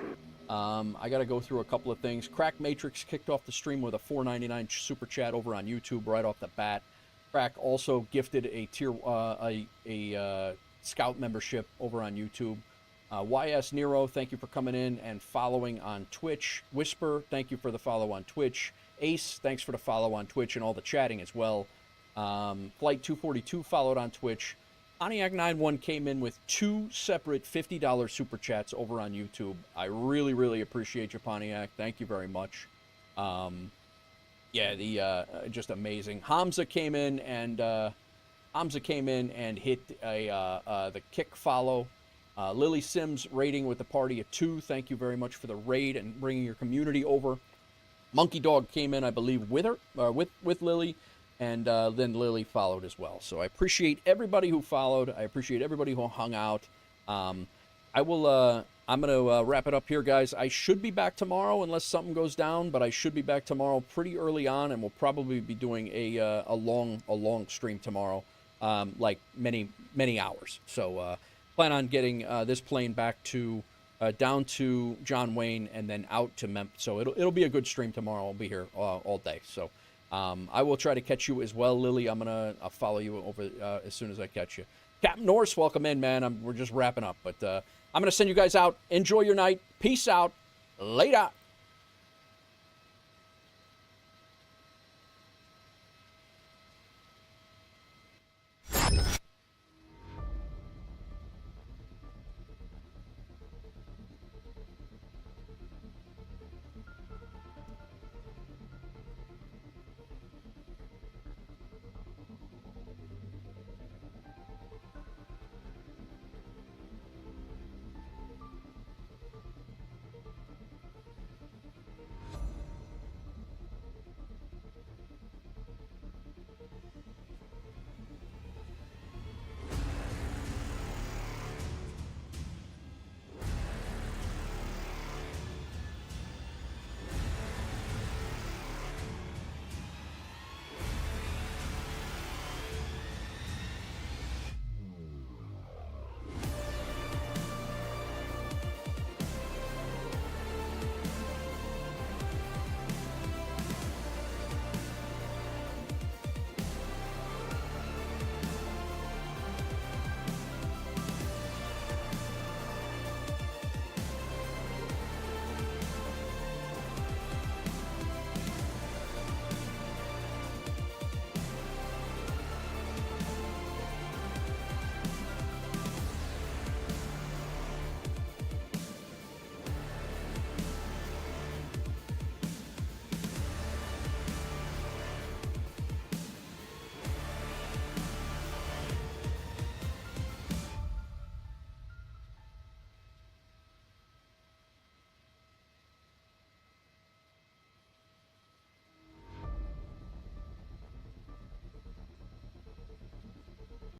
I got to go through a couple of things. Crack Matrix kicked off the stream with a $4.99 super chat over on YouTube right off the bat. Crack also gifted a Scout membership over on YouTube. YS Nero, thank you for coming in and following on Twitch. Whisper, thank you for the follow on Twitch. Ace, thanks for the follow on Twitch and all the chatting as well. Flight 242 followed on Twitch. Pontiac 91 came in with 2 separate $50 super chats over on YouTube. I really, really appreciate you, Pontiac. Thank you very much. Yeah, just amazing. Hamza came in and hit the kick follow. Lily Sims raiding with the party at 2. Thank you very much for the raid and bringing your community over. Monkey Dog came in, I believe, with her, with Lily. And then Lily followed as well. So I appreciate everybody who followed. I appreciate everybody who hung out. I'm going to wrap it up here, guys. I should be back tomorrow unless something goes down, but I should be back tomorrow pretty early on, and we'll probably be doing a long stream tomorrow, like many hours. So plan on getting this plane back to down to John Wayne and then out to Memphis. So it'll be a good stream tomorrow. I'll be here all day. So. I will try to catch you as well, Lily. I'll follow you over as soon as I catch you. Captain Norse, welcome in, man. We're just wrapping up, but I'm gonna send you guys out. Enjoy your night. Peace out. Later.